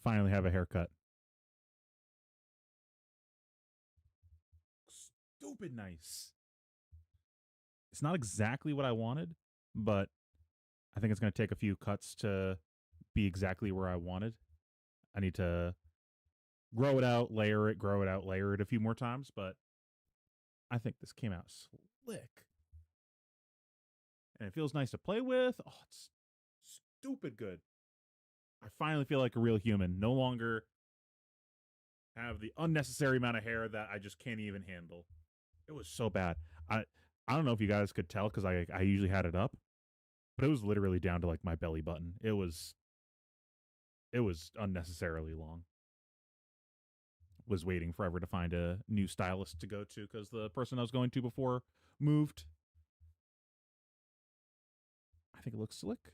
Finally have a haircut. Stupid nice. It's not exactly what I wanted, but I think it's going to take a few cuts to be exactly where I wanted. I need to grow it out, layer it, grow it out, layer it a few more times, but I think this came out slick. And it feels nice to play with. Oh, it's stupid good. I finally feel like a real human. No longer have the unnecessary amount of hair that I just can't even handle. It was so bad. I don't know if you guys could tell because I usually had it up, but it was literally down to like my belly button. It was unnecessarily long. Was waiting forever to find a new stylist to go to because the person I was going to before moved. I think it looks slick.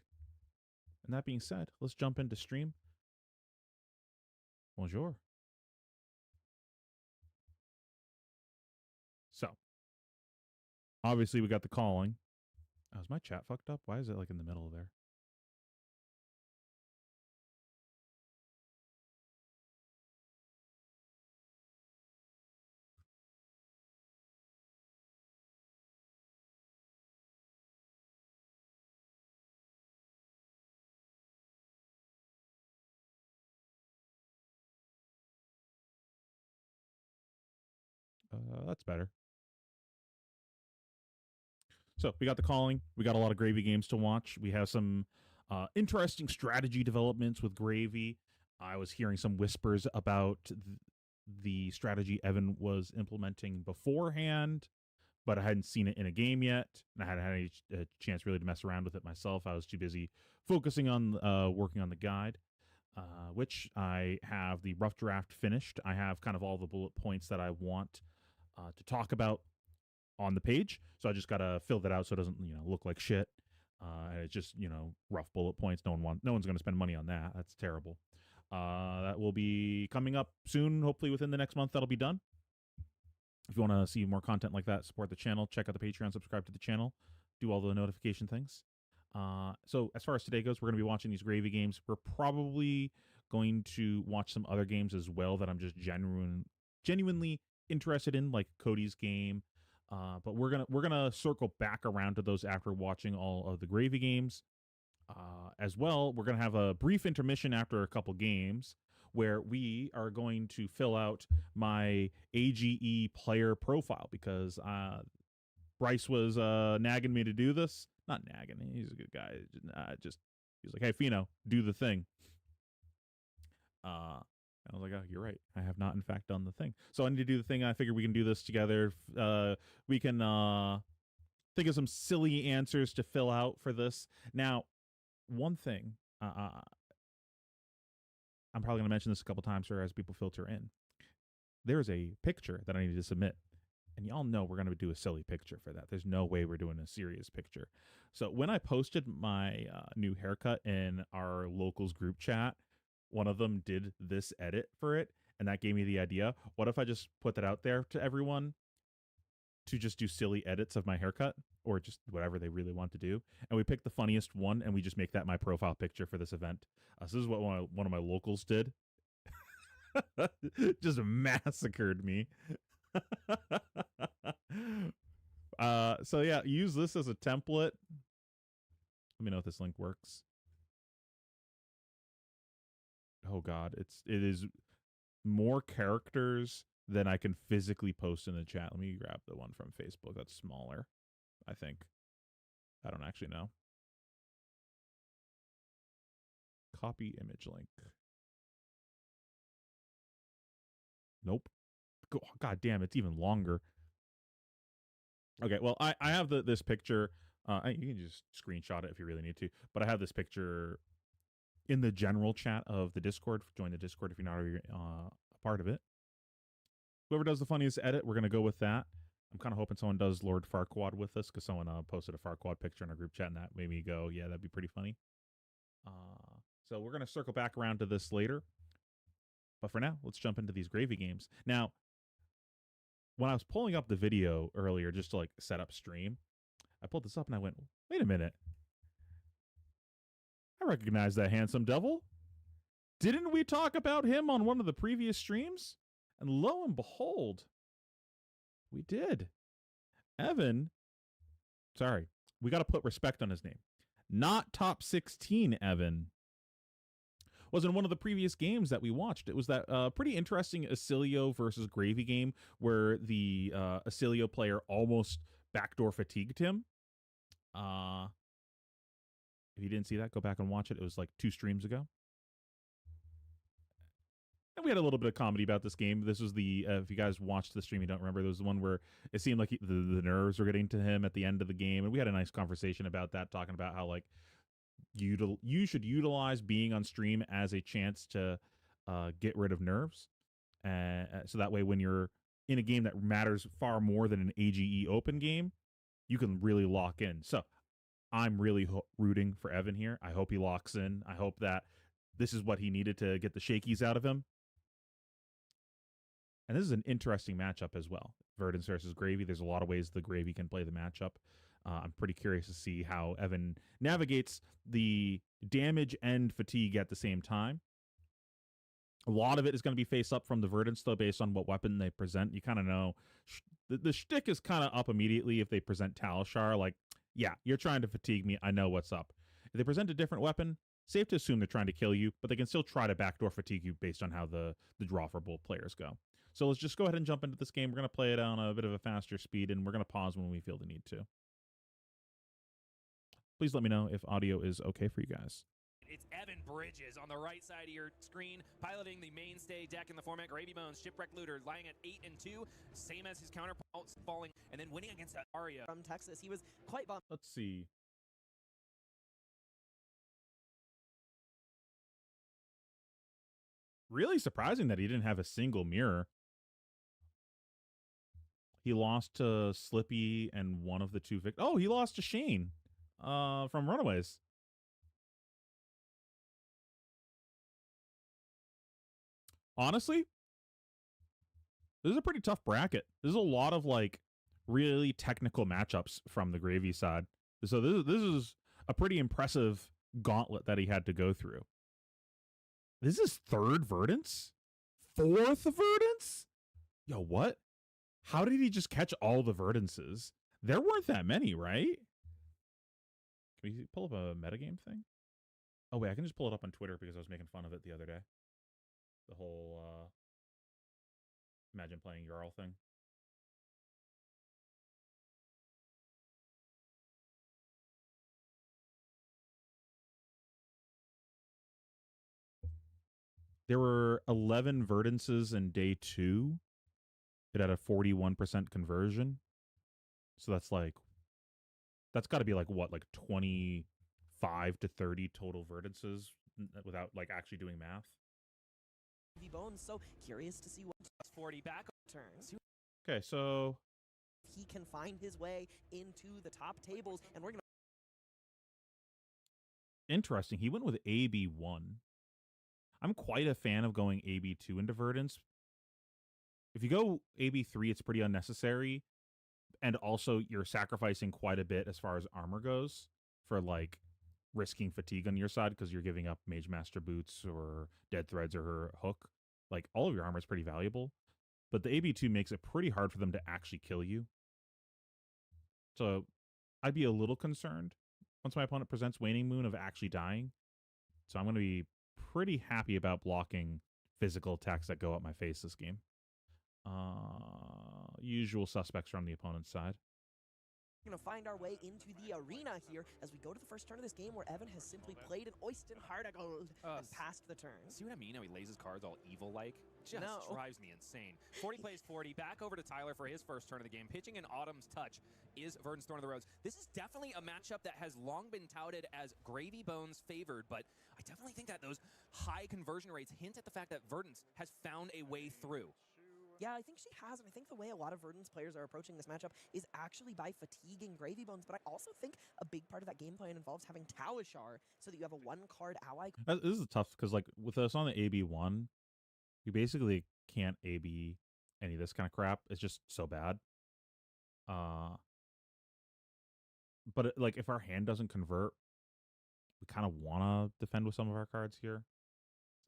And that being said, let's jump into stream. Bonjour. So, obviously, we got the calling. Oh, is my chat fucked up? Why is it like in the middle there? That's better. So we got the calling. We got a lot of Gravy games to watch. We have some interesting strategy developments with Gravy. I was hearing some whispers about the strategy Evan was implementing beforehand, but I hadn't seen it in a game yet, and I hadn't had any chance really to mess around with it myself. I was too busy focusing on working on the guide, which I have the rough draft finished. I have kind of all the bullet points that I want to talk about on the page, so I just gotta fill that out so it doesn't look like shit. And it's just rough bullet points. No one's gonna spend money on that. That's terrible. That will be coming up soon. Hopefully within the next month that'll be done. If you want to see more content like that, support the channel. Check out the Patreon. Subscribe to the channel. Do all the notification things. So as far as today goes, we're going to be watching these Gravy games. We're probably going to watch some other games as well that I'm just genuinely interested in, like Cody's game. But we're gonna circle back around to those after watching all of the Gravy games. As well, we're gonna have a brief intermission after a couple games where we are going to fill out my AGE player profile because Bryce was nagging me to do this. Not nagging, he's a good guy. Just he was like, "Hey, Pheno, do the thing." I was like, "Oh, you're right. I have not, in fact, done the thing." So I need to do the thing. I figured we can do this together. We can think of some silly answers to fill out for this. Now, one thing, I'm probably going to mention this a couple times here as people filter in. There is a picture that I need to submit. And y'all know we're going to do a silly picture for that. There's no way we're doing a serious picture. So when I posted my new haircut in our locals group chat, one of them did this edit for it, and that gave me the idea. What if I just put that out there to everyone to just do silly edits of my haircut or just whatever they really want to do? And we pick the funniest one, and we just make that my profile picture for this event. So this is what one of my locals did. Just massacred me. So yeah, use this as a template. Let me know if this link works. Oh god, it is more characters than I can physically post in the chat. Let me grab the one from Facebook that's smaller, I think. I don't actually know. Copy image link. Nope. God damn, it's even longer. Okay, well, I have this picture. You can just screenshot it if you really need to, but I have this picture in the general chat of the Discord. Join the Discord if you're not already a part of it. Whoever does the funniest edit, we're going to go with that. I'm kind of hoping someone does Lord Farquaad with this because someone posted a Farquaad picture in our group chat, and that made me go, yeah, that'd be pretty funny. So we're going to circle back around to this later. But for now, let's jump into these Gravy games. Now, when I was pulling up the video earlier just to like set up stream, I pulled this up and I went, wait a minute. I recognize that handsome devil. Didn't we talk about him on one of the previous streams? And lo and behold, we did. Evan, sorry, we got to put respect on his name. Not top 16 Evan was in one of the previous games that we watched. It was that pretty interesting Acilio versus Gravy game where the Acilio player almost backdoor fatigued him. If you didn't see that, go back and watch it. It was like 2 streams ago. And we had a little bit of comedy about this game. This was the, if you guys watched the stream, you don't remember, there was the one where it seemed like the nerves were getting to him at the end of the game. And we had a nice conversation about that, talking about how, like, you should utilize being on stream as a chance to get rid of nerves. So that way, when you're in a game that matters far more than an AGE open game, you can really lock in. So I'm really rooting for Evan here. I hope he locks in. I hope that this is what he needed to get the shakies out of him. And this is an interesting matchup as well. Verdance versus Gravy. There's a lot of ways the Gravy can play the matchup. I'm pretty curious to see how Evan navigates the damage and fatigue at the same time. A lot of it is going to be face up from the Verdance, though, based on what weapon they present. You kind of know. The shtick is kind of up immediately if they present Talishar. Like, yeah, you're trying to fatigue me. I know what's up. If they present a different weapon, safe to assume they're trying to kill you, but they can still try to backdoor fatigue you based on how the draw for both players go. So let's just go ahead and jump into this game. We're going to play it on a bit of a faster speed, and we're going to pause when we feel the need to. Please let me know if audio is okay for you guys. It's Evan Bridges on the right side of your screen, piloting the mainstay deck in the format. Gravy Bones, Shipwreck Looter, lying at 8-2, same as his counterparts, falling, and then winning against Aria from Texas. He was quite bummed. Let's see. Really surprising that he didn't have a single mirror. He lost to Slippy and one of the 2 victims. Oh, he lost to Shane from Runaways. Honestly, this is a pretty tough bracket. There's a lot of, like, really technical matchups from the Gravy side. So this is a pretty impressive gauntlet that he had to go through. This is 3rd Verdance? 4th Verdance? Yo, what? How did he just catch all the Verdances? There weren't that many, right? Can we pull up a metagame thing? Oh, wait, I can just pull it up on Twitter because I was making fun of it the other day. The whole, imagine playing Jarl thing. There were 11 Verdances in day 2. It had a 41% conversion. So that's like, that's got to be like what, like 25 to 30 total Verdances without like actually doing math. Bones, so curious to see what 40 back turns. Okay, so he can find his way into the top tables, and we're gonna. Interesting. He went with AB1. I'm quite a fan of going AB2 into Verdance. If you go AB3, it's pretty unnecessary. And also, you're sacrificing quite a bit as far as armor goes for, like, risking fatigue on your side because you're giving up Mage Master Boots or Dead Threads or her Hook. Like, all of your armor is pretty valuable. But the AB2 makes it pretty hard for them to actually kill you. So, I'd be a little concerned once my opponent presents Waning Moon of actually dying. So I'm going to be pretty happy about blocking physical attacks that go up my face this game. Usual suspects from the opponent's side. We're going to find our way into the arena here as we go to the first turn of this game where Evan has simply played an Oyston Heart of Gold and passed the turn. See what I mean? How he lays his cards all evil-like? Just drives me insane. 40 plays 40. Back over to Tyler for his first turn of the game. Pitching in Autumn's Touch is Verdance Thorn of the Rose. This is definitely a matchup that has long been touted as Gravy Bones favored, but I definitely think that those high conversion rates hint at the fact that Verdance has found a way through. Yeah, I think she has, and I think the way a lot of Verdance players are approaching this matchup is actually by fatiguing Gravy Bones, but I also think a big part of that game plan involves having Talishar so that you have a 1-card ally. This is tough because, like, with us on the AB1, you basically can't AB any of this kind of crap. It's just so bad. But, like, if our hand doesn't convert, we kind of want to defend with some of our cards here.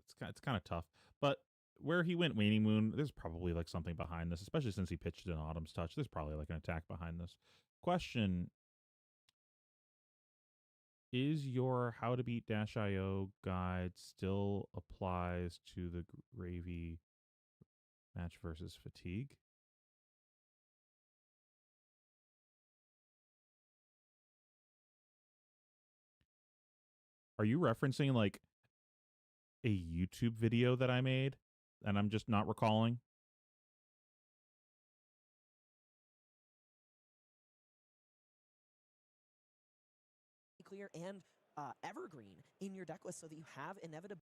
It's it's kind of tough. But where he went Waning Moon, there's probably like something behind this, especially since he pitched an Autumn's Touch. There's probably like an attack behind this. Question: is your How to Beat -IO guide still applies to the Gravy match versus Fatigue? Are you referencing like a YouTube video that I made and I'm just not recalling? Clear and Evergreen in your deck list so that you have inevitable.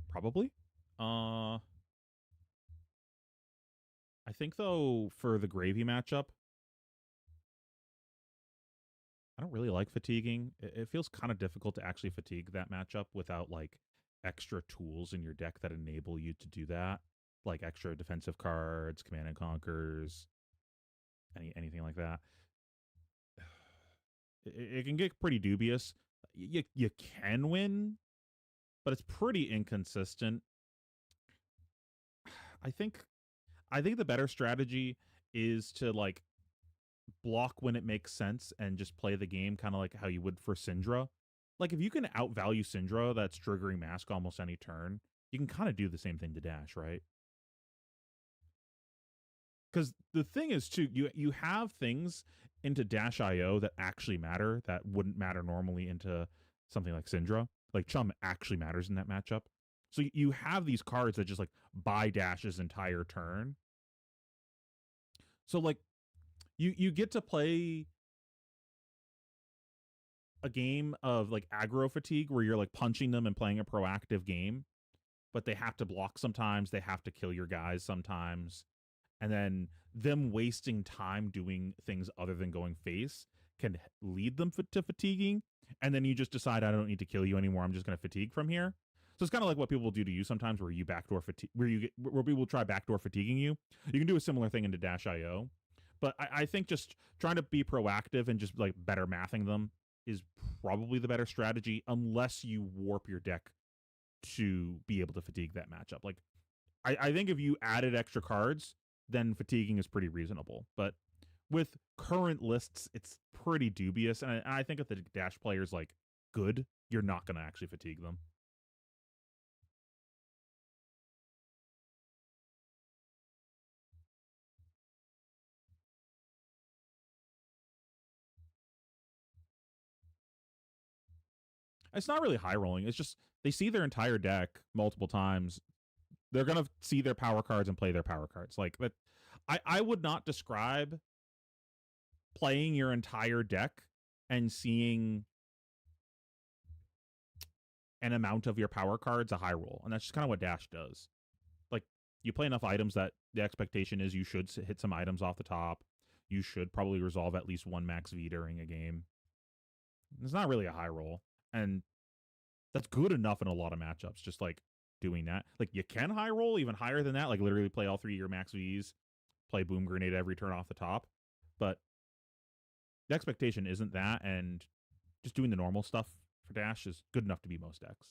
Probably. I think though for the Gravy matchup, I don't really like fatiguing. It feels kind of difficult to actually fatigue that matchup without like extra tools in your deck that enable you to do that, like extra defensive cards, Command and Conquers, anything like that. It can get pretty dubious. You can win, but it's pretty inconsistent. I think the better strategy is to like block when it makes sense and just play the game kind of like how you would for Syndra. Like if you can outvalue Syndra that's triggering Mask almost any turn, you can kind of do the same thing to Dash, right? Because the thing is too, you have things into Dash.io that actually matter that wouldn't matter normally into something like Syndra. Like Chum actually matters in that matchup. So you have these cards that just like buy Dash's entire turn. So like you get to play a game of like aggro fatigue where you're like punching them and playing a proactive game, but they have to block sometimes, they have to kill your guys sometimes, and then them wasting time doing things other than going face can lead them to fatiguing, and then you just decide I don't need to kill you anymore, I'm just going to fatigue from here. So it's kind of like what people will do to you sometimes, where you backdoor fatigue, where people try backdoor fatiguing you. You can do a similar thing into Dash.io, but I think just trying to be proactive and just like better mathing them is probably the better strategy, unless you warp your deck to be able to fatigue that matchup. Like I think if you added extra cards, then fatiguing is pretty reasonable. But with current lists, it's pretty dubious. And I think if the Dash player's like good, you're not going to actually fatigue them. It's not really high rolling. It's just they see their entire deck multiple times. They're going to see their power cards and play their power cards. Like that, I would not describe playing your entire deck and seeing an amount of your power cards a high roll. And that's just kind of what Dash does. Like you play enough items that the expectation is you should hit some items off the top. You should probably resolve at least one max V during a game. It's not really a high roll. And that's good enough in a lot of matchups, just like doing that. Like you can high roll even higher than that, like literally play all 3 of your max Vs, play Boom Grenade every turn off the top. But the expectation isn't that, and just doing the normal stuff for Dash is good enough to be most decks.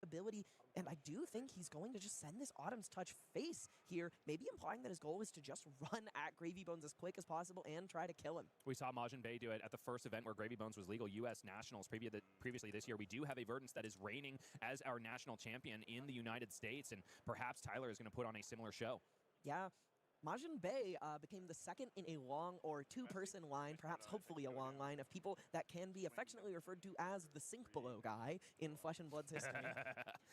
Ability, and I do think he's going to just send this Autumn's Touch face here, maybe implying that his goal is to just run at Gravy Bones as quick as possible and try to kill him. We saw Majin Bay do it at the first event where Gravy Bones was legal, U.S. Nationals. Previously this year, we do have a Verdance that is reigning as our national champion in the United States, and perhaps Tyler is going to put on a similar show. Yeah. Majin Bay became the second in a long or two-person line, perhaps hopefully a long line, of people that can be affectionately referred to as the Sink Below guy in Flesh and Blood's history.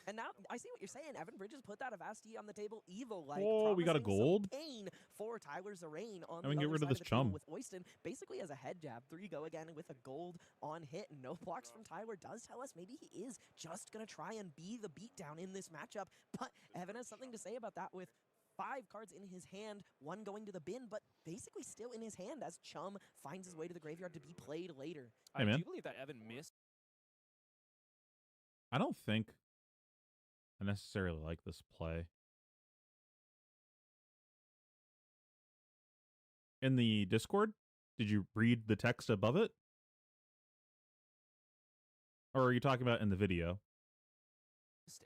And now I see what you're saying. Evan Bridges put that Avasti on the table, evil-like. Oh, we got a gold? Pain for Tyler Zerain on I mean, the get other rid of side this the chum. table with Oyston, basically as a head jab. 3 go again with a gold on hit. No blocks from Tyler does tell us maybe he is just going to try and be the beatdown in this matchup. But Evan has something to say about that with 5 cards in his hand, 1 going to the bin, but basically still in his hand as Chum finds his way to the graveyard to be played later. Hey, I do believe that Evan missed. I don't think I necessarily like this play. In the Discord, did you read the text above it? Or are you talking about in the video?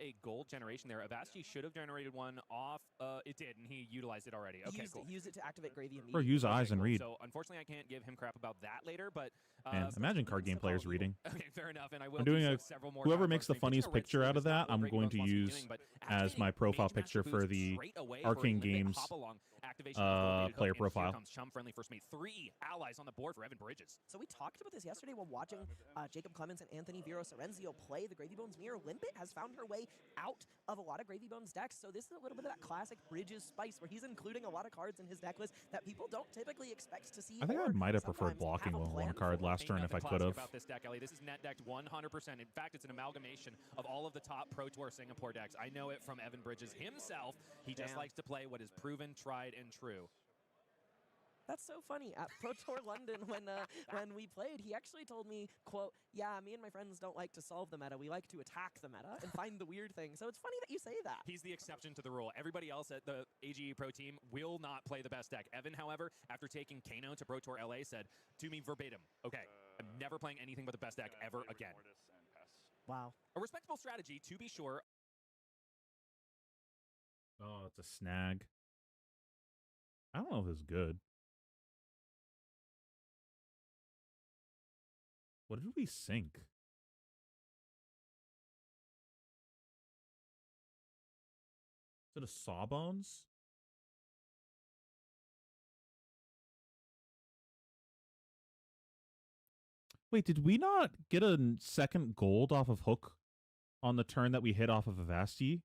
a gold generation there. Avasti should have generated one off. It did, and he utilized it already. Okay, cool. He used it to activate Gravy Or immediately. use eyes and cool. read. So unfortunately, I can't give him crap about that later, but Man, imagine card game players reading. Okay, fair enough. And I will I'm doing do a several more whoever times makes on the stream. Pitching funniest a red picture sleeve out of is not that, what I'm Gravy going Bones to wants be use doing, but as my activating profile Mage Master picture for Boots the straight away Arcane for a Limpet Games hop-along activation of Gold Baited player Hook, and profile. Here comes Chum Friendly First Mate. 3 allies on the board for Evan Bridges. So we talked about this yesterday while watching Jacob Clemens and Anthony Vero Sorrenzio play the Gravy Bones mirror. Limpet has found her way out of a lot of Gravy Bones decks, so this is a little bit of that classic Bridges spice where he's including a lot of cards in his deck list that people don't typically expect to see. I think I might have preferred blocking with one card last turn if I could have. About this deck, Ellie. This is net decked 100%. In fact, it's an amalgamation of all of the top Pro Tour Singapore decks. I know it from Evan Bridges himself. He just likes to play what is proven, tried, and true. That's so funny. At Pro Tour London, when we played, he actually told me, quote, "Yeah, me and my friends don't like to solve the meta. We like to attack the meta and find the weird thing." So it's funny that you say that. He's the exception to the rule. Everybody else at the AGE Pro team will not play the best deck. Evan, however, after taking Kano to Pro Tour LA, said to me verbatim, "Okay, I'm never playing anything but the best deck ever again." Wow. A respectable strategy, to be sure. Oh, it's a snag. I don't know if this is good. What did we sink? Is it a Sawbones? Wait, did we not get a second gold off of Hook on the turn that we hit off of Avasti?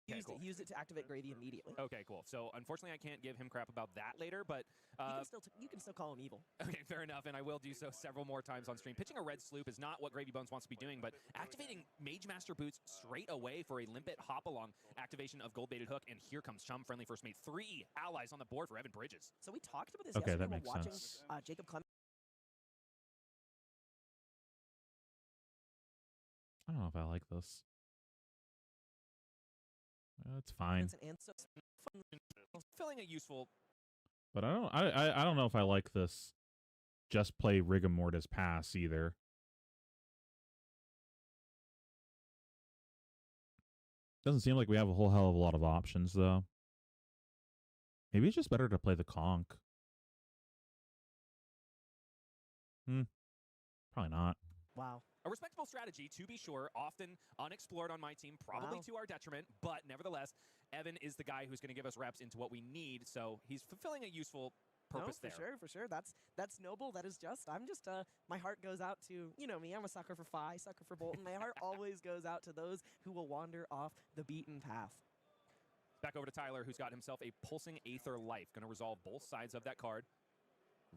Okay, He used it to activate Gravy immediately. Okay, cool. So unfortunately, I can't give him crap about that later, but you can still call him evil. Okay, fair enough, and I will do so several more times on stream. Pitching a red sloop is not what Gravy Bones wants to be doing, but activating Mage Master Boots straight away for a Limpet hop-along activation of Gold Baited Hook, and here comes Chum Friendly First Mate. 3 allies on the board for Evan Bridges. So we talked about this yesterday that makes while watching sense. Jacob Clemens. I don't know if I like this. It's fine. And so Filling a useful... But I don't know if I like this just play Rigor Mortis pass either. Doesn't seem like we have a whole hell of a lot of options though. Maybe it's just better to play the conch. Probably not. Wow. A respectable strategy, to be sure, often unexplored on my team, probably to our detriment, but nevertheless, Evan is the guy who's going to give us reps into what we need, so he's fulfilling a useful purpose there. For sure. That's noble. That is just. I'm just. My heart goes out to, you know me. I'm a sucker for Phi, sucker for Bolton. My heart always goes out to those who will wander off the beaten path. Back over to Tyler, who's got himself a Pulsing Aether Life. Going to resolve both sides of that card.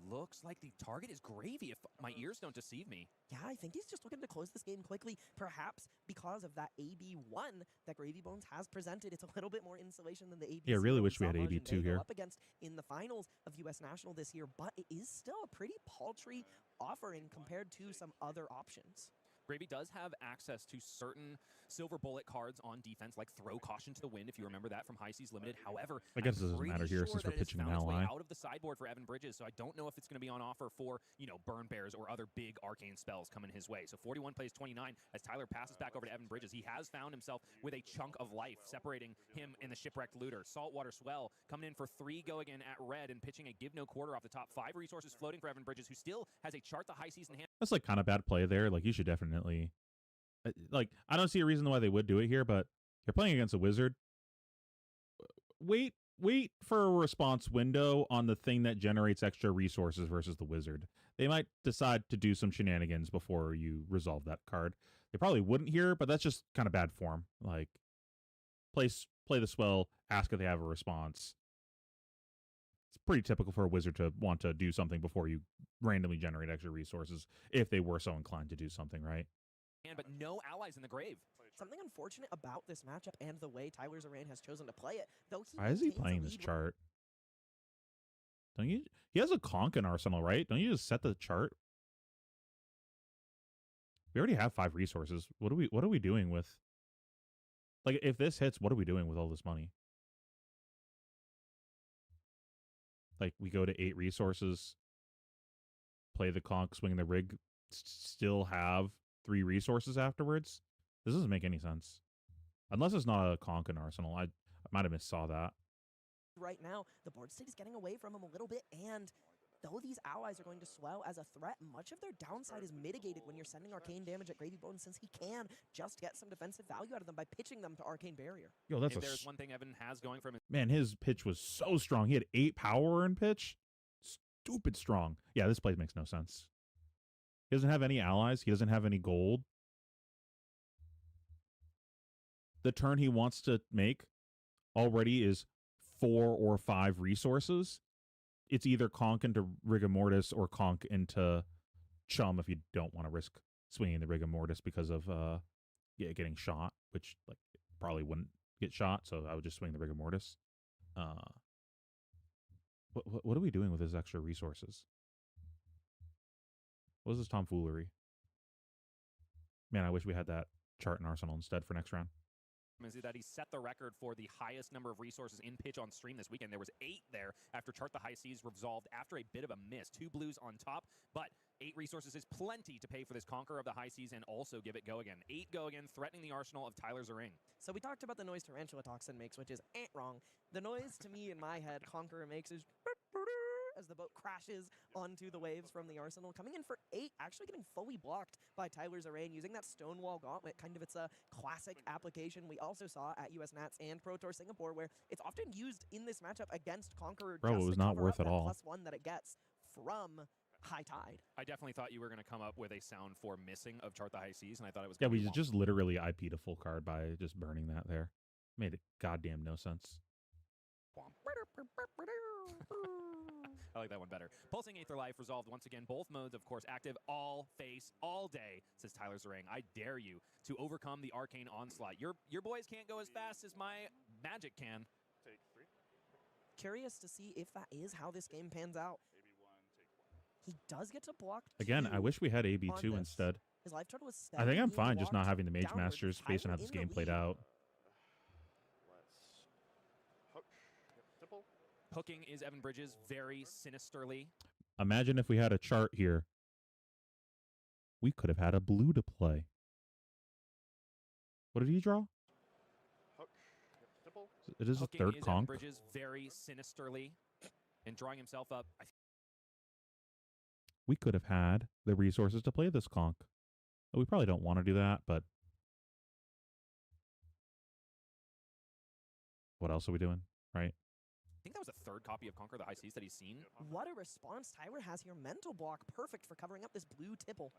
Looks like the target is Gravy, if my ears don't deceive me. Yeah, I think he's just looking to close this game quickly, perhaps because of that AB1 that Gravy Bones has presented. It's a little bit more insulation than the AB. Yeah, I really wish we had AB2 here. Up against in the finals of US National this year, but it is still a pretty paltry offering compared to some other options. Gravy does have access to certain silver bullet cards on defense, like Throw Caution to the Wind, if you remember that from High Seas Limited. However, I guess it doesn't matter here since we're pitching an ally. Out of the sideboard for Evan Bridges, so I don't know if it's going to be on offer for, you know, Burn Bears or other big arcane spells coming his way. So 41 plays 29 as Tyler passes back over to Evan Bridges. He has found himself with a chunk of life separating him and the Shipwrecked Looter. Saltwater Swell coming in for 3 go again at red and pitching a Give No Quarter off the top. 5 resources floating for Evan Bridges, who still has a Chart the High Seas in hand. That's like kind of bad play there. Like you should definitely... Like, I don't see a reason why they would do it here, but you're playing against a wizard. Wait for a response window on the thing that generates extra resources versus the wizard. They might decide to do some shenanigans before you resolve that card. They probably wouldn't here, but that's just kind of bad form. Like, play the swell, ask if they have a response. It's pretty typical for a wizard to want to do something before you randomly generate extra resources, if they were so inclined to do something, right? But no allies in the grave. Something unfortunate about this matchup and the way Tyler Zerain has chosen to play it, though he Why is he playing this chart? Don't you? He has a conch in Arsenal, right? Don't you just set the chart? We already have 5 resources. What are we doing with? Like, if this hits, what are we doing with all this money? Like, we go to 8 resources, play the conch, swing the rig still have 3 resources afterwards. This doesn't make any sense. Unless it's not a Konkin arsenal. I might have missaw that. Right now, the board state is getting away from him a little bit, and though these allies are going to swell as a threat, much of their downside is mitigated when you're sending arcane damage at Gravy Bones, since he can just get some defensive value out of them by pitching them to Arcane Barrier. Yo, that's if there's one thing Evan has going from his man, his pitch was so strong. He had 8 power in pitch. Stupid strong. Yeah, this play makes no sense. He doesn't have any allies. He doesn't have any gold. The turn he wants to make already is 4 or 5 resources. It's either conk into Rigor Mortis or conk into Chum if you don't want to risk swinging the Rigor Mortis because of getting shot, which like probably wouldn't get shot, so I would just swing the Rigor Mortis. What are we doing with his extra resources? What is this tomfoolery? Man, I wish we had that chart in Arsenal instead for next round. is that he set the record for the highest number of resources in pitch on stream this weekend. There was 8 there after Chart the High Seas resolved after a bit of a miss. 2 blues on top, but 8 resources is plenty to pay for this Conqueror of the High Seas and also give it go again. 8 go again, threatening the arsenal of Tyler Zering. So we talked about the noise Tarantula Toxin makes, which is wrong. The noise to me in my head Conqueror makes is as the boat crashes onto the waves from the arsenal, coming in for 8, actually getting fully blocked by Tyler Zerain, using that Stonewall Gauntlet, kind of its a classic application we also saw at US Nats and Pro Tour Singapore, where it's often used in this matchup against Conqueror. Bro, it was not worth at all. +1 that it gets from High Tide. I definitely thought you were going to come up with a sound for missing of Chart the High Seas, and I thought it was yeah, gonna we be just literally IP'd a full card by just burning that there. Made it goddamn no sense. I like that one better. Pulsing Aether Life resolved once again. Both modes, of course, active all face all day, says Tyler Zerang. I dare you to overcome the Arcane Onslaught. Your boys can't go as fast as my Magic can. Take 3. Curious to see if that is how this game pans out. He does get to block Again, I wish we had AB2 instead. His life total was 7. I think I'm fine just not having the Mage Masters based on how this game played out. Hooking is Evan Bridges very sinisterly. Imagine if we had a chart here. We could have had a blue to play. What did he draw? It is a third Evan conk. Bridges very sinisterly and drawing himself up. We could have had the resources to play this conk. We probably don't want to do that, but what else are we doing, right? I think that was the 3rd copy of Conquer the High Seas that he's seen. What a response Tyler has here. Mental block, perfect for covering up this blue tipple.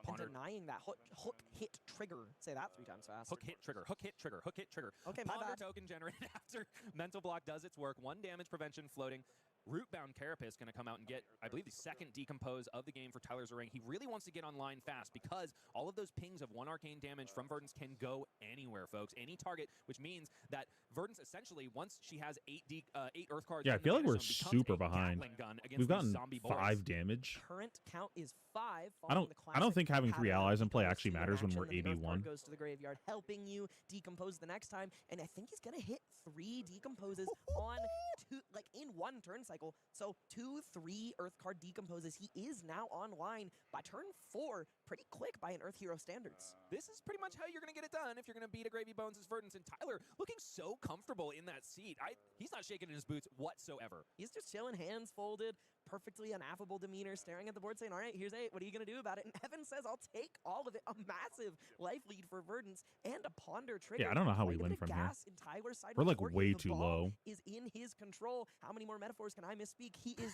And denying that hook hit trigger. Say that 3 times fast. Hook hit trigger, hook hit trigger, hook hit trigger. Okay, my Ponder bad. token generated after mental block does its work. 1 damage prevention floating. Rootbound Carapace going to come out and get, I believe, the 2nd decompose of the game for Tyler Zerang. He really wants to get online fast because all of those pings of 1 arcane damage from Verdance can go anywhere, folks. Any target, which means that Verdance essentially, once she has 8 Earth cards, Yeah, I in the feel like mana we're zone, super becomes a behind. Gatling gun against We've these gotten zombie bullets. 5 damage. Current count is 5. I don't think having 3 allies in play actually matters when we're AB1. AB1. Goes to the graveyard, helping you decompose the next time, and I think he's gonna hit 3 decomposes on 2, like in 1 turn cycle. So 2, 3 Earth card decomposes. He is now online by turn 4, pretty quick by an Earth Hero standards. This is pretty much how you're going to get it done if you're going to beat a Gravy Bones' Verdance. And Tyler looking so comfortable in that seat. He's not shaking in his boots whatsoever. He's just chilling, hands folded, perfectly unaffable demeanor, staring at the board saying, all right, here's 8. What are you going to do about it? And Evan says, I'll take all of it. A massive life lead for Verdance and a Ponder trigger. Yeah, I don't know how we Quite a win bit of from here. gas in Tyler's side We're like with 14. way The too ball low. Is in his control. How many more metaphors can I misspeak? He is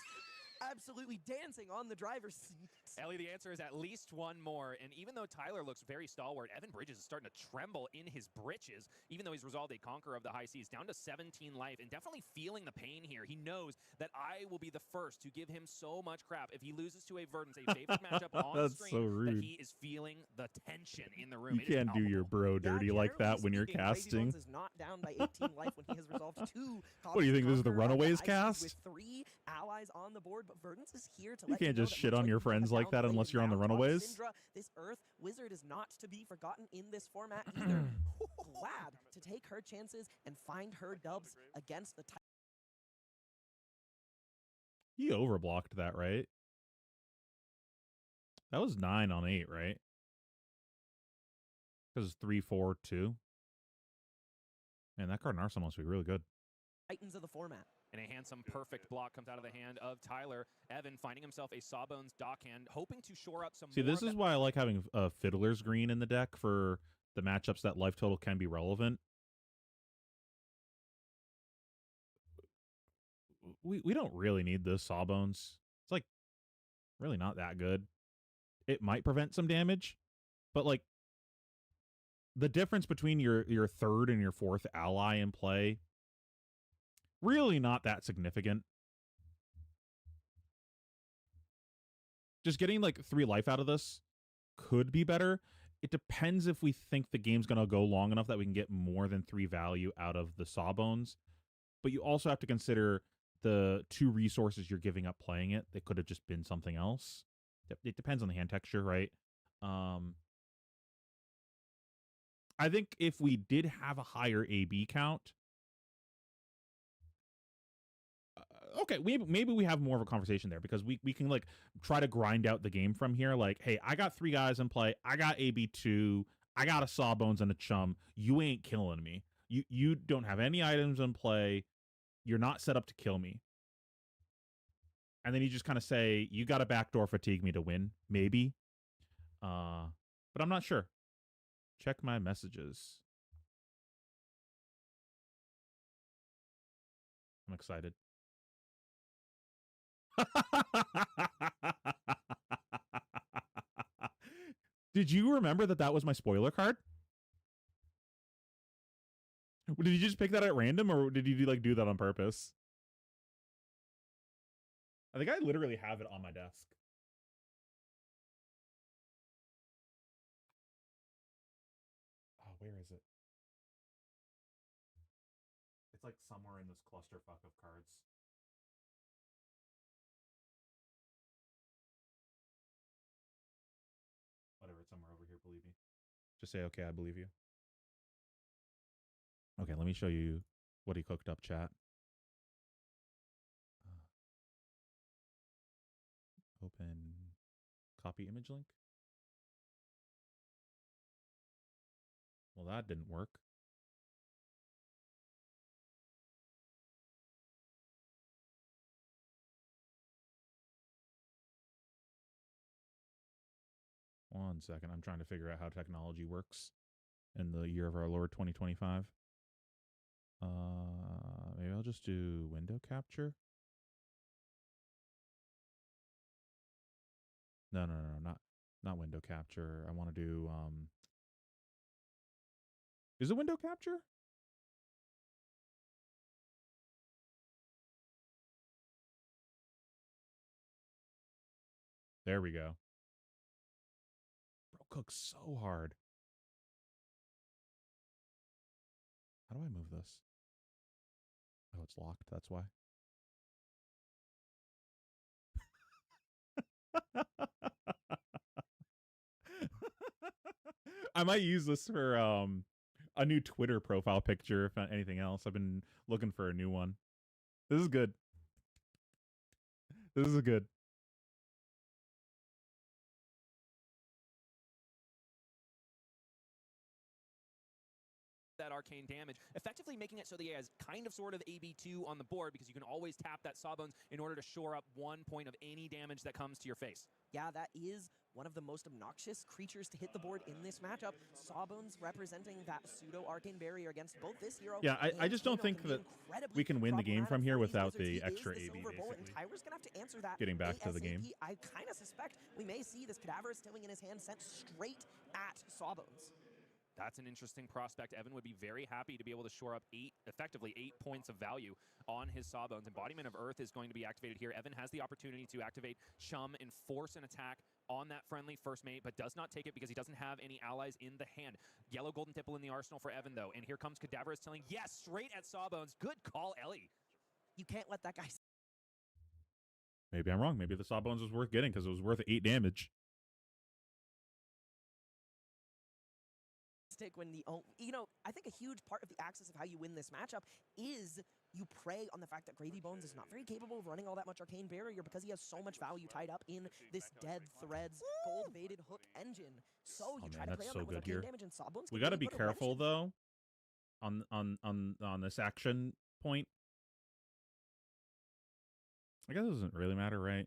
absolutely dancing on the driver's seat. Ellie, the answer is at least 1 more. And even though Tyler looks very stalwart, Evan Bridges is starting to tremble in his britches, even though he's resolved a Conqueror of the High Seas, down to 17 life, and definitely feeling the pain here. He knows that I will be the first to give him so much crap if he loses to a Verdance, a favorite matchup on That's stream, so rude. that he is feeling the tension in the room. You It is can't do your palpable. bro dirty like that when you're Generally speaking, casting. Gravy Bones is not down by 18 life when he has resolved 2 What do you think, this is the Conqueror of Runaways High Seas cast? With 3 allies on the board, but Verdance is here to You let can't know just that shit much on like your you have a friends like that downplayed unless you're on the round on Runaways. Syndra, this Earth Wizard is not to be forgotten in this format either. Glad to take her chances and find her dubs against the He overblocked that, right? That was 9 on 8, right? Because it's 3, 4, 2. Man, that card in Arsenal must be really good. Titans of the format. And a handsome, perfect block comes out of the hand of Tyler. Evan finding himself a Sawbones dockhand, hoping to shore up some See, more this is why I like having Fiddler's Green in the deck for the matchups that life total can be relevant. We don't really need this Sawbones. It's like really not that good. It might prevent some damage, but like the difference between your third and your fourth ally in play, really not that significant. Just getting like 3 life out of this could be better. It depends if we think the game's going to go long enough that we can get more than 3 value out of the Sawbones. But you also have to consider the 2 resources you're giving up playing it. They could have just been something else. It depends on the hand texture, right? I think if we did have a higher AB count, okay, maybe we have more of a conversation there because we can like try to grind out the game from here. Like, hey, I got 3 guys in play. I got AB2. I got a Sawbones and a Chum. You ain't killing me. You don't have any items in play. You're not set up to kill me. And then you just kind of say, you got to backdoor fatigue me to win. Maybe. But I'm not sure. Check my messages. I'm excited. Did you remember that was my spoiler card? Did you just pick that at random, or did you like do that on purpose? I think I literally have it on my desk. Oh, where is it? It's like somewhere in this clusterfuck of cards. Whatever, it's somewhere over here, believe me. Just say, okay, I believe you. Okay, let me show you what he cooked up, chat. Open copy image link. Well, that didn't work. One second. I'm trying to figure out how technology works in the year of our Lord 2025. Maybe I'll just do window capture. No, not window capture. I want to do is it window capture? There we go. Bro cooks so hard. How do I move this? Oh, it's locked. That's why. I might use this for a new Twitter profile picture, if not anything else. I've been looking for a new one. This is good. This is good. That arcane damage, effectively making it so that he has kind of sort of AB2 on the board because you can always tap that Sawbones in order to shore up 1 point of any damage that comes to your face. Yeah, that is one of the most obnoxious creatures to hit the board in this matchup. Sawbones representing that pseudo-arcane barrier against both this hero. Yeah, I just don't think that we can win the game from here without the extra AB, basically. Tyler's gonna have to answer that. Getting back to the game. I kind of suspect we may see this Cadaverous Tilling in his hand sent straight at Sawbones. That's an interesting prospect. Evan would be very happy to be able to shore up effectively 8 points of value on his Sawbones. Embodiment of Earth is going to be activated here. Evan has the opportunity to activate Chum and force an attack on that friendly first mate, but does not take it because he doesn't have any allies in the hand. Yellow Golden Tipple in the arsenal for Evan, though. And here comes Cadaverous Tilling. Yes, straight at Sawbones. Good call, Ellie. You can't let that guy... Maybe I'm wrong. Maybe the Sawbones was worth getting because it was worth 8 damage. when I think a huge part of the axis of how you win this matchup is you prey on the fact that Gravy Bones is not very capable of running all that much Arcane Barrier because he has so much value tied up in this Dead Threads gold-baited hook engine. So you try to play on that with Arcane damage, and Sawbones we got to be careful, though, on this action point. I guess it doesn't really matter, right?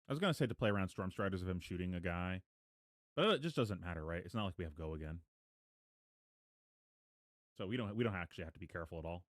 I was going to say to play around Storm Striders of him shooting a guy, but it just doesn't matter, right? It's not like we have go again. So we don't actually have to be careful at all.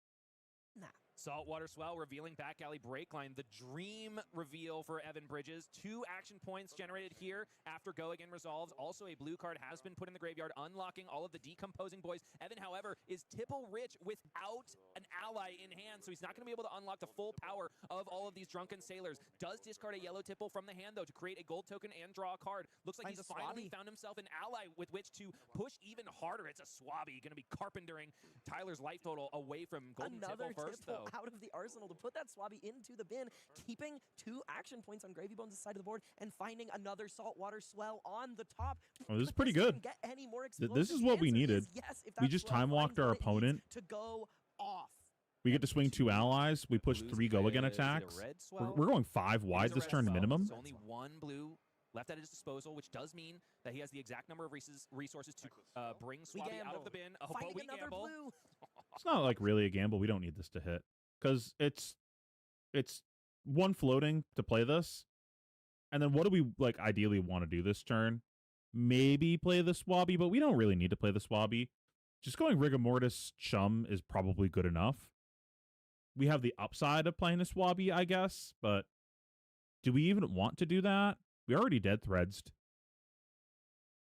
Nah. Saltwater Swell revealing back alley break line. The dream reveal for Evan Bridges. 2 action points generated here after Go Again resolves. Also, a blue card has been put in the graveyard, unlocking all of the decomposing boys. Evan, however, is tipple rich without an ally in hand, so he's not going to be able to unlock the full power of all of these drunken sailors. Does discard a yellow tipple from the hand, though, to create a gold token and draw a card. Looks like he's finally found himself an ally with which to push even harder. It's a Swabby, going to be carpentering Tyler's life total away from golden tipple first, though. Out of the arsenal to put that Swabby into the bin, keeping 2 action points on Gravy Bones' side of the board, and finding another Saltwater Swell on the top. Oh, this is pretty good. Get any more this is what we needed. Yes, we just time walked our opponent to go off. We get to swing 2 allies. We push 3 go again attacks. We're going 5 wide this turn minimum. Only 1 blue left at his disposal, which does mean that he has the exact number of resources to bring Swabby out of the bin. Oh, but we gamble. It's not like really a gamble. We don't need this to hit because it's 1 floating to play this, and then what do we like ideally want to do this turn? Maybe play the Swabby, but we don't really need to play the Swabby. Just going Rigor Mortis Chum is probably good enough. We have the upside of playing the Swabby, I guess, but do we even want to do that? We already dead threadsed.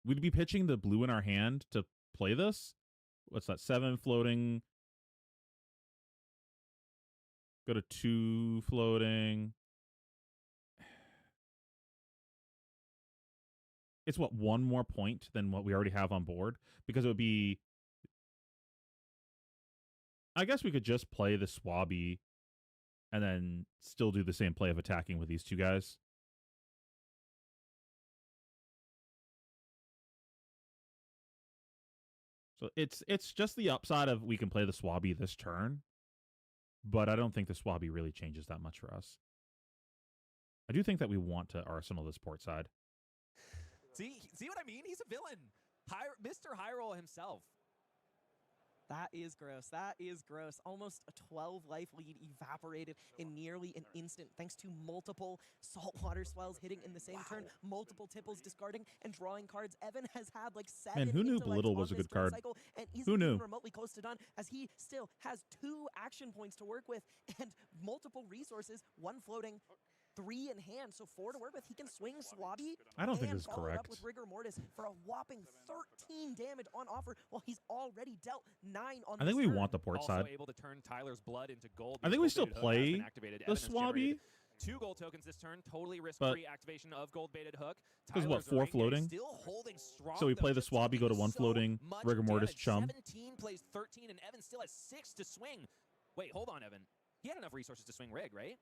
We'd be pitching the blue in our hand to play this. What's that? 7 floating. Go to 2 floating. It's what, 1 more point than what we already have on board? Because it would be... I guess we could just play the Swabby and then still do the same play of attacking with these 2 guys. So it's just the upside of we can play the Swabby this turn, but I don't think the Swabby really changes that much for us. I do think that we want to arsenal this port side. See what I mean? He's a villain. Mr. High Roll himself. That is gross. That is gross. Almost a 12 life lead evaporated in nearly an instant thanks to multiple Saltwater Swells hitting in the same turn, multiple tipples discarding and drawing cards. Evan has had like 7 Man, who knew Belittle was a good card? And Who knew? Even remotely close to done, as he still has 2 action points to work with and multiple resources, 1 floating, 3 in hand, so 4 to work with. He can swing Swabby. I don't think this is follow correct. Up with Rigor Mortis for a whopping 13 damage on offer, while he's already dealt 9 on. I think we turn. want the port also side. Able to turn Tyler's blood into gold. I think we still play the Swabby. 2 gold tokens this turn, totally risk-free activation of gold-baited hook. Because what, 4 floating? Still holding strong, so we play the Swabby, go to 1 floating, Rigor Mortis Chum. 17 plays 13, and Evan still has 6 to swing. Wait, hold on, Evan. He had enough resources to swing Rig, right?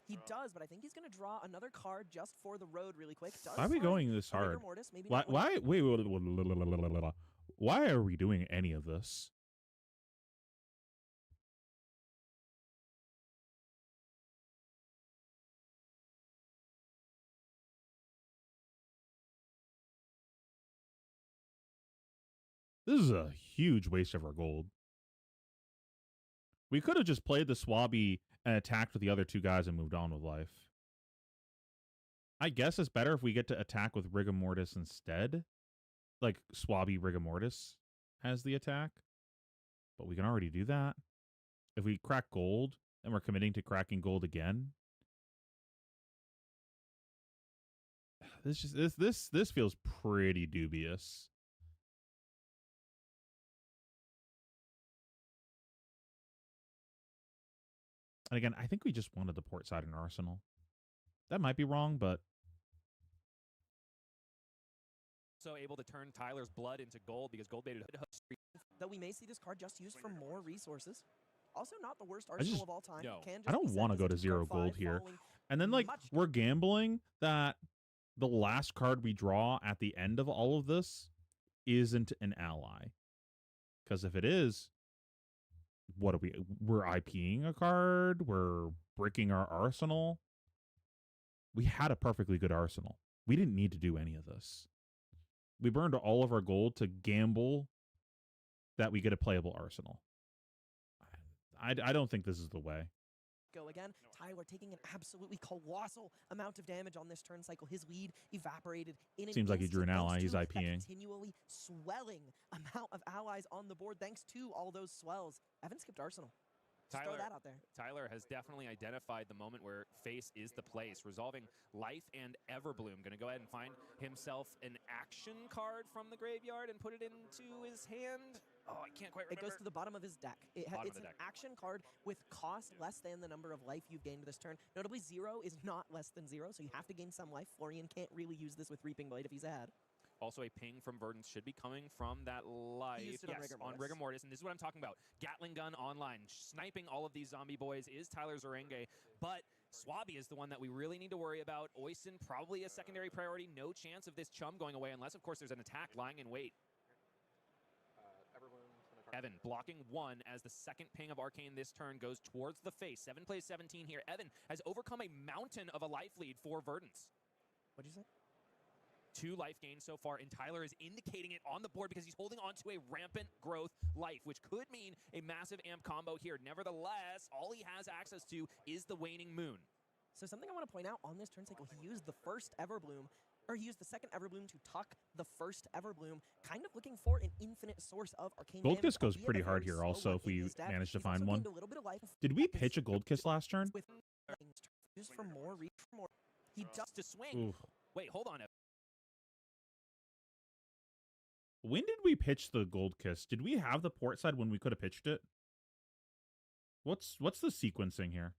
He does, but I think he's going to draw another card just for the road really quick. Why are we going this hard? Mortis, Why are we doing any of this? This is a huge waste of our gold. We could have just played the Swabby and attacked with the other 2 guys and moved on with life. I guess it's better if we get to attack with Rigor Mortis instead. Like, Swabby Rigor Mortis has the attack. But we can already do that. If we crack gold, and we're committing to cracking gold again. This feels pretty dubious. And again, I think we just wanted the port side in Arsenal. That might be wrong, but... So able to turn Tyler's blood into gold because gold-baited hooks. That we may see this card just used for more resources. Also not the worst arsenal of all time. No. I don't want to go to 0 gold here. And then, like, we're gambling that the last card we draw at the end of all of this isn't an ally. Because if it is, what are we? We're IPing a card. We're breaking our arsenal. We had a perfectly good arsenal. We didn't need to do any of this. We burned all of our gold to gamble that we get a playable arsenal. I don't think this is the way. Go again. Tyler taking an absolutely colossal amount of damage on this turn cycle. His lead evaporated in an Seems like he drew an instant, ally. thanks He's to that IPing. continually swelling amount of allies on the board thanks to all those swells. Evan skipped Arsenal. Just throw that out there. Tyler has definitely identified the moment where face is the place, resolving Life and Everbloom. Going to go ahead and find himself an action card from the graveyard and put it into his hand. Oh, I can't quite remember. It goes to the bottom of his deck. It's an action card with cost less than the number of life you've gained this turn. Notably, 0 is not less than 0, so you have to gain some life. Florian can't really use this with Reaping Blade if he's ahead. Also, a ping from Verdant should be coming from that life. He used it on Rigor Mortis, and this is what I'm talking about. Gatling gun online, sniping all of these zombie boys is Tyler Zerenge, but Swabby is the one that we really need to worry about. Oisin, probably a secondary priority. No chance of this chum going away unless, of course, there's an attack lying in wait. Evan blocking 1 as the second ping of Arcane this turn goes towards the face. 7 plays 17 here. Evan has overcome a mountain of a life lead for Verdance. What'd you say? 2 life gains so far, and Tyler is indicating it on the board because he's holding on to a rampant growth life, which could mean a massive amp combo here. Nevertheless, all he has access to is the waning moon. So something I want to point out on this turn cycle, he used the first Everbloom, or he used the second Everbloom to tuck the first Everbloom, kind of looking for an infinite source of arcane Gold damage. Kiss goes pretty hard here also if we manage to find one. Did we pitch a Gold Kiss last turn? With use for more, reach for more. He does to swing. Oof. Wait, hold on. When did we pitch the Gold Kiss? Did we have the port side when we could have pitched it? What's the sequencing here?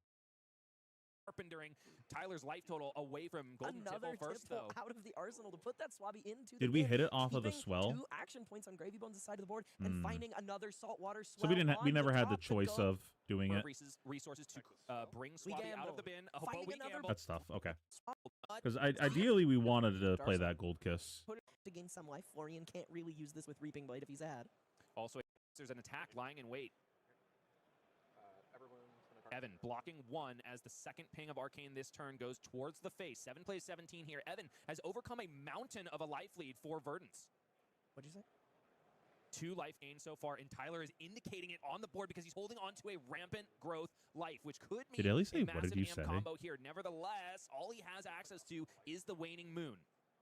During Tyler's life total away from Golden Another Tipple first, though. Out of the arsenal to put that Swabby into Did we hit it off of the swell? 2 action points on Gravy Bones' side of the board and finding another saltwater swell. So we never had the choice of doing it. Resources to bring Swabby out of the bin. Finding we another gamble. That's tough. Okay. Because ideally we wanted to play that Gold Kiss. Put it to gain some life. Florian can't really use this with Reaping Blade if he's ahead. Also, there's an attack lying in wait. Evan blocking 1 as the second ping of Arcane this turn goes towards the face. 7 plays 17 here. Evan has overcome a mountain of a life lead for Verdance. What'd you say? 2 life gains so far, and Tyler is indicating it on the board because he's holding on to a rampant growth life, which could mean did Ellie say, a what massive did you amp say? combo here. Nevertheless, all he has access to is the waning moon.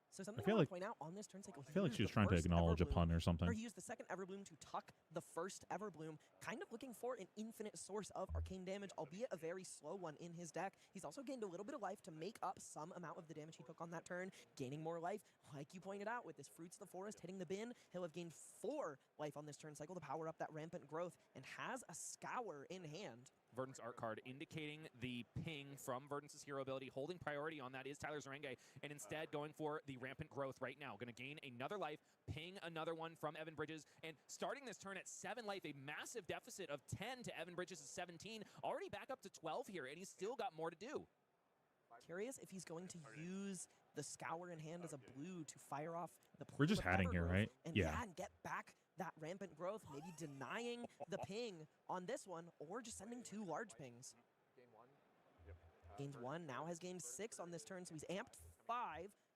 So something I feel like point out on this turn cycle, I feel like she was trying to acknowledge a pun or something. Or he used the second Everbloom to tuck the first Everbloom, kind of looking for an infinite source of arcane damage, albeit a very slow one in his deck. He's also gained a little bit of life to make up some amount of the damage he took on that turn, gaining more life. Like you pointed out, with this Fruits of the Forest hitting the bin, he'll have gained 4 life on this turn cycle to power up that rampant growth, and has a Scour in hand. Verdant's art card indicating the ping from Verdant's hero ability. Holding priority on that is Tyler Zerenge, and instead going for the rampant growth right now. Going to gain another life, ping another one from Evan Bridges, and starting this turn at 7 life, a massive deficit of 10 to Evan Bridges' 17. Already back up to 12 here, and he's still got more to do. Curious if he's going to use the Scour in hand as a blue to fire off the We're just hatting here, right? And and get back that rampant growth, maybe denying the ping on this one, or just sending 2 large pings. Gains 1, now has gained 6 on this turn, so he's amped 5.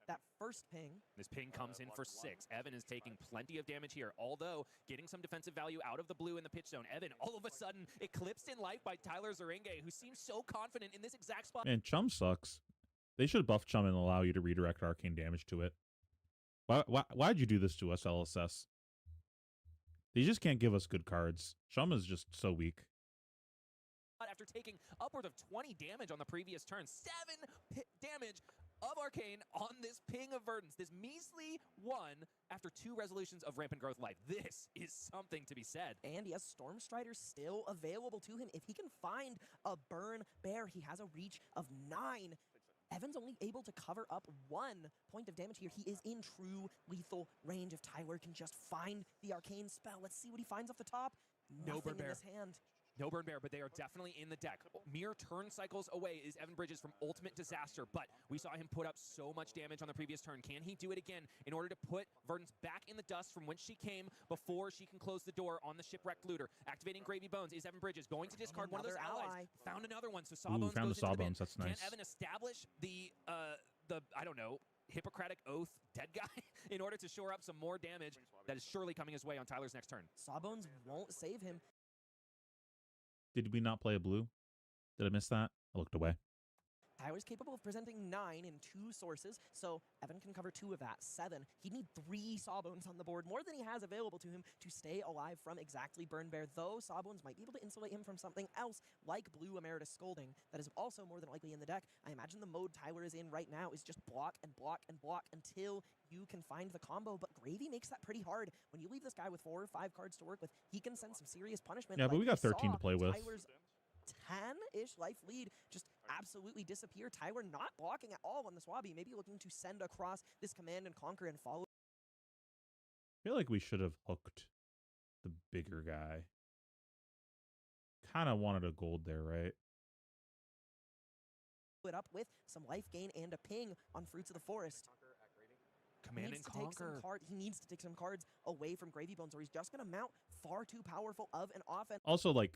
That first ping. This ping comes in for 6. Evan is taking plenty of damage here, although getting some defensive value out of the blue in the pitch zone. Evan, all of a sudden, eclipsed in life by Tyler Zerenge, who seems so confident in this exact spot. And Chum sucks. They should buff Chum and allow you to redirect arcane damage to it. Why'd you do this to us, LSS? They just can't give us good cards. Chum is just so weak. After taking upwards of 20 damage on the previous turn, 7 damage of Arcane on this ping of Verdance. This measly 1 after 2 resolutions of Rampant Growth Life. This is something to be said. And he has Stormstrider still available to him. If he can find a Burn Bear, he has a reach of 9. Evan's only able to cover up 1 point of damage here. He is in true lethal range. If Tyler can just find the arcane spell. Let's see what he finds off the top. No Nothing Burn in Bear. his hand. No Burn Bear, but they are definitely in the deck. Mere turn cycles away is Evan Bridges from ultimate disaster, but we saw him put up so much damage on the previous turn. Can he do it again in order to put Verdance back in the dust from whence she came before she can close the door on the shipwrecked looter? Activating Gravy Bones. Is Evan Bridges going to discard one of those allies? Found another one, so Sawbones found goes the into the bin. Sawbones. That's nice. Can Evan establish the I don't know, Hippocratic Oath dead guy in order to shore up some more damage that is surely coming his way on Tyler's next turn? Sawbones won't save him. Did we not play a blue? Did I miss that? I looked away. Tyler's capable of presenting 9 in 2 sources, so Evan can cover 2 of that, 7. He'd need 3 Sawbones on the board, more than he has available to him to stay alive from exactly Burn Bear, though Sawbones might be able to insulate him from something else, like Blue Emeritus Scolding, that is also more than likely in the deck. I imagine the mode Tyler is in right now is just block and block and block until you can find the combo, but Gravy makes that pretty hard. When you leave this guy with 4 or 5 cards to work with, he can send some serious punishment. Yeah, but we got 13 to play with. Tyler's 10-ish life lead just absolutely disappear. Tyler not blocking at all on the Swabby, maybe looking to send across this Command and Conquer and follow. I feel like we should have hooked the bigger guy. Kind of wanted a gold there, right? It up with some life gain and a ping on Fruits of the Forest. Command and Conquer. He needs to take some cards away from Gravy Bones, or he's just going to mount far too powerful of an offense. Also, like,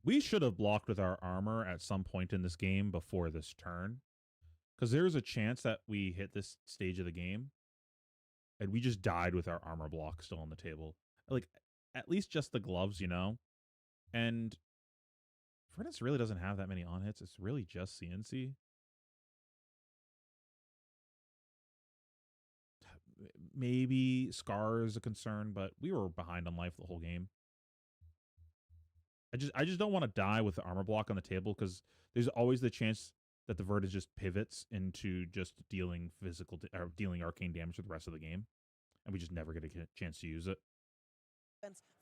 we should have blocked with our armor at some point in this game before this turn. Because there's a chance that we hit this stage of the game and we just died with our armor block still on the table. Like, at least just the gloves, you know? And Furnace really doesn't have that many on hits. It's really just CNC. Maybe Scar is a concern, but we were behind on life the whole game. I just don't want to die with the armor block on the table because there's always the chance that the Vertis just pivots into just dealing or dealing arcane damage for the rest of the game, and we just never get a chance to use it.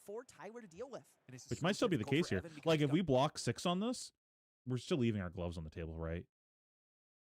For Tyler to deal with, which might still be the case here. Like if we block 6 on this, we're still leaving our gloves on the table, right?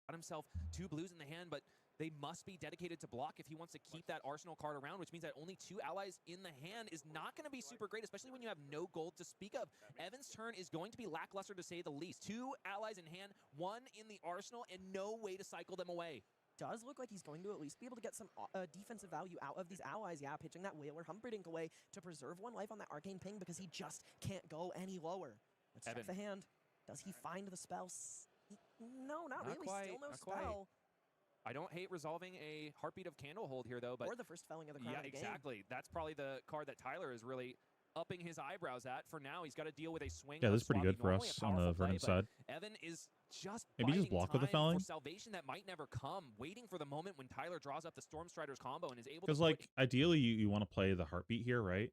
Got himself 2 blues in the hand, but they must be dedicated to block if he wants to keep that arsenal card around, which means that only 2 allies in the hand is not going to be super great, especially when you have no gold to speak of. Evan's turn is going to be lackluster to say the least. 2 allies in hand, 1 in the arsenal, and no way to cycle them away. Does look like he's going to at least be able to get some defensive value out of these allies. Yeah, pitching that Whaler Humperdinck away to preserve 1 life on that Arcane Ping because he just can't go any lower. Let's check the hand. Does he find the spell? No, not really. Quite, Still no spell. Quite. I don't hate resolving a Heartbeat of Candlehold here, though. But or the first Felling of the Crown. Yeah, exactly. That's probably the card that Tyler is really upping his eyebrows at. For now, he's got to deal with a swing. Yeah, this is pretty good for us on the Verdant side. Evan is just maybe just block with the Felling. For salvation that might never come, waiting for the moment when Tyler draws up the Stormstrider's combo and is able to. Because like ideally, you want to play the Heartbeat here, right?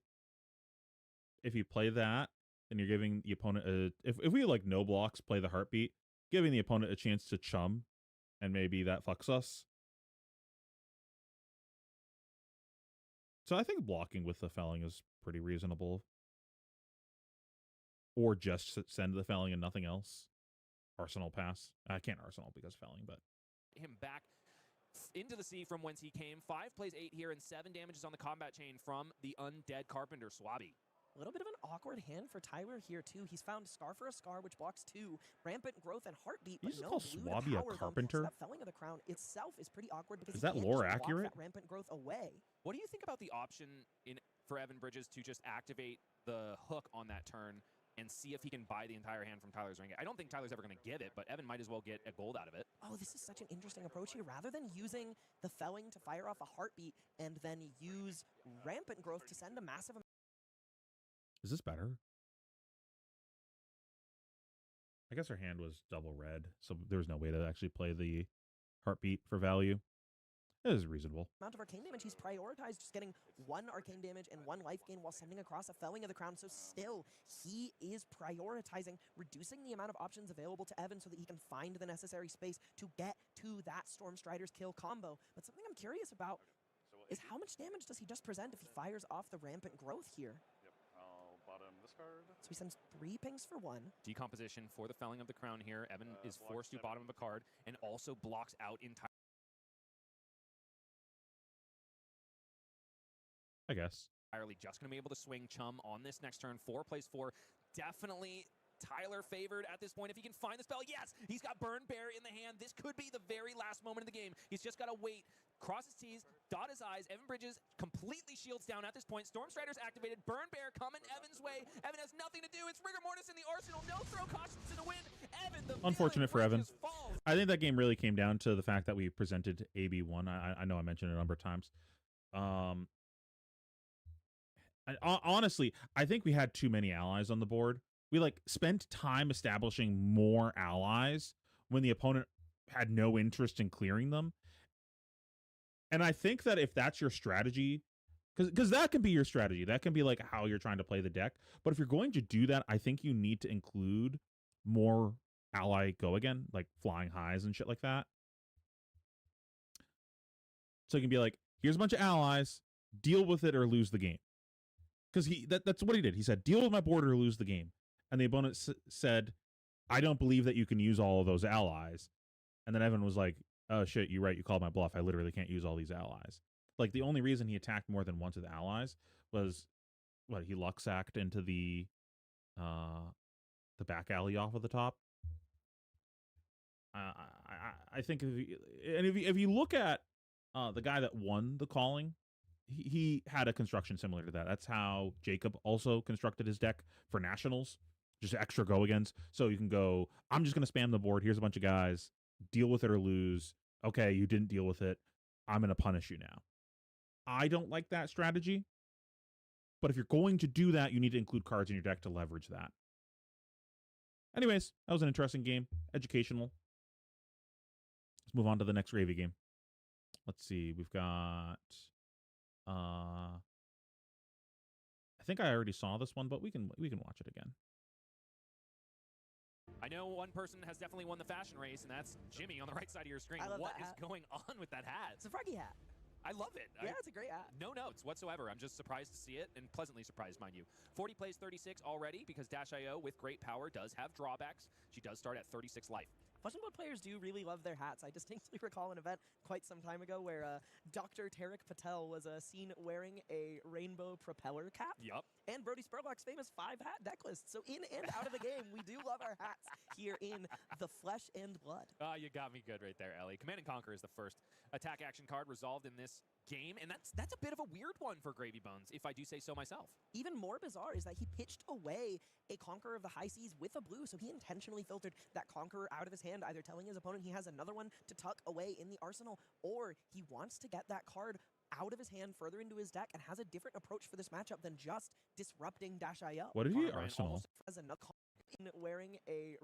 If you play that, then you're giving the opponent a. If we like no blocks, play the Heartbeat, giving the opponent a chance to chum, and maybe that fucks us. So I think blocking with the Felling is pretty reasonable. Or just send the Felling and nothing else. Arsenal pass. I can't Arsenal because Felling, but... him back into the sea from whence he came. 5 plays 8 here and 7 damages on the combat chain from the Undead Carpenter, Swabby. A little bit of an awkward hand for Tyler here, too. He's found Scar for a Scar, which blocks 2, Rampant Growth, and Heartbeat, but no blue to Swabby power a Carpenter? So that Felling of the Crown itself is pretty awkward because is that lore accurate? That Rampant Growth away. What do you think about the option for Evan Bridges to just activate the hook on that turn and see if he can buy the entire hand from Tyler's ring? I don't think Tyler's ever going to give it, but Evan might as well get a gold out of it. Oh, this is such an interesting approach here. Rather than using the Felling to fire off a Heartbeat and then use Rampant Growth to send a massive amount. Is this better? I guess her hand was double red, so there was no way to actually play the Heartbeat for value. It is reasonable. Amount of arcane damage, he's prioritized just getting 1 arcane damage and 1 life gain while sending across a Felling of the Crown, so still, he is prioritizing reducing the amount of options available to Evan so that he can find the necessary space to get to that Stormstrider's kill combo. But something I'm curious about is how much damage does he just present if he fires off the Rampant Growth here? Bottom this card. So he sends 3 pings for 1. Decomposition for the Felling of the Crown here. Evan is forced to bottom of a card and also blocks out entire. I guess. Entirely just going to be able to swing Chum on this next turn. 4 plays 4. definitely Tyler favored at this point. If he can find the spell, yes, he's got Burn Bear in the hand. This could be the very last moment of the game. He's just got to wait, cross his T's, dot his I's. Evan Bridges completely shields down at this point. Storm Strider's activated. Burn Bear coming Evan's way. Evan has nothing to do. It's Rigor Mortis in the arsenal. No throw cautions to the win. Evan, the Unfortunate for Evan. falls. I think that game really came down to the fact that we presented AB1. I know I mentioned it a number of times. Honestly, I think we had too many allies on the board. We like spent time establishing more allies when the opponent had no interest in clearing them. And I think that if that's your strategy, because that can be your strategy, that can be like how you're trying to play the deck. But if you're going to do that, I think you need to include more ally go again, like flying highs and shit like that. So you can be like, here's a bunch of allies, deal with it or lose the game. Because that's what he did. He said, deal with my board or lose the game. And the opponent said, I don't believe that you can use all of those allies. And then Evan was like, oh, shit, you're right. You called my bluff. I literally can't use all these allies. Like, the only reason he attacked more than once with allies was, he luck sacked into the back alley off of the top. I think if you look at the guy that won the calling, he had a construction similar to that. That's how Jacob also constructed his deck for Nationals. Just extra go-agains. So you can go, I'm just going to spam the board. Here's a bunch of guys. Deal with it or lose. Okay, you didn't deal with it. I'm going to punish you now. I don't like that strategy. But if you're going to do that, you need to include cards in your deck to leverage that. Anyways, that was an interesting game. Educational. Let's move on to the next Gravy game. Let's see. We've got... I think I already saw this one, but we can watch it again. I know one person has definitely won the fashion race, and that's Jimmy on the right side of your screen. What is going on with that hat? It's a Froggy hat. I love it. Yeah, it's a great hat. No notes whatsoever. I'm just surprised to see it, and pleasantly surprised, mind you. 40 plays 36 already, because Dash.io, with great power, does have drawbacks. She does start at 36 life. Flushing Blood players do really love their hats. I distinctly recall an event quite some time ago where Dr. Tarek Patel was seen wearing a rainbow propeller cap. Yup. And Brody Spurlock's famous 5-hat deck list. So in and out of the game, we do love our hats here in the Flesh and Blood. Oh, you got me good right there, Ellie. Command and Conquer is the first attack action card resolved in this game, and that's a bit of a weird one for Gravy Bones, if I do say so myself. Even more bizarre is that he pitched away a Conqueror of the High Seas with a blue, so he intentionally filtered that Conqueror out of his hand, either telling his opponent he has another one to tuck away in the arsenal, or he wants to get that card out of his hand further into his deck and has a different approach for this matchup than just disrupting Dash.io. What did he arsenal? As another wearing a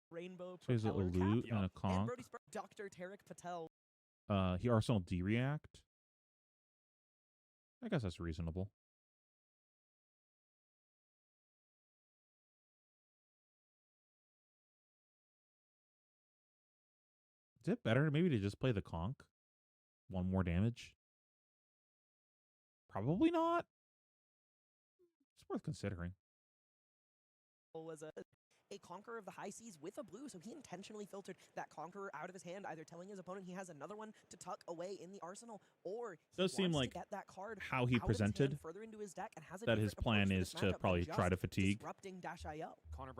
rainbow so is it a loot and a conch? And Dr. Tarek Patel. He arsenal D-React. I guess that's reasonable. Is it better maybe to just play the conch? One more damage? Probably not. It's worth considering. Was a Conqueror of the High Seas with a blue, so he intentionally filtered that Conqueror out of his hand, either telling his opponent he has another one to tuck away in the arsenal, or he does seem like to get that card how he presented further into his deck and has that his plan is to probably try to fatigue.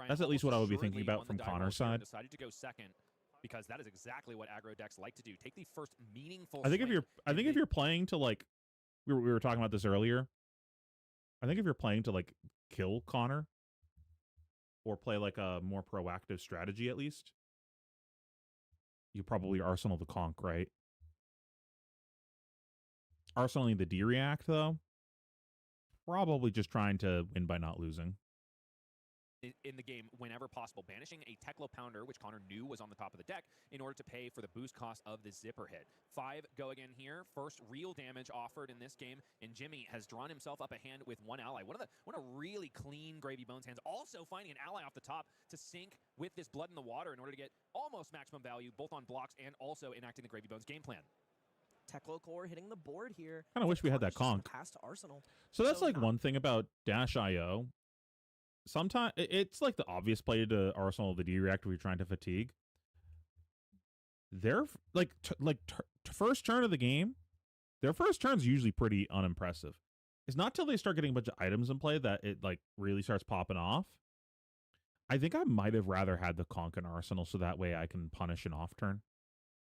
That's at least what I would be thinking about from Connor's side. Decided to go second, because that is exactly what aggro decks like to do. Take the first meaningful. I think if you're playing to like, we were talking about this earlier. I think if you're playing to like kill Connor, or play like a more proactive strategy, at least, you probably arsenal the conch, right? Arsenaling the D-React, though, probably just trying to win by not losing. In the game, whenever possible, banishing a Teklo Pounder, which Connor knew was on the top of the deck, in order to pay for the boost cost of the Zipper hit. 5 go again here. First real damage offered in this game, and Jimmy has drawn himself up a hand with one ally. One of really clean Gravy Bones hands. Also finding an ally off the top to sync with this blood in the water in order to get almost maximum value, both on blocks and also enacting the Gravy Bones game plan. Teklo Core hitting the board here. Kind of wish we had that conch. Pass to Arsenal. So that's like one thing about Dash.io. Sometimes it's like the obvious play to arsenal the D-React if you're trying to fatigue. Their first turn of the game, their first turn's usually pretty unimpressive. It's not till they start getting a bunch of items in play that it like really starts popping off. I think I might have rather had the Conk and Arsenal so that way I can punish an off turn.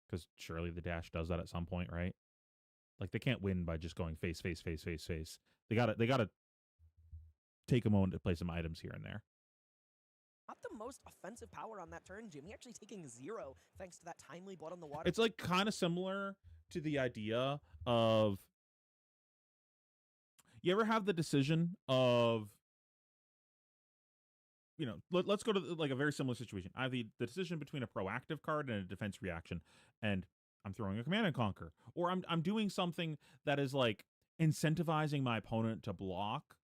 Because surely the dash does that at some point, right? Like they can't win by just going face, face, face, face, face. They gotta take a moment to play some items here and there. Not the most offensive power on that turn. Jimmy actually taking 0 thanks to that timely blood on the water. It's like kind of similar to the idea of, you ever have the decision of, you know, let's go to like a very similar situation. I have the decision between a proactive card and a defense reaction, and I'm throwing a Command and Conquer, or I'm doing something that is like incentivizing my opponent to block.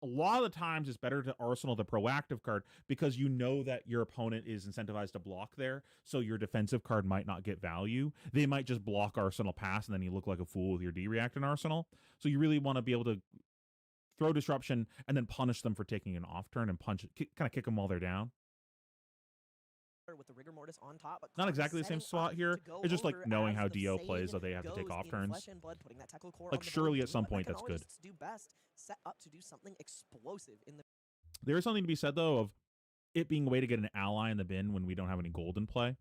A lot of the times it's better to arsenal the proactive card because you know that your opponent is incentivized to block there, so your defensive card might not get value. They might just block arsenal pass, and then you look like a fool with your D-react in arsenal. So you really want to be able to throw disruption and then punish them for taking an off turn and kind of kick them while they're down. With the rigor mortis on top, but not exactly the same spot here. It's just like knowing how Dio plays, so they have to take off turns. Blood, like surely at some point that's good. Do best, set up to do something explosive in the. There is something to be said though of it being a way to get an ally in the bin when we don't have any gold in play.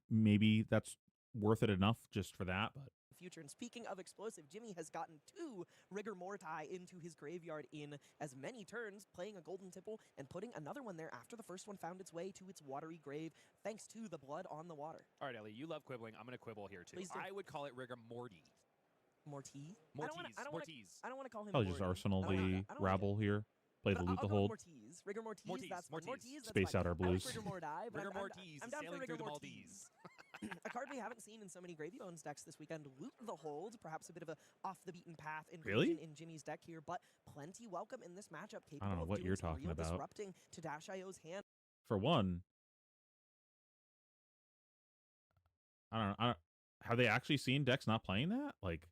Maybe that's worth it enough just for that, but. Future. And speaking of explosive, Jimmy has gotten 2 rigor morti into his graveyard in as many turns, playing a golden tipple and putting another one there after the first one found its way to its watery grave, thanks to the blood on the water. All right, Ellie, you love quibbling. I'm going to quibble here too. I would call it rigor mortis. Mortis? Mortis. I don't want to call him. I'll just arsenal the rabble here. Play the loot the hold. Mortis. Rigor mortis. That's Mortis. Space out our blues. Rigor morti. Rigor mortis. I'm down for rigor through the mortis. Maldives. A card we haven't seen in so many Gravy Bones decks this weekend. Loot the Hold, perhaps a bit of a off-the-beaten-path inclusion in Jimmy's deck here, but plenty welcome in this matchup. Capable I don't know of what doing you're some talking real about. Disrupting to Dash.io's hand. For one, I don't know. Have they actually seen decks not playing that? Like,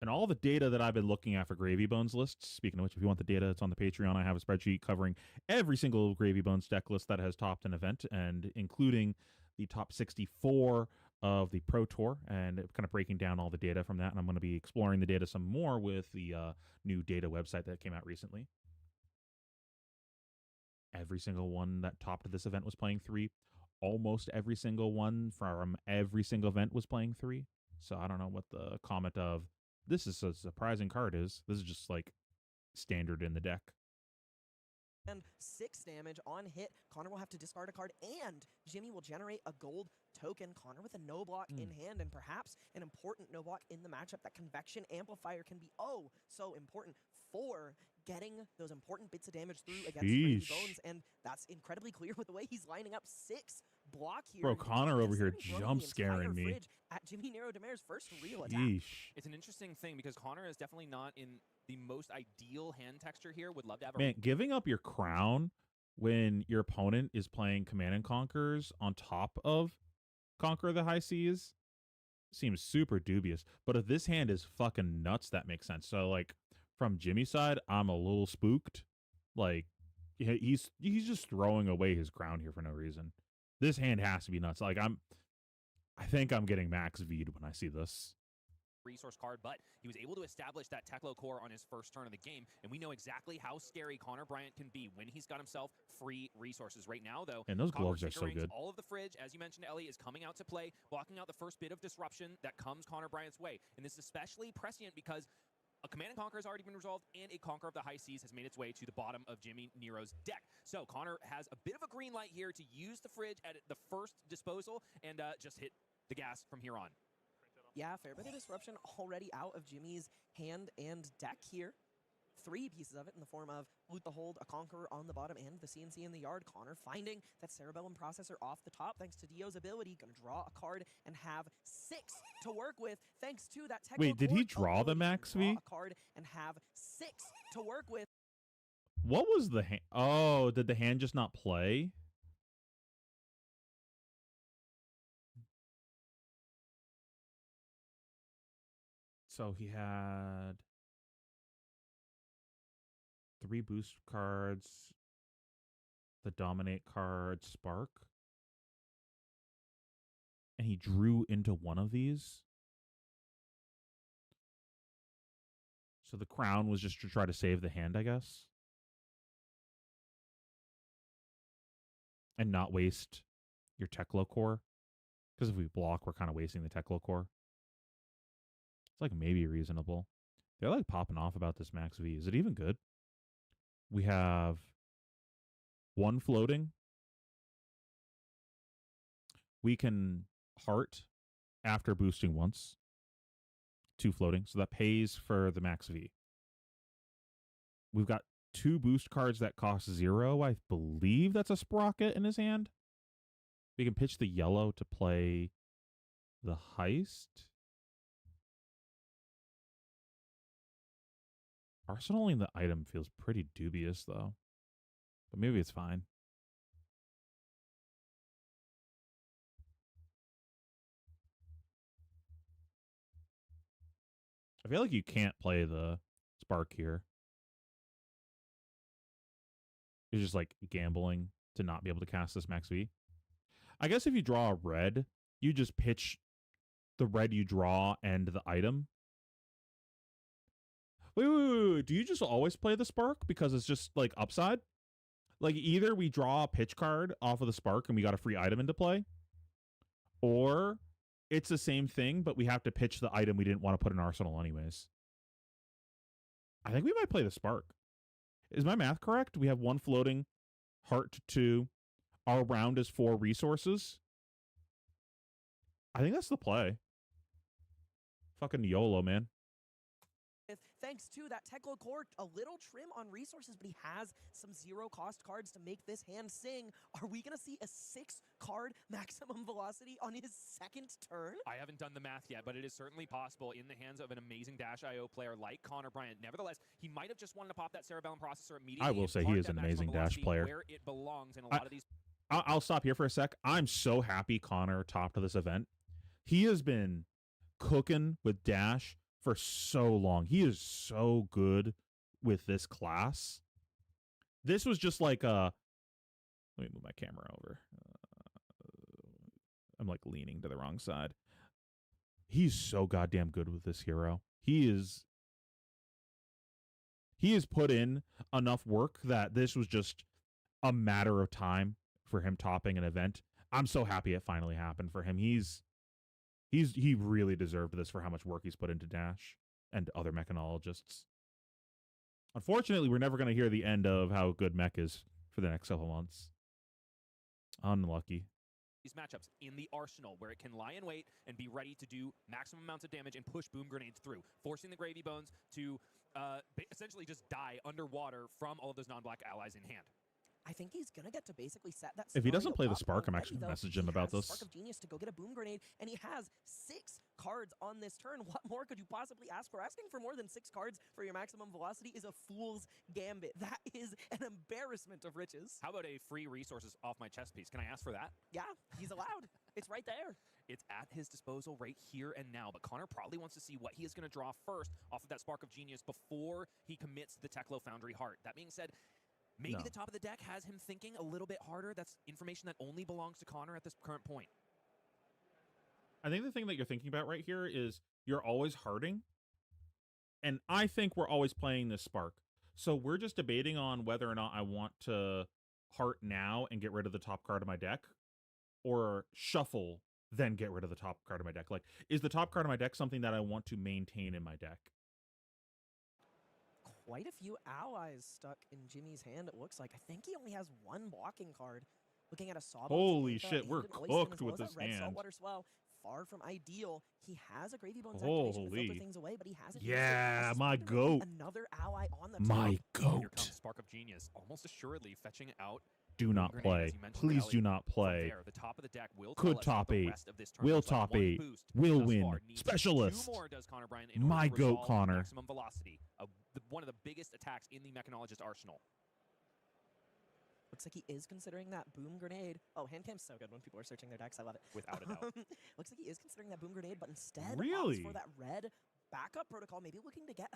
and all the data that I've been looking at for Gravy Bones lists, speaking of which, if you want the data, it's on the Patreon. I have a spreadsheet covering every single Gravy Bones deck list that has topped an event, and including the top 64 of the Pro Tour, and kind of breaking down all the data from that. And I'm going to be exploring the data some more with the new data website that came out recently. Every single one that topped this event was playing 3. Almost every single one from every single event was playing 3. So I don't know what the comment of this is a surprising card is. This is just like standard in the deck. And 6 damage on hit. Connor will have to discard a card, and Jimmy will generate a gold token. Connor with a no block in hand, and perhaps an important no block in the matchup. That Convection Amplifier can be so important for getting those important bits of damage through against Gravy Bones, and that's incredibly clear with the way he's lining up 6 block here. Bro, Connor over here jump scaring me. At Jimmy Nero Demere's first real attack. It's an interesting thing because Connor is definitely not in the most ideal hand texture here. Would love to have Man, giving up your crown when your opponent is playing Command and Conquers on top of Conquer the High Seas seems super dubious. But if this hand is fucking nuts, that makes sense. So like from Jimmy's side, I'm a little spooked. Like he's just throwing away his crown here for no reason. This hand has to be nuts. Like I think I'm getting max V'd when I see this. Resource card, but he was able to establish that Teklo core on his first turn of the game, and we know exactly how scary Connor Bryant can be when he's got himself free resources. Right now, though, and those gloves are so good. All of the fridge, as you mentioned, Ellie, is coming out to play, blocking out the first bit of disruption that comes Connor Bryant's way, and this is especially prescient because a Command and Conquer has already been resolved, and a Conquer of the High Seas has made its way to the bottom of Jimmy Nero's deck. So Connor has a bit of a green light here to use the fridge at the first disposal and just hit the gas from here on. Yeah, fair bit of disruption already out of Jimmy's hand and deck here. 3 pieces of it in the form of Loot the Hold, a Conqueror on the bottom, and the CNC in the yard. Connor finding that Cerebellum Processor off the top thanks to Dio's ability. Going to draw a card and have 6 to work with thanks to that Teklo. Wait, did he draw the max V? A card and have 6 to work with. What was the hand? Oh, did the hand just not play? So he had 3 boost cards, the dominate card, Spark, and he drew into one of these. So the crown was just to try to save the hand, I guess. And not waste your Teklo core. Because if we block, we're kind of wasting the Teklo core. It's like maybe reasonable. They're like popping off about this Max V. Is it even good? We have one floating. We can heart after boosting once. Two floating. So that pays for the Max V. We've got two boost cards that cost 0. I believe that's a Sprocket in his hand. We can pitch the yellow to play the heist. Arsenal in the item feels pretty dubious, though. But maybe it's fine. I feel like you can't play the Spark here. You're just like gambling to not be able to cast this Max V. I guess if you draw a red, you just pitch the red you draw and the item. Wait. Do you just always play the Spark because it's just like upside? Like either we draw a pitch card off of the Spark and we got a free item into play, or it's the same thing, but we have to pitch the item we didn't want to put in Arsenal anyways. I think we might play the Spark. Is my math correct? We have one floating, heart to 2. Our round is 4 resources. I think that's the play. Fucking YOLO, man. Thanks to that Teklo core, a little trim on resources, but he has some 0-cost cards to make this hand sing. Are we going to see a 6-card maximum velocity on his second turn? I haven't done the math yet, but it is certainly possible in the hands of an amazing Dash.io player like Connor Bryant. Nevertheless, he might have just wanted to pop that Cerebellum processor immediately. I will say he is an amazing Dash player. Where it belongs in a lot of these. I'll stop here for a sec. I'm so happy Connor topped this event. He has been cooking with Dash for so long. He is so good with this class. This was just like a... Let me move my camera over. I'm like leaning to the wrong side. He's so goddamn good with this hero. He has put in enough work that this was just a matter of time for him topping an event. I'm so happy it finally happened for him. He really deserved this for how much work he's put into Dash and other mechanologists. Unfortunately, we're never going to hear the end of how good mech is for the next several months. Unlucky. These matchups in the Arsenal, where it can lie in wait and be ready to do maximum amounts of damage and push boom grenades through, forcing the Gravy Bones to essentially just die underwater from all of those non-black allies in hand. I think he's going to get to basically set that. If he doesn't play the up Spark, I'm already, actually going to though. message him He about has this. Spark of Genius to go get a boom grenade, and he has 6 cards on this turn. What more could you possibly ask for? Asking for more than 6 cards for your maximum velocity is a fool's gambit. That is an embarrassment of riches. How about a free resources off my chest piece? Can I ask for that? Yeah, he's allowed. It's right there. It's at his disposal right here and now, but Connor probably wants to see what he is going to draw first off of that Spark of Genius before he commits to the Teklo Foundry Heart. That being said, maybe the top of the deck has him thinking a little bit harder. That's information that only belongs to Connor at this current point. I think the thing that you're thinking about right here is you're always hearting. And I think we're always playing this Spark. So we're just debating on whether or not I want to heart now and get rid of the top card of my deck, or shuffle, then get rid of the top card of my deck. Like, is the top card of my deck something that I want to maintain in my deck? Quite a few allies stuck in Jimmy's hand, it looks like. I think he only has 1 blocking card. Looking at a Sawbones. Holy shit, we're cooked with this hand. Saltwater Swell, far from ideal. He has a Gravy Bones activation to filter things away, but he hasn't. Yeah, my goat. Another ally on the my top. goat. Here comes Spark of Genius, almost assuredly fetching out. Do not play. Please do not play. There, the top of the deck will could top 8. Will Looks top like 8. boost Will thus win. far. Needs Specialist. 2 more does Connor Bryant in order My to goat, resolve Connor. Maximum velocity. One of the biggest attacks in the Mechanologist arsenal. Looks like he is considering that boom grenade. Oh, handcam's so good when people are searching their decks. I love it. Without a doubt. Looks like he is considering that boom grenade, but instead Really? opts for that red backup protocol, maybe looking to get.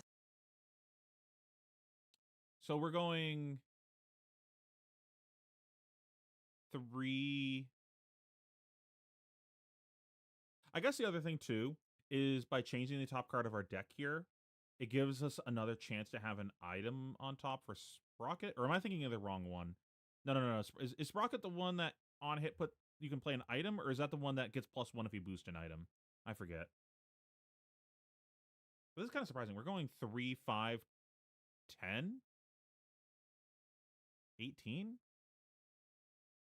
So we're going 3 I guess the other thing too is by changing the top card of our deck here, it gives us another chance to have an item on top for Sprocket. Or am I thinking of the wrong one? No. Is Sprocket the one that on hit you can play an item, or is that the one that gets +1 if you boost an item? I forget. But this is kind of surprising. We're going 3, 5, 10, 18.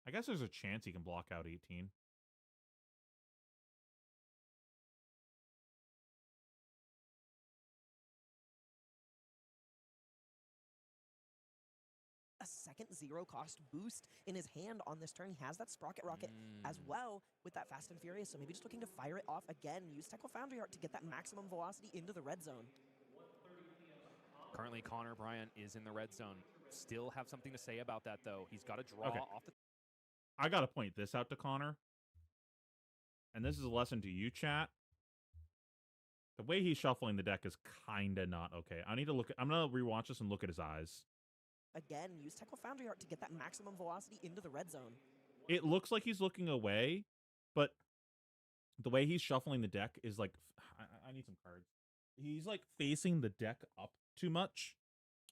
I guess there's a chance he can block out 18. A second 0-cost boost in his hand on this turn. He has that Sprocket Rocket as well with that Fast and Furious, so maybe just looking to fire it off again. Use Techno Foundry Art to get that maximum velocity into the red zone. Currently, Connor Bryant is in the red zone. Still have something to say about that, though. He's got to draw off the... I got to point this out to Connor. And this is a lesson to you, chat. The way he's shuffling the deck is kind of not okay. I need to look at... I'm going to rewatch this and look at his eyes. Again, use Techno Foundry Art to get that maximum velocity into the red zone. It looks like he's looking away, but the way he's shuffling the deck is like... I need some cards. He's like facing the deck up too much.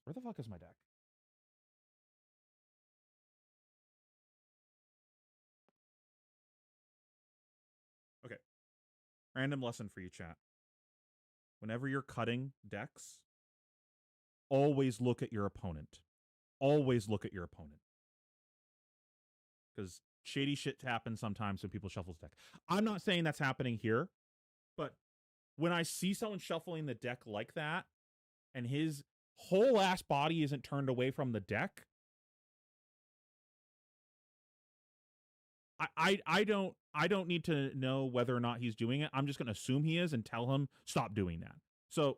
Where the fuck is my deck? Okay. Random lesson for you, chat. Whenever you're cutting decks, always look at your opponent. Always look at your opponent. Because shady shit happens sometimes when people shuffle deck. I'm not saying that's happening here, but when I see someone shuffling the deck like that, and his whole ass body isn't turned away from the deck, I don't need to know whether or not he's doing it. I'm just going to assume he is and tell him stop doing that. So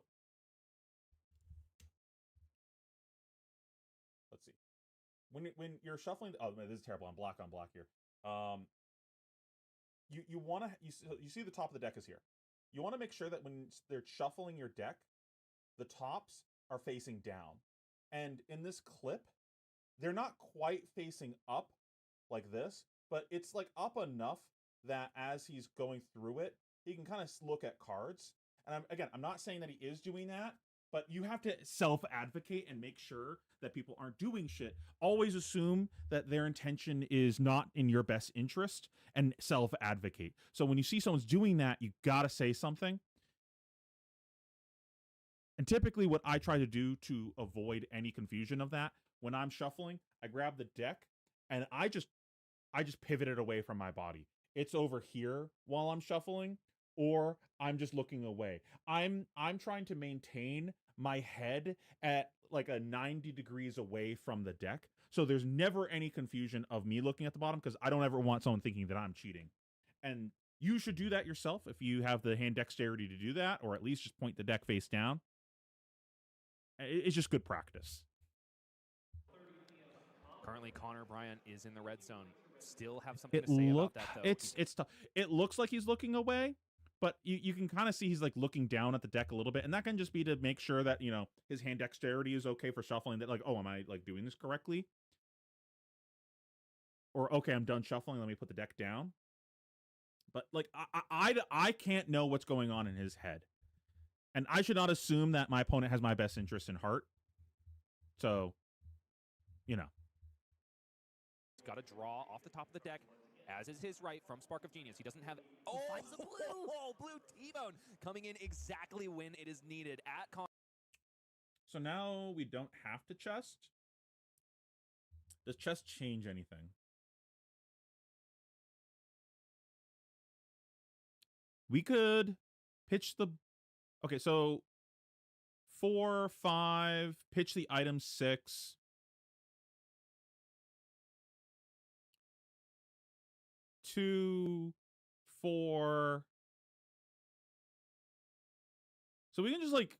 let's see. When you're shuffling, oh man, this is terrible. I'm black on black here. You want to you see the top of the deck is here. You want to make sure that when they're shuffling your deck, the tops are facing down. And in this clip, they're not quite facing up like this, but it's like up enough that as he's going through it, he can kind of look at cards. And I'm not saying that he is doing that, but you have to self-advocate and make sure that people aren't doing shit. Always assume that their intention is not in your best interest and self-advocate. So when you see someone's doing that, you gotta say something. And typically what I try to do to avoid any confusion of that, when I'm shuffling, I grab the deck and I just pivot it away from my body. It's over here while I'm shuffling, or I'm just looking away. I'm trying to maintain my head at like a 90 degrees away from the deck. So there's never any confusion of me looking at the bottom, because I don't ever want someone thinking that I'm cheating. And you should do that yourself if you have the hand dexterity to do that, or at least just point the deck face down. It's just good practice. Currently, Connor Bryant is in the red zone. Still have something to say about that, though. It's tough. It looks like he's looking away, but you can kind of see he's like looking down at the deck a little bit, and that can just be to make sure that, you know, his hand dexterity is okay for shuffling, that like, oh, am I like doing this correctly? Or okay, I'm done shuffling, let me put the deck down. But like I can't know what's going on in his head. And I should not assume that my opponent has my best interest in heart. So, you know. He's got to draw off the top of the deck, as is his right from Spark of Genius. He doesn't have... Oh, finds the blue! Oh, blue T-Bone coming in exactly when it is needed at Connor. So now we don't have to chest. Does chest change anything? We could pitch the... Okay, so 4, 5, pitch the item 6. Two, 4. So we can just like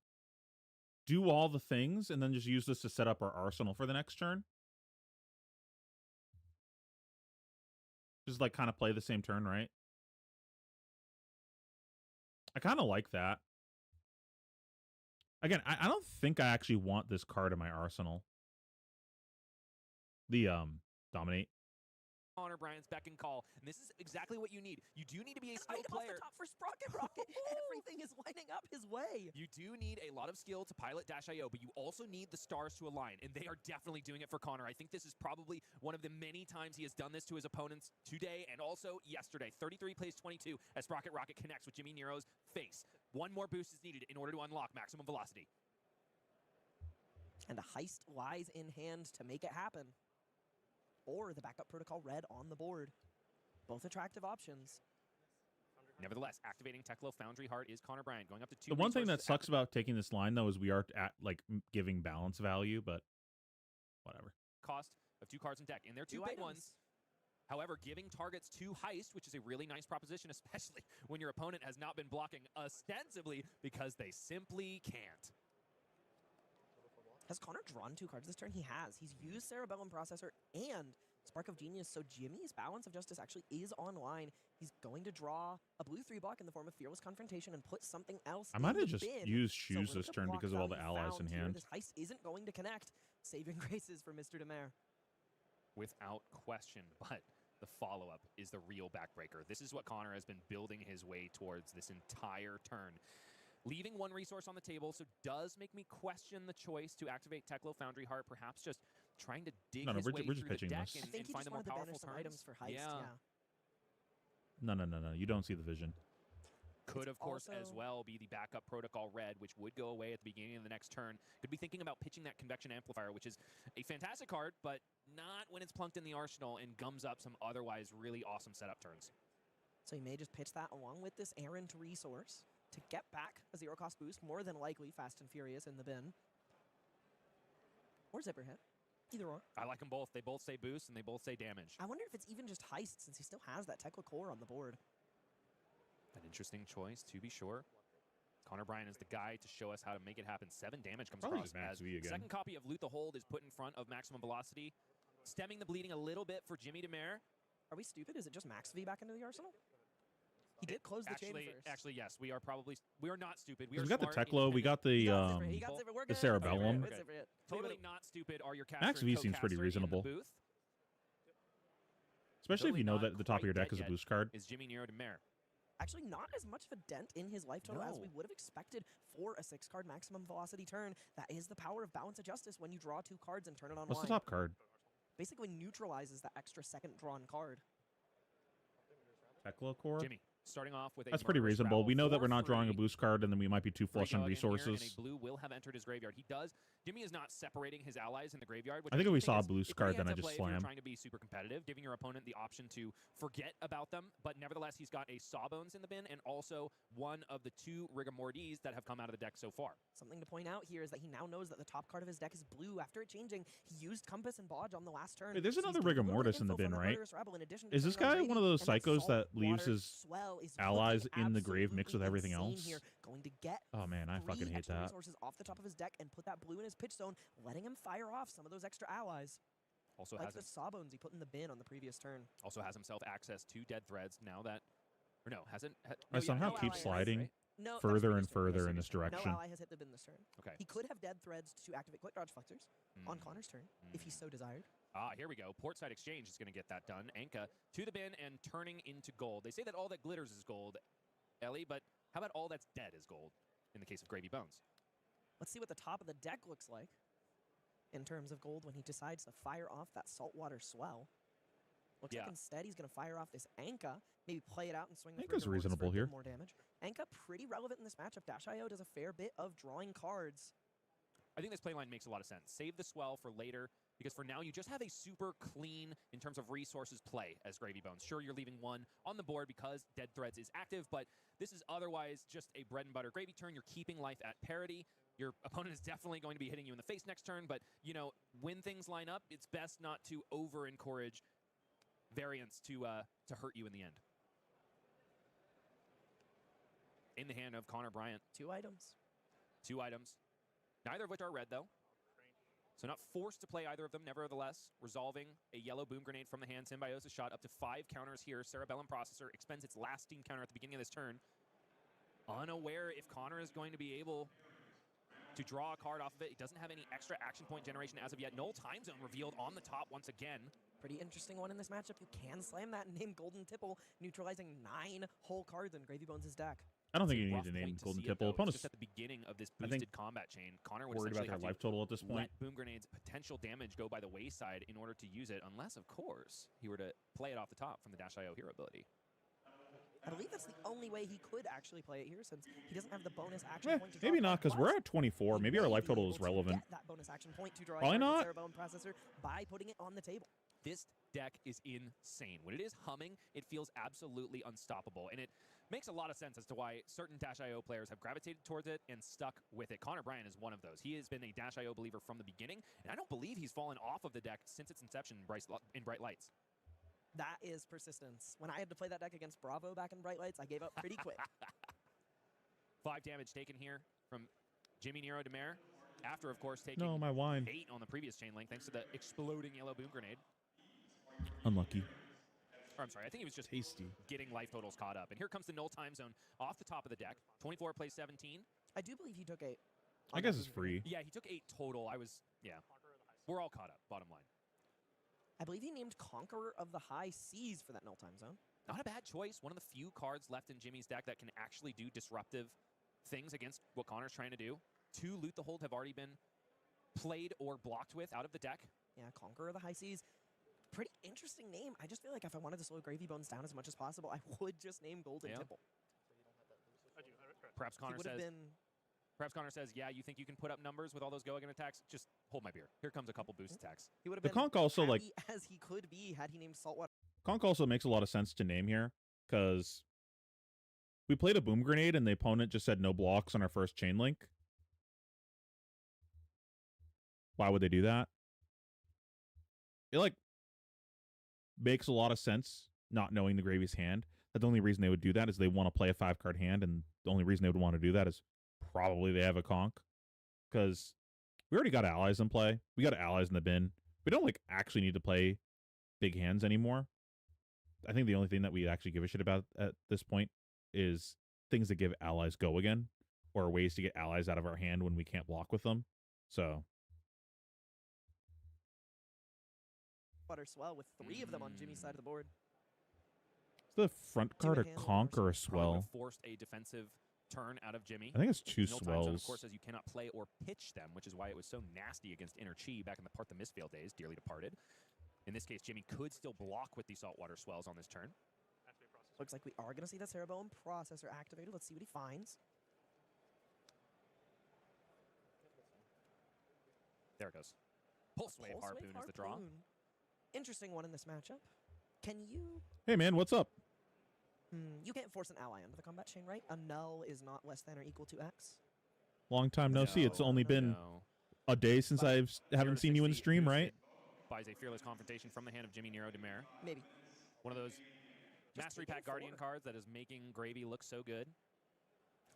do all the things and then just use this to set up our arsenal for the next turn. Just like kind of play the same turn, right? I kind of like that. Again, I don't think I actually want this card in my arsenal. The Dominate. Connor Bryant's beck and call, and this is exactly what you need. You do need to be a skilled Item off player. the top for Sprocket Rocket. Everything is lining up his way. You do need a lot of skill to pilot Dash.io, but you also need the stars to align, and they are definitely doing it for Connor. I think this is probably one of the many times he has done this to his opponents today and also yesterday. 33 plays 22 as Sprocket Rocket connects with Jimmy Nero's face. One more boost is needed in order to unlock maximum velocity. And a heist lies in hand to make it happen. Or the backup protocol red on the board. Both attractive options. Nevertheless, activating Teklo Foundry Heart is Connor Bryant going up to 2. The one thing that resources sucks about taking this line, though, is we are at giving balance value, but whatever. cost of 2 cards in deck, and they're two big ones. However, giving targets 2 heist, which is a really nice proposition, especially when your opponent has not been blocking ostensibly because they simply can't. Has Connor drawn 2 cards this turn? He has. He's used Cerebellum Processor and Spark of Genius, so Jimmy's Balance of Justice actually is online. He's going to draw a blue 3 block in the form of Fearless Confrontation and put something else I might in have the just bin. used So Shoes with this the turn block because of all the value allies in found here, hand. This heist isn't going to connect. Saving graces for Mr. Demare. Without question, but the follow-up is the real backbreaker. This is what Connor has been building his way towards this entire turn. Leaving 1 resource on the table, so does make me question the choice to activate Teklo Foundry Heart, perhaps just trying to dig his way we're just through the pitching deck this. I think and he find just the more wanted to powerful banish some turns. items for heist, Yeah. No. You don't see the vision. Could, It's of course, as also- well be the backup protocol red, which would go away at the beginning of the next turn. Could be thinking about pitching that Convection Amplifier, which is a fantastic card, but not when it's plunked in the arsenal and gums up some otherwise really awesome setup turns. So he may just pitch that along with this errant resource to get back a 0-cost boost, more than likely Fast and Furious in the bin. Or Zipper Hit. Either or. I like them both. They both say boost and they both say damage. I wonder if it's even just heist, since he still has that Tekla core on the board. An interesting choice, to be sure. Connor Bryant is the guy to show us how to make it happen. 7 damage comes Probably across just Max as V again. second copy of Loot the Hold is put in front of Maximum Velocity, stemming the bleeding a little bit for Jimmy Demare. Are we stupid? Is it just Max V back into the arsenal? He did close the chain first. Actually, yes. We are not stupid. We We are got the smart, Teklo, we got the He got Zipper Hit, he got Zipper. We're the good. Cerebellum. We're good. Zipper Hit. totally not stupid. Are your caster Max and V seems pretty co-caster in the reasonable. booth? Especially if Totally you know not that the top of quite your deck dead is a yet. boost card. Is Jimmy Nero Demare. Actually, not as much of a dent in his life total as No. we would have expected for a 6-card maximum velocity turn. That is the power of Balance of Justice when you draw 2 cards and turn it online. What's the top card? Basically neutralizes that extra second drawn card. Tekla core? Jimmy, starting off with a That's pretty murderous reasonable. rabble We know that we're for not drawing a free. boost card, and then we might be too flush Free on dog in here, resources. and a blue will have entered his graveyard. He does. Jimmy is not separating his allies in the graveyard. Which I think if do we saw a is boost a pretty card, then I heads-up just play if you're slam. trying to be super competitive, giving your opponent the option to forget about them. But nevertheless, he's got a Sawbones in the bin and also one of the 2 Rigor Mortis that have come out of the deck so far. Something to point out here is that he now knows that the top card of his deck is blue. After it changing, he used Compass and Bodge on the last turn. Wait, there's So he's another getting a Rigor little bit Mortis of in the info bin, from that right? Murderous Rebel in addition to Is this turning on guy one of Grady, those and that psychos that leaves saltwater his swell is allies looking in the grave mixed with absolutely everything insane else? Here. Going to get Oh man, I 3 fucking hate extra that. resources off the top of his deck and put that blue in his pitch zone, letting him fire off some of those extra allies. Also Like has the Sawbones he put in the bin on the previous turn. also has himself access to Dead Threads now that, or no, hasn't. I somehow no keep ally, sliding right? No, that was further and previous turn. further Yes, in this previous turn. No direction. ally has hit the bin this turn. Okay. He could have Dead Threads to activate Quick Dodge Flexors on Mm. Connor's turn, if he Mm. so desired. Here we go. Portside Exchange is going to get that done. Anka to the bin and turning into gold. They say that all that glitters is gold, Ellie, but how about all that's dead is gold in the case of Gravy Bones? Let's see what the top of the deck looks like in terms of gold when he decides to fire off that saltwater swell. Looks Yeah. like instead he's going to fire off this Anka, maybe play it out and swing the Anka's Rigor Mortis for a reasonable bit here. more damage. Anka pretty relevant in this matchup. Dash.io does a fair bit of drawing cards. I think this playline makes a lot of sense. Save the swell for later, because for now you just have a super clean, in terms of resources, play as Gravy Bones. Sure, you're leaving 1 on the board because Dead Threads is active, but this is otherwise just a bread and butter gravy turn. You're keeping life at parity. Your opponent is definitely going to be hitting you in the face next turn, but, you know, when things line up, it's best not to over-encourage variance to hurt you in the end. In the hand of Connor Bryant. 2 items. 2 items. Neither of which are red, though. So not forced to play either of them, nevertheless. Resolving a yellow boom grenade from the hand. Symbiosis shot up to 5 counters here. Cerebellum Processor expends its last steam counter at the beginning of this turn. Unaware if Connor is going to be able to draw a card off of it. He doesn't have any extra action point generation as of yet. Null Time Zone revealed on the top once again. Pretty interesting one in this matchup. You can slam that and name Golden Tipple, neutralizing 9 whole cards in Gravy Bones' deck. I don't think It's a you need rough to name point to Golden see it, Tipple. though. It's Opponents just at the beginning of this I think, boosted combat chain, Connor would worried about essentially their have life total at this to point. let Boom Grenade's potential damage go by the wayside in order to use it, unless, of course, he were to play it off the top from the Dash.io hero ability. I believe that's the only way he could actually play it here, since he doesn't have the bonus action point to draw Maybe a not, card, because we're but at 24. he Maybe our may life be total able is to relevant. get that bonus action point to draw Probably a card not. with Cerebone Processor by putting it on the table. This deck is insane. When it is humming, it feels absolutely unstoppable, and it makes a lot of sense as to why certain Dash.io players have gravitated towards it and stuck with it. Connor Bryan is one of those. He has been a Dash.io believer from the beginning, and I don't believe he's fallen off of the deck since its inception in Bright Lights. That is persistence. When I had to play that deck against Bravo back in Bright Lights, I gave up pretty quick. 5 damage taken here from Jimmy Nero Demare, after, of course, taking my wine. 8 on the previous chain link, thanks to the exploding yellow Boom Grenade. Unlucky. Or, I'm sorry, I think he was just Tasty. getting life totals caught up. And here comes the null time zone off the top of the deck. 24 plays 17. I do believe he took 8. I guess it's free. Yeah, he took 8 total. We're all caught up, bottom line. I believe he named Conqueror of the High Seas for that null time zone. Not a bad choice. One of the few cards left in Jimmy's deck that can actually do disruptive things against what Connor's trying to do. 2 Loot the Hold have already been played or blocked with out of the deck. Yeah, Conqueror of the High Seas. Pretty interesting name. I just feel like if I wanted to slow Gravy Bones down as much as possible, I would just name Golden Tipple. Perhaps Connor says, yeah, you think you can put up numbers with all those go-again attacks? Just hold my beer. Here comes a couple boost attacks. He would have The been Conk also, like, happy as he could be had he named Saltwater. Conk also makes a lot of sense to name here, because we played a Boom Grenade and the opponent just said no blocks on our first chain link. Why would they do that? It, like, makes a lot of sense, not knowing the Gravy's hand. That the only reason they would do that is they want to play a 5-card hand, and the only reason they would want to do that is probably they have a Conk. Because we already got allies in play. We got allies in the bin. We don't, like, actually need to play big hands anymore. I think the only thing that we actually give a shit about at this point is things that give allies go again, or ways to get allies out of our hand when we can't block with them. So Water Swell with 3 of them on Jimmy's side of the board. is the front card a Two-hit hand Conk or a Probably swell? forced a defensive turn out of Jimmy. I think it's 2 Null time zone, swells. of course, says you cannot play or pitch them, which is why it was so nasty against Inner Chi back in the Part the Mistfield days, dearly departed. In this case, Jimmy could still block with the Saltwater Swells on this turn. Looks like we are going to see that Cerebone Processor activated. Let's see what he finds. There it goes. Pulse Wave Harpoon is the draw. Harpoon. Interesting one in this matchup. Can you... Hey, man, what's up? You can't force an ally onto the combat chain, right? A null is not less than or equal to X. Long time no see. It's only been a day since But I haven't seen you in the stream, right? Buys a Fearless Confrontation from the hand of Jimmy Nero Demare. Maybe. One of those Mastery taking Pack Guardian 4. cards that is making Gravy look so good.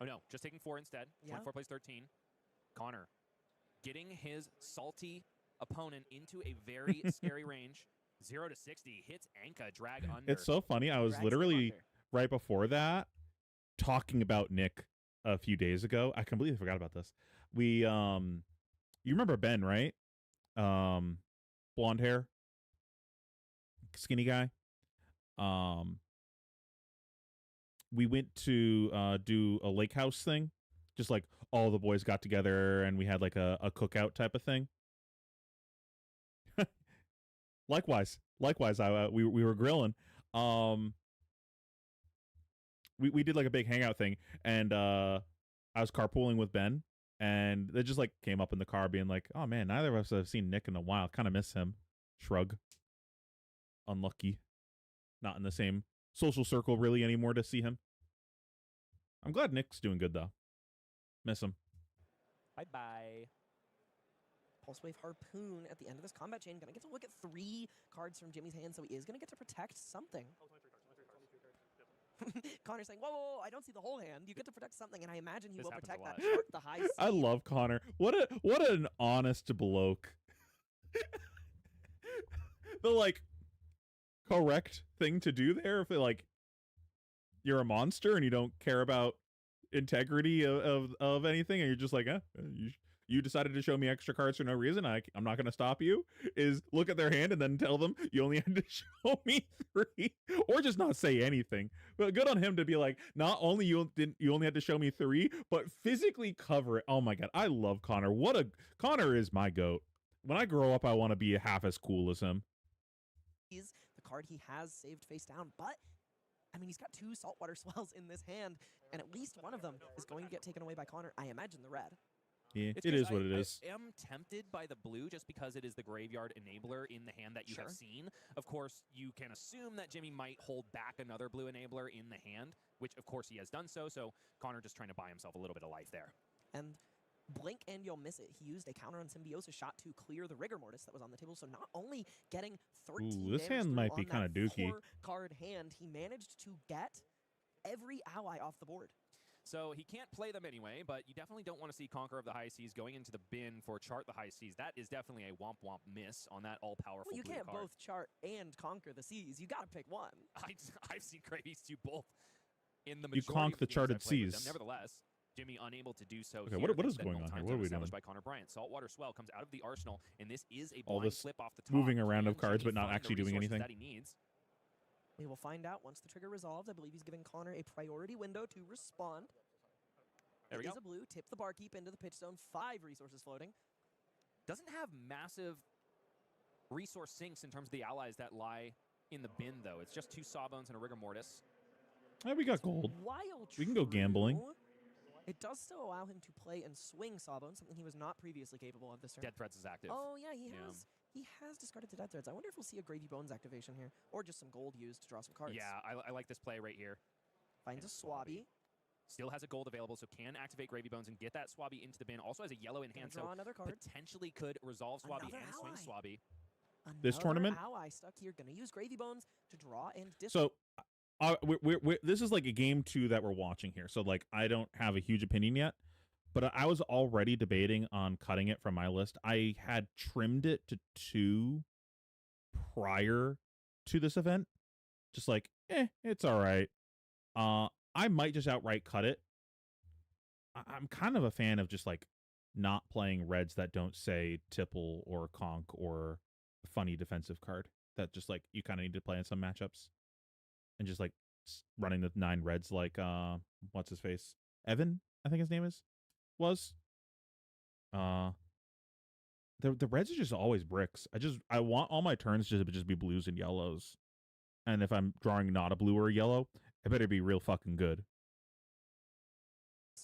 Oh no, just taking 4 instead. Yeah. 24 plays 13. Connor getting his salty opponent into a very scary range. 0 to 60 hits Anka, drag under. It's so funny. I was Drags him literally under. right before that talking about Nick a few days ago. I completely forgot about this. We you remember Ben, right? Blonde hair, skinny guy. We went to do a lake house thing, just like all the boys got together and we had like a cookout type of thing. Likewise, we were grilling. We did like a big hangout thing, and I was carpooling with Ben, and they just like came up in the car being like, "Oh man, neither of us have seen Nick in a while. Kind of miss him." Shrug. Unlucky. Not in the same social circle really anymore to see him. I'm glad Nick's doing good though. Miss him. Bye-bye. Pulse Wave Harpoon at the end of this combat chain. Gonna get to look at 3 cards from Jimmy's hand, so he is gonna get to protect something. Connor's saying, whoa, whoa, whoa, I don't see the whole hand. You get to protect something, and I imagine he This will happens protect a that lot. shark, the high sea. I love Connor. What an honest bloke. The like correct thing to do there, if it, like you're a monster and you don't care about integrity of anything, and you're just like, you decided to show me extra cards for no reason. I'm not going to stop you. Is look at their hand and then tell them you only had to show me 3, or just not say anything. But good on him to be like, not only you only had to show me 3, but physically cover it. Oh my god, I love Connor. Connor is my goat. When I grow up, I want to be half as cool as him. He's the card he has saved face down, but I mean, he's got 2 saltwater swells in this hand, and at least one of them is going to get taken away by Connor. I imagine the red. Yeah, it is what it is. I am tempted by the blue just because it is the graveyard enabler in the hand that you have seen. Of course, you can assume that Jimmy might hold back another blue enabler in the hand, which of course he has done so. So Connor just trying to buy himself a little bit of life there. And blink and you'll miss it. He used a counter on Symbiosis shot to clear the Rigor Mortis that was on the table. So not only getting 13 this hand might be kind of dookie. 4-card hand, he managed to get every ally off the board. So he can't play them anyway, but you definitely don't want to see Conqueror of the High Seas going into the bin for Chart the High Seas. That is definitely a womp womp miss on that all-powerful Well, you blue can't card. both chart and conquer the seas. You got to pick one. I've seen Gravies do both in the You majority conk of the games charted I've played with them. seas. Nevertheless, Jimmy unable to do so. Okay, here. what is Instead, going on here? What are we doing? established by Connor Bryant. Saltwater Swell comes out of the arsenal, and this is a All blind this flip off the top. moving around of Can cards, Jimmy but not find the actually doing resources anything? that he needs? We will find out once the trigger resolves. I believe he's giving Connor a priority window to respond. There we It go. is a blue. Tip the barkeep into the pitch zone. 5 resources floating. Doesn't have massive resource sinks in terms of the allies that lie in the bin, though. It's just 2 Sawbones and a Rigor Mortis. Hey, we got gold. While We can go gambling. true, it does still allow him to play and swing Sawbones, something he was not previously capable of this turn. Dead Threads is active. Oh yeah, he Yeah. has. He has discarded the Dead Threads. I wonder if we'll see a Gravy Bones activation here, or just some gold used to draw some cards. Yeah, I like this play right here. Finds a Swabby. Still has a gold available, so can activate Gravy Bones and get that Swabby into the bin. Also has a yellow in Gonna hand, draw so another card. potentially could resolve Swabby Another and swing ally. Swabby. This Another tournament? ally stuck here. Gonna use Gravy Bones to draw and So, this is like a game 2 that we're watching here. So, like, I don't have a huge opinion yet, but I was already debating on cutting it from my list. I had trimmed it to 2 prior to this event. Just like, it's all right. I might just outright cut it. I'm kind of a fan of just like not playing reds that don't say tipple or conk or a funny defensive card that just like you kind of need to play in some matchups, and just like running the 9 reds like what's his face, Evan, I think his name was. The reds are just always bricks. I want all my turns to just be blues and yellows, and if I'm drawing not a blue or a yellow, it better be real fucking good.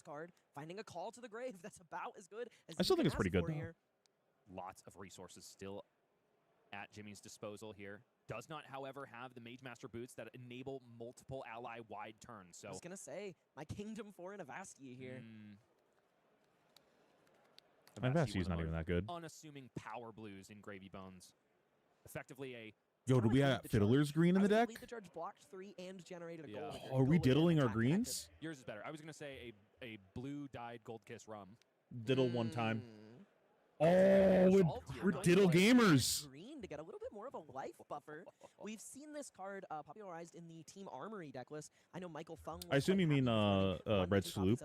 Card, finding a call to the grave. That's about as good as I still you think can it's pretty ask good, for though. here. Lots of resources still at Jimmy's disposal here. Does not, however, have the Mage Master boots that enable multiple ally-wide turns. So I was gonna say my Kingdom 4 in Avastia here. My Avastia, Vastie's one of not the even more that good. Unassuming power blues in Gravy Bones. Effectively a... Yo, do we Lead have the Fiddler's charge. Green in I the was gonna deck? lead the charge, blocked 3 and generated a Yeah. gold. Oh, are we diddling our greens? Yours is better. I was going to say a blue-dyed Gold Kiss rum. Diddle one time. Oh, Resolved here. we're Going diddle away. gamers. Green to get a little bit more of a life buffer. We've seen this card popularized in the Team Armory deck list. I know Michael Fung. I assume you mean Red Red Sloop.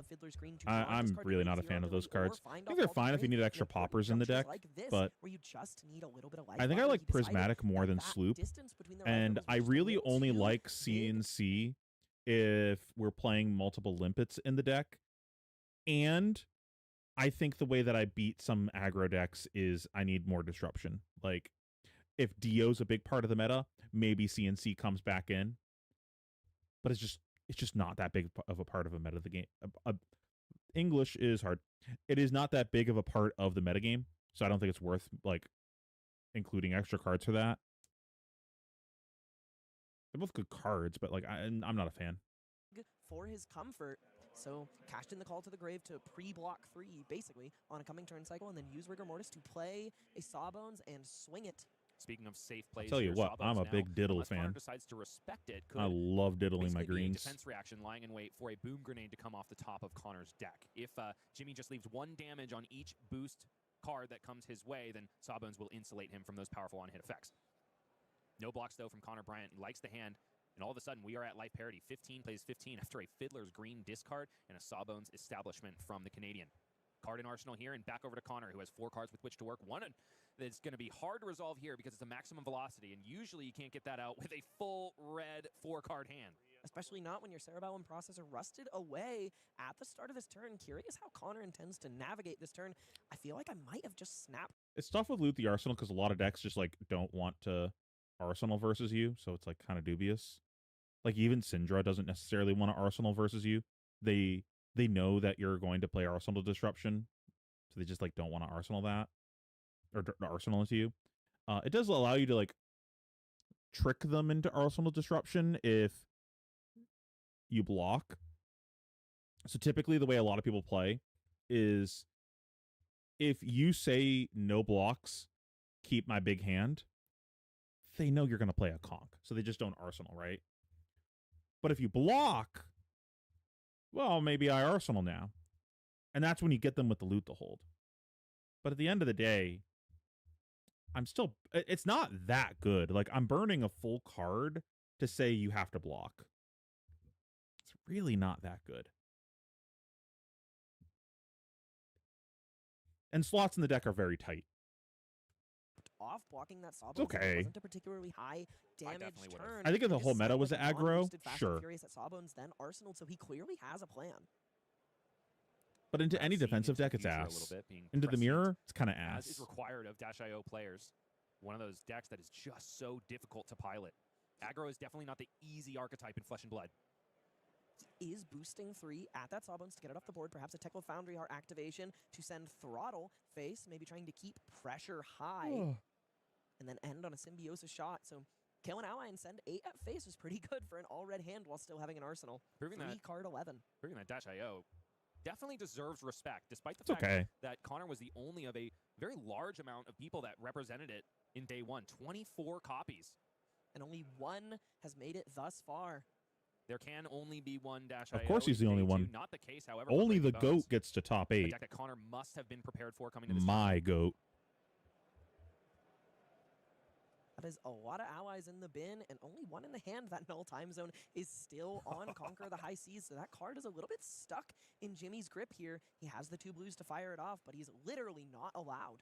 I'm really not a fan of those cards. I think they're fine if you need extra poppers in the deck, but where you just need a little bit of life I think I buffer. like He decided Prismatic more that than that Sloop, distance between the red and was I just a really little only too like big. CNC if we're playing multiple limpets in the deck. And I think the way that I beat some aggro decks is I need more disruption. Like, if Dio's a big part of the meta, maybe CNC comes back in. But it's just not that big of a part of a meta of the game. English is hard. It is not that big of a part of the metagame, so I don't think it's worth like including extra cards for that. They're both good cards, but like I'm not a fan. For his comfort. So cashed in the call to the grave to pre-block 3, basically, on a coming turn cycle, and then use Rigor Mortis to play a Sawbones and swing it. Speaking of safe plays, Tell you here, what, Sawbones I'm a now, big diddle unless Connor fan. decides to respect it, could I love diddling my basically be a greens. defense reaction lying in wait for a boom grenade to come off the top of Connor's deck. If Jimmy just leaves 1 damage on each boost card that comes his way, then Sawbones will insulate him from those powerful on-hit effects. No blocks, though, from Connor Bryant. He likes the hand, and all of a sudden, we are at life parity. 15 plays 15 after a Fiddler's Green discard and a Sawbones establishment from the Canadian. Card in arsenal here, and back over to Connor, who has 4 cards with which to work. One that's going to be hard to resolve here because it's a maximum velocity, and usually you can't get that out with a full red 4-card hand. Especially not when your cerebellum processor rusted away at the start of this turn. Curious how Connor intends to navigate this turn. I feel like I might have just snapped. It's tough with Loot the Arsenal because a lot of decks just like don't want to Arsenal versus you, so it's like kind of dubious. Like even Syndra doesn't necessarily want to Arsenal versus you. They know that you're going to play Arsenal Disruption, so they just like don't want to Arsenal that or Arsenal into you. It does allow you to like trick them into Arsenal Disruption if you block. So typically the way a lot of people play is if you say no blocks, keep my big hand, they know you're going to play a conk. So they just don't Arsenal, right? But if you block, well, maybe I Arsenal now. And that's when you get them with the loot to hold. But at the end of the day, it's not that good. Like, I'm burning a full card to say you have to block. It's really not that good. And slots in the deck are very tight. Off blocking that Sawbones. Okay. Wasn't a particularly high damage turn. I think if the whole meta was aggro, sure. Furious at Sawbones, then Arsenal, so he clearly has a plan. But into any defensive deck, it's ass. Into the mirror, it's kind of ass. As is required of Dash.io players. One of those decks that is just so difficult to pilot. Aggro is definitely not the easy archetype in Flesh and Blood. Is boosting 3 at that Sawbones to get it off the board. Perhaps a Tekla Foundry Heart activation to send Throttle face, maybe trying to keep pressure high. And then end on a Symbiosis shot. So kill an ally and send 8 at face is pretty good for an all-red hand while still having an arsenal. Proving 3-card 11. Proving that Dash.io definitely deserves respect, despite the fact that Connor was the only of a very large amount of people that represented it in day 1. 24 copies. And only 1 has made it thus far. There can only be one Dash.io. Of course he's the only one. Not the case, however. Only the GOAT gets to top 8. A deck that Connor must have been prepared for coming to this My GOAT. That is a lot of allies in the bin and only 1 in the hand. That Null Time Zone is still on Conquer the High Seas, so that card is a little bit stuck in Jimmy's grip here. He has the 2 blues to fire it off, but he's literally not allowed.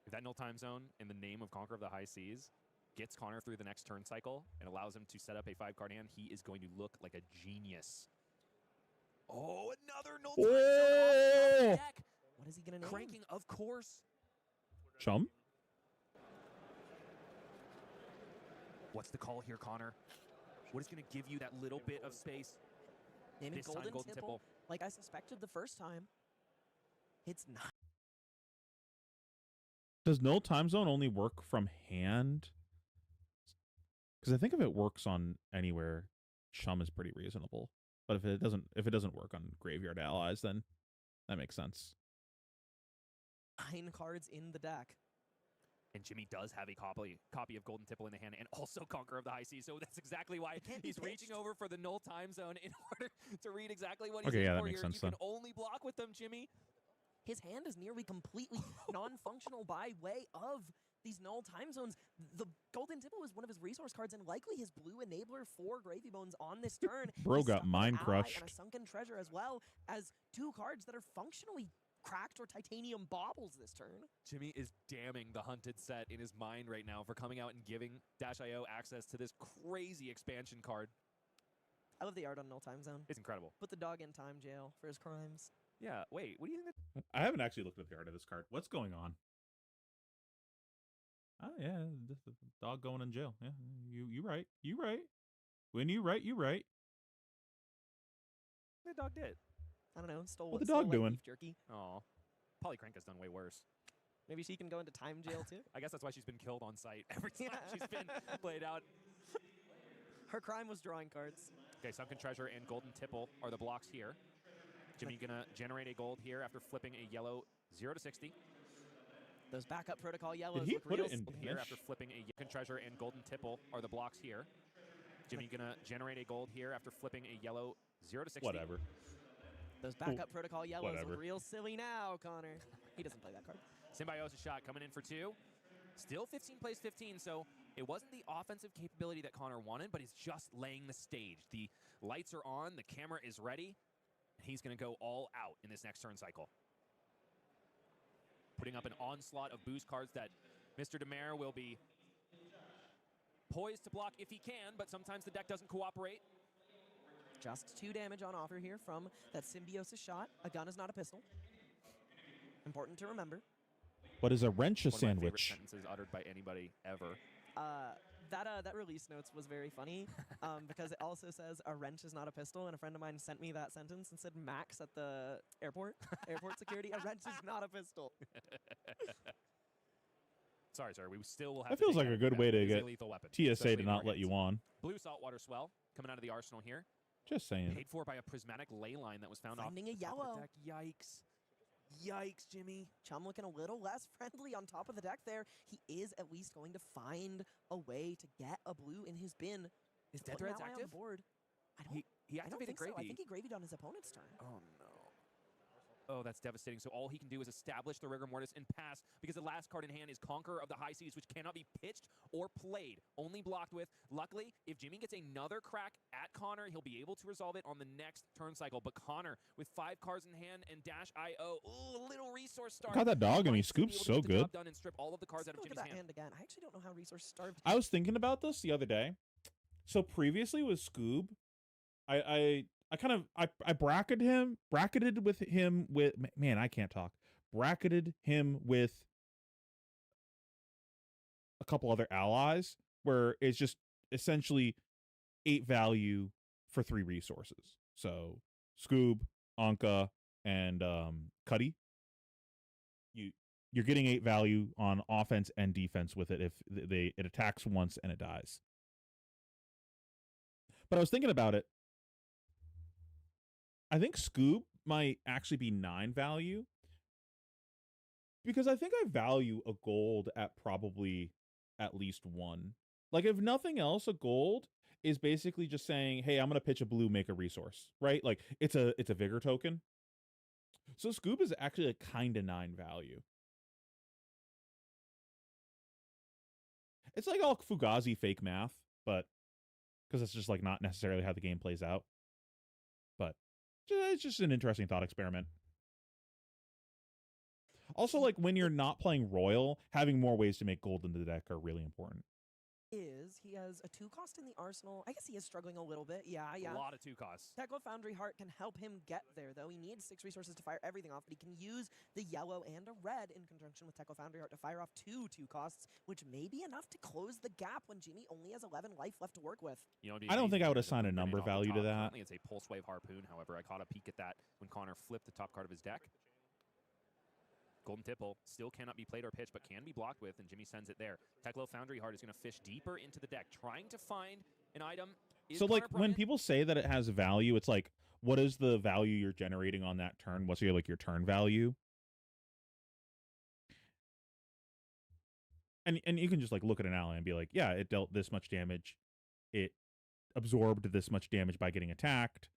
If that Null Time Zone in the name of Conquer of the High Seas gets Connor through the next turn cycle and allows him to set up a 5-card hand, he is going to look like a genius. Oh, another Null Time Zone off the deck. What is he going to name? Cranking, of course. Chum? What's the call here, Connor? What is going to give you that little bit of space? Naming This time, Golden Tipple. Like I suspected the first time. It's not. Does Null Time Zone only work from hand? Because I think if it works on anywhere, Chum is pretty reasonable. But if it doesn't work on Graveyard Allies, then that makes sense. 9 cards in the deck. And Jimmy does have a copy of Golden Tipple in the hand and also Conqueror of the High Seas. So that's exactly why he's reaching over for the Null Time Zone in order to read exactly what he's okay, yeah, in that for makes here. sense You then. can only block with them, Jimmy. His hand is nearly completely non-functional by way of these Null Time Zones. The Golden Tipple is one of his resource cards and likely his blue enabler for Gravy Bones on this turn. Bro He's got stuck with mind Ally crushed. And a Sunken Treasure as well as 2 cards that are functionally cracked or titanium baubles this turn. Jimmy is damning the Hunted set in his mind right now for coming out and giving Dash.io access to this crazy expansion card. I love the art on Null Time Zone. It's incredible. Put the dog in time jail for his crimes. Yeah, wait, what do you think? I haven't actually looked at the art of this card. What's going on? Oh yeah, the dog going in jail. Yeah, you right. You right. When you right, you right. The dog did. I don't know. What the dog doing? Beef jerky. Oh, Polly Crank has done way worse. Maybe she can go into time jail too. I guess that's why she's been killed on site every time she's been played out. Her crime was drawing cards. Okay, Sunken Treasure and Golden Tipple are the blocks here. Jimmy gonna generate a gold here after flipping a yellow 0 to 60. Those backup protocol yellows Did he look put real it in Here Banish? after flipping a Sunken Treasure and Golden Tipple are the blocks here. Jimmy gonna generate a gold here after flipping a yellow 0 to 60. Whatever. Those backup protocol yellows Whatever. look real silly now, Connor. He doesn't play that card. Symbiosis shot coming in for 2. Still 15 plays 15, so it wasn't the offensive capability that Connor wanted, but he's just laying the stage. The lights are on, the camera is ready. He's going to go all out in this next turn cycle. Putting up an onslaught of boost cards that Mr. Demare will be poised to block if he can, but sometimes the deck doesn't cooperate. Just 2 damage on offer here from that Symbiosis shot. A gun is not a pistol. Important to remember. What is a wrench a One of my favorite sandwich? sentences uttered by anybody ever. That release notes was very funny because it also says a wrench is not a pistol, and a friend of mine sent me that sentence and said Max at the airport security, a wrench is not a pistol. Sorry, sir. We still will have. That to feels take like a that good back. way It to is a get lethal weapon, TSA especially to in not our let you hands. on. Blue saltwater swell coming out of the arsenal here. Just saying. Paid for by a prismatic ley line that was found off Finding a the top of the yellow. deck. Yikes. Yikes, Jimmy. Chum looking a little less friendly on top of the deck there. He is at least going to find a way to get a blue in his bin. Is Dead Putting Threads that guy on active? the board. He I don't activated think so. I Gravy. think he gravied on his opponent's turn. Oh, no. Oh, that's devastating. So all he can do is establish the Rigor Mortis and pass because the last card in hand is Conqueror of the High Seas, which cannot be pitched or played, only blocked with. Luckily, if Jimmy gets another crack at Connor, he'll be able to resolve it on the next turn cycle. But Connor, with 5 cards in hand and Dash IO, ooh, a little resource starved. Got that dog, and he Might still be scoops able to so get the job good. done and strip all of the cards out of Look at Jimmy's that hand. hand again. I actually don't know how resource starved. I was thinking about this the other day. So previously with Scoob, I bracketed with him with man, I can't talk. Bracketed him with a couple other allies where it's just essentially 8 value for 3 resources. So Scoob, Anka, and Cuddy. You're getting 8 value on offense and defense with it if it attacks once and it dies. But I was thinking about it. I think Scoob might actually be 9 value because I think I value a gold at probably at least 1. Like, if nothing else, a gold is basically just saying, hey, I'm going to pitch a blue, make a resource, right? Like, it's a vigor token. So Scoob is actually a kind of 9 value. It's like all Fugazi fake math, but because it's just like not necessarily how the game plays out. But it's just an interesting thought experiment. Also, like, when you're not playing Royal, having more ways to make gold in the deck are really important. He has a 2 cost in the arsenal. I guess he is struggling a little bit. Yeah. A lot of 2 costs. Techlo Foundry Heart can help him get there, though. He needs 6 resources to fire everything off, but he can use the yellow and a red in conjunction with Techlo Foundry Heart to fire off 2 costs, which may be enough to close the gap when Jimmy only has 11 life left to work with. You know, I don't think I would there's assign a blue number grenade off the value to top. that. Currently, it's a Pulse Wave Harpoon. However, I caught a peek at that when Connor flipped the top card of his deck. Golden Tipple still cannot be played or pitched, but can be blocked with, and Jimmy sends it there. Techlo Foundry Heart is going to fish deeper into the deck, trying to find an item. So, like, when people say that it has value, it's like, what is the value you're generating on that turn? What's your turn value? And you can just, like, look at an ally and be like, yeah, it dealt this much damage. It absorbed this much damage by getting attacked.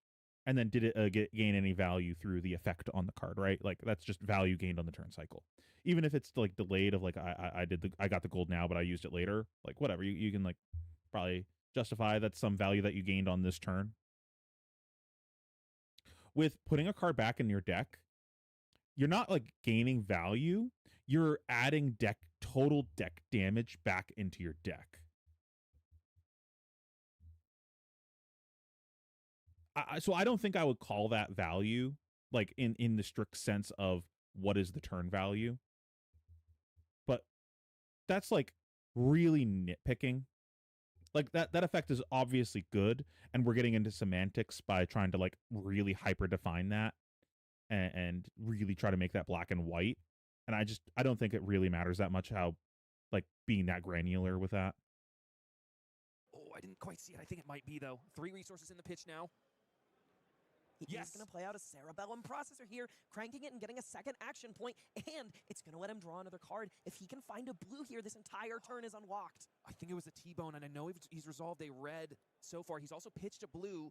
And then did it gain any value through the effect on the card, right? Like, that's just value gained on the turn cycle. Even if it's, like, delayed of, like, I got the gold now, but I used it later. Like, whatever. You can, like, probably justify that's some value that you gained on this turn. With putting a card back in your deck, you're not, like, gaining value. You're adding total deck damage back into your deck. So I don't think I would call that value, like, in the strict sense of what is the turn value. But that's, like, really nitpicking. Like, that effect is obviously good, and we're getting into semantics by trying to, like, really hyper define that and really try to make that black and white. And I don't think it really matters that much how, like, being that granular with that. Oh, I didn't quite see it. I think it might be, though. 3 resources in the pitch now. He's going to play out a Cerebellum Processor here, cranking it and getting a second action point, and it's going to let him draw another card. If he can find a blue here, this entire turn is unlocked. I think it was a T-Bone, and I know he's resolved a red so far. He's also pitched a blue.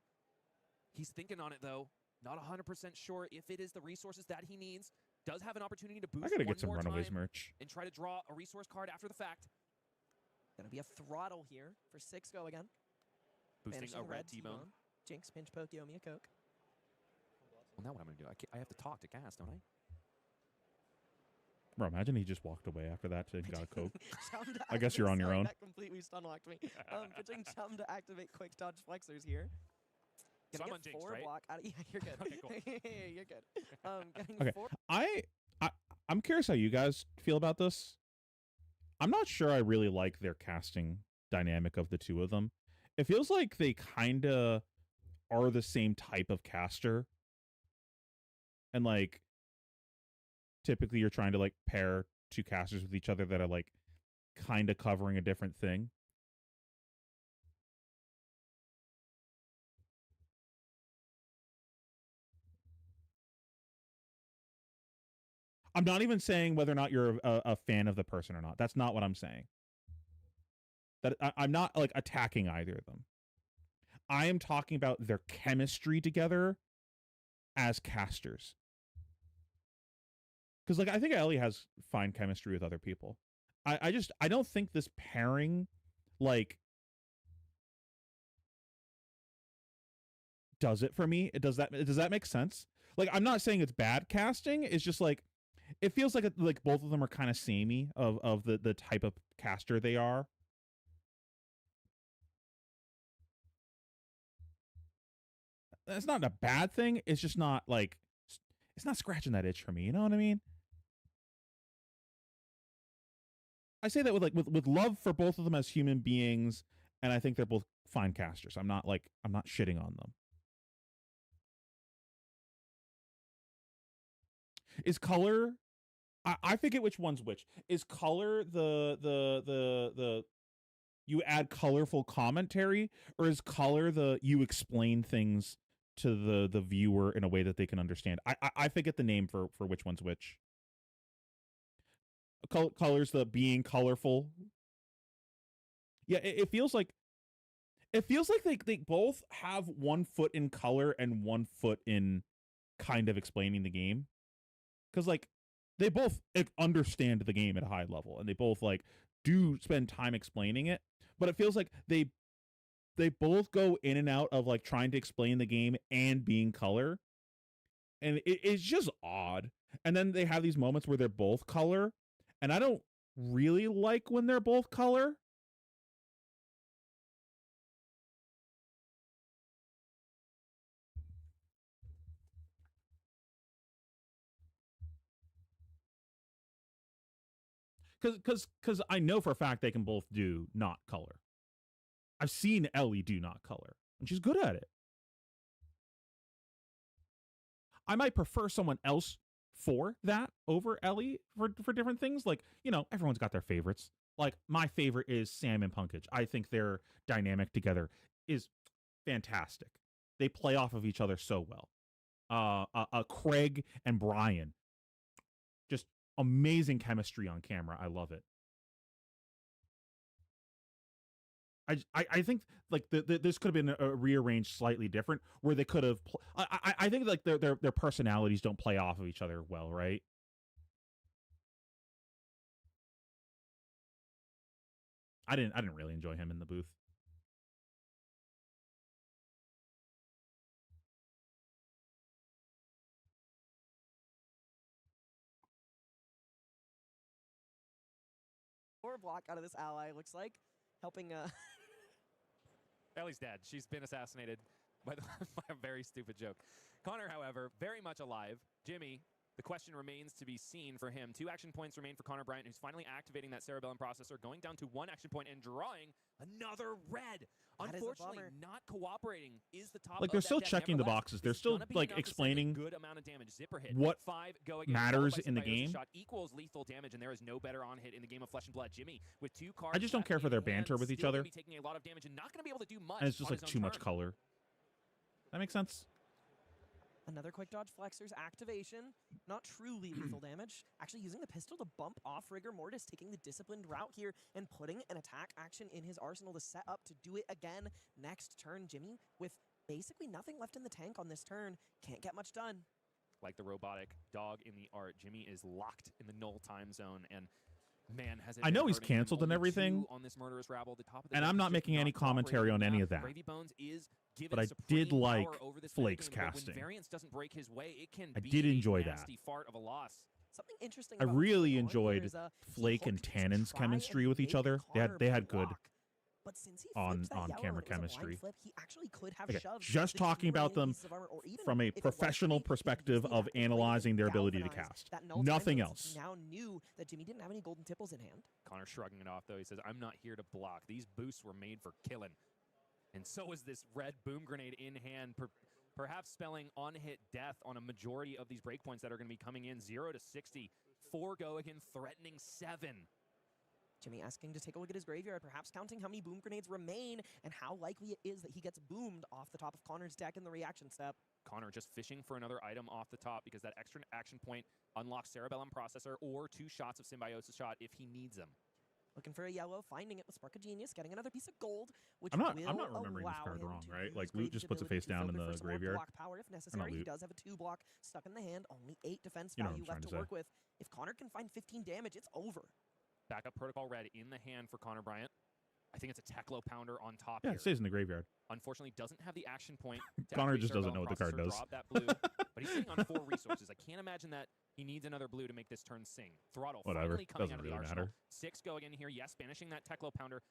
He's thinking on it, though. Not 100% sure if it is the resources that he needs. Does have an opportunity to boost I gotta one get some more Runaways time merch. and try to draw a resource card after the fact. Going to be a throttle here for 6 go again. Boosting Banishing a red T-Bone. Jinx, pinch poke, Yomi a Coke. Well, now what I'm going to do, I have to talk to cast, don't I? Bro, imagine he just walked away after that and got a Coke. Chum to I guess you're on your sorry, own. That completely stunlocked me. Pitching Chum to activate quick dodge flexors here. So I'm Gonna on get Jinx, 4 right? block out of, yeah, you're good. Okay, cool. You're good. Getting Okay, 4 I'm curious how you guys feel about this. I'm not sure I really like their casting dynamic of the two of them. It feels like they kind of are the same type of caster. And like typically you're trying to like pair two casters with each other that are like kind of covering a different thing. I'm not even saying whether or not you're a fan of the person or not. That's not what I'm saying. That I'm not like attacking either of them. I am talking about their chemistry together as casters. Because like I think Ellie has fine chemistry with other people. I don't think this pairing like does it for me. Does that make sense? Like I'm not saying it's bad casting. It's just like it feels like both of them are kind of samey of the type of caster they are. That's not a bad thing. It's just not like it's not scratching that itch for me. You know what I mean? I say that with love for both of them as human beings, and I think they're both fine casters. I'm not shitting on them. Is color? I forget which one's which. Is color the you add colorful commentary, or is color the you explain things to the viewer in a way that they can understand? I forget the name for which one's which. Color's the being colorful. Yeah, it feels like they both have 1 foot in color and 1 foot in kind of explaining the game. Because like they both understand the game at a high level, and they both like do spend time explaining it. But it feels like they both go in and out of like trying to explain the game and being color, and it's just odd. And then they have these moments where they're both color, and I don't really like when they're both color. Because I know for a fact they can both do not color. I've seen Ellie do not color, and she's good at it. I might prefer someone else for that over Ellie for different things. Like, you know, everyone's got their favorites. Like, my favorite is Sam and Punkage. I think their dynamic together is fantastic. They play off of each other so well. Craig and Brian, just amazing chemistry on camera. I love it. I think like this could have been rearranged slightly different, where they could have. I think like their personalities don't play off of each other well, right? I didn't really enjoy him in the booth. block out of this ally, looks like. Helping Ellie's dead. She's been assassinated by a very stupid joke. Connor, however, very much alive. Jimmy, the question remains to be seen for him. 2 action points remain for Connor Bryant, who's finally activating that cerebellum processor, going down to 1 action point and drawing another red. Unfortunately, not cooperating is the top. Like they're still checking the boxes. They're still like explaining good amount of damage. Zipper hit. What 5 go again. matters in the game. Shot equals lethal damage, and there is no better on hit in the game of Flesh and Blood. Jimmy with 2 cards. I just don't care for their banter with each other. Taking a lot of damage and not going to be able to do much. And it's just like too much color. That makes sense. Another quick dodge flexor's activation. Not truly lethal damage. Actually using the pistol to bump off Rigor Mortis, taking the disciplined route here and putting an attack action in his arsenal to set up to do it again next turn. Jimmy, with basically nothing left in the tank on this turn, can't get much done. Like the robotic dog in the art, Jimmy is locked in the null time zone, and man, has it I know he's canceled and everything, on this murderous rabble. The top of the and I'm not making any commentary on any of that. Gravy Bones is given but I supreme did like power over this Flake's metagame, but casting. when variance doesn't break his way, it can I be did enjoy a that. nasty fart of a loss. Something interesting I about what's really going on here enjoyed is, he Flake and hooked to Tannen's try and chemistry with each make other. Connor They had good block. But since he on flipped that yellow camera and it was a blind chemistry. flip, he actually could have Okay, shoved just the two talking about remaining them pieces of armor, or even from a if it was professional three, he could use perspective the of active blade analyzing their and ability to galvanize cast. that null Nothing time else. He now knew that Jimmy didn't have any golden tipples in hand. Connor shrugging it off, though. He says, I'm not here to block. These boosts were made for killing. And so is this red boom grenade in hand, perhaps spelling on-hit death on a majority of these breakpoints that are going to be coming in. 0 to 60. 4 go again, threatening 7. Jimmy asking to take a look at his graveyard, perhaps counting how many boom grenades remain and how likely it is that he gets boomed off the top of Connor's deck in the reaction step. Connor just fishing for another item off the top because that extra action point unlocks Cerebellum Processor or 2 shots of Symbiosis Shot if he needs them. Looking for a yellow, finding it with Spark of Genius, getting another piece of gold, which I'm not will remembering this allow card him wrong, to right? use Like, Loot Gravy's just puts it ability face to down in filter for the some more graveyard. block power if necessary. He Loot. does have a 2-block stuck in the hand, only 8 defense You know what value I'm left trying to to work with. If Connor can find 15 damage, it's over. Backup Protocol Red in the hand for Connor Bryant. I think it's a Teklo Pounder on top Yeah, here. it stays in the graveyard. Unfortunately, doesn't have the action point. To Connor activate just doesn't Cerebellum know what the card Processor, does. Drop that blue, but he's sitting on 4 resources. I can't imagine that he needs another blue to make this turn sing. Throttle Whatever. finally coming Doesn't out of the really arsenal. matter. 6 go again here. Yes, banishing that Teklo Pounder.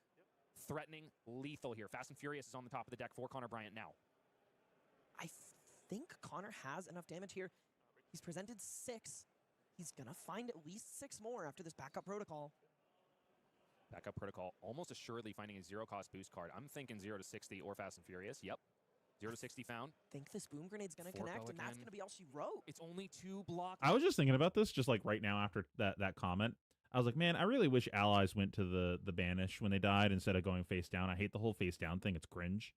Threatening, lethal here. Fast and Furious is on the top of the deck for Connor Bryant now. I think Connor has enough damage here. He's presented 6. He's going to find at least 6 more after this backup protocol. Backup Protocol almost assuredly finding a 0-cost boost card. I'm thinking 0 to 60 or Fast and Furious. Yep. 0 to 60 found. Think this boom grenade's going to 4 connect, go and that's again. going to be all she wrote. It's only 2 blocks. I was just thinking about this just like right now after that comment. I was like, man, I really wish allies went to the banish when they died instead of going face down. I hate the whole face down thing. It's cringe.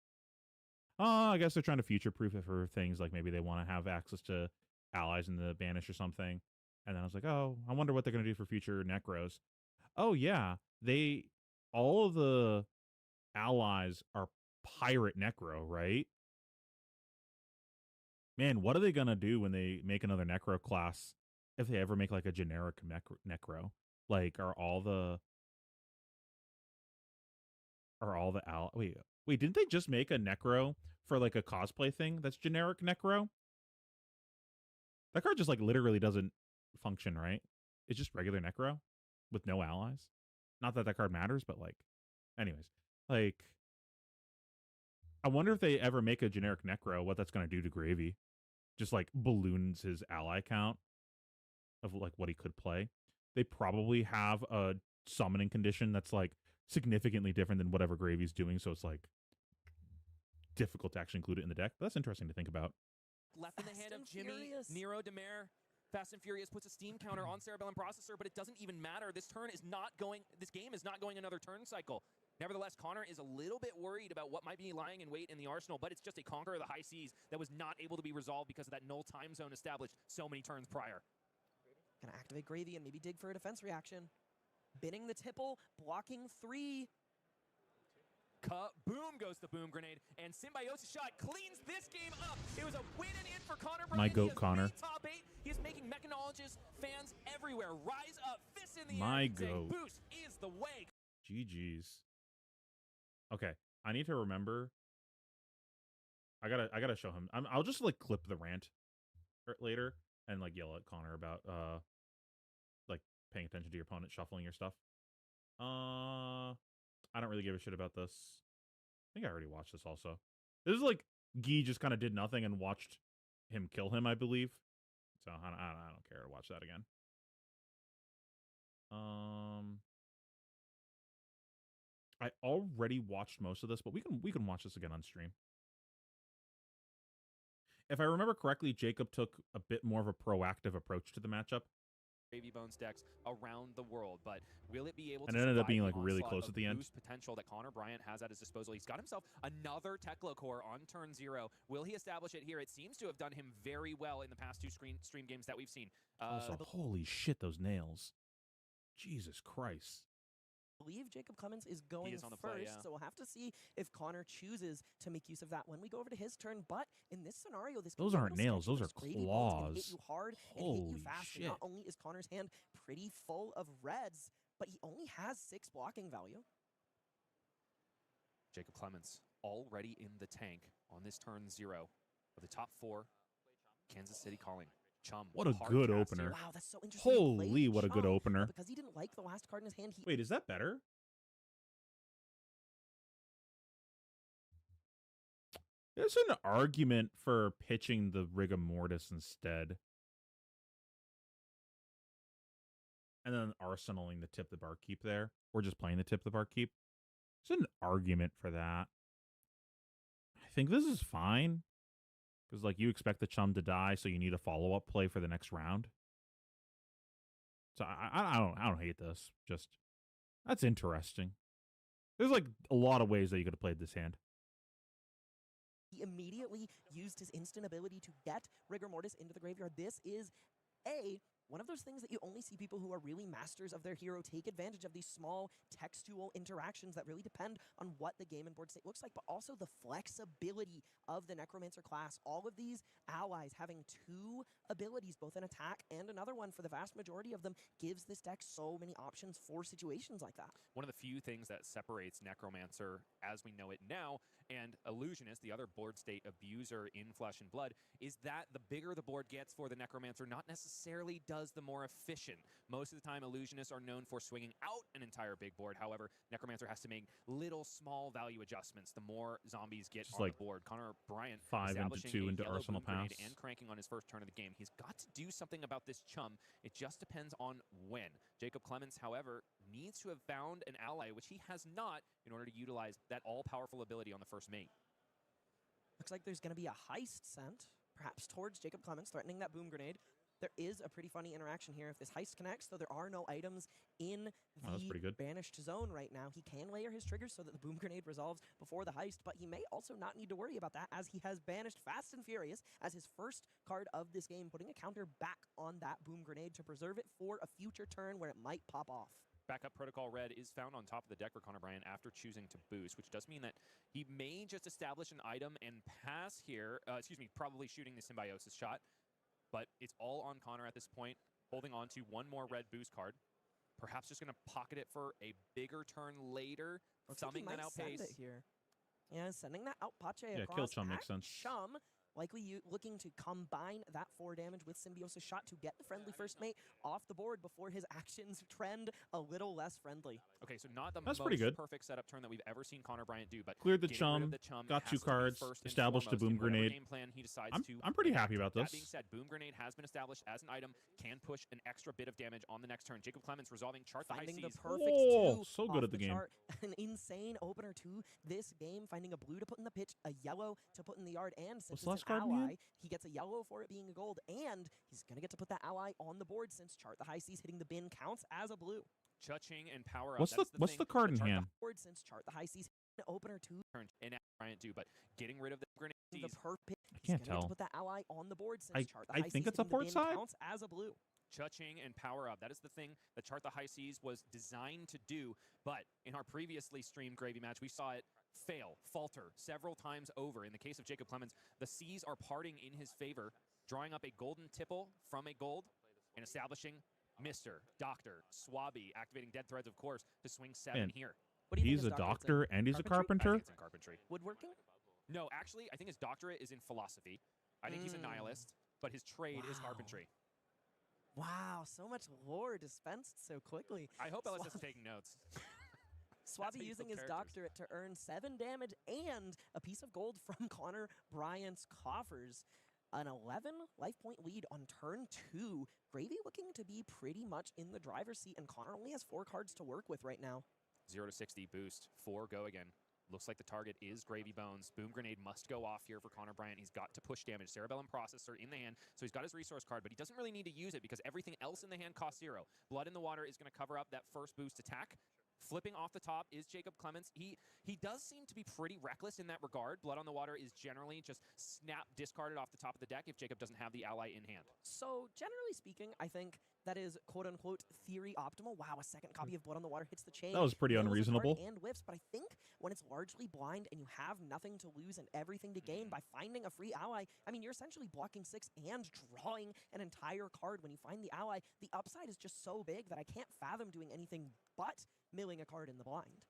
I guess they're trying to future proof it for things like maybe they want to have access to allies in the banish or something. And then I was like, oh, I wonder what they're going to do for future Necros. Oh yeah, all of the allies are pirate Necro, right? Man, what are they gonna do when they make another Necro class? If they ever make like a generic Necro, like are all the wait, didn't they just make a Necro for like a cosplay thing that's generic Necro? That card just like literally doesn't function, right? It's just regular Necro with no allies. Not that card matters, but like, anyways, like, I wonder if they ever make a generic Necro, what that's going to do to Gravy. Just like balloons his ally count of like what he could play. They probably have a summoning condition that's like significantly different than whatever Gravy's doing, so it's like difficult to actually include it in the deck. But that's interesting to think about. Left in the hand of Fast Jimmy, and Furious. Nero Demare. Fast and Furious puts a steam counter on Cerebellum Processor, but it doesn't even matter. This game is not going another turn cycle. Nevertheless, Connor is a little bit worried about what might be lying in wait in the arsenal, but it's just a Conqueror of the High Seas that was not able to be resolved because of that null time zone established so many turns prior. Gonna activate Gravy and maybe dig for a defense reaction. Binning the tipple, blocking 3. Boom goes the boom grenade, and Symbiosis Shot cleans this game up. It was a win and in for Connor Bryant. My goat, Connor. Top 8. He is making mechanologists, fans everywhere rise up, fists in the My air, saying, goat. Boost is the way. GG's. Okay, I need to remember. I gotta show him. I'll just like clip the rant later and like yell at Connor about like paying attention to your opponent, shuffling your stuff. I don't really give a shit about this. I think I already watched this also. This is like Guy just kind of did nothing and watched him kill him, I believe. So I don't care to watch that again. I already watched most of this, but we can watch this again on stream. If I remember correctly, Jacob took a bit more of a proactive approach to the matchup. Gravy Bones decks around the world, but will it be able to And it ended up survive being the like really onslaught close of at the end. boost potential that Connor Bryant has at his disposal? He's got himself another Teklo core on turn 0. Will he establish it here? It seems to have done him very well in the past 2 stream games that we've seen. Also, holy shit, those nails. Jesus Christ. I believe Jacob Clemens is going on the first, play, yeah. so we'll have to see if Connor chooses to make use of that when we go over to his turn. But in this scenario, this Those can be a aren't little nails, sketchy those are because Gravy Bones can claws. hit you hard and hit you Holy fast. And shit. not only is Connor's hand pretty full of reds, but he only has 6 blocking value. Jacob Clemens already in the tank on this turn 0 of the top 4. Kansas City calling. Chum. What a hard good cast opener. here. Wow, that's so interesting. He Holy, played what a good Chum, opener. but because he didn't like the last card in his hand, he Wait, is that better? There's an argument for pitching the rigor mortis instead. And then arsenaling the tip the barkeep there. Or just playing the tip the barkeep. There's an argument for that. I think this is fine. Because, like, you expect the Chum to die, so you need a follow-up play for the next round. So I don't hate this. Just, that's interesting. There's, like, a lot of ways that you could have played this hand. He immediately used his instant ability to get Rigor Mortis into the graveyard. This is one of those things that you only see people who are really masters of their hero take advantage of, these small textual interactions that really depend on what the game and board state looks like, but also the flexibility of the Necromancer class. All of these allies having 2 abilities, both an attack and another one for the vast majority of them, gives this deck so many options for situations like that. One of the few things that separates Necromancer as we know it now and Illusionist, the other board state abuser in Flesh and Blood, is that the bigger the board gets for the Necromancer, not necessarily does the more efficient. Most of the time, Illusionists are known for swinging out an entire big board. However, Necromancer has to make little small value adjustments the more zombies get Just on like the board. Connor Bryant 5 into establishing 2 a into yellow Arsenal boom grenade pass. and cranking on his first turn of the game. He's got to do something about this Chum. It just depends on when. Jacob Clemens, however, needs to have found an ally, which he has not, in order to utilize that all-powerful ability on the first mate. Looks like there's going to be a heist sent, perhaps towards Jacob Clemens, threatening that boom grenade. There is a pretty funny interaction here. If this heist connects, though there are no items in the banished zone right now, he can layer his triggers so that the boom grenade resolves before the heist, but he may also not need to worry about that, as he has banished Fast and Furious as his first card of this game, putting a counter back on that boom grenade to preserve it for a future turn where it might pop off. Backup Protocol Red is found on top of the deck for Connor Bryant after choosing to boost, which does mean that he may just establish an item and pass here, probably shooting the Symbiosis shot. But it's all on Connor at this point, holding on to one more red boost card. Perhaps just going to pocket it for a bigger turn later, thumbing that out pace. Here. Yeah, sending that out Pache across. Kill Chum makes sense. Chum, likely looking to combine that 4 damage with Symbiosis shot to get the friendly first mate off the board before his actions trend a little less friendly. Okay, so not the That's most pretty good. perfect setup turn that we've ever seen Connor Bryant do, but Cleared the Chum, got 2 cards, established a boom grenade. Game plan he decides I'm pretty happy about this. That being said, boom grenade has been established as an item, can push an extra bit of damage on the next turn. Jacob Clemens resolving Chart the High Finding Seas. the perfect 2 so good at the game. chart. An insane opener to this game, finding a blue to put in the pitch, a yellow to put in the yard, and since it's an ally, he gets a yellow for it being a gold, and he's going to get to put that ally on the board since Chart the High Seas hitting the bin counts as a blue. Cha-ching and power up. What's the card in hand? Since Chart the High Seas opener 2 turn and Bryant do, but getting rid of the grenade. The perfect. I can't tell. To put that ally on the board since Chart the High Seas think it's a hitting the port bin side. counts as a blue. Cha-ching and power up. That is the thing that Chart the High Seas was designed to do, but in our previously streamed Gravy match, we saw it fail, falter several times over. In the case of Jacob Clemens, the seas are parting in his favor, drawing up a golden tipple from a gold and establishing Mr. Dr. Swabby, activating Dead Threads, of course, to swing 7 here. What do you He's think a his doctor and he's a I carpenter? think it's in carpentry. Woodworking? No, actually, I think his doctorate is in philosophy. I think he's a nihilist, but his trade is carpentry. Wow, so much lore dispensed so quickly. I hope LS is taking notes. Swabby using his doctorate to earn 7 damage and a piece of gold from Connor Bryant's coffers. An 11 life point lead on turn 2. Gravy looking to be pretty much in the driver's seat, and Connor only has 4 cards to work with right now. 0 to 60 boost. 4 go again. Looks like the target is Gravy Bones. Boom Grenade must go off here for Connor Bryant. He's got to push damage. Cerebellum Processor in the hand, so he's got his resource card, but he doesn't really need to use it because everything else in the hand costs 0. Blood in the Water is going to cover up that first boost attack. Flipping off the top is Jacob Clemens. He does seem to be pretty reckless in that regard. Blood on the Water is generally just snap discarded off the top of the deck if Jacob doesn't have the ally in hand. So generally speaking, I think that is quote-unquote theory optimal. Wow, a second copy of Blood on the Water hits the chain. That was pretty unreasonable. And whiffs, but I think when it's largely blind and you have nothing to lose and everything to gain by finding a free ally, I mean, you're essentially blocking 6 and drawing an entire card when you find the ally. The upside is just so big that I can't fathom doing anything but milling a card in the blind.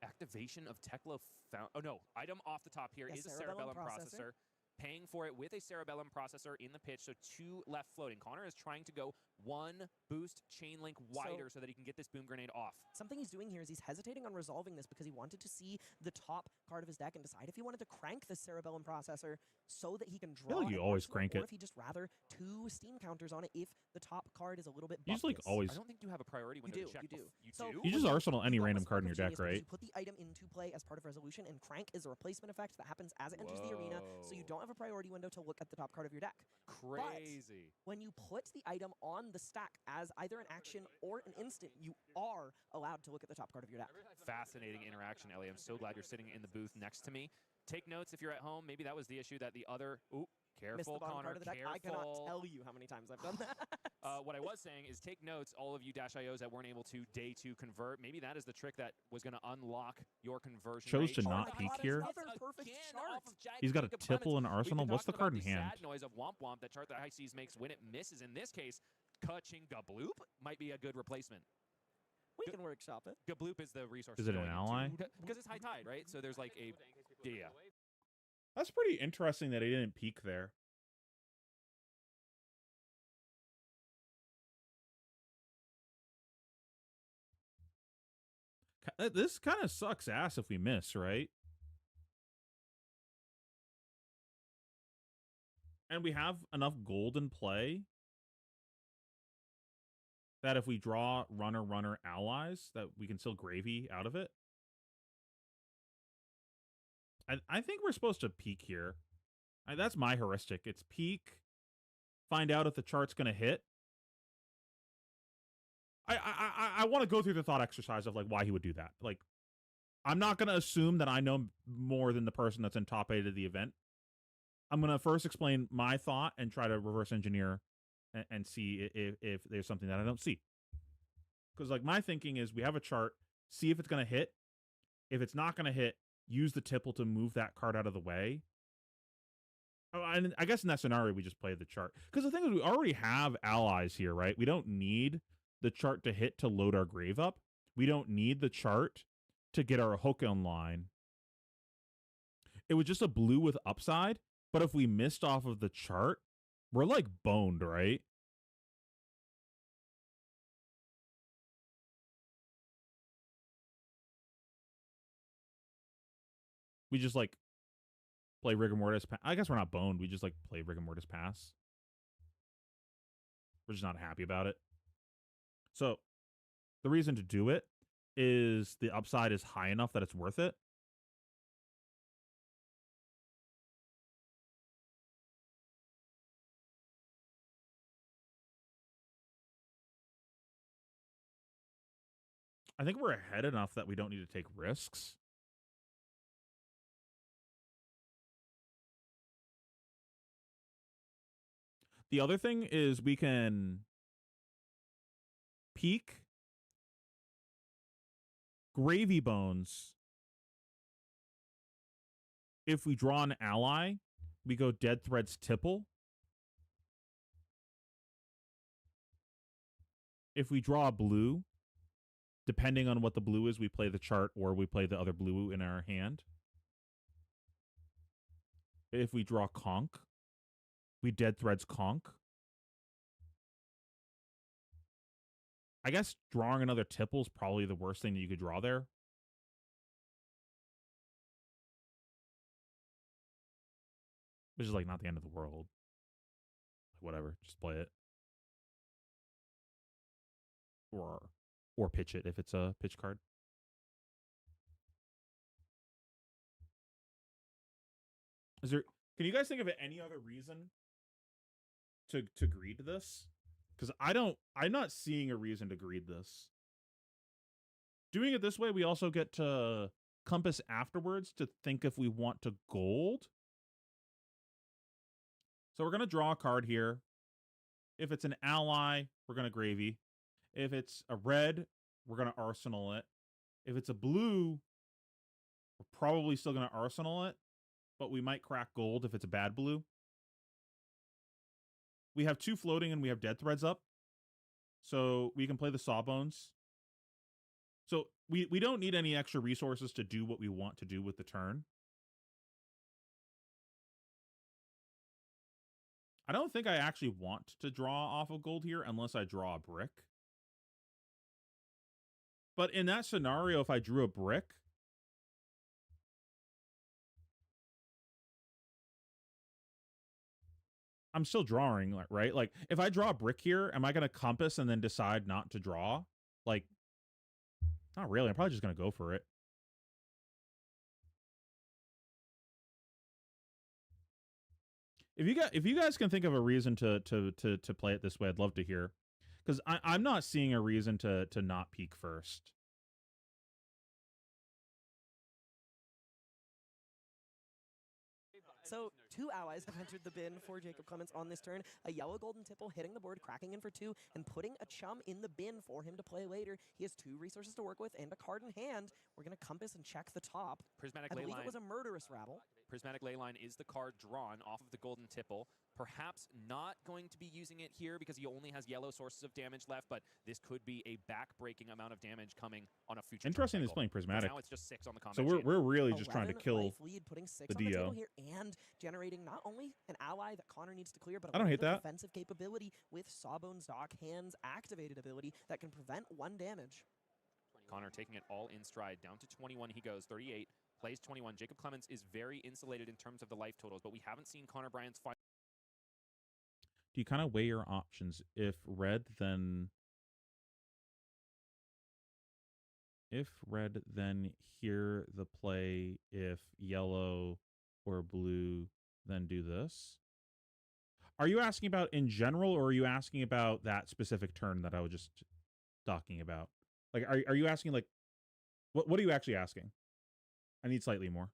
Activation of Tekla found. Oh no, item off the top here Yes, is a Cerebellum Cerebellum processor. Paying for it with a Cerebellum processor in the pitch, so 2 left floating. Connor is trying to go 1 boost chain link wider so that he can get this boom grenade off. Something he's doing here is he's hesitating on resolving this because he wanted to see the top card of his deck and decide if he wanted to crank the Cerebellum processor so that he can draw. feel like you an always arsenal, crank or it. if he just rather 2 steam counters on it if the top card is a little bit You just like buftless. always. I don't think you have a priority window You do, to check. you do. You So do? You just what arsenal any you got random was card in your genius deck, because right? You put the item into play as part of resolution, and crank is a replacement effect that happens as it enters the arena, so you Whoa. don't have a priority window to look at the top card of your deck. Crazy. When you put the item on the stack as either an action or an instant, you are allowed to look at the top card of your deck. Fascinating interaction, Ellie. I'm so glad you're sitting in the booth next to me. Take notes if you're at home. Maybe that was the issue that the other... Ooh, Missed the careful, bottom Connor, card of the deck. careful. I cannot tell you how many times I've done that. What I was saying is take notes, all of you -IOs that weren't able to day 2 convert. Maybe that is the trick that was going to unlock your conversion Chose rate. to Oh not my peek God, here. another perfect chart. He's got a tipple and arsenal. What's the card in the hand? sad noise of Womp Womp that chart that High Seas makes when it misses. In this case, Kaching Gabloop might be a good replacement. We can workshop it. Gabloop is the resource. Is it an ally? Because it's high tide, right? So there's like a... Yeah. That's pretty interesting that he didn't peek there. This kind of sucks ass if we miss, right? And we have enough gold in play that if we draw runner allies, that we can still gravy out of it. I think we're supposed to peek here. That's my heuristic. It's peek, find out if the chart's going to hit. I want to go through the thought exercise of like why he would do that. Like, I'm not going to assume that I know more than the person that's in top 8 of the event. I'm going to first explain my thought and try to reverse engineer and see if there's something that I don't see. Because like my thinking is we have a chart, see if it's going to hit. If it's not going to hit, use the tipple to move that card out of the way. Oh, and I guess in that scenario, we just play the chart. Because the thing is, we already have allies here, right? We don't need the chart to hit to load our grave up. We don't need the chart to get our hook online. It was just a blue with upside, but if we missed off of the chart, we're like boned, right? We just like play Rigor Mortis. I guess we're not boned. We just like play Rigor Mortis pass. We're just not happy about it. So the reason to do it is the upside is high enough that it's worth it. I think we're ahead enough that we don't need to take risks. The other thing is we can peek Gravy Bones. If we draw an ally, we go Dead Threads Tipple. If we draw a blue, depending on what the blue is, we play the chart or we play the other blue in our hand. If we draw Conch, we Dead Threads Conch. I guess drawing another tipple is probably the worst thing that you could draw there. Which is like not the end of the world. Whatever, just play it. Or pitch it if it's a pitch card. Is there? Can you guys think of any other reason to greed this? Because I'm not seeing a reason to greed this. Doing it this way, we also get to compass afterwards to think if we want to gold. So we're going to draw a card here. If it's an ally, we're going to gravy. If it's a red, we're going to arsenal it. If it's a blue, we're probably still going to arsenal it, but we might crack gold if it's a bad blue. We have 2 floating and we have Dead Threads up. So we can play the Sawbones. So we don't need any extra resources to do what we want to do with the turn. I don't think I actually want to draw off of gold here unless I draw a brick. But in that scenario, if I drew a brick, I'm still drawing, right? Like, if I draw a brick here, am I going to compass and then decide not to draw? Like, not really. I'm probably just going to go for it. If you guys can think of a reason to play it this way, I'd love to hear, because I'm not seeing a reason to not peek first. So 2 allies have entered the bin for Jacob Clements on this turn. A yellow golden tipple hitting the board, cracking in for 2, and putting a chum in the bin for him to play later. He has 2 resources to work with and a card in hand. We're going to compass and check the top. Prismatic I believe Leyline. it was a murderous rabble. Prismatic Leyline is the card drawn off of the golden tipple. Perhaps not going to be using it here because he only has yellow sources of damage left, but this could be a back-breaking amount of damage coming on a future. Interesting he's playing Prismatic. Now it's just 6 on the combat so we're really just trying to kill lead, putting 6 the on the DO table here and generating not only an ally that Connor needs to clear, but I don't hate that defensive capability with Sawbone's Dock Hands activated ability that can prevent 1 damage. Connor taking it all in stride. Down to 21 he goes, 38, plays 21. Jacob Clements is very insulated in terms of the life totals, but we haven't seen Connor Bryant's final. Do you kind of weigh your options? If red, then hear the play. If yellow or blue, then do this. Are you asking about in general, or are you asking about that specific turn that I was just talking about? Like, are you asking, like, what are you actually asking? I need slightly more.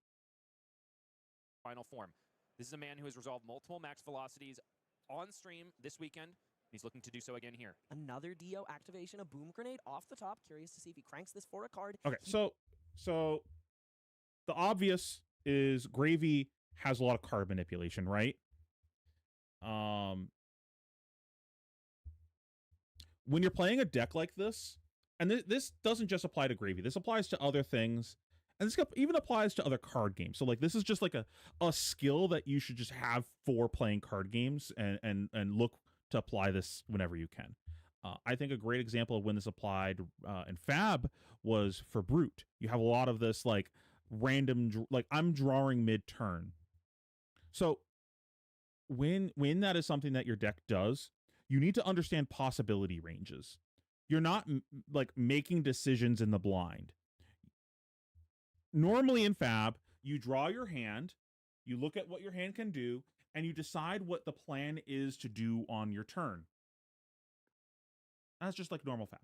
Final form. This is a man who has resolved multiple max velocities on stream this weekend. He's looking to do so again here. Another Dio activation, a boom grenade off the top. Curious to see if he cranks this for a card. Okay, so the obvious is Gravy has a lot of card manipulation, right? When you're playing a deck like this, and this doesn't just apply to Gravy, this applies to other things, and this even applies to other card games. So, like, this is just like a skill that you should just have for playing card games, and look to apply this whenever you can. I think a great example of when this applied in Fab was for Brute. You have a lot of this, like, random, like, I'm drawing mid-turn. So when that is something that your deck does, you need to understand possibility ranges. You're not like making decisions in the blind. Normally in Fab, you draw your hand, you look at what your hand can do, and you decide what the plan is to do on your turn. That's just like normal Fab.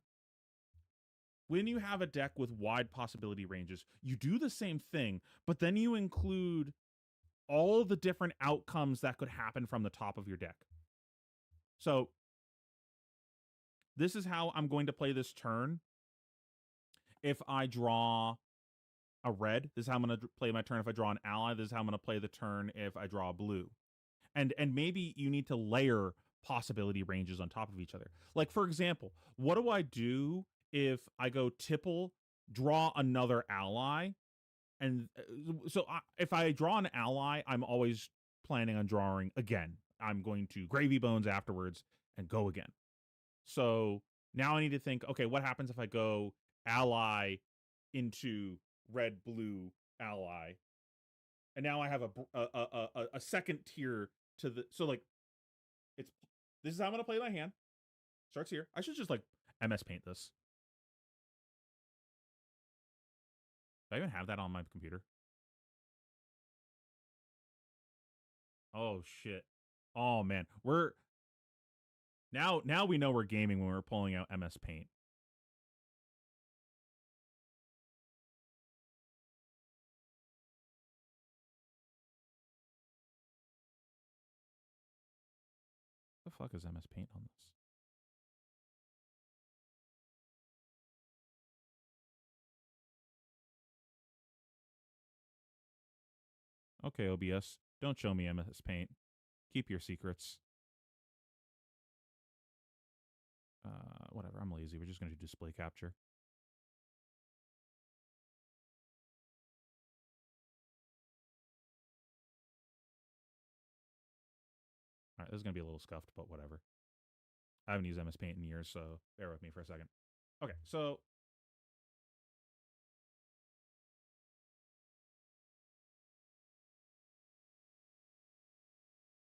When you have a deck with wide possibility ranges, you do the same thing, but then you include all the different outcomes that could happen from the top of your deck. So this is how I'm going to play this turn. If I draw a red, this is how I'm going to play my turn. If I draw an ally, this is how I'm going to play the turn if I draw a blue. And maybe you need to layer possibility ranges on top of each other. Like, for example, what do I do if I go tipple, draw another ally? And so if I draw an ally, I'm always planning on drawing again. I'm going to Gravy Bones afterwards and go again. So now I need to think, okay, what happens if I go ally into red, blue, ally? And now I have a second tier to the, so like, this is how I'm going to play my hand. Starts here. I should just like MS Paint this. Do I even have that on my computer? Oh shit. Oh man. We're now we know we're gaming when we're pulling out MS Paint. The fuck is MS Paint on this? Okay, OBS. Don't show me MS Paint. Keep your secrets. Whatever, I'm lazy. We're just going to do display capture. This is going to be a little scuffed, but whatever. I haven't used MS Paint in years, so bear with me for a second. Okay, so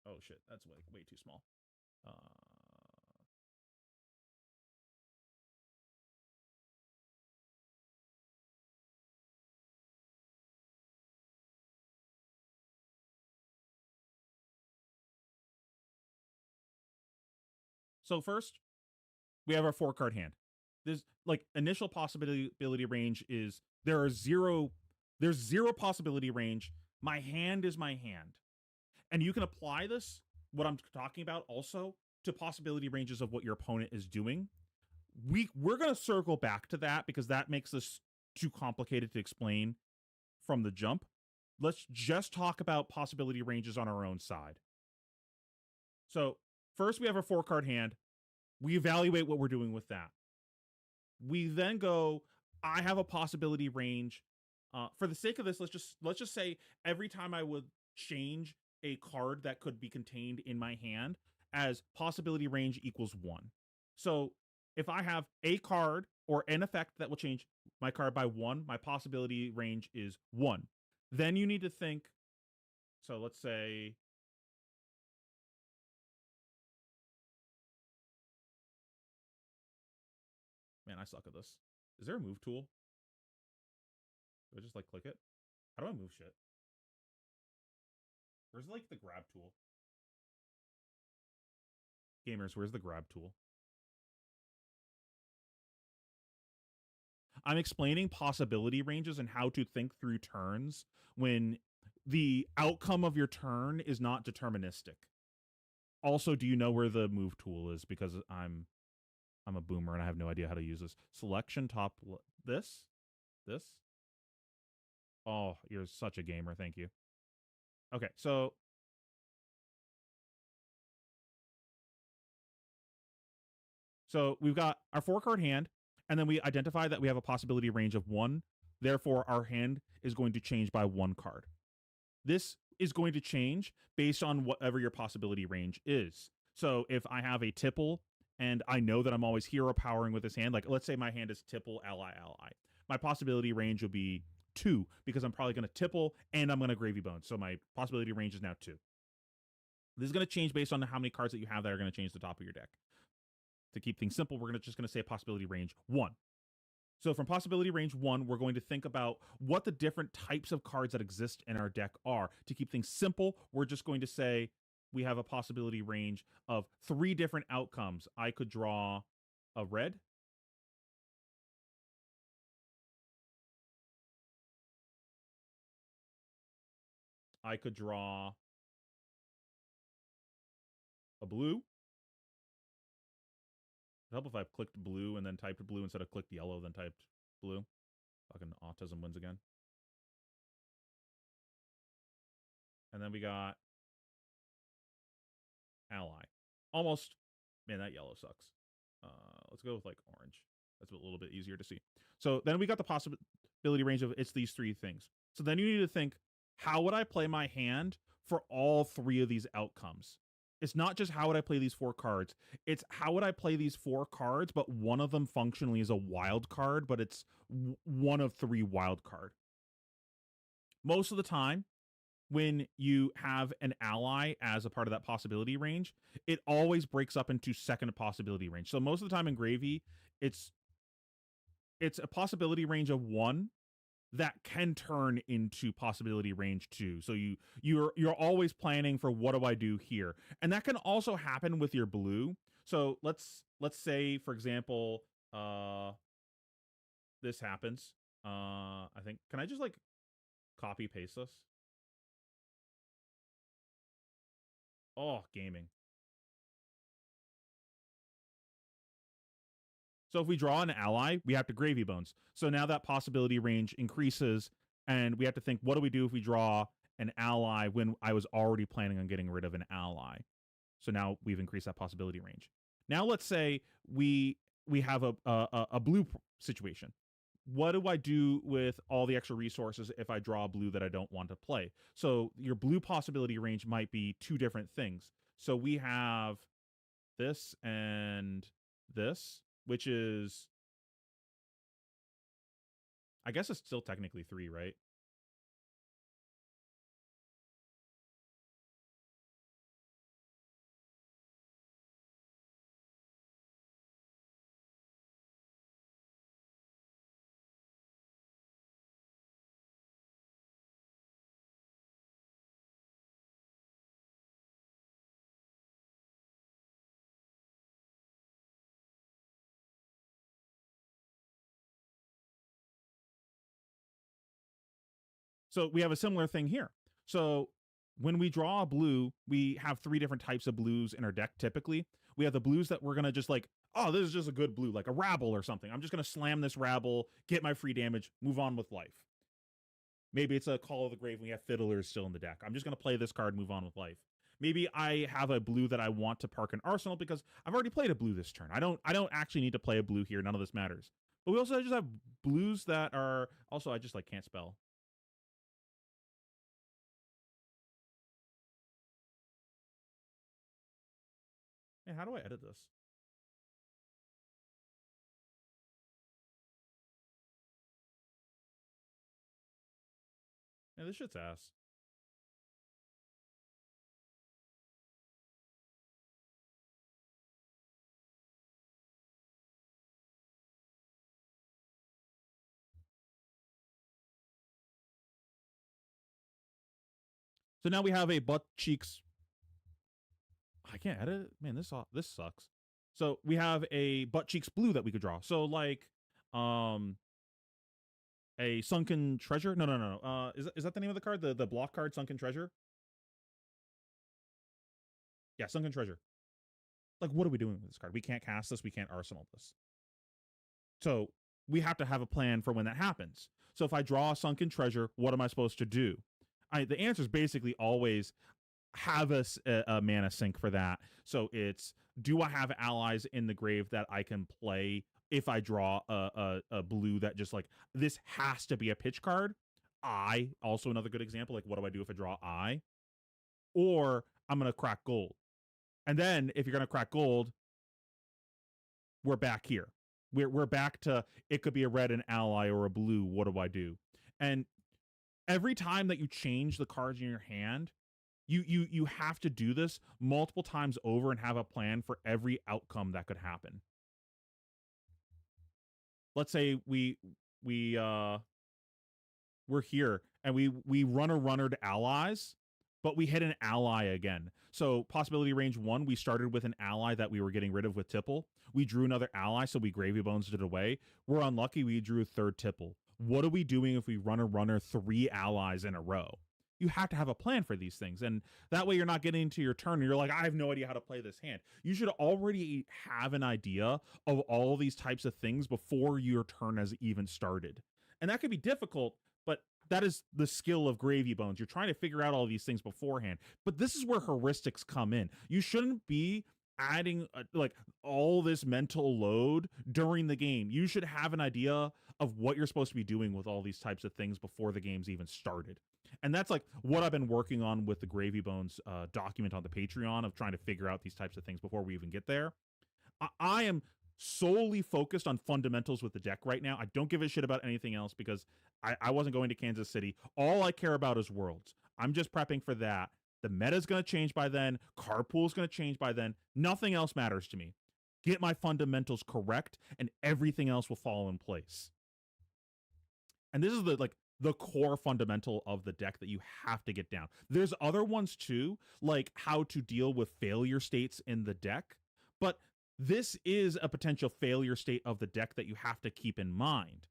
oh shit, that's way too small. So first, we have our 4-card hand. There's like initial possibility range is there's zero possibility range. My hand is my hand. And you can apply this, what I'm talking about, also to possibility ranges of what your opponent is doing. We're going to circle back to that because that makes this too complicated to explain from the jump. Let's just talk about possibility ranges on our own side. So first we have our 4-card hand. We evaluate what we're doing with that. We then go, I have a possibility range. For the sake of this, let's just say every time I would change a card that could be contained in my hand as possibility range equals 1. So if I have a card or an effect that will change my card by 1, my possibility range is 1. Then you need to think, so let's say, man, I suck at this. Is there a move tool? Do I just like click it? How do I move shit? Where's like the grab tool? Gamers, where's the grab tool? I'm explaining possibility ranges and how to think through turns when the outcome of your turn is not deterministic. Also, do you know where the move tool is? Because I'm a boomer and I have no idea how to use this. Selection top this. Oh, you're such a gamer. Thank you. Okay, so we've got our 4-card hand, and then we identify that we have a possibility range of 1. Therefore, our hand is going to change by 1 card. This is going to change based on whatever your possibility range is. So if I have a tipple and I know that I'm always hero powering with this hand, like let's say my hand is tipple ally. My possibility range will be 2 because I'm probably going to tipple and I'm going to gravy bone. So my possibility range is now 2. This is going to change based on how many cards that you have that are going to change the top of your deck. To keep things simple, we're just going to say possibility range 1. So from possibility range 1, we're going to think about what the different types of cards that exist in our deck are. To keep things simple, we're just going to say we have a possibility range of 3 different outcomes. I could draw a red. I could draw a blue. It'd help if I clicked blue and then typed blue instead of clicked yellow, then typed blue. Fucking autism wins again. And then we got ally. Almost. Man, that yellow sucks. Let's go with like orange. That's a little bit easier to see. So then we got the possibility range of it's these 3 things. So then you need to think, how would I play my hand for all 3 of these outcomes? It's not just how would I play these 4 cards. It's how would I play these 4 cards, but one of them functionally is a wild card, but it's one of 3 wild card. Most of the time, when you have an ally as a part of that possibility range, it always breaks up into second possibility range. So most of the time in Gravy, it's a possibility range of 1 that can turn into possibility range 2. So you're always planning for what do I do here, and that can also happen with your blue. So let's say, for example, this happens. I think, can I just like copy paste this? Oh, gaming. So if we draw an ally, we have to gravy bones. So now that possibility range increases, and we have to think, what do we do if we draw an ally when I was already planning on getting rid of an ally? So now we've increased that possibility range. Now let's say we have a blue situation. What do I do with all the extra resources if I draw a blue that I don't want to play? So your blue possibility range might be 2 different things. So we have this and this, which is, I guess it's still technically 3, right? So we have a similar thing here. So when we draw a blue, we have 3 different types of blues in our deck typically. We have the blues that we're going to just like, oh, this is just a good blue, like a rabble or something. I'm just going to slam this rabble, get my free damage, move on with life. Maybe it's a Call of the Grave and we have Fiddlers still in the deck. I'm just going to play this card, move on with life. Maybe I have a blue that I want to park in Arsenal because I've already played a blue this turn. I don't actually need to play a blue here. None of this matters. But we also just have blues that are also, I just like can't spell. Hey, how do I edit this? Yeah, this shit's ass. So now we have a butt cheeks. I can't edit it. Man, this sucks. So we have a butt cheeks blue that we could draw. So like, a sunken treasure. No. Is that the name of the card? The block card, sunken treasure. Yeah, sunken treasure. Like, what are we doing with this card? We can't cast this. We can't arsenal this. So we have to have a plan for when that happens. So if I draw a sunken treasure, what am I supposed to do? The answer is basically always have a mana sink for that. So it's, do I have allies in the grave that I can play if I draw a blue that just like, this has to be a pitch card? Also another good example, like what do I do if I draw I? Or I'm going to crack gold. And then if you're going to crack gold, we're back here. We're back to, it could be a red, an ally, or a blue. What do I do? And every time that you change the cards in your hand, you have to do this multiple times over and have a plan for every outcome that could happen. Let's say we're here and we run a runner to allies, but we hit an ally again. So possibility range 1, we started with an ally that we were getting rid of with Tipple. We drew another ally, so we gravy bones it away. We're unlucky, we drew a third Tipple. What are we doing if we run a runner 3 allies in a row? You have to have a plan for these things. And that way you're not getting into your turn and you're like, I have no idea how to play this hand. You should already have an idea of all these types of things before your turn has even started. And that could be difficult, but that is the skill of gravy bones. You're trying to figure out all these things beforehand. But this is where heuristics come in. You shouldn't be adding like all this mental load during the game. You should have an idea of what you're supposed to be doing with all these types of things before the game's even started. And that's like what I've been working on with the Gravy Bones document on the Patreon, of trying to figure out these types of things before we even get there. I am solely focused on fundamentals with the deck right now. I don't give a shit about anything else because I wasn't going to Kansas City. All I care about is Worlds. I'm just prepping for that. The meta's going to change by then. Card pool's going to change by then. Nothing else matters to me. Get my fundamentals correct and everything else will fall in place. And this is the core fundamental of the deck that you have to get down. There's other ones too, like how to deal with failure states in the deck, but this is a potential failure state of the deck that you have to keep in mind.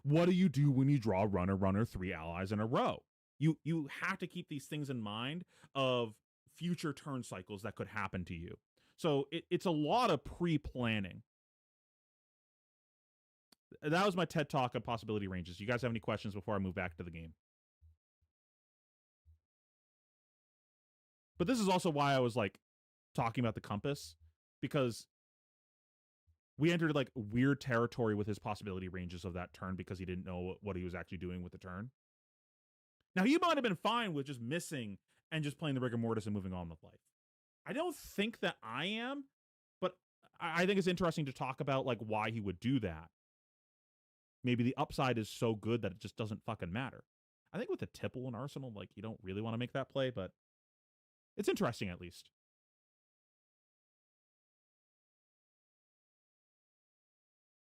What do you do when you draw runner 3 allies in a row? You have to keep these things in mind of future turn cycles that could happen to you. So it's a lot of pre-planning. That was my TED Talk on possibility ranges. You guys have any questions before I move back to the game? But this is also why I was like talking about the compass, because we entered like weird territory with his possibility ranges of that turn because he didn't know what he was actually doing with the turn. Now, he might have been fine with just missing and just playing the rigor mortis and moving on with life. I don't think that I am, but I think it's interesting to talk about like why he would do that. Maybe the upside is so good that it just doesn't fucking matter. I think with the Tipple and Arsenal, like you don't really want to make that play, but it's interesting at least.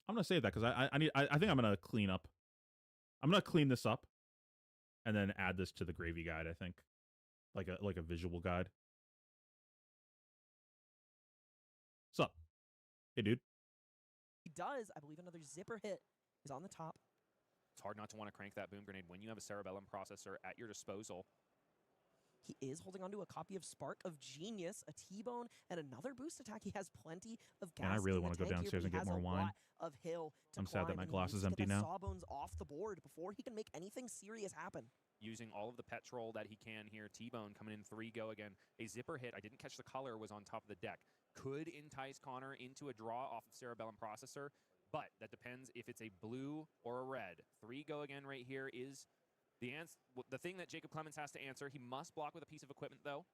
I'm gonna save that because I think I'm gonna clean up. I'm gonna clean this up, and then add this to the gravy guide. I think, like a visual guide. What's up? Hey, dude. He does. I believe another zipper hit is on the top. It's hard not to want to crank that boom grenade when you have a Cerebellum processor at your disposal. He is holding onto a copy of Spark of Genius, a T-Bone, and another boost attack. He has plenty of gas. And I really want to go downstairs and get more wine. Of hill to I'm sad that my glass is empty now. Sawbones off the board before he can make anything serious happen. Using all of the petrol that he can here. T-Bone coming in 3 go again. A zipper hit. I didn't catch the color. Was on top of the deck. Could entice Connor into a draw off of Cerebellum processor, but that depends if it's a blue or a red. 3 go again right here is the thing that Jacob Clemens has to answer. He must block with a piece of equipment, though.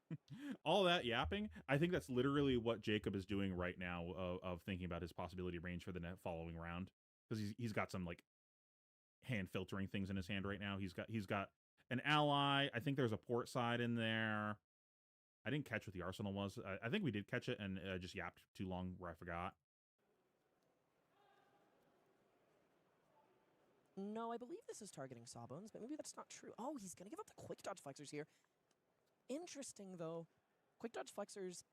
All that yapping, I think that's literally what Jacob is doing right now of thinking about his possibility range for the following round. Because he's got some, like, hand filtering things in his hand right now. He's got an ally. I think there's a port side in there. I didn't catch what the Arsenal was. I think we did catch it and just yapped too long where I forgot. No, I believe this is targeting Sawbones, but maybe that's not true. Oh, he's going to give up the quick dodge flexors here. Interesting, though. Quick dodge flexors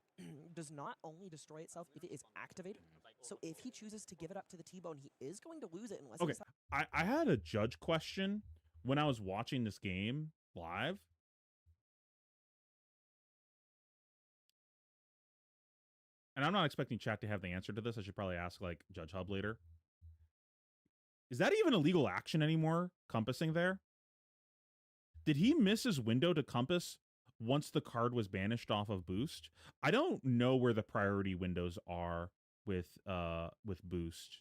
does not only destroy itself if it is activated. So if he chooses to give it up to the T-Bone, he is going to lose it unless... Okay, I had a judge question when I was watching this game live. And I'm not expecting chat to have the answer to this. I should probably ask, like, Judge Hub later. Is that even a legal action anymore, compassing there? Did he miss his window to compass once the card was banished off of boost? I don't know where the priority windows are with boost.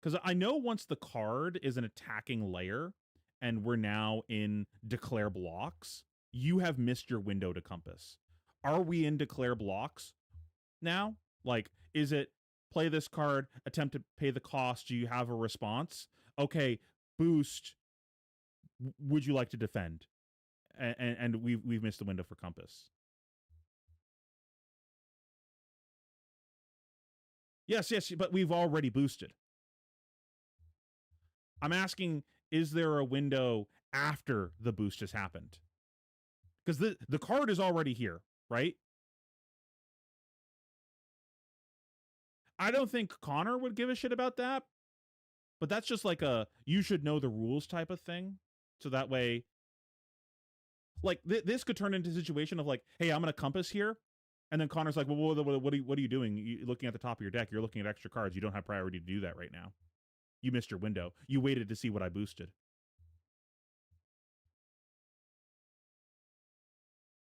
Because I know once the card is an attacking layer and we're now in declare blocks, you have missed your window to compass. Are we in declare blocks now? Like, is it play this card, attempt to pay the cost, do you have a response? Okay, boost, would you like to defend? And we've missed the window for compass. Yes, but we've already boosted. I'm asking, is there a window after the boost has happened? Because the card is already here, right? I don't think Connor would give a shit about that, but that's just like a you should know the rules type of thing. So that way, like this could turn into a situation of like, hey, I'm gonna compass here, and then Connor's like, well, what are you doing? You're looking at the top of your deck. You're looking at extra cards. You don't have priority to do that right now. You missed your window. You waited to see what I boosted.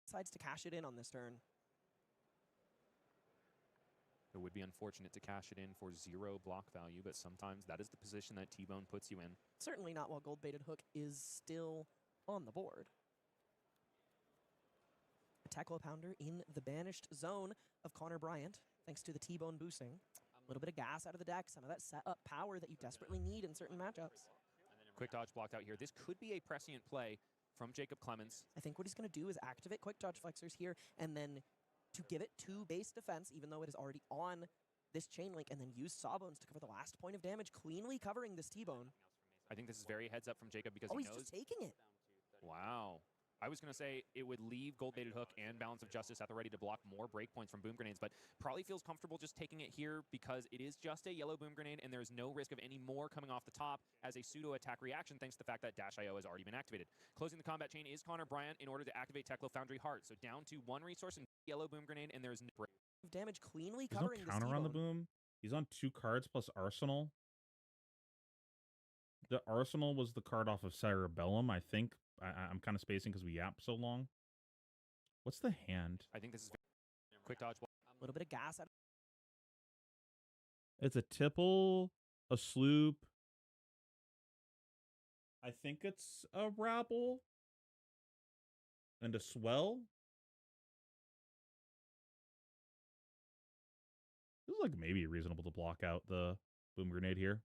Decides to cash it in on this turn. It would be unfortunate to cash it in for 0 block value, but sometimes that is the position that T-Bone puts you in. Certainly not while Gold-Baited Hook is still on the board. A Tackle Pounder in the banished zone of Connor Bryant, thanks to the T-Bone boosting. A little bit of gas out of the deck, some of that set-up power that you desperately need in certain matchups. Quick dodge blocked out here. This could be a prescient play from Jacob Clemens. I think what he's going to do is activate quick dodge flexors here, and then to give it 2 base defense, even though it is already on this chain link, and then use Sawbones to cover the last point of damage, cleanly covering this T-Bone. I think this is very heads up from Jacob because he he knows. knows. Just taking it. Wow. I was going to say it would leave Gold-Baited Hook and Balance of Justice at the ready to block more breakpoints from boom grenades, but probably feels comfortable just taking it here because it is just a yellow boom grenade and there's no risk of any more coming off the top as a pseudo-attack reaction thanks to the fact that Dash.io has already been activated. Closing the combat chain is Connor Bryant in order to activate Teklo Foundry Heart. So down to 1 resource and yellow boom grenade, and there's no damage cleanly There's covering no counter on the boom. He's on 2 cards plus Arsenal. The Arsenal was the card off of Cerebellum, I think. I'm kind of spacing because we yap so long. What's the hand? I think this is quick dodge. A little bit of gas out. It's a Tipple, a Sloop. I think it's a Rabble. And a swell? This is like maybe reasonable to block out the boom grenade here.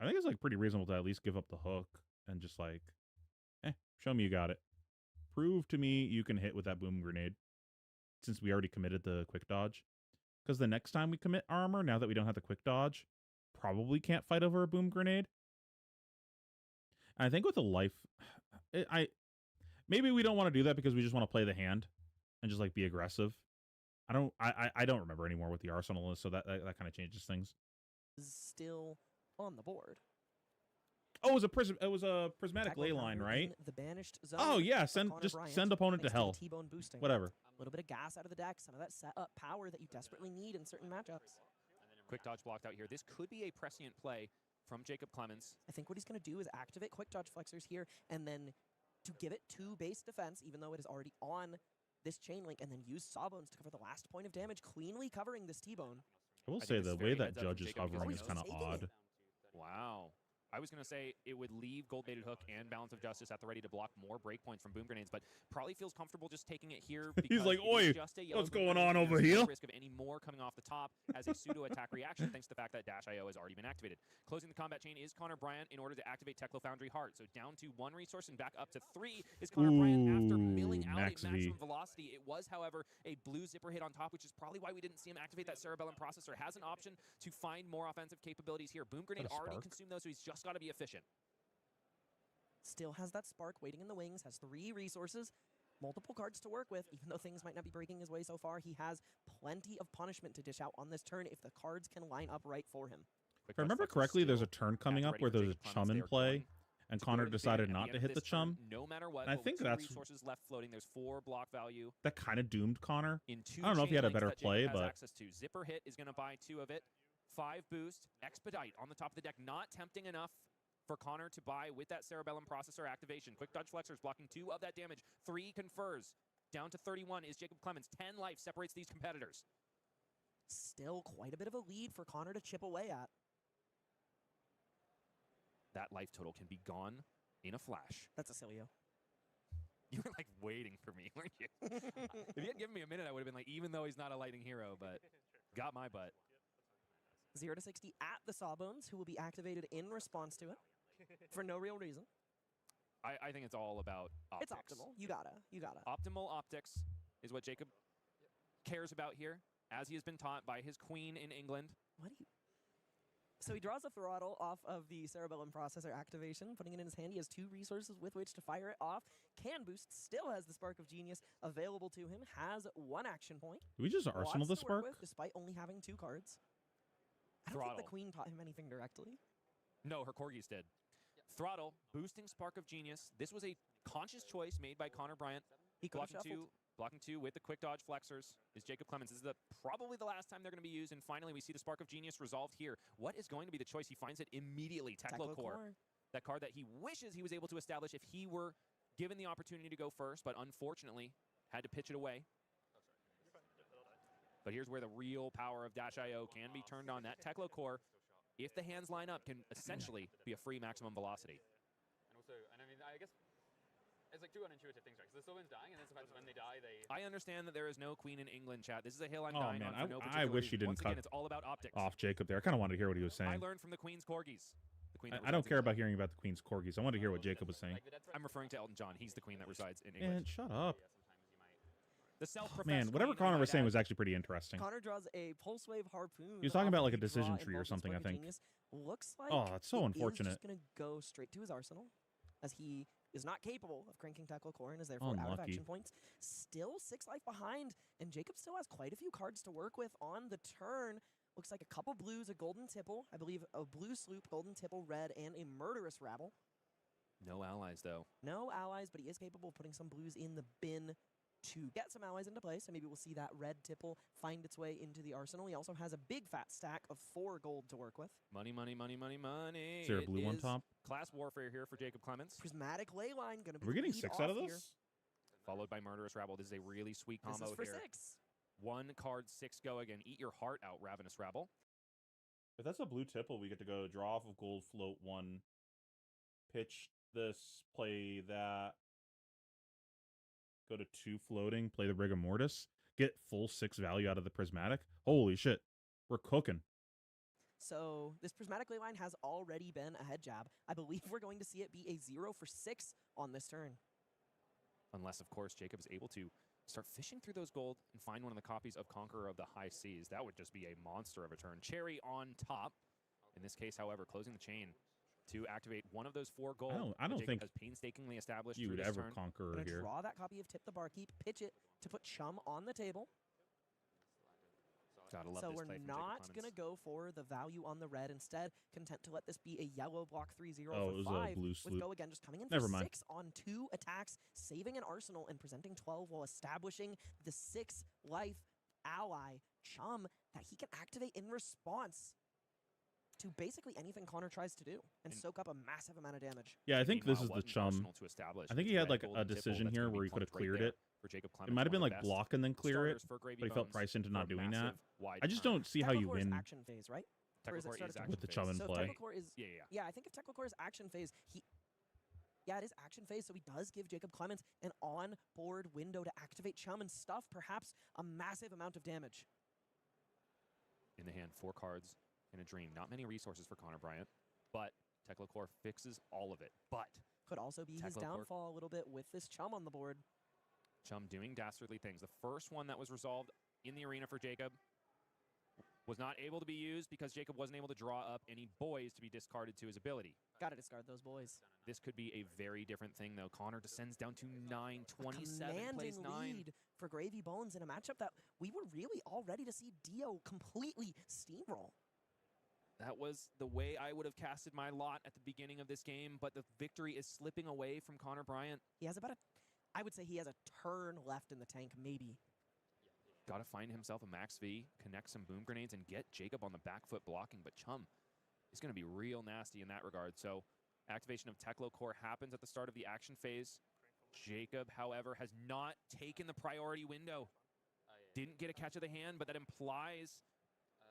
I think it's like pretty reasonable to at least give up the hook and just like, show me you got it. Prove to me you can hit with that boom grenade since we already committed the quick dodge. Because the next time we commit armor, now that we don't have the quick dodge, probably can't fight over a boom grenade. And I think with a life, maybe we don't want to do that because we just want to play the hand and just like be aggressive. I don't remember anymore what the arsenal is, so that kind of changes things. Still on the board. Oh, it was a prismatic ley line, right? The banished zone. Oh yeah, send opponent to hell. T-bone boosting. Whatever. A little bit of gas out of the deck, some of that set up power that you desperately need in certain matchups. Quick dodge blocked out here. This could be a prescient play from Jacob Clemens. I think what he's going to do is activate quick dodge flexors here, and then to give it 2 base defense, even though it is already on this chain link, and then use Sawbones to cover the last point of damage, cleanly covering this T-bone. I will say the way that Judge is hovering is kind of odd. Wow. I was going to say it would leave Gold Baited Hook and Balance of Justice at the ready to block more breakpoints from boom grenades, but probably feels comfortable just taking it here. He's like, oi, what's going on over here? here? No risk of any more coming off the top as a pseudo-attack reaction thanks to the fact that Dash IO has already been activated. Closing the combat chain is Connor Bryant in order to activate Teklo Foundry Heart. So down to 1 resource and back up to 3 is Connor Bryant after milling out max a maximum velocity. It was, however, a blue zipper hit on top, which is probably why we didn't see him activate that Cerebellum Processor. Has an option to find more offensive capabilities here. Boom Grenade already consumed those, so he's just got to be efficient. Still has that spark waiting in the wings, has 3 resources, multiple cards to work with. Even though things might not be breaking his way so far, he has plenty of punishment to dish out on this turn if the cards can line up right for him. If I remember correctly, there's a turn coming up where there's a chum in play, and Connor decided not to hit the chum. No matter what, and I think that's resources left floating. There's 4 block value. That kind of doomed Connor. In 2 I don't know if he had a better play, but access to Zipper Hit is going to buy 2 of it. 5 boost, Expedite on the top of the deck, not tempting enough for Connor to buy with that Cerebellum Processor activation. Quick dodge flexors blocking 2 of that damage. 3 confers. Down to 31 is Jacob Clemens. 10 life separates these competitors. Still quite a bit of a lead for Connor to chip away at. That life total can be gone in a flash. That's a Cilio. You were like waiting for me, weren't you? If you had given me a minute, I would have been like, even though he's not a lightning hero, but got my butt. 0 to 60 at the Sawbones, who will be activated in response to it for no real reason. I think it's all about optics. It's optimal. You gotta. Optimal optics is what Jacob cares about here, as he has been taught by his queen in England. What do you... So he draws a throttle off of the Cerebellum Processor activation, putting it in his hand. He has 2 resources with which to fire it off. Can boost, still has the Spark of Genius available to him, has 1 action point. Did we just arsenal the Spark? Despite only having 2 cards. I don't think the queen taught him anything directly. No, her corgis did. Throttle, boosting Spark of Genius. This was a conscious choice made by Connor Bryant. He blocking two with the quick dodge flexors is Jacob Clemens. This is probably the last time they're going to be used, and finally we see the Spark of Genius resolved here. What is going to be the choice? He finds it immediately. Teklo Core. That card that he wishes he was able to establish if he were given the opportunity to go first, but unfortunately had to pitch it away. But here's where the real power of Dash IO can be turned on. That Teklo Core, if the hands line up, can essentially be a free maximum velocity. And I mean, I guess it's like 2 unintuitive things, right? Because the Sylvan's dying, and then sometimes when they die, they... I understand that there is no queen in England, chat. This is a hill I'm dying on for no particular I wish reason. he didn't Once again, cut it's all about optics. off Jacob there. I kind of wanted to hear what he was saying. I learned from the Queen's corgis. The queen I don't care about hearing about the Queen's corgis. I want to hear what Jacob was saying. I'm referring to Elton John. He's the queen that resides in England. Man, shut up. The self-professed Man, whatever queen, Connor was saying was actually pretty interesting. Connor draws a Pulse Wave Harpoon. He was talking about like a draw decision tree or involving something, I Spark of think. Genius. Looks like Oh, that's so he unfortunate. is just going to go straight to his arsenal, as he is not capable of cranking Teklo Core and is therefore out of Unlucky. action points. Still 6 life behind, and Jacob still has quite a few cards to work with on the turn. Looks like a couple blues, a golden tipple, I believe a blue sloop, golden tipple, red, and a murderous rabble. No allies, though. No allies, but he is capable of putting some blues in the bin to get some allies into play, so maybe we'll see that red tipple find its way into the arsenal. He also has a big fat stack of 4 gold to work with. Money, money, money, money, money. Is there a blue one top? Class warfare here for Jacob Clemens. Prismatic Leyline going to be We're getting lead 6 out of off this? here. Followed by Murderous Rabble. This is a really sweet combo This is for here. 6. 1 card, 6 go again. Eat your heart out, Ravenous Rabble. If that's a blue tipple, we get to go draw off of gold, float 1, pitch this, play that, go to 2 floating, play the Rigor Mortis, get full 6 value out of the Prismatic. Holy shit. We're cooking. So this Prismatic Ley line has already been a head jab. I believe we're going to see it be a 0 for 6 on this turn. Unless, of course, Jacob is able to start fishing through those gold and find one of the copies of Conqueror of the High Seas. That would just be a monster of a turn. Cherry on top. In this case, however, closing the chain to activate one of those 4 gold. I don't think has painstakingly established you would this ever turn. Conqueror here. Draw that copy of Tip the Barkeep, pitch it to put Chum on the table. Gotta love So this we're play from not Jacob going to Clemens. go for the value on the red. Instead, content to let this be a yellow block 3-0 Oh, it was for 5. a blue With sloop. Go again, just coming in Never for mind. 6 on 2 attacks, saving an arsenal and presenting 12 while establishing the 6 life ally, Chum, that he can activate in response to basically anything Connor tries to do and soak up a massive amount of damage. Yeah, I think this Meanwhile, is the what an Chum. arsenal to establish. I think It's he had red, like gold, a and tipple decision that's here gonna be where he could have plunked right cleared there it. for Jacob It Clemens, might have been one of like the block and then clear it, starters for Gravy but he felt Bones priced into for not a doing that. massive wide I just turn. don't see how you Technicore is win action phase, right? Or is it Technicore start is of turn? action with the phase. Chum in So if play. Technicore is Yeah. I think if Technicore is action phase, it is action phase, so he does give Jacob Clemens an on-board window to activate Chum and stuff perhaps a massive amount of damage. In the hand, 4 cards in a dream. Not many resources for Connor Bryant, but Technicore fixes all of it. But Could also be his Technicore- downfall a little bit with this Chum on the board. Chum doing dastardly things. The first one that was resolved in the arena for Jacob was not able to be used because Jacob wasn't able to draw up any boys to be discarded to his ability. Gotta discard those boys. This could be a very different thing, though. Connor descends down to 9, A 27, plays commanding 9. lead for Gravy Bones in a matchup that we were really all ready to see Dio completely steamroll. That was the way I would have casted my lot at the beginning of this game, but the victory is slipping away from Connor Bryant. He has I would say he has a turn left in the tank, maybe. Got to find himself a max V, connect some boom grenades, and get Jacob on the back foot blocking. But Chum is going to be real nasty in that regard. So activation of Teklo Core happens at the start of the action phase. Jacob, however, has not taken the priority window. Didn't get a catch of the hand, but that implies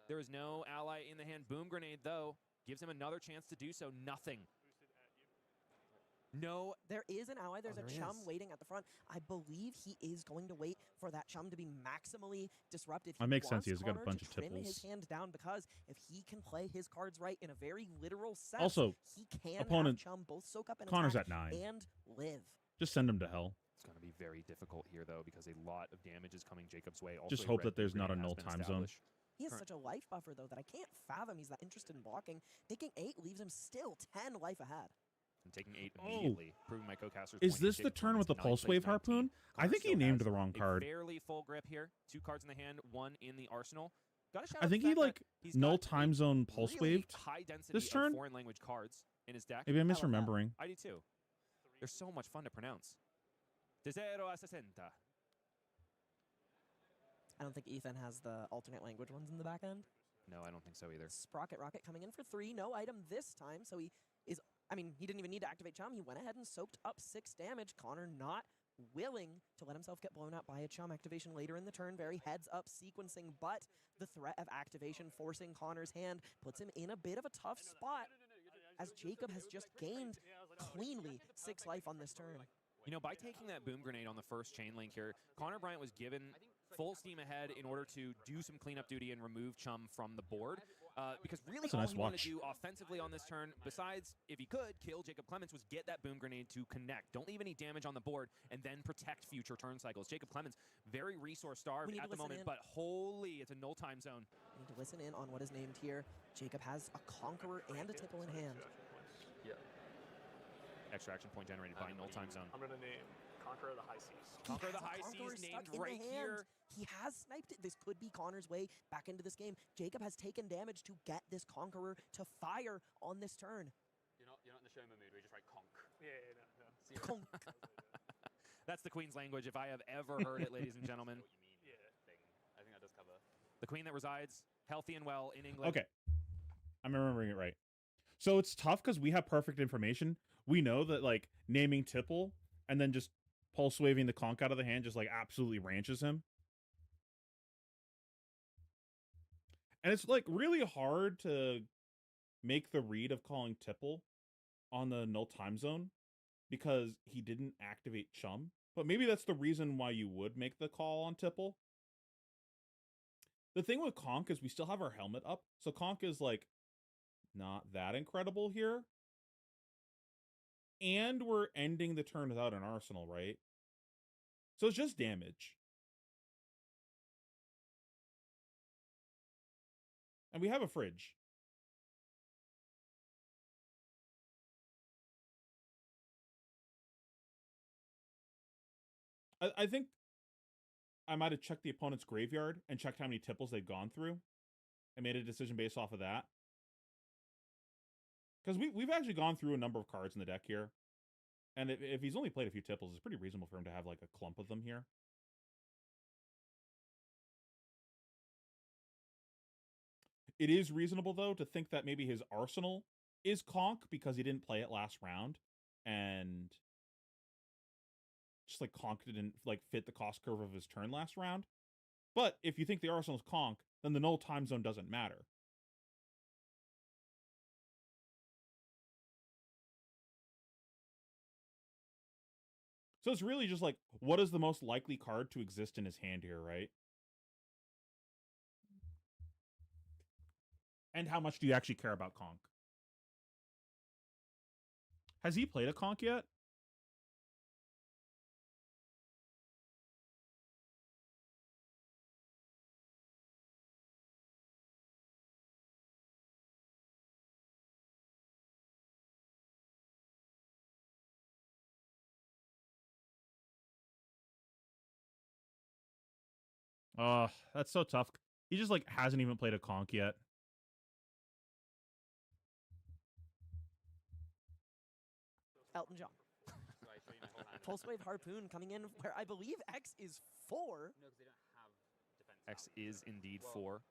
there is no ally in the hand. Boom grenade, though, gives him another chance to do so. Nothing. No. There is an ally. There's there a Chum is. waiting at the front. I believe he is going to wait for that Chum to be maximally disrupted. That makes sense. He He's got a wants bunch Connor of to trim his tipples. hand down because if he can play his cards right in a very literal sense, Also, he can opponent- have Chum both soak up and Connor's attack at 9. and live. Just send him to hell. It's going to be very difficult here, though, because a lot of damage is coming Jacob's way. Also, Just a hope red that there's boom not a grenade null has been time zone. established. He has Current- such a life buffer, though, that I can't fathom he's that interested in blocking. Taking 8 leaves him still 10 life ahead. And taking 8 Oh. immediately, proving my co-caster's Is point this here. the Jacob turn with Clemens, the Pulse 9 Wave plays 19. Harpoon? I Connor think he still named has the wrong a card. Fairly full grip here. 2 cards in the hand, 1 in the arsenal. Gotta shout I out think the he fact that like he's null got a time zone pulse really waved. high density this turn? of foreign language cards in his deck. Maybe I'm I love that. misremembering. I do too. They're so much fun to pronounce. De 0 a 60. I don't think Ethan has the alternate language ones in the back end. No, I don't think so either. Sprocket Rocket coming in for 3. No item this time, so he is... I mean, he didn't even need to activate Chum. He went ahead and soaked up 6 damage. Connor not willing to let himself get blown up by a Chum activation later in the turn. Very heads-up sequencing, but the threat of activation forcing Connor's hand puts him in a bit of a tough spot as Jacob has just gained cleanly 6 life on this turn. You know, by taking that boom grenade on the first chain link here, Connor Bryant was given full steam ahead in order to do some cleanup duty and remove Chum from the board. Because really That's a all nice he wanted watch. to do offensively on this turn, besides, if he could, kill Jacob Clemens, was get that boom grenade to connect. Don't leave any damage on the board, and then protect future turn cycles. Jacob Clemens, very resource-starved We need at to the listen moment, in. but holy, it's a null time zone. We need to listen in on what is named here. Jacob has a Conqueror and a Tipple in hand. Extraction point generated by null time zone. I'm going to name Conqueror of the High Seas. Conqueror He the has a High Conqueror Seas stuck named in the right hand. here. He has sniped it. This could be Connor's way back into this game. Jacob has taken damage to get this Conqueror to fire on this turn. You're not in the Shoma mood where you just write conk. Yeah, no. Conk. That's the Queen's language, if I have ever heard it, ladies and gentlemen. What you mean? Yeah. Thing. I think that does cover. The Queen that resides healthy and well in England. Okay. I'm remembering it right. So it's tough because we have perfect information. We know that like naming Tipple and then just pulse waving the conch out of the hand just like absolutely ranches him. And it's like really hard to make the read of calling Tipple on the null time zone because he didn't activate Chum, But maybe that's the reason why you would make the call on Tipple. The thing with Conk is we still have our helmet up. So Conk is, like, not that incredible here. And we're ending the turn without an arsenal, right? So it's just damage. And we have a fridge. I think I might have checked the opponent's graveyard and checked how many Tipples they'd gone through. And made a decision based off of that. Because we've actually gone through a number of cards in the deck here. And if he's only played a few Tipples, it's pretty reasonable for him to have, like, a clump of them here. It is reasonable, though, to think that maybe his arsenal is Conk because he didn't play it last round. And just, like, Conk didn't, like, fit the cost curve of his turn last round. But if you think the arsenal is Conk, then the null time zone doesn't matter. So it's really just like, what is the most likely card to exist in his hand here, right? And how much do you actually care about Conk? Has he played a Conk yet? That's so tough. He just, like, hasn't even played a Conk yet. Elton John. Pulse Wave Harpoon coming in where I believe X is 4. No, because they don't have defense. X is indeed 4.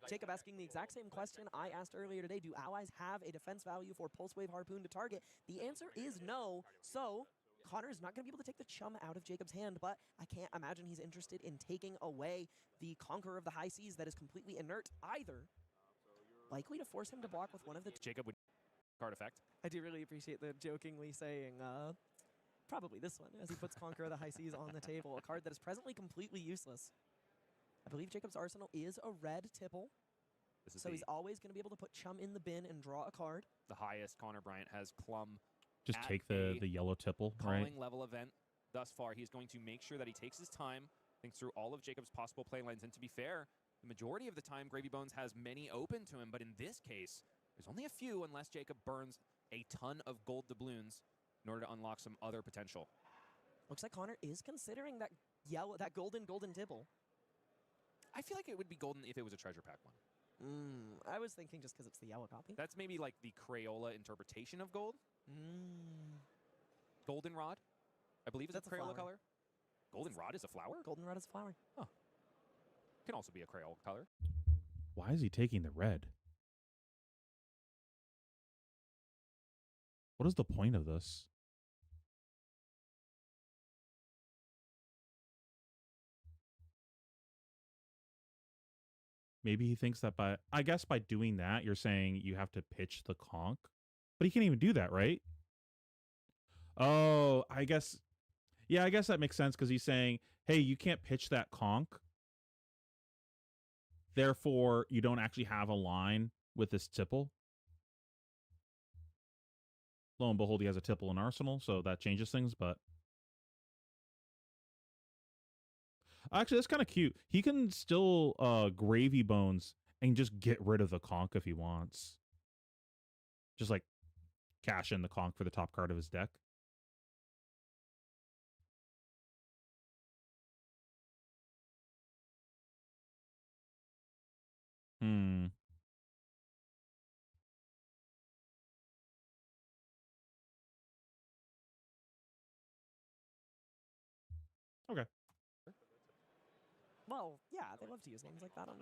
Jacob asking the exact same question I asked earlier today. Do allies have a defense value for Pulse Wave Harpoon to target? The answer is no. So Connor's not going to be able to take the chum out of Jacob's hand, but I can't imagine he's interested in taking away the Conqueror of the High Seas that is completely inert either. Likely to force him to block with one of the... Jacob would card effect. I do really appreciate the jokingly saying, probably this one, as he puts Conqueror of the High Seas on the table, a card that is presently completely useless. I believe Jacob's arsenal is a red Tipple, so he's always going to be able to put chum in the bin and draw a card. The highest Connor Bryant has Clum. Just take the yellow Tipple, right? Calling level event thus far. He's going to make sure that he takes his time, thinks through all of Jacob's possible play lines, and to be fair, the majority of the time Gravy Bones has many open to him, but in this case, there's only a few unless Jacob burns a ton of gold doubloons in order to unlock some other potential. Looks like Connor is considering that golden Tipple. I feel like it would be golden if it was a treasure pack one. I was thinking just because it's the yellow copy. That's maybe like the Crayola interpretation of gold. Goldenrod, I believe, is a Crayola color. Goldenrod is a flower? Goldenrod is a flower. Huh. Can also be a Crayola color. Why is he taking the red? What is the point of this? Maybe he thinks that I guess by doing that, you're saying you have to pitch the conch. But he can't even do that, right? Oh, I guess. Yeah, I guess that makes sense because he's saying, hey, you can't pitch that conch. Therefore, you don't actually have a line with this tipple. Lo and behold, he has a tipple in Arsenal, so that changes things, but... Actually, that's kind of cute. He can still Gravy Bones and just get rid of the conch if he wants. Just, like, cash in the conch for the top card of his deck. Okay. Well, yeah, they love to use names like that on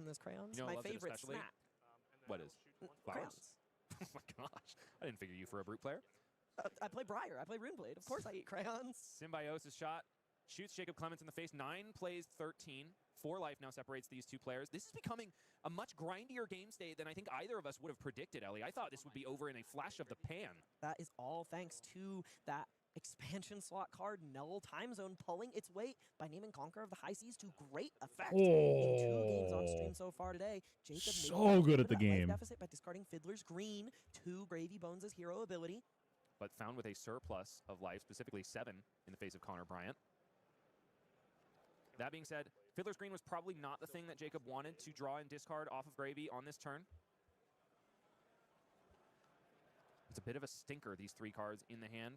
those crayons. You know, my loves it favorite especially? snap. What is? Crayons. Oh my gosh. I didn't figure you for a brute player. I play Briar. I play Runeblade. Of course I eat crayons. Symbiosis shot. Shoots Jacob Clements in the face. 9 plays 13. 4 life now separates these two players. This is becoming a much grindier game state than I think either of us would have predicted, Ellie. I thought this would be over in a flash of the pan. That is all thanks to that expansion slot card, Null Time Zone, pulling its weight by naming Conqueror of the High Seas to great effect. In 2 games on stream so far today, Jacob So good at the game. deficit by discarding Fiddler's Green, 2 Gravy Bones' hero ability. But found with a surplus of life, specifically 7 in the face of Connor Bryant. That being said, Fiddler's Green was probably not the thing that Jacob wanted to draw and discard off of Gravy on this turn. It's a bit of a stinker, these 3 cards in the hand.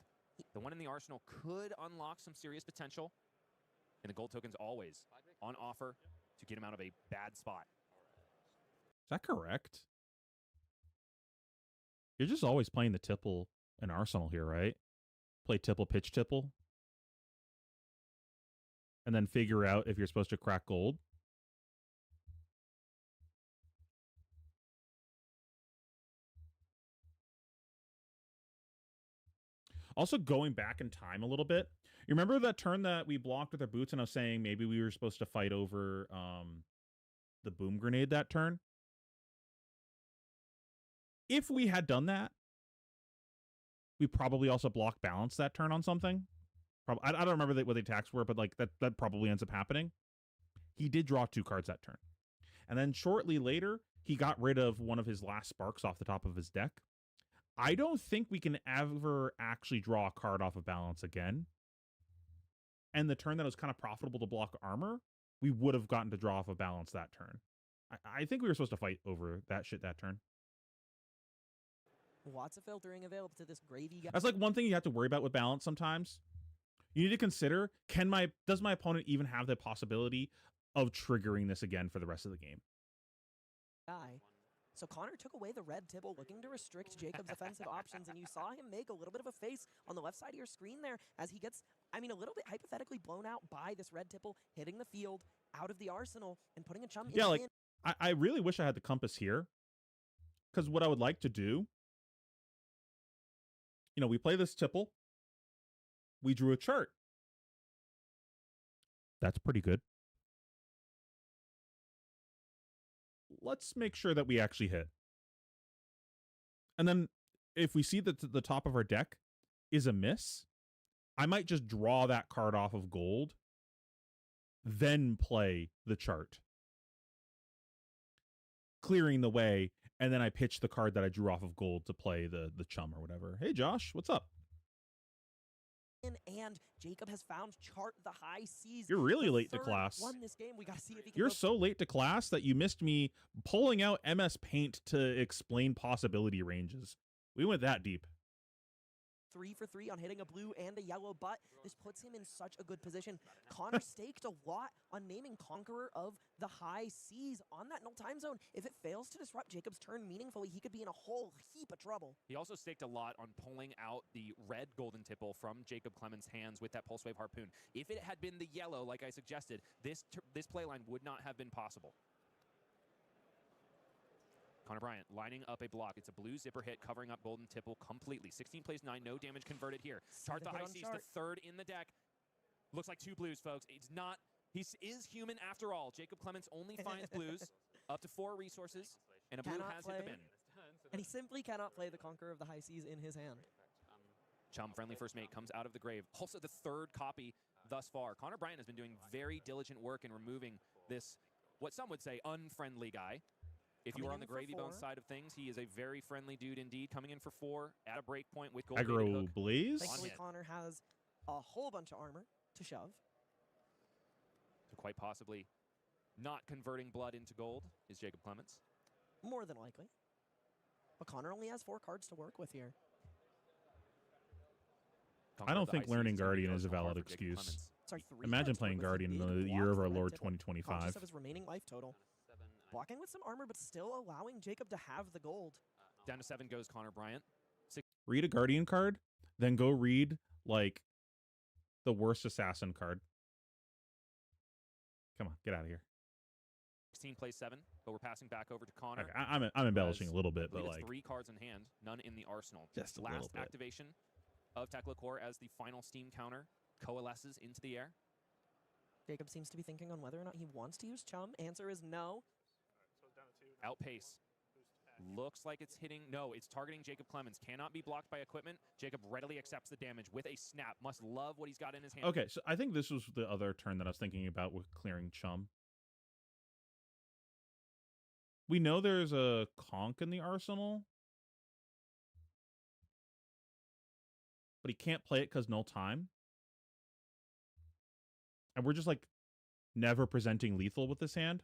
The one in the arsenal could unlock some serious potential. And the gold token's always on offer to get him out of a bad spot. Is that correct? You're just always playing the tipple and arsenal here, right? Play tipple, pitch tipple. And then figure out if you're supposed to crack gold. Also, going back in time a little bit, you remember that turn that we blocked with our boots, and I was saying maybe we were supposed to fight over the boom grenade that turn? If we had done that, we probably also block balance that turn on something. I don't remember what the attacks were, but like that probably ends up happening. He did draw 2 cards that turn. And then shortly later, he got rid of one of his last sparks off the top of his deck. I don't think we can ever actually draw a card off of balance again. And the turn that was kind of profitable to block armor, we would have gotten to draw off of balance that turn. I think we were supposed to fight over that shit that turn. Lots of filtering available to this Gravy guy. That's like one thing you have to worry about with balance sometimes. You need to consider, does my opponent even have the possibility of triggering this again for the rest of the game? So Connor took away the red tipple, looking to restrict Jacob's offensive options, and you saw him make a little bit of a face on the left side of your screen there as he gets, a little bit hypothetically blown out by this red tipple, hitting the field, out of the arsenal, and putting a chum in. Yeah, like, I really wish I had the compass here, because what I would like to do, we play this tipple, we drew a chart. That's pretty good. Let's make sure that we actually hit. And then if we see that the top of our deck is a miss, I might just draw that card off of gold, then play the chart, clearing the way, and then I pitch the card that I drew off of gold to play the chum or whatever. Hey, Josh, what's up? And Jacob has found Chart the High Seas. You're really late to class. Won this game. We got to see if he can. You're so late to class that you missed me pulling out MS Paint to explain possibility ranges. We went that deep. 3 for 3 on hitting a blue and a yellow, but this puts him in such a good position. Connor staked a lot on naming Conqueror of the High Seas on that null time zone. If it fails to disrupt Jacob's turn meaningfully, he could be in a whole heap of trouble. He also staked a lot on pulling out the red golden tipple from Jacob Clemens' hands with that Pulse Wave Harpoon. If it had been the yellow, like I suggested, this playline would not have been possible. Connor Bryant lining up a block. It's a blue zipper hit covering up golden tipple completely. 16 plays 9, no damage converted here. Chart the High Seas, the 3rd in the deck. Looks like 2 blues, folks. It's not, he is human after all. Jacob Clemens only finds blues, up to 4 resources, and a blue has hit the bin. And he simply cannot play the Conqueror of the High Seas in his hand. Chum, friendly first mate, comes out of the grave. Also the 3rd copy thus far. Connor Bryant has been doing very diligent work in removing this, what some would say, unfriendly guy. If you are on the Gravy Bones side of things, he is a very friendly dude indeed, coming in for 4 at a break point with gold. Aggro Blaze. Thankfully, Connor has a whole bunch of armor to shove. So quite possibly not converting blood into gold is Jacob Clemens. More than likely. But Connor only has 4 cards to work with here. I don't think learning Guardian is a valid excuse. Sorry, Imagine playing Guardian in the year of our Lord 2025. Of his remaining life total. Blocking with some armor, but still allowing Jacob to have the gold. Down to 7 goes Connor Bryant. Read a Guardian card, then go read, like, the worst assassin card. Come on, get out of here. 16 plays 7, but we're passing back over to Connor. Okay, I'm embellishing a little bit, but like 3 cards in hand, none in the arsenal. Just a last little bit. activation of Tekla Core as the final steam counter coalesces into the air. Jacob seems to be thinking on whether or not he wants to use Chum. Answer is no. So it's down to 2. Now Outpace. Looks like it's hitting. No, it's targeting Jacob Clemens. Cannot be blocked by equipment. Jacob readily accepts the damage with a snap. Must love what he's got in his hand. Okay, so I think this was the other turn that I was thinking about with clearing Chum. We know there's a conch in the arsenal, but he can't play it because no time. And we're just like never presenting lethal with this hand.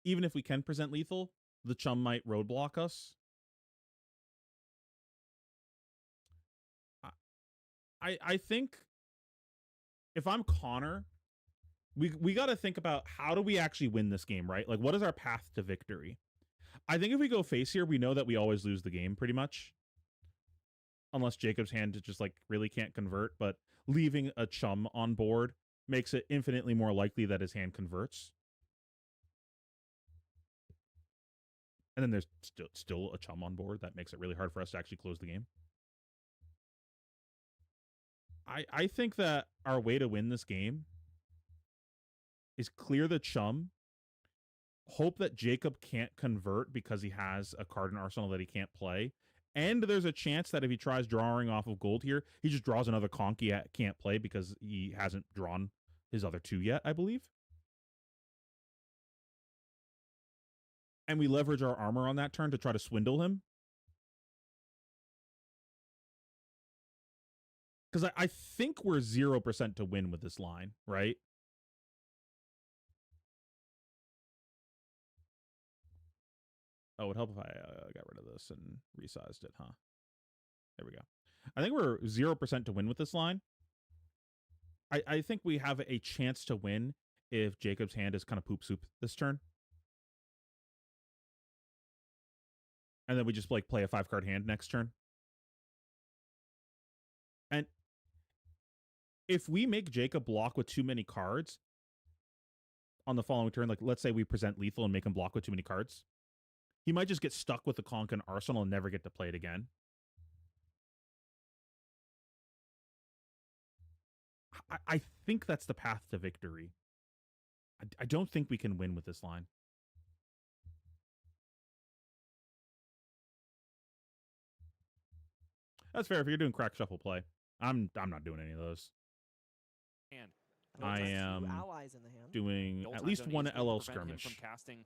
Even if we can present lethal, the Chum might roadblock us. I think if I'm Connor, we got to think about how do we actually win this game, right? Like, what is our path to victory? I think if we go face here, we know that we always lose the game pretty much. Unless Jacob's hand just like really can't convert, but leaving a Chum on board makes it infinitely more likely that his hand converts. And then there's still a Chum on board. That makes it really hard for us to actually close the game. I think that our way to win this game is clear the Chum, hope that Jacob can't convert because he has a card in Arsenal that he can't play, and there's a chance that if he tries drawing off of gold here, he just draws another conch he can't play because he hasn't drawn his other 2 yet, I believe. And we leverage our armor on that turn to try to swindle him. Because I think we're 0% to win with this line, right? Oh, it would help if I got rid of this and resized it, huh? There we go. I think we're 0% to win with this line. I think we have a chance to win if Jacob's hand is kind of poop soup this turn. And then we just like play a 5-card hand next turn. And if we make Jacob block with too many cards on the following turn, like let's say we present lethal and make him block with too many cards, he might just get stuck with the conch and Arsenal and never get to play it again. I think that's the path to victory. I don't think we can win with this line. That's fair if you're doing crack shuffle play. I'm not doing any of those. And I am allies in the hand. doing at least one LL skirmish,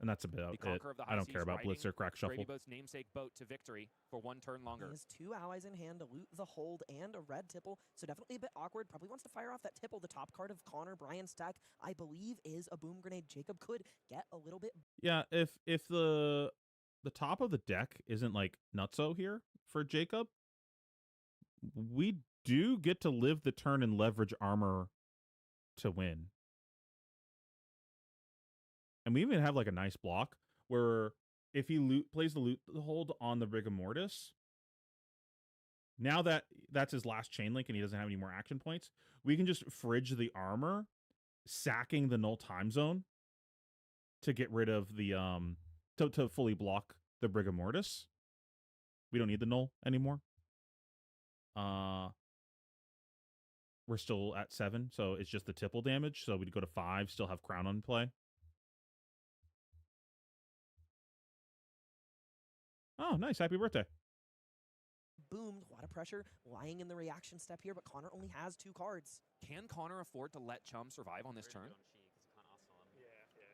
and that's about it. I don't care about blitz or crack shuffle. Gravy Boat's namesake boat to victory for 1 turn longer. He has 2 allies in hand to loot the hold and a red tipple, so definitely a bit awkward. Probably wants to fire off that tipple. The top card of Connor Bryan's deck, I believe, is a boom grenade. Jacob could get a little bit. Yeah, if the top of the deck isn't like nutso here for Jacob, we do get to live the turn and leverage armor to win. And we even have like a nice block where if he plays the loot hold on the rigor mortis, now that that's his last chain link and he doesn't have any more action points, we can just fridge the armor, sacking the null time zone to get rid of the to fully block the rigor mortis. We don't need the null anymore. We're still at 7, so it's just the tipple damage. So we'd go to 5, still have crown on play. Oh, nice. Happy birthday. Boomed. A lot of pressure lying in the reaction step here, but Connor only has 2 cards. Can Connor afford to let Chum survive on this turn?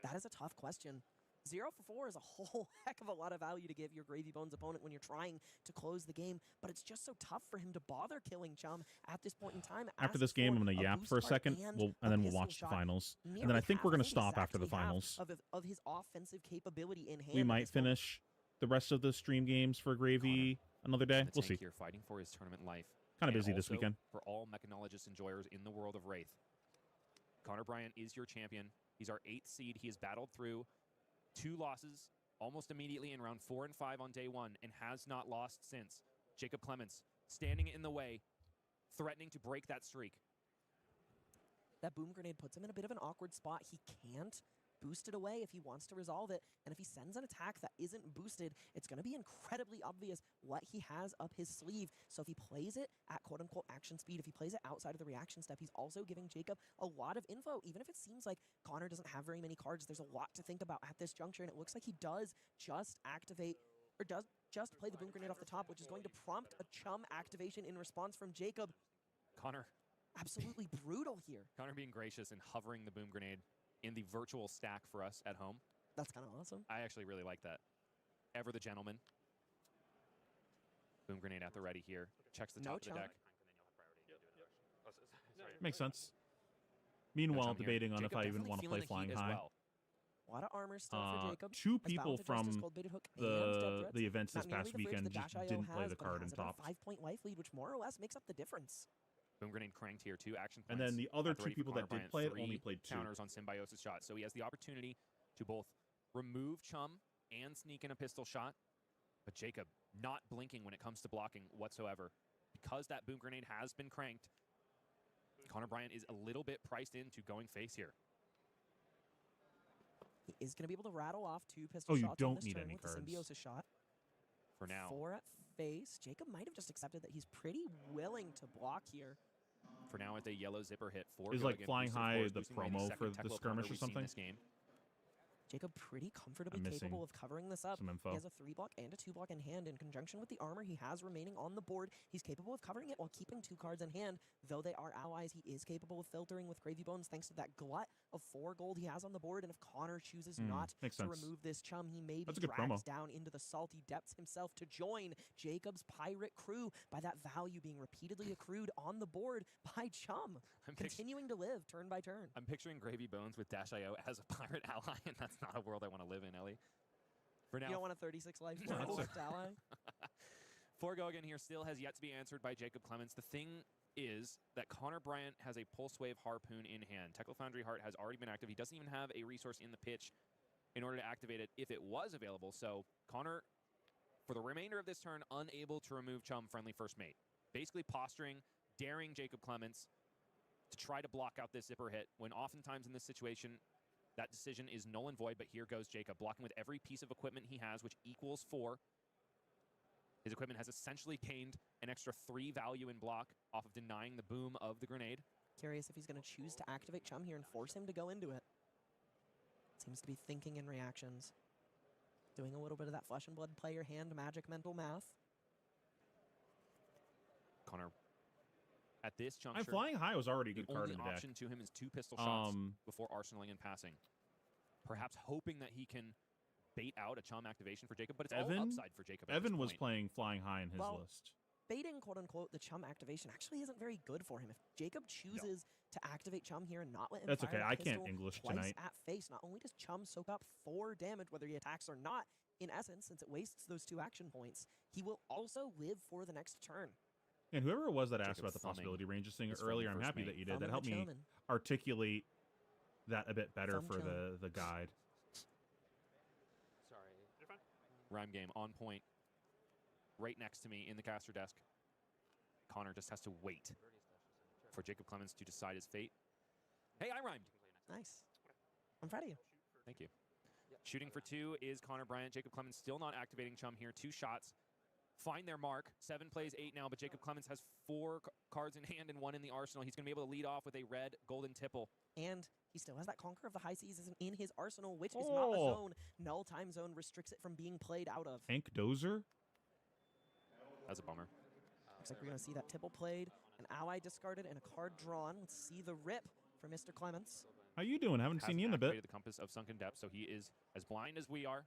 That is a tough question. 0 for 4 is a whole heck of a lot of value to give your Gravy Bones opponent when you're trying to close the game, but it's just so tough for him to bother killing Chum at this point in time. After this game, I'm going to yap for a second, and then we'll watch the finals. And then I think we're going to stop after the finals. Of his offensive capability in hand. We might finish the rest of the stream games for Gravy another day. We'll see. Here fighting for his tournament life. Kind of busy this weekend. For all mechanologist enjoyers in the world of Wraith, Connor Bryan is your champion. He's our 8th seed. He has battled through 2 losses almost immediately in round 4 and 5 on day 1 and has not lost since. Jacob Clemens standing in the way, threatening to break that streak. That boom grenade puts him in a bit of an awkward spot. He can't boosted away if he wants to resolve it. And if he sends an attack that isn't boosted, it's going to be incredibly obvious what he has up his sleeve. So if he plays it at quote-unquote action speed, if he plays it outside of the reaction step, he's also giving Jacob a lot of info. Even if it seems like Connor doesn't have very many cards, there's a lot to think about at this juncture, and it looks like he does just activate, or does just play the boom grenade off the top, which is going to prompt a chum activation in response from Jacob. Connor. Absolutely brutal here. Connor being gracious and hovering the boom grenade in the virtual stack for us at home. That's kind of awesome. I actually really like that. Ever the gentleman. Boom grenade at the ready here. Checks the top of the deck. Makes sense. Meanwhile, chum here. debating on Jacob if I even definitely want to feeling play the heat Flying as High. well. A lot of armor still for Jacob. Two as people Balance addresses from Cold Baited Hook and Dead Threats. the events this Not nearly past the fridge weekend that just Dash.io didn't play has, the but card has and it on a topped. 5-point life lead, which more or less makes up the difference. Boom grenade cranked here, 2 action points. And then the other at the two ready for people that Connor did Bryant, play it 3 only played 2. counters on Symbiosis shot. So he has the opportunity to both remove Chum and sneak in a pistol shot. But Jacob not blinking when it comes to blocking whatsoever. Because that boom grenade has been cranked, Connor Bryant is a little bit priced into going face here. He is going to be able to rattle off 2 pistol Oh, you shots don't on this need turn any with cards. the Symbiosis shot. For now. 4 at face. Jacob might have just accepted that he's pretty willing to block here. For now, with a yellow zipper hit. 4 Is go like again, Flying boosted, of High course, the boosting away promo second for the Tekla skirmish opponent or we've seen something? This game. Jacob pretty comfortably I'm missing capable of covering this up. some info. He has a 3-block and a 2-block in hand. In conjunction with the armor he has remaining on the board, he's capable of covering it while keeping 2 cards in hand. Though they are allies, he is capable of filtering with Gravy Bones thanks to that glut of 4 gold he has on the board. And if Connor chooses not makes to sense. remove this chum, he may be That's a good dragged promo. down into the salty depths himself to join Jacob's pirate crew by that value being repeatedly accrued on the board by Chum, continuing to live turn by turn. I'm picturing Gravy Bones with Dash.io as a pirate ally, and that's not a world I want to live in, Ellie. For now, You don't want a 36 life No, for that's ally? 4 go again here still has yet to be answered by Jacob Clements. The thing is that Connor Bryant has a Pulse Wave Harpoon in hand. Tekla Foundry Heart has already been active. He doesn't even have a resource in the pitch in order to activate it if it was available. So Connor, for the remainder of this turn, unable to remove Chum friendly first mate. Basically posturing, daring Jacob Clements to try to block out this zipper hit, when oftentimes in this situation, that decision is null and void. But here goes Jacob, blocking with every piece of equipment he has, which equals 4. His equipment has essentially gained an extra 3 value in block off of denying the boom of the grenade. Curious if he's going to choose to activate Chum here and force him to go into it. Seems to be thinking in reactions. Doing a little bit of that flesh and blood player hand magic mental math. Connor, at this I'm juncture, Flying High was already a the good card only in the deck. option to him is 2 pistol shots before arsenaling and passing. Perhaps hoping that he can bait out a Chum activation for Jacob, but it's all upside for Jacob at Evan this was point. playing Flying High in his list. Baiting, quote-unquote, the Chum activation actually isn't very good for him. If Jacob chooses to activate Chum here and not let him That's fire okay. that I can't pistol English twice tonight. at face, not only does Chum soak up 4 damage, whether he attacks or not, in essence, since it wastes those 2 action points, he will also live for the next turn. And whoever it was that asked Jacob about the thumbing possibility ranges thing his earlier, friendly I'm first happy mate. that you did. Thumbing That helped the me Chumin. articulate that a bit better Thumb for Chumin. the guide. Sorry. You're fine. Rhyme game on point, right next to me in the caster desk. Connor just has to wait for Jacob Clements to decide his fate. Hey, I rhymed. Nice. I'm proud of you. Thank you. Shooting for 2 is Connor Bryant. Jacob Clements still not activating Chum here. 2 shots. Find their mark. 7 plays 8 now, but Jacob Clements has 4 cards in hand and 1 in the arsenal. He's going to be able to lead off with a red golden tipple. And he still has that Conqueror of the High Seas in his arsenal, which is not a zone. Null time zone restricts it from being played out of. Hank Dozer? That's a bummer. Looks like we're going to see that tipple played, an ally discarded, and a card drawn. Let's see the rip for Mr. Clements. How you doing? Haven't seen Hasn't you in a bit. activated the compass of sunken depth, so he is as blind as we are.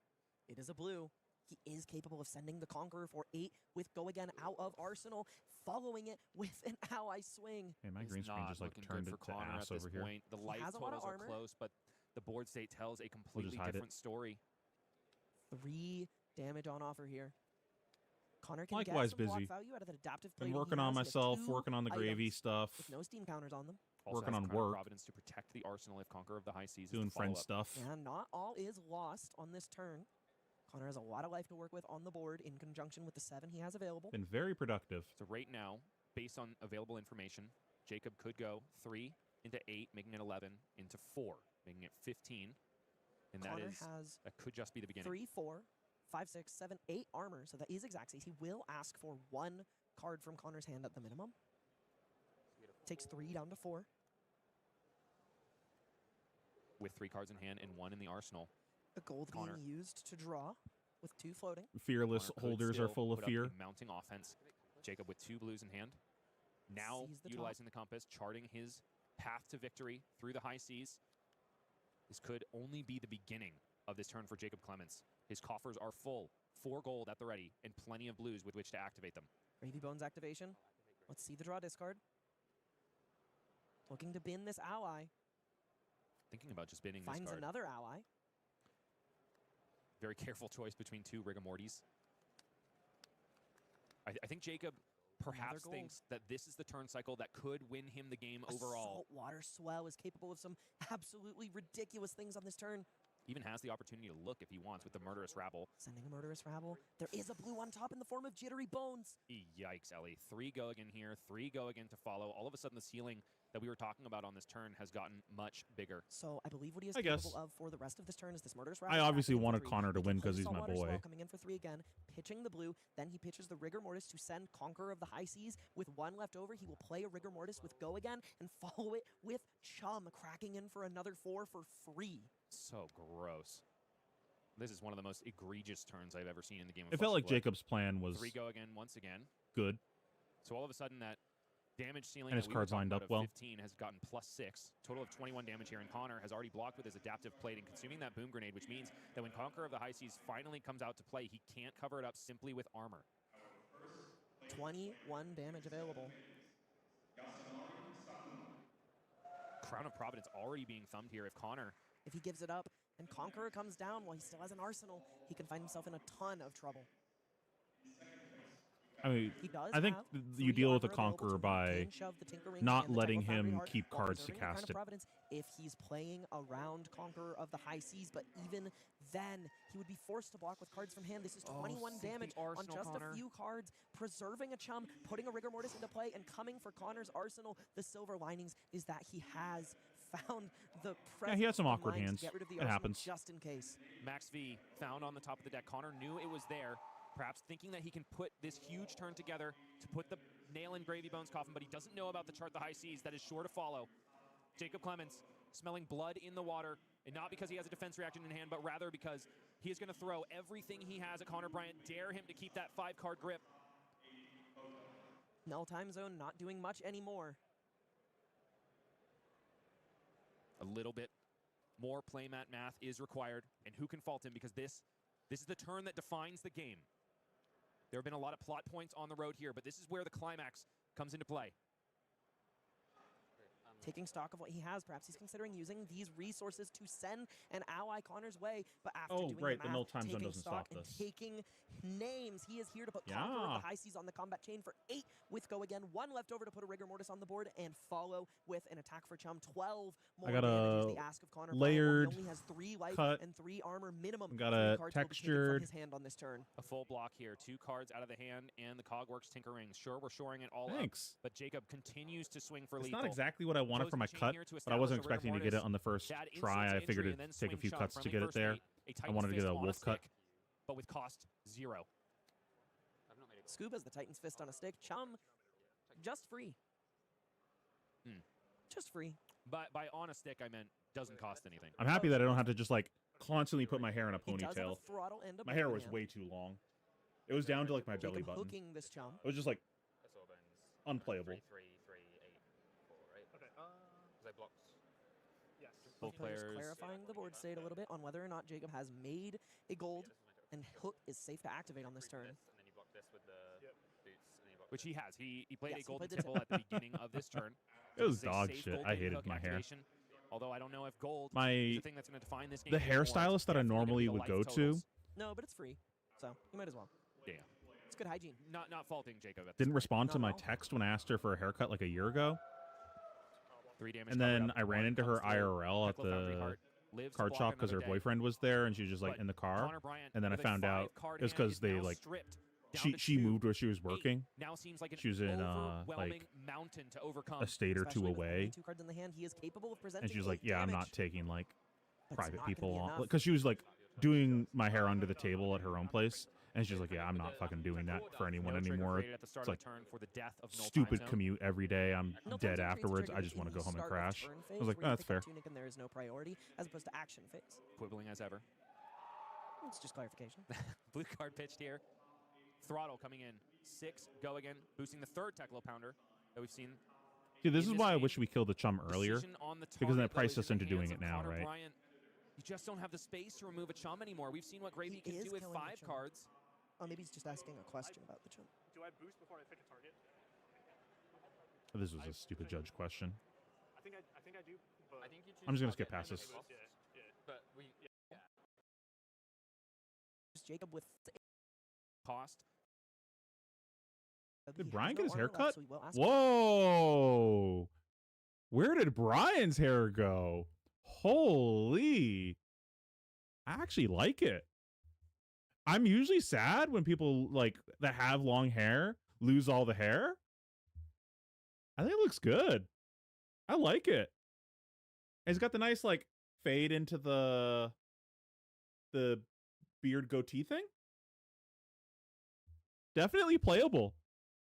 It is a blue. He is capable of sending the Conqueror for 8 with Go Again out of Arsenal, following it with an ally swing. Hey, my It's green screen not just like looking turned good it for to Connor ass at this over here. point. The life has a lot of totals are armor. close, but the board state tells a completely hide it. different story. 3 damage on offer here. Connor can Likewise get some block busy. value out of the adaptive Been plate he working on has. He has myself, 2 working on the gravy items stuff, with no steam counters on them. Also working has on Crown of work, Providence to protect the arsenal if Conqueror of the High Seas is doing the friend follow-up. stuff. And not all is lost on this turn. Connor has a lot of life to work with on the board in conjunction with the 7 he has available. Been very productive. So right now, based on available information, Jacob could go 3 into 8, making it 11, into 4, making it 15. And Connor has that could just be the beginning. 3, 4, 5, 6, 7, 8 armor, so that is exact ace. He will ask for 1 card from Connor's hand at the minimum. Takes 3 down to 4. With 3 cards in hand and 1 in the arsenal. The gold Connor. being used to draw with 2 floating. Fearless Connor could holders are still full of put up fear. a mounting offense. Jacob with 2 blues in hand. Now Sees the utilizing the compass, charting his path to victory through the high seas. This could only be the beginning of this turn for Jacob Clements. His coffers are full. 4 gold at the ready and plenty of blues with which to activate them. Gravy Bones activation. Let's see the draw discard. Looking to bin this ally. Thinking about just binning this Finds card. another ally. Very careful choice between 2 rigor mortis. I think Jacob perhaps gold. thinks that this is the turn cycle that could win him the game overall. Saltwater Swell is capable of some absolutely ridiculous things on this turn. Even has the opportunity to look if he wants with the Murderous Rabble. Sending a Murderous Rabble. There is a blue on top in the form of Jittery Bones. Yikes, Ellie. 3 go again here, 3 go again to follow. All of a sudden, the ceiling that we were talking about on this turn has gotten much bigger. So I believe what he is I guess. capable of for the rest of this turn is this Murderous Rabble. I obviously backing in for wanted 3. Connor to He win can play because he's my Saltwater Swell, boy. coming in for 3 again, pitching the blue. Then he pitches the Rigor Mortis to send Conqueror of the High Seas. With 1 left over, he will play a Rigor Mortis with Go again and follow it with Chum, cracking in for another 4 for free. So gross. This is one of the most egregious turns I've ever seen in the game of It felt like Flush of Blood. Jacob's plan was 3 go again once again. good. So all of a sudden that damage ceiling And that his we were cards talking lined about up of well. 15 has gotten +6. Total of 21 damage here, and Connor has already blocked with his adaptive plating, consuming that boom grenade, which means that when Conqueror of the High Seas finally comes out to play, he can't cover it up simply with armor. 21 damage available. Crown of Providence already being thumbed here. If Connor If he gives it up and Conqueror comes down while he still has an arsenal, he can find himself in a ton of trouble. I mean, He does I think have you 3 deal with the armor available Conqueror to by regain shove the Tinker Ring not and the letting Techno Foundry him Heart keep while cards to preserving the Crown cast of it. Providence if he's playing around Conqueror of the High Seas, but even then, he would be forced to block with cards from hand. This is 21 sink the damage on arsenal, just Connor. a few cards, preserving a Chum, putting a Rigor Mortis into play, and coming for Connor's arsenal. The silver linings is that he has found the he had some presence of awkward mind to hands. get rid of the It arsenal happens. just in case. Max V found on the top of the deck. Connor knew it was there, perhaps thinking that he can put this huge turn together to put the nail in Gravy Bones' coffin, but he doesn't know about the chart the High Seas that is sure to follow. Jacob Clements smelling blood in the water, and not because he has a defense reaction in hand, but rather because he is going to throw everything he has at Connor Bryant, dare him to keep that 5-card grip. Null Time Zone not doing much anymore. A little bit more playmat math is required, and who can fault him, because this is the turn that defines the game. There have been a lot of plot points on the road here, but this is where the climax comes into play. Taking stock of what he has, perhaps he's considering using these resources to send an ally Connor's way, but after Oh, doing great, the the math, null time zone taking doesn't stock stop and this. taking names, he is here to put Conqueror of Yeah. the High Seas on the combat chain for 8 with Go again, 1 left over to put a Rigor Mortis on the board and follow with an attack for Chum. 12 more I got damage is a the ask of Connor. layered He only has 3 life cut. and 3 armor minimum. Got 3 a cards will be taken textured- from his hand on this turn. A full block here, 2 cards out of the hand, and the Cogworks Tinker Rings. Sure, we're shoring it all Thanks. up, but Jacob continues to swing for It's lethal. not exactly what I wanted for my Closing chain cut, here to but I establish wasn't a rigor expecting to get it mortis. on the first That instant try. I injury figured and then it'd take a swing few shove cuts from to a get it first there. eight, a I Titan's wanted to get fist a on wolf cut. stick, but with cost 0. I've not made a Scuba's the Titan's Fist on a stick. Chum, just free. Just free. But by on a stick, I meant doesn't cost anything. I'm happy that I don't have to just like constantly put my hair in a He does have a ponytail. throttle and a My hair bow was hand. way too long. It was down to like my belly Jacob button. hooking this Chum. It was just like SO bones. unplayable. 3, 3, 8, 4, right? Okay. Because I blocked. Yes. Both players. Clarifying the board state a little bit on whether or not Jacob has made a gold Yeah, this is my turn. and hook is safe to activate on this turn. And then you block this with the Yep. boots, and then you block Which he has. He played Yes, a he golden played the tipple at the beginning of this turn. It was This is a dog safe shit. I golden hated hook my hair. activation, although I don't know if gold is My the thing that's going to define this game. the anymore. It's hairstylist that I definitely gonna normally be the would go life to totals. No, but it's free, so you might as well. Yeah. It's good hygiene. Not faulting Jacob. At this didn't point. respond to Not my at all. text when I asked her for a haircut like a year ago. 3 damage. And covered then up. I ran One into her comes through. IRL at Tekla Foundry the Heart lives to card block shop because her another day. boyfriend was there, and she was just like But in the car. Connor Bryant, And then I with a found out 5-card it was hand, 'cause is they, now like, stripped down She to she 2. moved where she was 8 working. now seems like an She was in overwhelming like mountain to overcome. a state or two Especially with only away, 2 cards in the hand, he is capable of presenting and she was like, 8 "Yeah, I'm damage. not taking like But it's private not gonna people be on, enough. because she was like doing my hair under the table at her own place, and she's like, yeah, I'm not fucking doing that for anyone No trigger anymore. created at the start It's of like the turn for the death of null stupid time zone. commute every day. I'm Null dead time zone creates a afterwards. trigger I just want to in go home and start of crash. turn I phase was like, where you that's pick up fair. Tunic and there is no priority, as opposed to action phase. Quibbling as ever. It's just clarification. Blue card pitched here. Throttle coming in. 6 go again, boosting the third Teklo pounder that we've seen. See, this in is this why I game. wish we killed the chum earlier, Decision on the because then it target, though, priced is us in the into doing hands it of now, Connor right? Bryant. You just don't have the space to remove a chum anymore. We've seen what Gravy can is do with killing the 5 chum. cards. Oh, maybe he's just asking a question about the chum. Do I boost before I pick a target? This was a stupid judge question. I think I do. But I think you choose I'm just gonna skip target past and this. then yeah, boost. yeah. But we Just Jacob with Cost. he Did has Brian no get his armor hair left, cut? so he will ask Whoa! Where did Brian's hair go? Holy! I actually like it. I'm usually sad when people like that have long hair lose all the hair. I think it looks good. I like it. And it's got the nice like fade into the beard goatee thing. Definitely playable.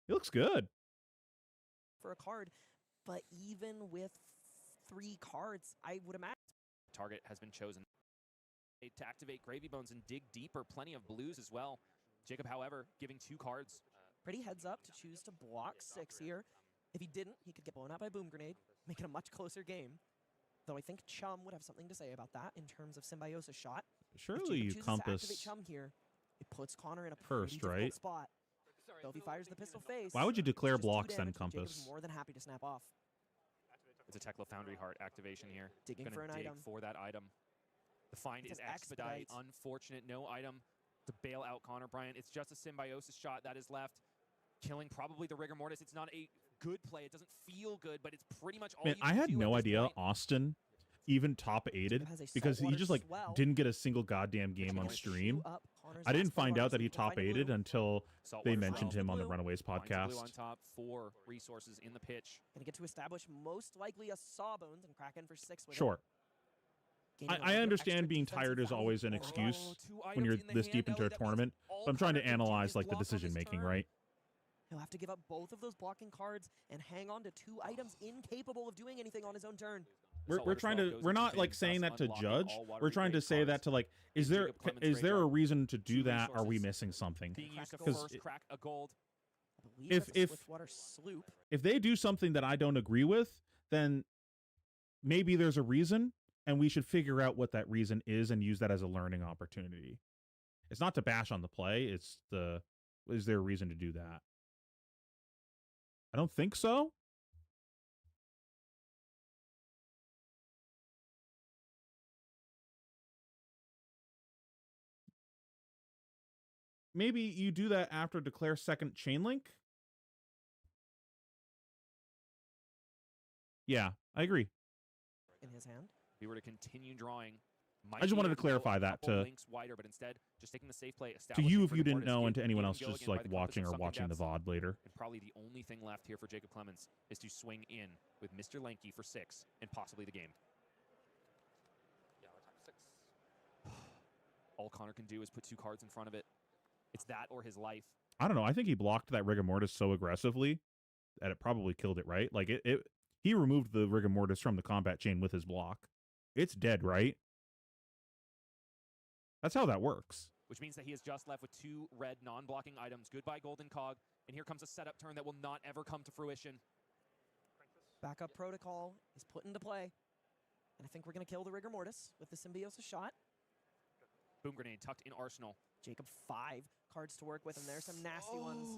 It looks good. for a card, but even with 3 cards, I would imagine. Target has been chosen to activate Gravy Bones and dig deeper. Plenty of blues as well. Jacob, however, giving 2 cards. Pretty heads up to choose to block 6 here. If he didn't, he could get blown out by Boom Grenade, make it a much closer game. Though I think Chum would have something to say about that in terms of Symbiosis shot. Surely you If Jacob chooses to activate compass Chum here, it puts Connor in a first, pretty difficult right? spot. Though if he fires the pistol face, Why would you declare it's just 2 blocks then damage that Jacob's compass? more than happy to snap off. It's a Teklo Foundry Heart activation here. Digging Gonna for an dig item. for that item. The find It's is an expedite. expedite. Unfortunate, no item to bail out Connor Bryant. It's just a Symbiosis shot that is left, killing probably the Rigor Mortis. It's not a good play. It doesn't feel good, but it's pretty much all Man, you I can had do no at this idea point. Austin even top aided Has a because he saltwater just like swell. didn't get a single goddamn game on Jacob stream. chew up Connor's I didn't last 5 find armor out so that he can find top a aided blue. until Saltwater they mentioned swell. him on the Blue. Runaways Finds a blue podcast. on top, 4 resources in the pitch. Gonna get to establish most likely a Sawbones and crack in for 6 with it. Sure. Gaining a I little bit of understand extra being defensive tired is value. always an Oh, excuse two when items you're in the this hand, deep into Ellie. a That means tournament. all But I'm trying to Connor can do analyze is like the block on decision this making, turn. right? He'll have to give up both of those blocking cards and hang on to 2 items incapable of doing anything on his own turn. We're Saltwater trying Swell to goes we're into not like Finn, saying thus that to unlocking judge. all watery We're trying to grade say cards. that to like In Jacob Clement's is there a graveyard. reason to do 2 that? Are we resources. missing something? Being used to Crack a first gold. crack a gold. I believe If- that's a if- Swiftwater Sloop. If they do something that I don't agree with, then maybe there's a reason and we should figure out what that reason is and use that as a learning opportunity. It's not to bash on the play, it's the is there a reason to do that? I don't think so. Maybe you do that after declare second chain link. Yeah, I agree. In his hand. If we were to continue drawing, I just wanted to clarify that to links wider, but instead just taking the safe play. To you if establishing you for the didn't Mortis, know, and to getting anyone in else go just again by like the compass watching of or sunken watching the depths. VOD later. And probably the only thing left here for Jacob Clemens is to swing in with Mr. Lanky for 6 and possibly the game. Yeah, we're top 6. All Connor can do is put 2 cards in front of it. It's that or his life. I don't know. I think he blocked that rigor mortis so aggressively that it probably killed it, right? Like he removed the rigor mortis from the combat chain with his block. It's dead, right? That's how that works. Which means that he is just left with 2 red non-blocking items. Goodbye, Golden Cog. And here comes a setup turn that will not ever come to fruition. Backup protocol is put into play. And I think we're going to kill the Rigor Mortis with the Symbiosis shot. Boom Grenade tucked in Arsenal. Jacob 5 cards to work with, and there's some nasty ones.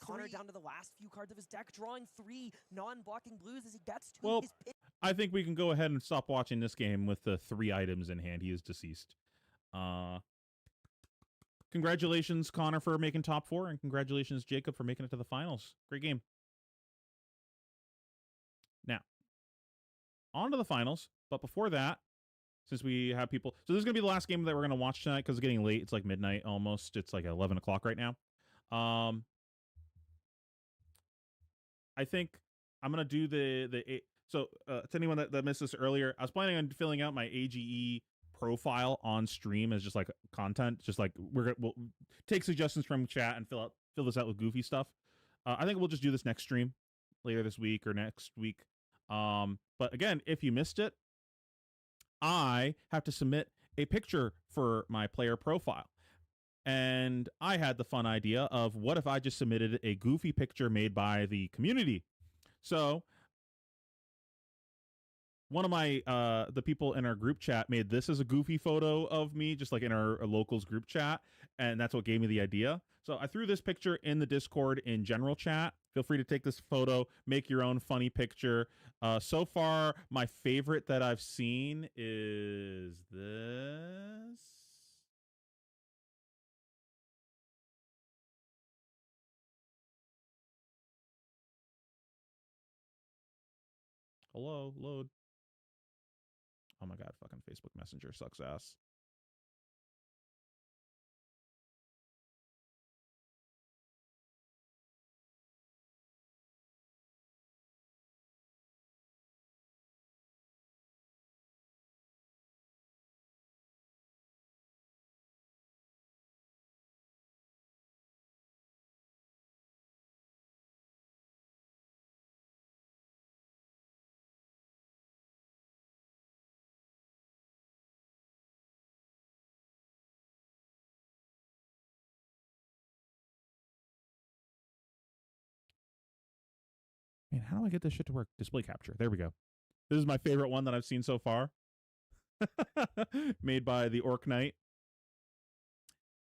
Connor down to the last few cards of his deck, drawing 3 non-blocking blues as he gets to Well, his pit. I think we can go ahead and stop watching this game with the 3 items in hand. He is deceased. Congratulations, Connor, for making top 4, and congratulations, Jacob, for making it to the finals. Great game. Now, on to the finals. But before that, since we have people... So this is going to be the last game that we're going to watch tonight because it's getting late. It's like midnight almost. It's like 11 o'clock right now. I think I'm going to do So to anyone that missed this earlier, I was planning on filling out my AGE profile on stream as just like content, just like we'll take suggestions from chat and fill this out with goofy stuff. I think we'll just do this next stream later this week or next week. But again, if you missed it, I have to submit a picture for my player profile. And I had the fun idea of what if I just submitted a goofy picture made by the community. So one of my the people in our group chat made this as a goofy photo of me, just like in our locals group chat, and that's what gave me the idea. So I threw this picture in the Discord in general chat. Feel free to take this photo, make your own funny picture. So far, my favorite that I've seen is this. Hello, load. Oh my god, fucking Facebook Messenger sucks ass. Man, how do I get this shit to work? Display capture. There we go. This is my favorite one that I've seen so far. Made by the Orc Knight.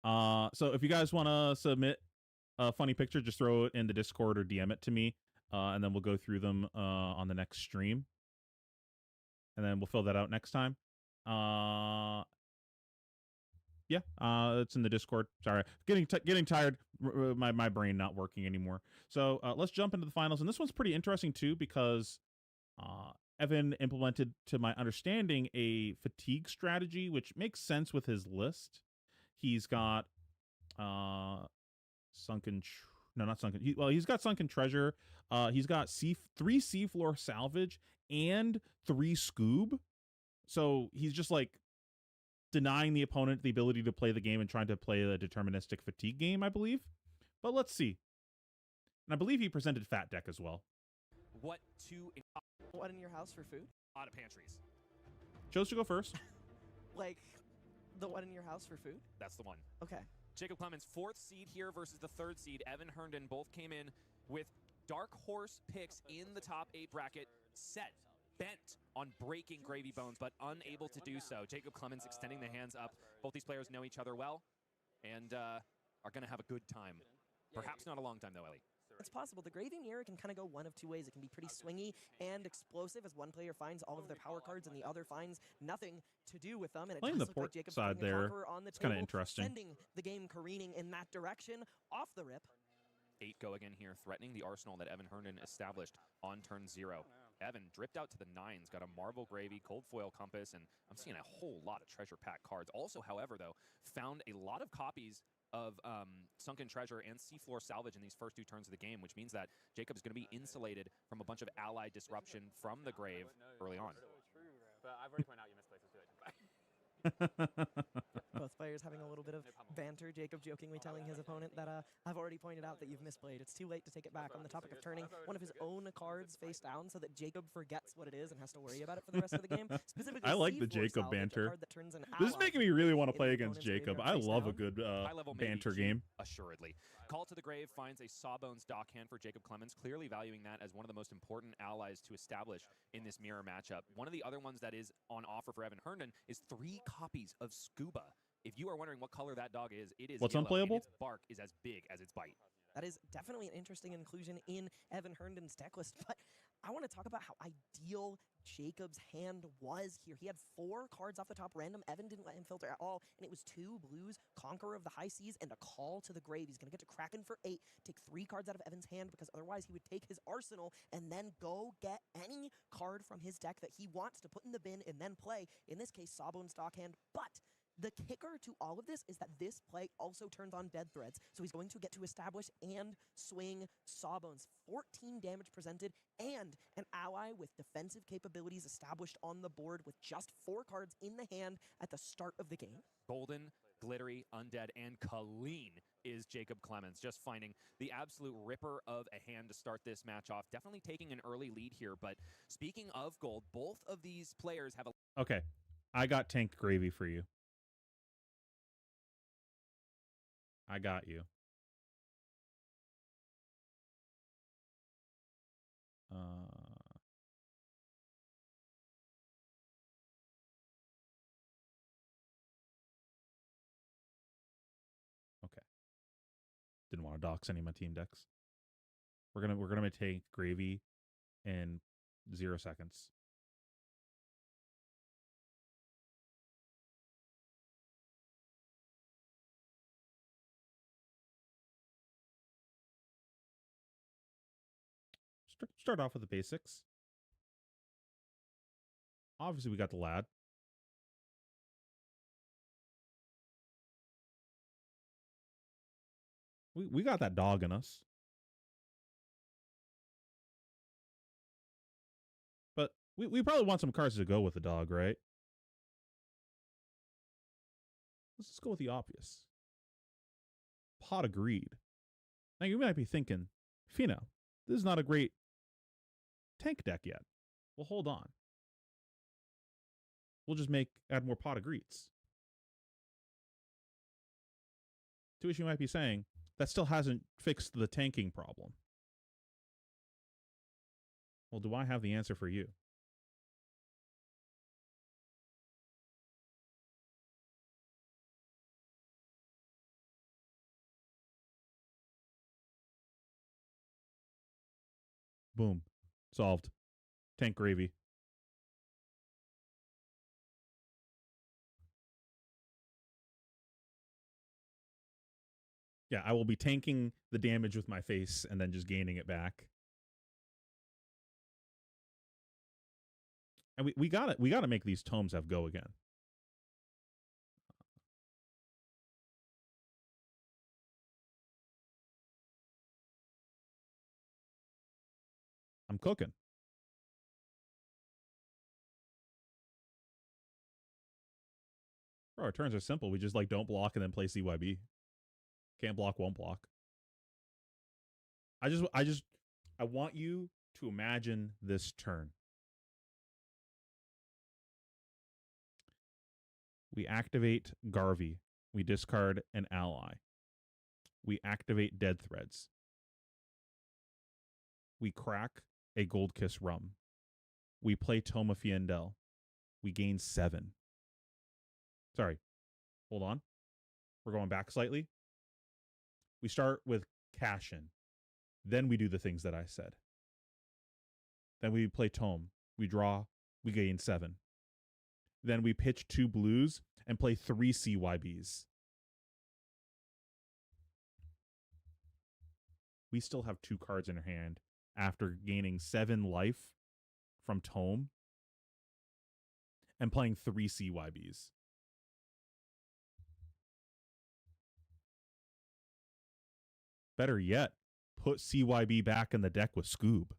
So if you guys want to submit a funny picture, just throw it in the Discord or DM it to me, and then we'll go through them on the next stream. And then we'll fill that out next time. Yeah, it's in the Discord. Sorry, getting tired. My brain not working anymore. So let's jump into the finals, and this one's pretty interesting too because Evan implemented, to my understanding, a fatigue strategy, which makes sense with his list. He's got sunken. No, not sunken. He's got sunken treasure. He's got 3 seafloor salvage and 3 scoob. So he's just like denying the opponent the ability to play the game and trying to play a deterministic fatigue game, I believe. But let's see. And I believe he presented Fat Deck as well. What in your house for food? A lot of pantries. Chose to go first. Like, the one in your house for food? That's the one. Okay. Jacob Clemens, 4th seed here versus the 3rd seed. Evan Herndon both came in with dark horse picks in the top 8 bracket, set, bent on breaking Gravy Bones, but unable to do so. Jacob Clemens extending the hands up. Both these players know each other well and are going to have a good time. Perhaps not a long time, though, Ellie. It's possible. The Gravy Mirror can kind of go one of 2 ways. It can be pretty swingy and explosive as one player finds all of their power cards and the other finds nothing to do with them. And it Playing does the look like port Jacob's side putting a there, conqueror on the it's kind of table, interesting. sending the game careening in that direction off the rip. 8 go again here, threatening the arsenal that Evan Herndon established on turn 0. Evan dripped out to the 9s, got a Marvel Gravy, Cold Foil Compass, and I'm seeing a whole lot of treasure pack cards. Also, however, though, found a lot of copies of Sunken Treasure and Seafloor Salvage in these first 2 turns of the game, which means that Jacob's going to be insulated from a bunch of ally disruption from the grave early on. But I've already pointed out you misplaced it too late. Both players having a little bit of banter. Jacob jokingly telling his opponent that I've already pointed out that you've misplayed. It's too late to take it back. On the topic of turning one of his own cards face down so that Jacob forgets what it is and has to worry about it for the rest of the game. Specifically, I like the Seafloor Jacob Salvage, a banter. card that turns an This is ally making me really want to in play the against opponent's Jacob. graveyard I face love a down. good High-level maybe banter too, game. assuredly. Call to the Grave finds a Sawbones Dockhand for Jacob Clemens, clearly valuing that as one of the most important allies to establish in this mirror matchup. One of the other ones that is on offer for Evan Herndon is 3 copies of Scuba. If you are wondering what color that dog is, it is What's yellow, unplayable? and its bark is as big as its bite. That is definitely an interesting inclusion in Evan Herndon's deck list, but I want to talk about how ideal Jacob's hand was here. He had 4 cards off the top random. Evan didn't let him filter at all, and it was 2 blues, Conqueror of the High Seas, and a Call to the Grave. He's going to get to Kraken for 8, take 3 cards out of Evan's hand, because otherwise he would take his arsenal and then go get any card from his deck that he wants to put in the bin and then play. In this case, Sawbones Dockhand, but The kicker to all of this is that this play also turns on dead threads. So he's going to get to establish and swing Sawbones. 14 damage presented and an ally with defensive capabilities established on the board with just 4 cards in the hand at the start of the game. Golden, Glittery, Undead, and Colleen is Jacob Clemens, just finding the absolute ripper of a hand to start this match off. Definitely taking an early lead here, but speaking of gold, both of these players have a... Okay, I got Tank Gravy for you. I got you. Okay. Didn't want to dox any of my team decks. We're gonna take Gravy in 0 seconds. Start off with the basics. Obviously, we got the lad. We got that dog in us. But we probably want some cards to go with the dog, right? Let's just go with the obvious. Pot of Greed. Now, you might be thinking, Pheno, this is not a great tank deck yet. Well, hold on. We'll just add more Pot of Greeds. To which you might be saying, that still hasn't fixed the tanking problem. Well, do I have the answer for you? Boom. Solved. Tank Gravy. Yeah, I will be tanking the damage with my face and then just gaining it back. And we gotta make these tomes have go again. I'm cooking. Bro, our turns are simple. We just like don't block and then play CYB. Can't block, won't block. I want you to imagine this turn. We activate Garvey. We discard an ally. We activate Dead Threads. We crack a Gold Kiss Rum. We play Toma Fiendel. We gain 7. Sorry. Hold on. We're going back slightly. We start with cash in. Then we do the things that I said. Then we play Tome. We draw. We gain 7. Then we pitch 2 blues and play 3 CYBs. We still have 2 cards in our hand after gaining 7 life from Tome and playing 3 CYBs. Better yet, put CYB back in the deck with Scoob.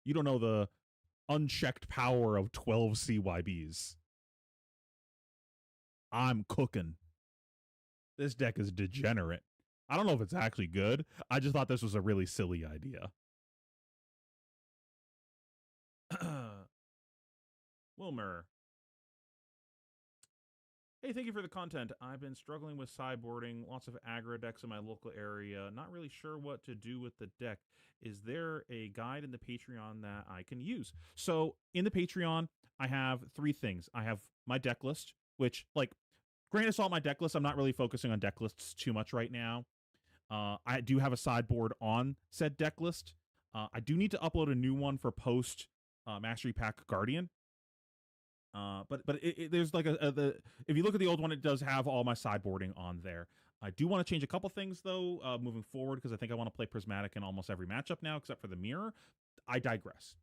You don't know the unchecked power of 12 CYBs. I'm cooking. This deck is degenerate. I don't know if it's actually good. I just thought this was a really silly idea. Wilmer. Hey, thank you for the content. I've been struggling with sideboarding, lots of aggro decks in my local area. Not really sure what to do with the deck. Is there a guide in the Patreon that I can use? So in the Patreon, I have 3 things. I have my deck list, which, like, grain of salt, my deck list. I'm not really focusing on deck lists too much right now. I do have a sideboard on said deck list. I do need to upload a new one for post Mastery Pack Guardian. But there's like if you look at the old one, it does have all my sideboarding on there. I do want to change a couple things though, moving forward, because I think I want to play Prismatic in almost every matchup now, except for the Mirror. I digress.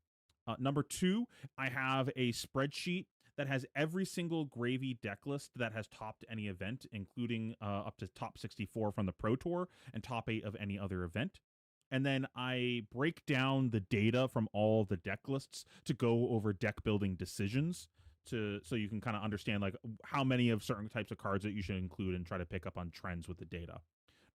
Number 2, I have a spreadsheet that has every single Gravy deck list that has topped any event, including up to top 64 from the Pro Tour and top 8 of any other event. And then I break down the data from all the deck lists to go over deck building decisions so you can kind of understand like how many of certain types of cards that you should include and try to pick up on trends with the data.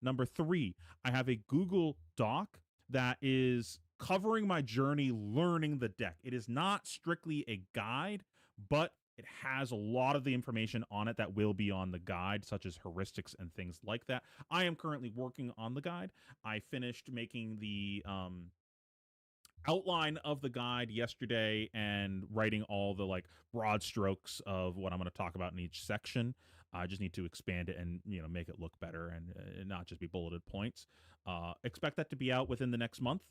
Number 3, I have a Google Doc that is covering my journey learning the deck. It is not strictly a guide, but it has a lot of the information on it that will be on the guide, such as heuristics and things like that. I am currently working on the guide. I finished making the outline of the guide yesterday and writing all the like broad strokes of what I'm going to talk about in each section. I just need to expand it and make it look better and not just be bulleted points. Expect that to be out within the next month.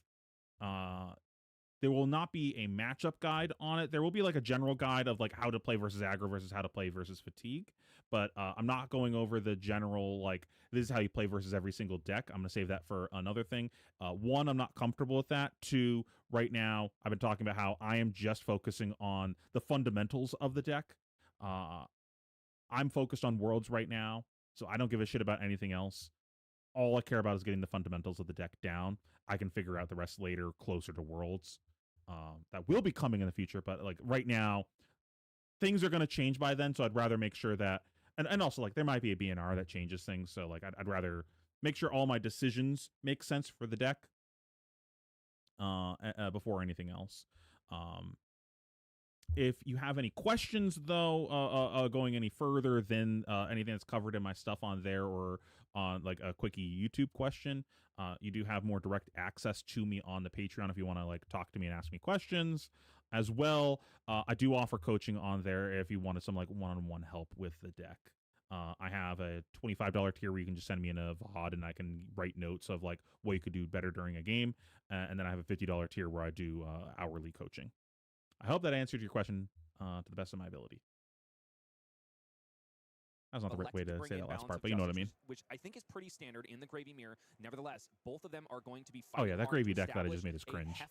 There will not be a matchup guide on it. There will be like a general guide of like how to play versus aggro versus how to play versus fatigue. But I'm not going over the general, like, this is how you play versus every single deck. I'm going to save that for another thing. 1, I'm not comfortable with that. 2, right now, I've been talking about how I am just focusing on the fundamentals of the deck. I'm focused on Worlds right now, so I don't give a shit about anything else. All I care about is getting the fundamentals of the deck down. I can figure out the rest later, closer to Worlds. That will be coming in the future, but like right now, things are going to change by then, so I'd rather make sure that, and also like there might be a BNR that changes things, so like I'd rather make sure all my decisions make sense for the deck before anything else. If you have any questions, though, going any further than anything that's covered in my stuff on there or on like a quickie YouTube question, you do have more direct access to me on the Patreon if you want to like talk to me and ask me questions as well. I do offer coaching on there if you wanted some like one-on-one help with the deck. I have a $25 tier where you can just send me in a VOD and I can write notes of like what you could do better during a game. And then I have a $50 tier where I do hourly coaching. I hope that answered your question to the best of my ability. That's not the right way to say that last part, but you know what I mean. Which I think is pretty standard in the Gravy Mirror. Nevertheless, both of them are going to be fighting. Oh yeah, that Gravy deck that I just made is cringe.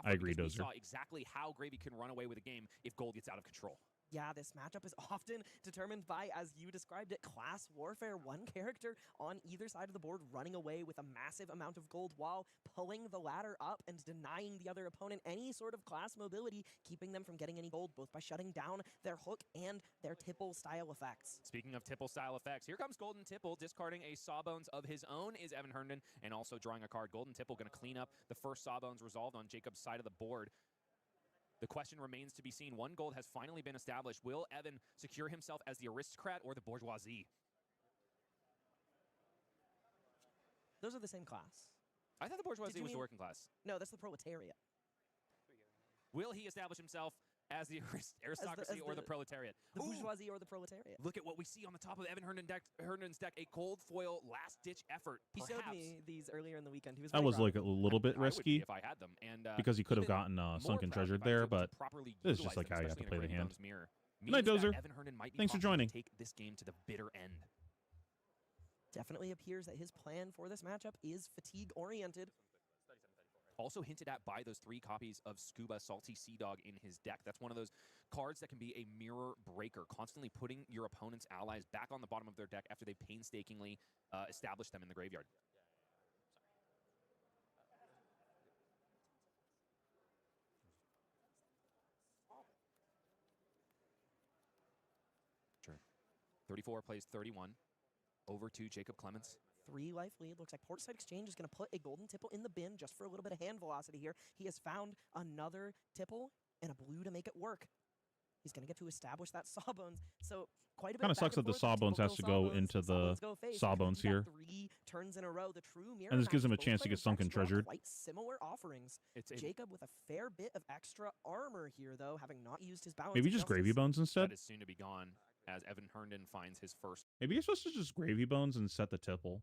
I agree, Dozer. We saw exactly how Gravy can run away with a game if Gold gets out of control. Yeah, this matchup is often determined by, as you described it, class warfare. One character on either side of the board running away with a massive amount of gold while pulling the ladder up and denying the other opponent any sort of class mobility, keeping them from getting any gold, both by shutting down their hook and their tipple style effects. Speaking of tipple style effects, here comes Golden Tipple, discarding a Sawbones of his own is Evan Herndon, and also drawing a card. Golden Tipple going to clean up the first Sawbones resolved on Jacob's side of the board. The question remains to be seen. 1 gold has finally been established. Will Evan secure himself as the aristocrat or the bourgeoisie? Those are the same class. I thought the bourgeoisie was the working class. No, that's the proletariat. Will he establish himself as the aristocracy or the proletariat? The bourgeoisie or the proletariat. Look at what we see on the top of Evan Herndon's deck, a cold foil last-ditch effort. He showed me these earlier in the weekend. He was that was like a little bit risky if I had them. And, because he could have gotten Sunken Treasured there, but this is just like how you have to play the hand. Good night, Dozer. Thanks for joining. Take this game to the bitter end. Definitely appears that his plan for this matchup is fatigue-oriented. Also hinted at by those 3 copies of Scuba Salty Sea Dog in his deck. That's one of those cards that can be a mirror breaker, constantly putting your opponent's allies back on the bottom of their deck after they painstakingly establish them in the graveyard. Sure. 34 plays 31. Over to Jacob Clements. 3 life lead. Looks like Portside Exchange is going to put a Golden Tipple in the bin just for a little bit of hand velocity here. He has found another Tipple and a blue to make it work. He's going to get to establish that Sawbones. So quite a bit. Kind of sucks that the Sawbones has to go into the Sawbones here. 3 turns in a row. The true mirror. And this gives him a chance to get Sunken Treasured. Quite similar offerings. Jacob with a fair bit of extra armor here, though, having not used his balance. Maybe just Gravy Bones instead. That is soon to be gone as Evan Herndon finds his first. Maybe you're supposed to just Gravy Bones and set the Tipple.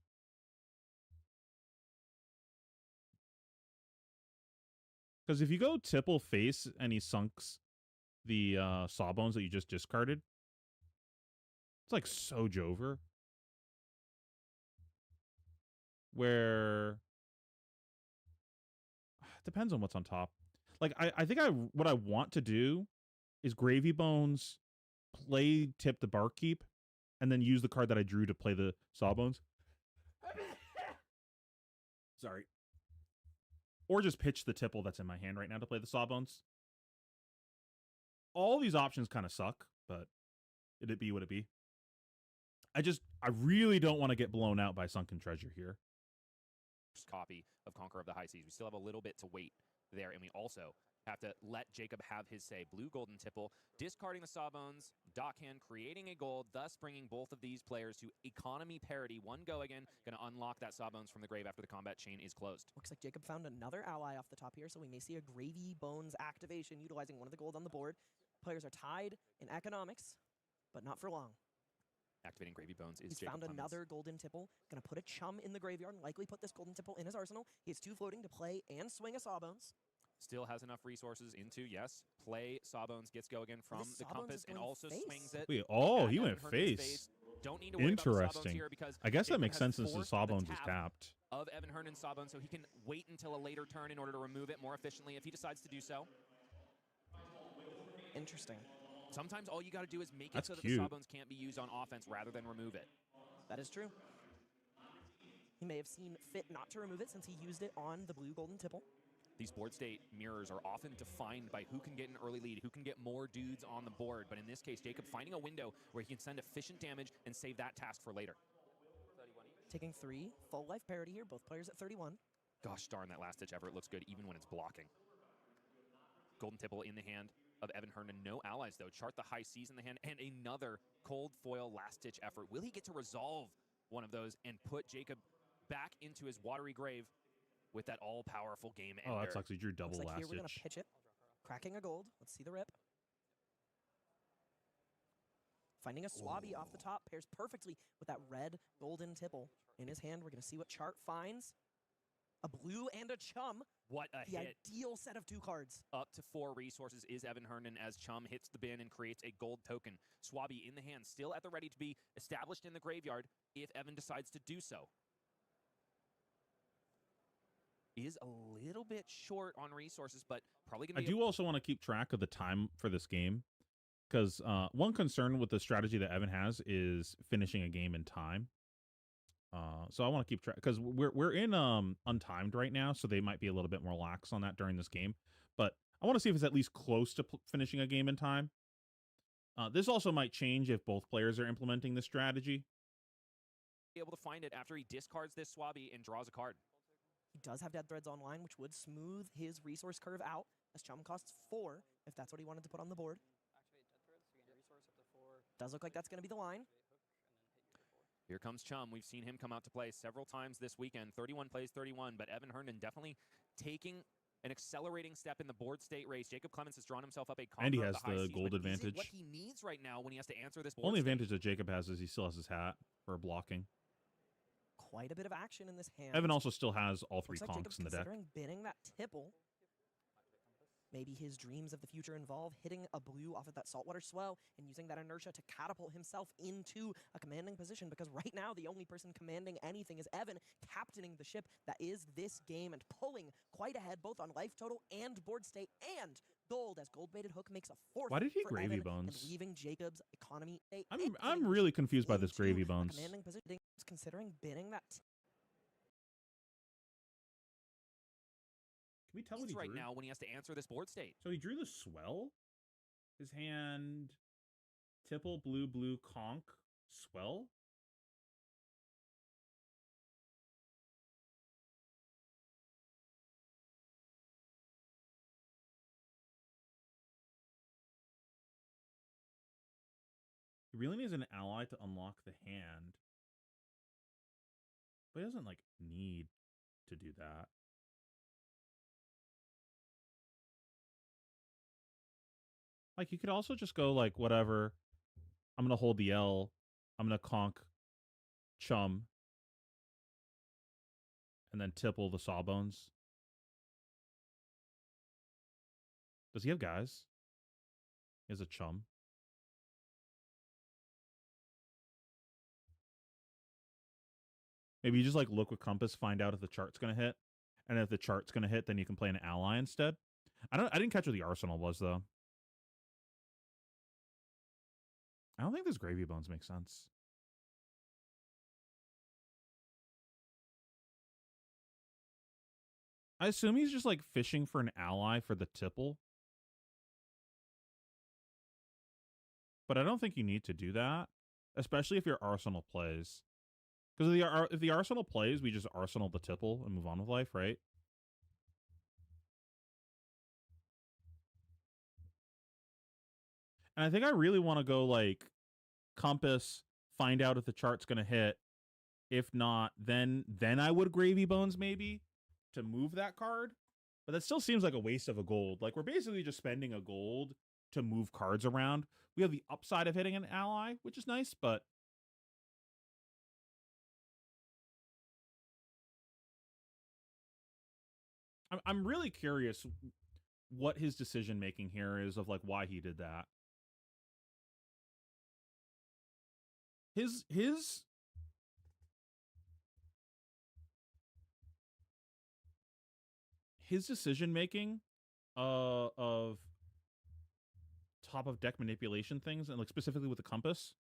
Because if you go Tipple face and he sunks the Sawbones that you just discarded, it's like so Jover. Where depends on what's on top. Like I think what I want to do is Gravy Bones play tip the Barkeep, and then use the card that I drew to play the Sawbones. Sorry. Or just pitch the Tipple that's in my hand right now to play the Sawbones. All these options kind of suck, but it'd be what it be. I really don't want to get blown out by Sunken Treasure here. Copy of Conqueror of the High Seas. We still have a little bit to wait there, and we also have to let Jacob have his say. Blue Golden Tipple, discarding the Sawbones, Dockhand, creating a gold, thus bringing both of these players to economy parity. One go again, going to unlock that Sawbones from the grave after the combat chain is closed. Looks like Jacob found another ally off the top here, so we may see a Gravy Bones activation utilizing one of the gold on the board. Players are tied in economics, but not for long. Activating Gravy Bones is He's Jacob found Clemens. another Golden Tipple. Going to put a Chum in the graveyard and likely put this Golden Tipple in his arsenal. He has 2 floating to play and swing a Sawbones. Still has enough resources into, yes, play Sawbones, gets go again from This the Sawbones compass is and going also face. swings it. Wait, oh, at he Evan went Herndon's face. Don't need to worry about the Sawbones Interesting. here because I guess that Jacob makes has sense since the forced Sawbones is tap tapped. of Evan Herndon's Sawbones, so he can wait until a later turn in order to remove it more efficiently if he decides to do so. Interesting. Sometimes all you got to do is make That's it so that cute. the Sawbones can't be used on offense rather than remove it. That is true. He may have seen fit not to remove it since he used it on the blue Golden Tipple. These board state mirrors are often defined by who can get an early lead, who can get more dudes on the board. But in this case, Jacob finding a window where he can send efficient damage and save that task for later. Taking 3, full life parity here, both players at 31. Gosh darn, that last ditch effort looks good even when it's blocking. Golden Tipple in the hand of Evan Herndon. No allies, though. Chart the High Seas in the hand, and another cold foil last-ditch effort. Will he get to resolve one of those and put Jacob back into his watery grave with that all-powerful game ender? Oh, that sucks. He drew double Looks like last here we're going ditch. to pitch it. Cracking a gold. Let's see the rip. Finding a Swabby off the top. Pairs perfectly with that red Golden Tipple in his hand. We're going to see what Chart finds. A blue and a Chum. What a The hit. ideal set of 2 cards. Up to 4 resources is Evan Herndon as Chum hits the bin and creates a gold token. Swabby in the hand, still at the ready to be established in the graveyard if Evan decides to do so. Is a little bit short on resources, but probably going I to be... do also want to keep track of the time for this game, because one concern with the strategy that Evan has is finishing a game in time. So I want to keep track, because we're in untimed right now, so they might be a little bit more lax on that during this game. But I want to see if it's at least close to finishing a game in time. This also might change if both players are implementing this strategy. Be able to find it after he discards this Swabby and draws a card. He does have Dead Threads online, which would smooth his resource curve out, as Chum costs 4, if that's what he wanted to put on the board. Does look like that's going to be the line. Here comes Chum. We've seen him come out to play several times this weekend. 31 plays 31, but Evan Herndon definitely taking an accelerating step in the board state race. Jacob Clemens has drawn himself up a Conqueror And he of has the High the Seas, gold but is it advantage. what he needs right now when he has to answer this board Only state? advantage that Jacob has is he still has his hat for blocking. Quite a bit of action in this hand. Evan also still has all 3 Looks like conks Jacob's in the deck. considering binning that Tipple. Maybe his dreams of the future involve hitting a blue off of that saltwater swell and using that inertia to catapult himself into a commanding position, because right now the only person commanding anything is Evan, captaining the ship that is this game and pulling quite ahead both on life total and board state and gold, as gold-baited Hook makes a 4th. Why did he for Gravy Evan Bones? And leaving Jacob's economy state. I'm really confused by this into Gravy a Bones. commanding position, considering binning that. Can we tell what he right drew? now when he has to answer this board state. So he drew the swell. His hand, Tipple, blue, blue, conch, swell. He really needs an ally to unlock the hand. But he doesn't, like, need to do that. Like, you could also just go, like, whatever. I'm going to hold the L. I'm going to conch Chum. And then Tipple the Sawbones. Does he have guys? He has a Chum. Maybe you just, like, look with Compass, find out if the chart's going to hit. And if the chart's going to hit, then you can play an ally instead. I didn't catch what the arsenal was though. I don't think this gravy bones make sense. I assume he's just like fishing for an ally for the tipple. But I don't think you need to do that, especially if your arsenal plays. Because if the arsenal plays, we just arsenal the tipple and move on with life, right? And I think I really want to go like compass, find out if the chart's going to hit. If not, then I would gravy bones maybe to move that card. But that still seems like a waste of a gold. Like we're basically just spending a gold to move cards around. We have the upside of hitting an ally, which is nice, but I'm really curious what his decision making here is of like why he did that. His decision making of top of deck manipulation things and like specifically with the compass,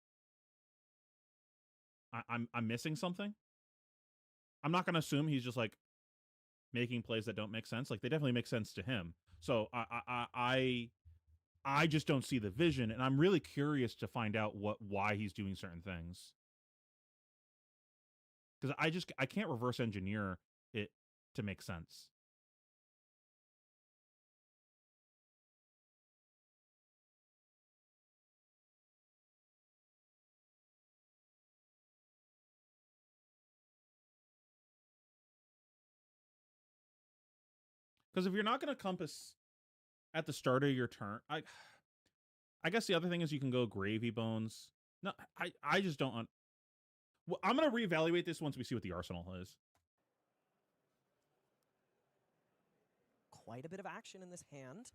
I'm missing something. I'm not gonna assume he's just like making plays that don't make sense. Like they definitely make sense to him. So I just don't see the vision, and I'm really curious to find out why he's doing certain things. Because I can't reverse engineer it to make sense. Because if you're not going to compass at the start of your turn, I guess the other thing is you can go gravy bones. No, I just don't. Well, I'm going to reevaluate this once we see what the arsenal is. Quite a bit of action in this hand.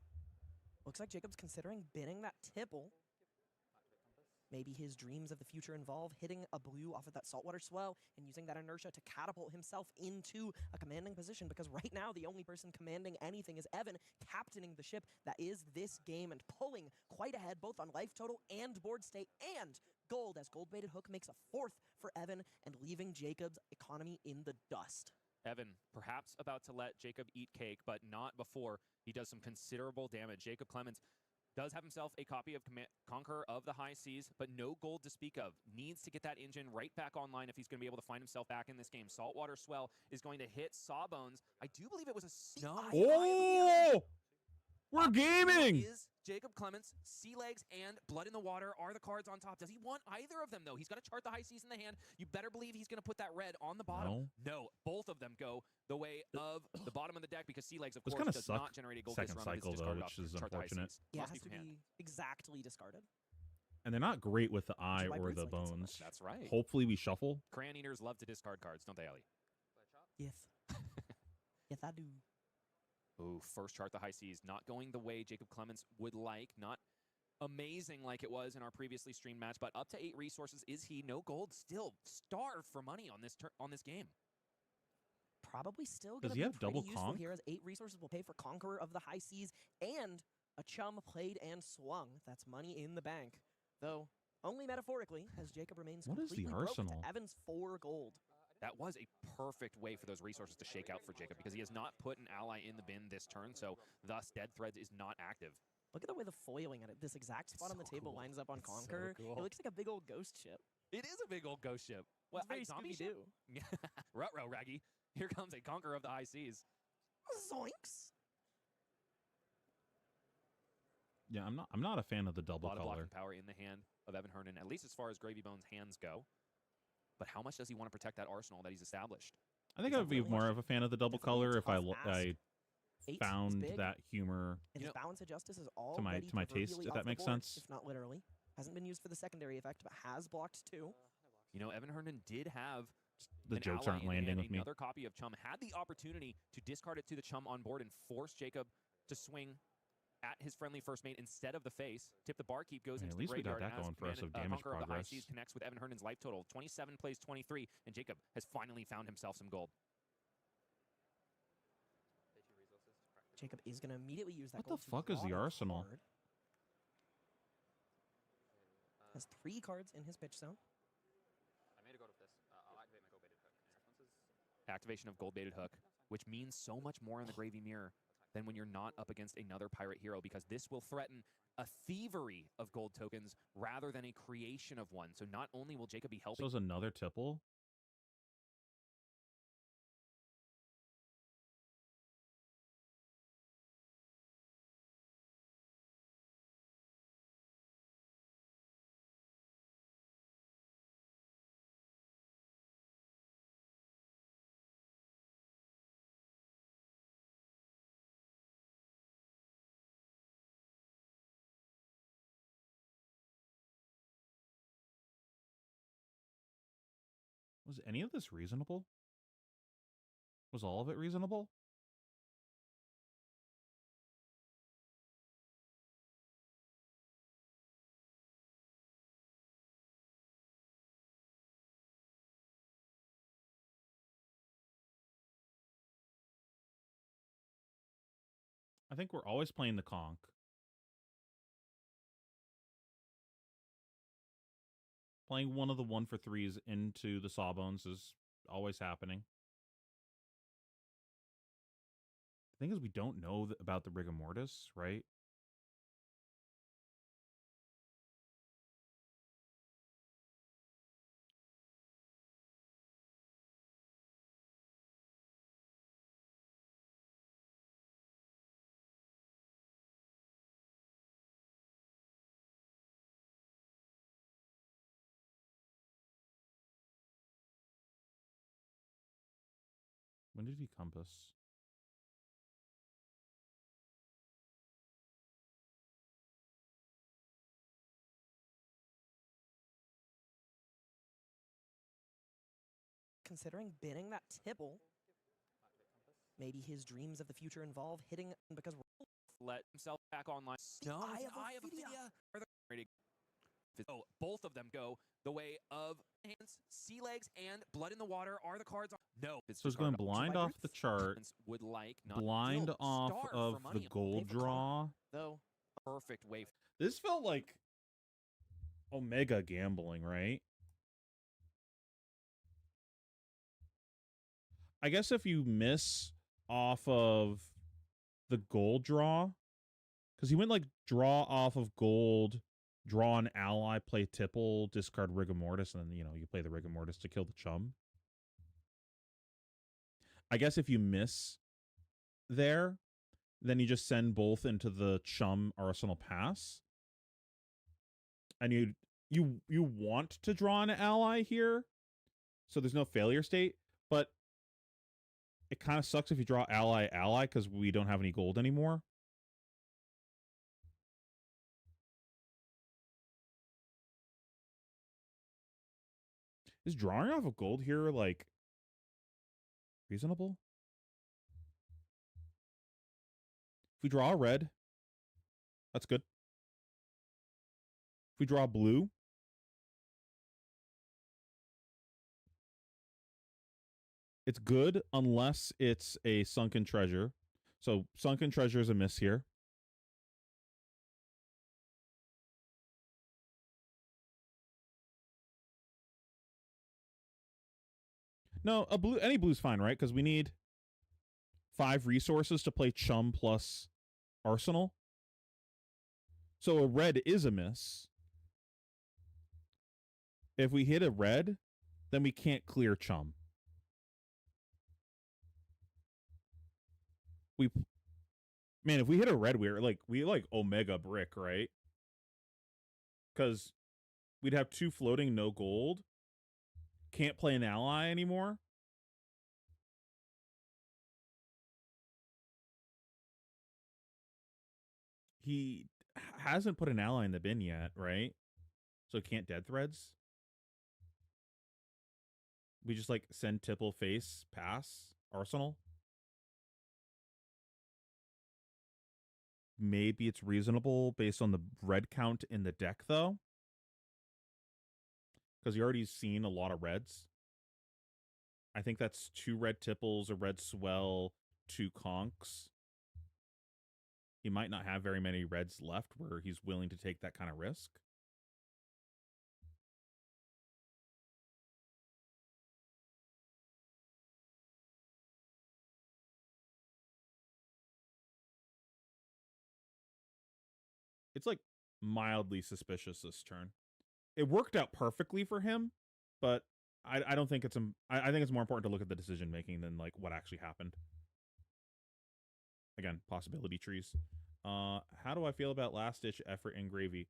Looks like Jacob's considering binning that tipple. Maybe his dreams of the future involve hitting a blue off of that saltwater swell and using that inertia to catapult himself into a commanding position, because right now the only person commanding anything is Evan, captaining the ship that is this game and pulling quite ahead both on life total and board state and gold, as gold-baited hook makes a fourth for Evan and leaving Jacob's economy in the dust. Evan perhaps about to let Jacob eat cake, but not before he does some considerable damage. Jacob Clemens does have himself a copy of Conqueror of the High Seas, but no gold to speak of. Needs to get that engine right back online if he's going to be able to find himself back in this game. Saltwater Swell is going to hit Sawbones. I do believe it was a... No. Oh! We're gaming! Is Jacob Clemens, Sea Legs, and Blood in the Water are the cards on top. Does he want either of them, though? He's got to chart the High Seas in the hand. You better believe he's going to put that red on the bottom. No, both of them go the way of the bottom of the deck, because Sea Legs, of course, does not generate a gold second cycle, though, which is unfortunate. Yeah, it has to be exactly discarded. And they're not great with the eye or the bones. That's right. Hopefully we shuffle. Crayon Eaters love to discard cards, don't they, Ellie? Yes. Yes, I do. Ooh, first chart the High Seas, not going the way Jacob Clemens would like, not amazing like it was in our previously streamed match, but up to 8 resources. Is he? No gold, still starved for money on this game. Probably still going to be have double useful conk here, as 8 resources will pay for Conqueror of the High Seas and a chum played and swung. That's money in the bank, though only metaphorically, as Jacob remains completely broke to Evan's 4 gold. That was a perfect way for those resources to shake out for Jacob, because he has not put an ally in the bin this turn, so thus Dead Threads is not active. Look at the way the foiling at this exact spot on the table lines up on Conqueror. So cool. It looks like a big old ghost ship. It is a big old ghost ship. Well, it's very Scooby-Doo. Ruh-roh, Raggy. Here comes a Conqueror of the High Seas. Zoinks! Yeah, I'm not a fan of the double color. A lot of blocking power in the hand of Evan Hernan, at least as far as Gravy Bones' hands go. But how much does he want to protect that arsenal that he's established? I think I would be more of a fan of the double color if I found that humor his balance of justice is all to my taste, if that makes sense. If not literally. Hasn't been used for the secondary effect, but has blocked 2. You know, Evan Hernan did have the jokes aren't landing with me. Another copy of Chum had the opportunity to discard it to the Chum on board and force Jacob to swing at his friendly first mate instead of the face. Tip the barkeep goes into the graveyard. At least we got that going for us of damage Conqueror of the High progress. Seas connects with Evan Hernan's life total. 27 plays 23, and Jacob has finally found himself some gold. Jacob is going to immediately use that What gold the to fuck is draw the a arsenal? card. Has 3 cards in his pitch zone. I made a go of this. I'll activate my gold-baited hook. Any responses? Activation of gold-baited hook, which means so much more in the Gravy Mirror than when you're not up against another pirate hero, because this will threaten a thievery of gold tokens rather than a creation of one. So not only will Jacob be helping... So is another tipple? Was any of this reasonable? Was all of it reasonable? I think we're always playing the conch. Playing one of the 1-for-3s into the Sawbones is always happening. The thing is, we don't know about the Rigor Mortis, right? When did he compass? Considering binning that tipple, maybe his dreams of the future involve hitting because let himself back online. No, Eye of Ophidia. Oh, both of them go the way of hands, sea legs, and blood in the water are the cards. No, it's So it's going blind off the chart, would like not blind still off starve of for the money. gold Pay for conch. draw. though Perfect way. This felt like Omega gambling, right? I guess if you miss off of the gold draw, because he went like draw off of gold, draw an ally, play tipple, discard Rigor Mortis, and then, you know, you play the Rigor Mortis to kill the chum. I guess if you miss there, then you just send both into the chum arsenal pass. And you want to draw an ally here, so there's no failure state, but it kind of sucks if you draw ally because we don't have any gold anymore. Is drawing off of gold here, like, reasonable? If we draw a red, that's good. If we draw blue, it's good unless it's a sunken treasure. So sunken treasure is a miss here. No, any blue's fine, right? Because we need 5 resources to play chum plus arsenal. So a red is a miss. If we hit a red, then we can't clear chum. Man, if we hit a red, we like Omega brick, right? Because we'd have 2 floating, no gold. Can't play an ally anymore. He hasn't put an ally in the bin yet, right? So can't dead threads. We just like send tipple face pass arsenal. Maybe it's reasonable based on the red count in the deck, though. Because you already seen a lot of reds. I think that's 2 red tipples, a red swell, 2 conchs. he might not have very many reds left where he's willing to take that kind of risk. It's like mildly suspicious this turn. It worked out perfectly for him, but I don't think it's I think it's more important to look at the decision making than like what actually happened. Again, possibility trees. How do I feel about last ditch effort and gravy?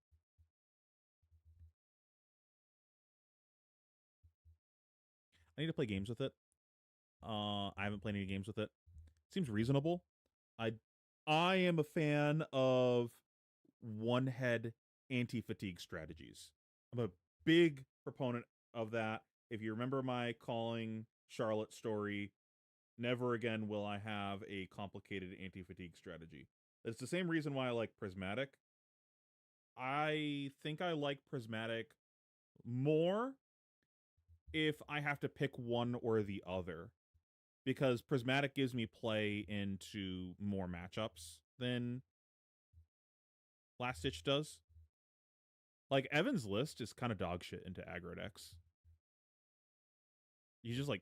I need to play games with it. I haven't played any games with it. Seems reasonable. I am a fan of one head anti-fatigue strategies. I'm a big proponent of that. If you remember my calling Charlotte story, never again will I have a complicated anti-fatigue strategy. It's the same reason why I like Prismatic. I think I like Prismatic more if I have to pick one or the other, because Prismatic gives me play into more matchups than Last Ditch does. Like, Evan's list is kind of dog shit into aggro decks. You just like...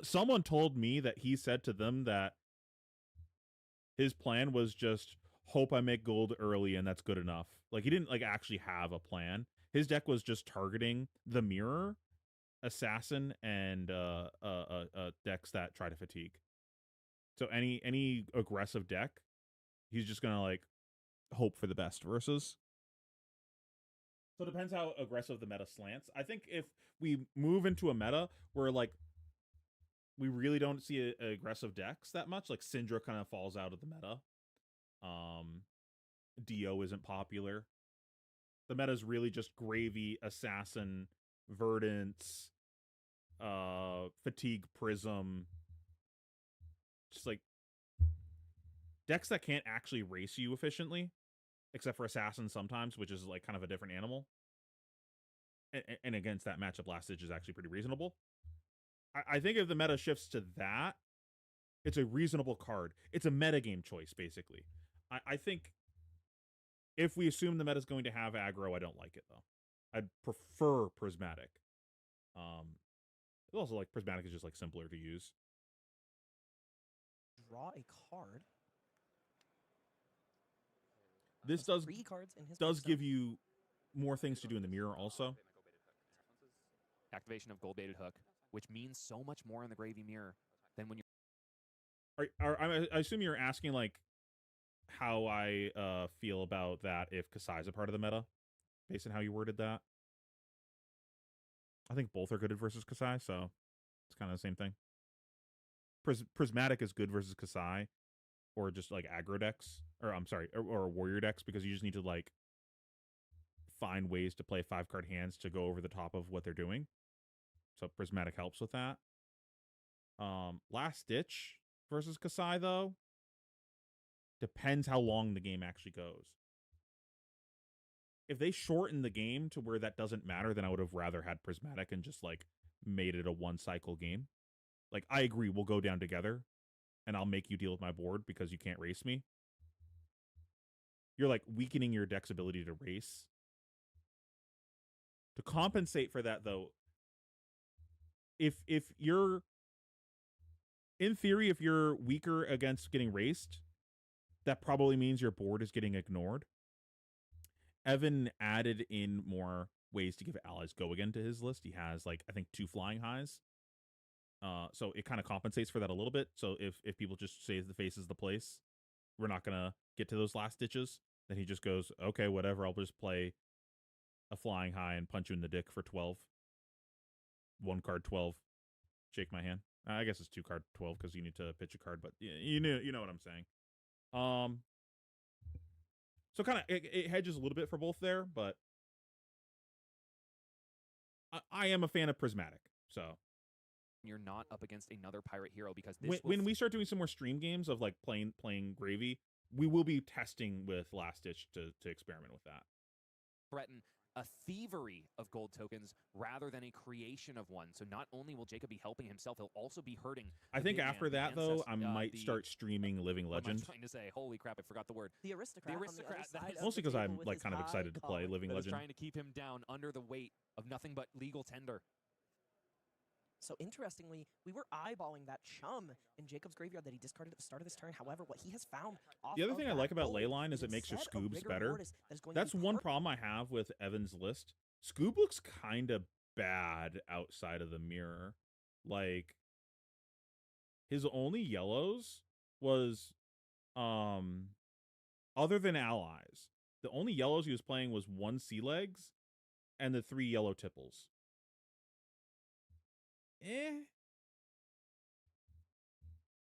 Someone told me that he said to them that his plan was just hope I make gold early and that's good enough. Like, he didn't like actually have a plan. His deck was just targeting the mirror, assassin, and decks that try to fatigue. So any aggressive deck, he's just gonna like hope for the best versus. So it depends how aggressive the meta slants. I think if we move into a meta where like we really don't see aggressive decks that much, like Syndra kind of falls out of the meta. Dio isn't popular. The meta is really just Gravy, Assassin, Verdance, Fatigue Prism. Just like decks that can't actually race you efficiently, except for Assassin sometimes, which is like kind of a different animal. And against that matchup, Last Ditch is actually pretty reasonable. I think if the meta shifts to that, it's a reasonable card. It's a metagame choice, basically. I think if we assume the meta is going to have aggro, I don't like it, though. I'd prefer Prismatic. It's also like Prismatic is just like simpler to use. Draw a card. This does 3 cards in his give you more things to do in the mirror also. Activation of gold-baited hook, which means so much more in the Gravy mirror than when you're... I assume you're asking like how I feel about that if Kasai's a part of the meta, based on how you worded that. I think both are good versus Kasai, so it's kind of the same thing. Prismatic is good versus Kasai, or just like aggro decks, or I'm sorry, or warrior decks, because you just need to like find ways to play 5-card hands to go over the top of what they're doing. So Prismatic helps with that. Last Ditch versus Kasai, though, depends how long the game actually goes. If they shorten the game to where that doesn't matter, then I would have rather had Prismatic and just like made it a 1-cycle game. Like, I agree, we'll go down together, and I'll make you deal with my board because you can't race me. You're like weakening your deck's ability to race. To compensate for that, though, if you're, in theory, if you're weaker against getting raced, that probably means your board is getting ignored. Evan added in more ways to give allies go again to his list. He has like, I think, 2 flying highs. So it kind of compensates for that a little bit. So if people just say the face is the place, we're not gonna get to those last ditches, then he just goes, okay, whatever, I'll just play a flying high and punch you in the dick for 12. 1 card 12. Shake my hand. I guess it's 2 card 12 because you need to pitch a card, but you know what I'm saying. So kind of it hedges a little bit for both there, but I am a fan of Prismatic. So you're not up against another pirate hero, because when we start doing some more stream games of like playing Gravy, we will be testing with Last Ditch to experiment with that. Threaten a thievery of gold tokens rather than a creation of one. So not only will Jacob be helping himself, he'll also be hurting. I think after that, though, I might start streaming Living What am I Legend. trying to say? Holy crap, I forgot the word. The aristocrat. The aristocrat, On the that other is- side Mostly because because I'm like kind of excited to play Living That is Legend. trying to keep him down under the weight of nothing but legal tender. So interestingly, we were eyeballing that chum in Jacob's graveyard that he discarded at the start of this turn. However, what he has found off The other of thing I that like about gold Leyline is it is makes your instead a Scoobs rigor better. mortis that is going to That's be one perfect. problem I have with Evan's list. Scoob looks kind of bad outside of the mirror. Like, his only yellows was, other than allies, the only yellows he was playing was 1 sea legs and the 3 yellow tipples.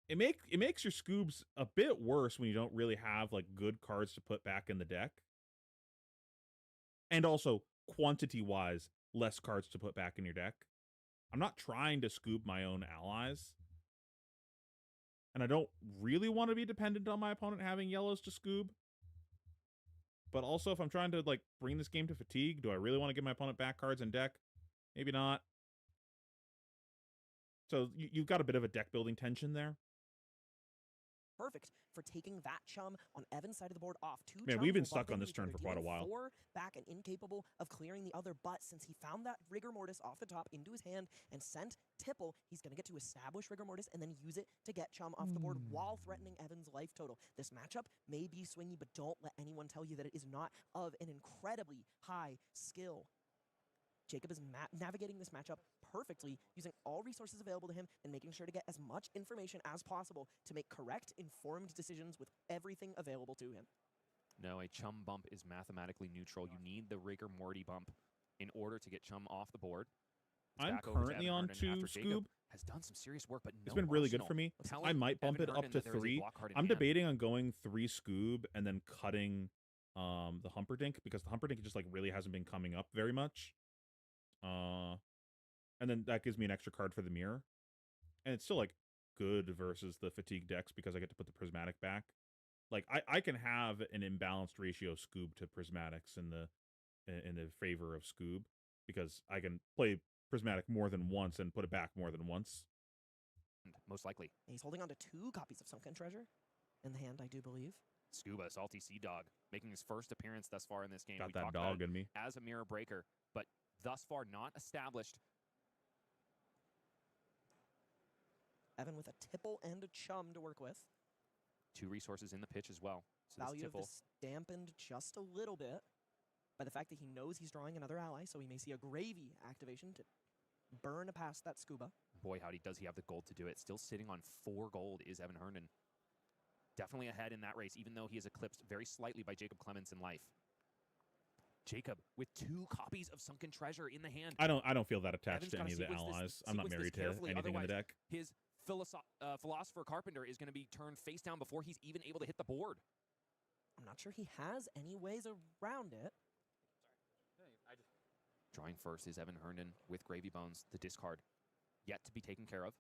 It makes your Scoobs a bit worse when you don't really have like good cards to put back in the deck. And also, quantity-wise, less cards to put back in your deck. I'm not trying to Scoob my own allies. And I don't really want to be dependent on my opponent having yellows to Scoob. But also, if I'm trying to like bring this game to fatigue, do I really want to give my opponent back cards in deck? Maybe not. So you've got a bit of a deck building tension there. Perfect for taking that chum on Evan's side of the board off. Two Man, chums we've been will bump stuck on into this each turn other, for quite a dealing while. 4 back and incapable of clearing the other, but since he found that rigor mortis off the top into his hand and sent Tipple, he's going to get to establish rigor mortis and then use it to get chum off the board while threatening Evan's life total. This matchup may be swingy, but don't let anyone tell you that it is not of an incredibly high skill. Jacob is navigating this matchup perfectly, using all resources available to him and making sure to get as much information as possible to make correct, informed decisions with everything available to him. No, a chum bump is mathematically neutral. You need the rigor morty bump in order to get chum off the board. I'm back over to currently Evan on Herndon 2 after Jacob Scoob. has done some serious work, but no It's been really good arsenal. for me. Telling I might bump Evan it up Herndon to that there is a 3. block card in I'm hand. debating on going 3 Scoob and then cutting the Humperdinck, because the Humperdinck just like really hasn't been coming up very much. And then that gives me an extra card for the mirror. And it's still like good versus the fatigue decks because I get to put the prismatic back. Like I can have an imbalanced ratio Scoob to prismatics in the favor of Scoob, because I can play prismatic more than once and put it back more than once. Most likely. He's holding on to 2 copies of Sunken Treasure in the hand, I do believe. Scuba, Salty Sea Dog, making his first appearance thus far in this game. Got We that talked about dog it in me. as a mirror breaker, but thus far not established. Evan with a tipple and a chum to work with. 2 resources in the pitch as well. So this Value of tipple, this dampened just a little bit by the fact that he knows he's drawing another ally, so we may see a gravy activation to burn past that scuba. boy howdy, does he have the gold to do it. Still sitting on 4 gold is Evan Herndon. Definitely ahead in that race, even though he is eclipsed very slightly by Jacob Clements in life. Jacob with 2 copies of Sunken Treasure in the hand. I don't feel that attached Evan's to gotta any of the sequence this- allies. I'm not sequence this married to carefully, anything in the otherwise deck. His Philosopher Carpenter is going to be turned face down before he's even able to hit the board. I'm not sure he has any ways around it. Drawing first is Evan Herndon with Gravy Bones, the discard yet to be taken care of.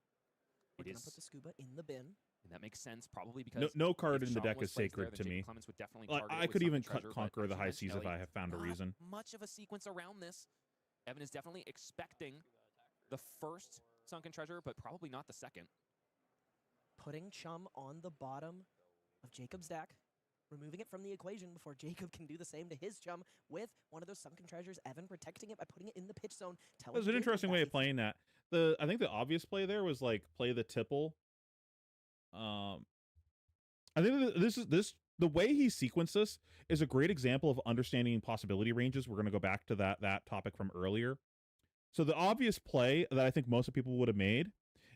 We're It gonna is, put the scuba in the bin. and that makes sense probably because No card if in the Sean deck was is placed there, sacred then to Jacob me. Clements would definitely Like, target I it with could even Sunken cut Treasure, but Conquer as the you High mentioned, Seas if Ellie, I have found a not reason. much of a sequence around this. Evan is definitely expecting the first Sunken Treasure, but probably not the second. Putting chum on the bottom of Jacob's deck, removing it from the equation before Jacob can do the same to his chum with one of those Sunken Treasures. Evan protecting it by putting it in the pitch zone. That was an interesting way of playing that. I think the obvious play there was like play the tipple. I think the way he sequenced this is a great example of understanding possibility ranges. We're going to go back to that topic from earlier. So the obvious play that I think most of people would have made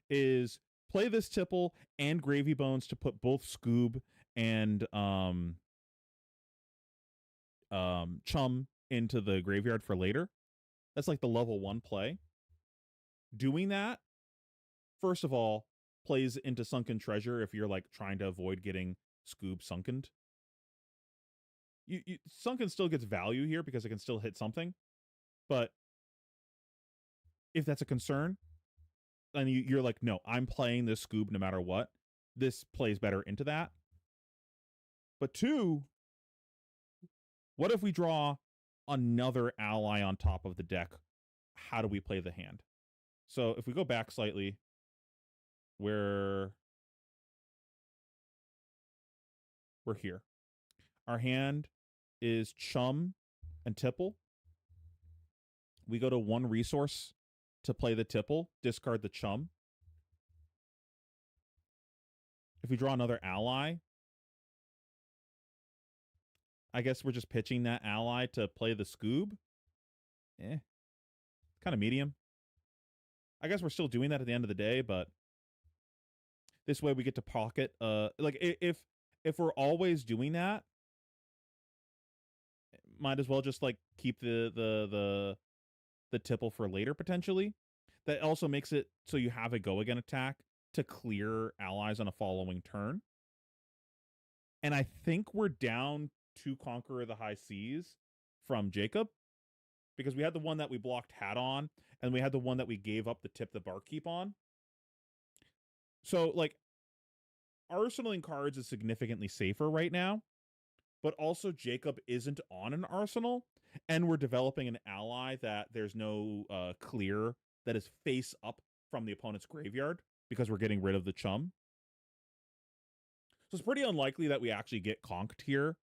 is play this tipple and Gravy Bones to put both Scoob and Chum into the graveyard for later. That's like the level 1 play. Doing that, first of all, plays into Sunken Treasure if you're like trying to avoid getting Scoob sunkened. Sunken still gets value here because it can still hit something, but if that's a concern, then you're like, no, I'm playing this Scoob no matter what. This plays better into that. But 2, what if we draw another ally on top of the deck, how do we play the hand? So if we go back slightly, we're here. Our hand is Chum and Tipple. We go to one resource to play the Tipple, discard the Chum. If we draw another ally, I guess we're just pitching that ally to play the Scoob. Kind of medium. I guess we're still doing that at the end of the day, but this way we get to pocket. Like if we're always doing that, might as well just like keep the Tipple for later potentially. That also makes it so you have a go again attack to clear allies on a following turn. And I think we're down to Conqueror of the High Seas from Jacob, because we had the one that we blocked Hat on, and we had the one that we gave up the Tip the Barkeep on. So, like, arsenaling cards is significantly safer right now, but also Jacob isn't on an arsenal, and we're developing an ally that there's no clear that is face up from the opponent's graveyard because we're getting rid of the Chum. So it's pretty unlikely that we actually get conked here,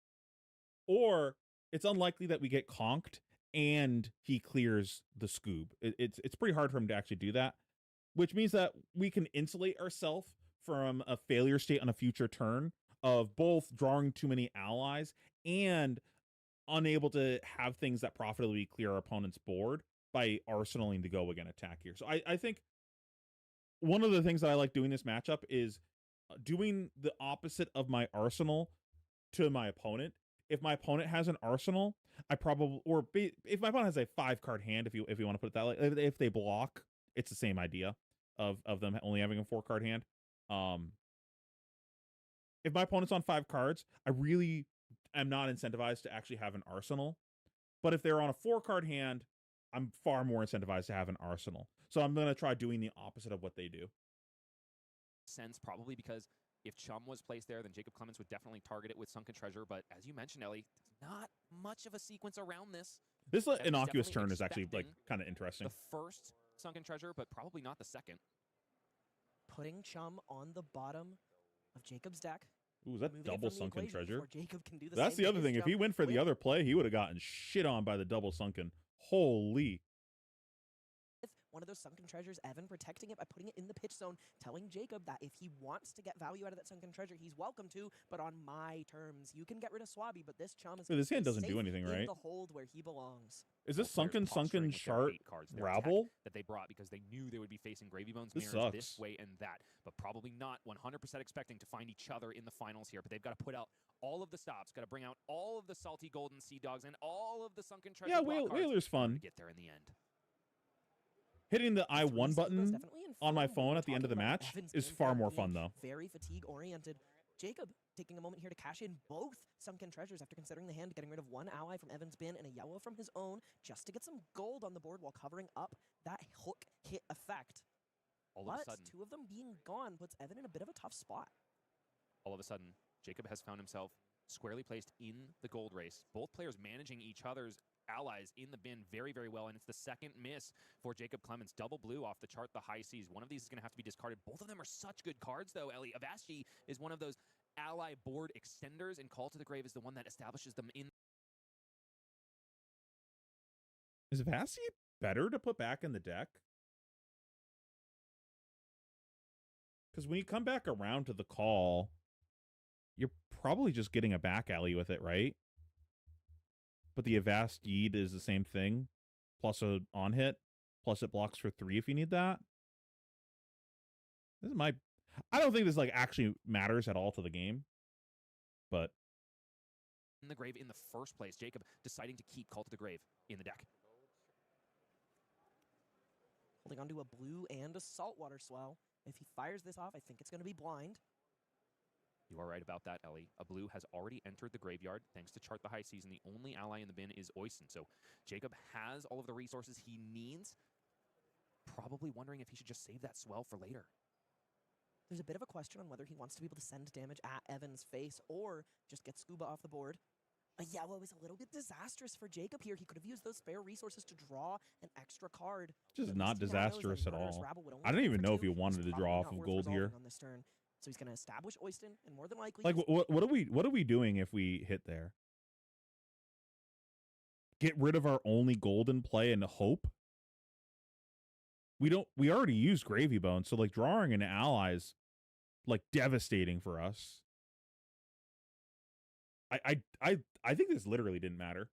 or it's unlikely that we get conked and he clears the Scoob. It's pretty hard for him to actually do that, which means that we can insulate ourselves from a failure state on a future turn of both drawing too many allies and unable to have things that profitably clear our opponent's board by arsenaling the go again attack here. So I think one of the things that I like doing this matchup is doing the opposite of my arsenal to my opponent. If my opponent has an arsenal, I probably, or if my opponent has a 5-card hand, if you want to put it that way, if they block, it's the same idea of them only having a 4-card hand. If my opponent's on 5 cards, I really am not incentivized to actually have an arsenal. But if they're on a 4-card hand, I'm far more incentivized to have an arsenal. So I'm going to try doing the opposite of what they do. Sense probably because if Chum was placed there, then Jacob Clemens would definitely target it with Sunken Treasure. But as you mentioned, Ellie, there's not much of a sequence around this. This innocuous turn is actually like kind of interesting. The first Sunken Treasure, but probably not the second. Putting Chum on the bottom of Jacob's deck. Ooh, is that double Sunken Treasure? Jacob can do the That's same the other thing. If he went for the other play, he would have gotten shit on by the double Sunken. Holy. One of those Sunken Treasures, Evan protecting it by putting it in the pitch zone, telling Jacob that if he wants to get value out of that Sunken Treasure, he's welcome to, but on my terms. You can get rid of Swabby, but this Chum is this hand doesn't do anything, right? in the hold where he belongs. Is this Sunken Sharp Rabble? That they brought because they knew they would be facing Gravy Bones This mirrors sucks. this way and that, but probably not 100% expecting to find each other in the finals here. But they've got to put out all of the stops, got to bring out all of the salty golden sea dogs and all of the Sunken Treasure. Yeah, Whaler's fun. To get there in the end. Hitting the I1 button on my phone at the end of the match is far more fun, though. Very fatigue-oriented. Jacob taking a moment here to cash in both Sunken Treasures after considering the hand, getting rid of one ally from Evan's bin and a yellow from his own, just to get some gold on the board while covering up that hook hit effect. All of a sudden, two of them being gone puts Evan in a bit of a tough spot. All of a sudden, Jacob has found himself squarely placed in the gold race. Both players managing each other's allies in the bin very, very well, and it's the second miss for Jacob Clemens. Double blue off the chart, the high seas. One of these is going to have to be discarded. Both of them are such good cards, though, Ellie. Avasti is one of those ally board extenders, and Call to the Grave is the one that establishes them in. Is Avasti better to put back in the deck? Because when you come back around to the call, you're probably just getting a back alley with it, right? But the Avast Yeed is the same thing, plus a on hit, plus it blocks for 3 if you need that. This is I don't think this like actually matters at all to the game, but in the grave in the first place, Jacob deciding to keep Call to the Grave in the deck. Holding onto a blue and a saltwater swell. If he fires this off, I think it's going to be blind. You are right about that, Ellie. A blue has already entered the graveyard thanks to Chart the High Seas, and the only ally in the bin is Oisin. So Jacob has all of the resources he needs. Probably wondering if he should just save that swell for later. There's a bit of a question on whether he wants to be able to send damage at Evan's face or just get Scuba off the board. Yeah, well, it was a little bit disastrous for Jacob here. He could have used those spare resources to draw an extra card. Just But not at least he now knows that disastrous at Murderous all. Rabble would only I don't come in even for know if 2. he It's wanted to probably draw off not of worth gold here. resolving on this turn. So he's going to establish Oyston, and more than likely, Like, what are we doing if we hit there? Get rid of our only gold in play and hope? We already used Gravy Bone, so like drawing an ally is like devastating for us. I think this literally didn't matter.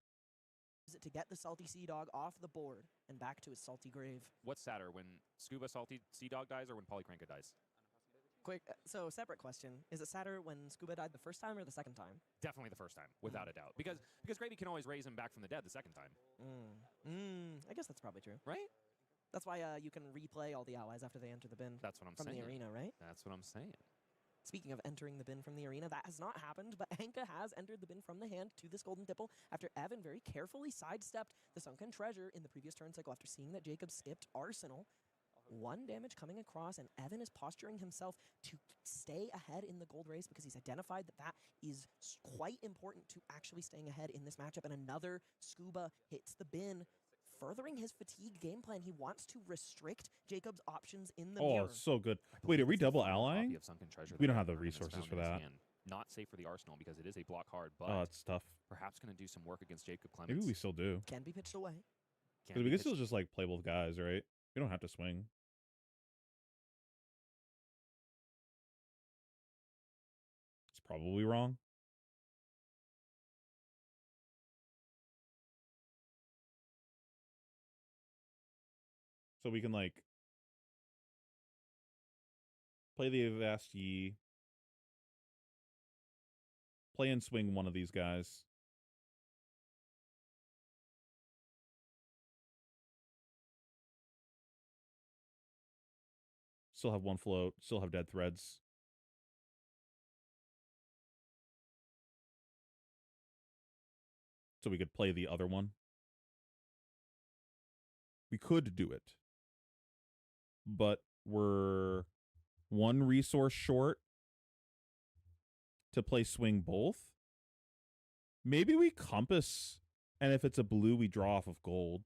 use it to get the Salty Sea Dog off the board and back to his salty grave. What's sadder, when Scuba Salty Sea Dog dies or when Polycranka dies? Quick, so separate question. Is it sadder when Scuba died the first time or the second time? Definitely the first time, without a doubt. Because Gravy can always raise him back from the dead the second time. I guess that's probably true. Right? That's why you can replay all the allies after they enter the bin That's what I'm from saying. the arena, right? That's what I'm saying. Speaking of entering the bin from the arena, that has not happened, but Anka has entered the bin from the hand to this golden tipple after Evan very carefully sidestepped the sunken treasure in the previous turn cycle after seeing that Jacob skipped Arsenal. 1 damage coming across, and Evan is posturing himself to stay ahead in the gold race because he's identified that that is quite important to actually staying ahead in this matchup, and another Scuba hits the bin, furthering his fatigue game plan. He wants to restrict Jacob's options in the mirror. Oh, so good. Wait, are we double allying? We don't have the resources for that. Not safe for the Arsenal because it is a block card, but Oh, it's tough. perhaps going to do some work against Jacob Clemens. Maybe we still do. Can be pitched away. Because we can still just like play both guys, right? We don't have to swing. It's probably wrong. So we can like play the Avasti, play and swing one of these guys. Still have 1 float, still have dead threads. So we could play the other one. We could do it. But we're 1 resource short to play swing both. Maybe we compass, and if it's a blue, we draw off of gold.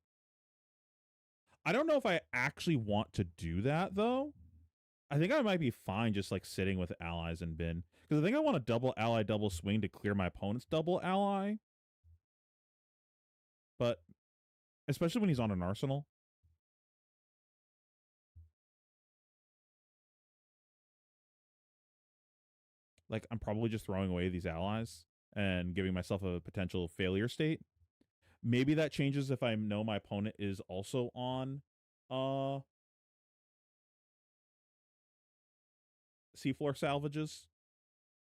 I don't know if I actually want to do that, though. I think I might be fine just like sitting with allies and bin. Because I think I want a double ally, double swing to clear my opponent's double ally. But especially when he's on an Arsenal. Like, I'm probably just throwing away these allies and giving myself a potential failure state. Maybe that changes if I know my opponent is also on seafloor salvages,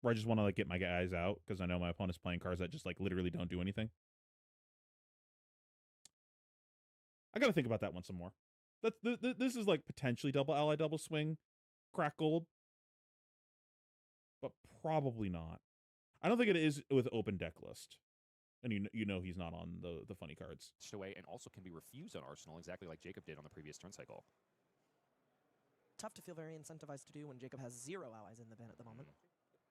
where I just want to like get my guys out because I know my opponent's playing cards that just like literally don't do anything. I got to think about that one some more. This is like potentially double ally, double swing, crack gold, but probably not. I don't think it is with open deck list, and you know he's not on the funny cards. Away and also can be refused on Arsenal, exactly like Jacob did on the previous turn cycle. Tough to feel very incentivized to do when Jacob has 0 allies in the bin at the moment.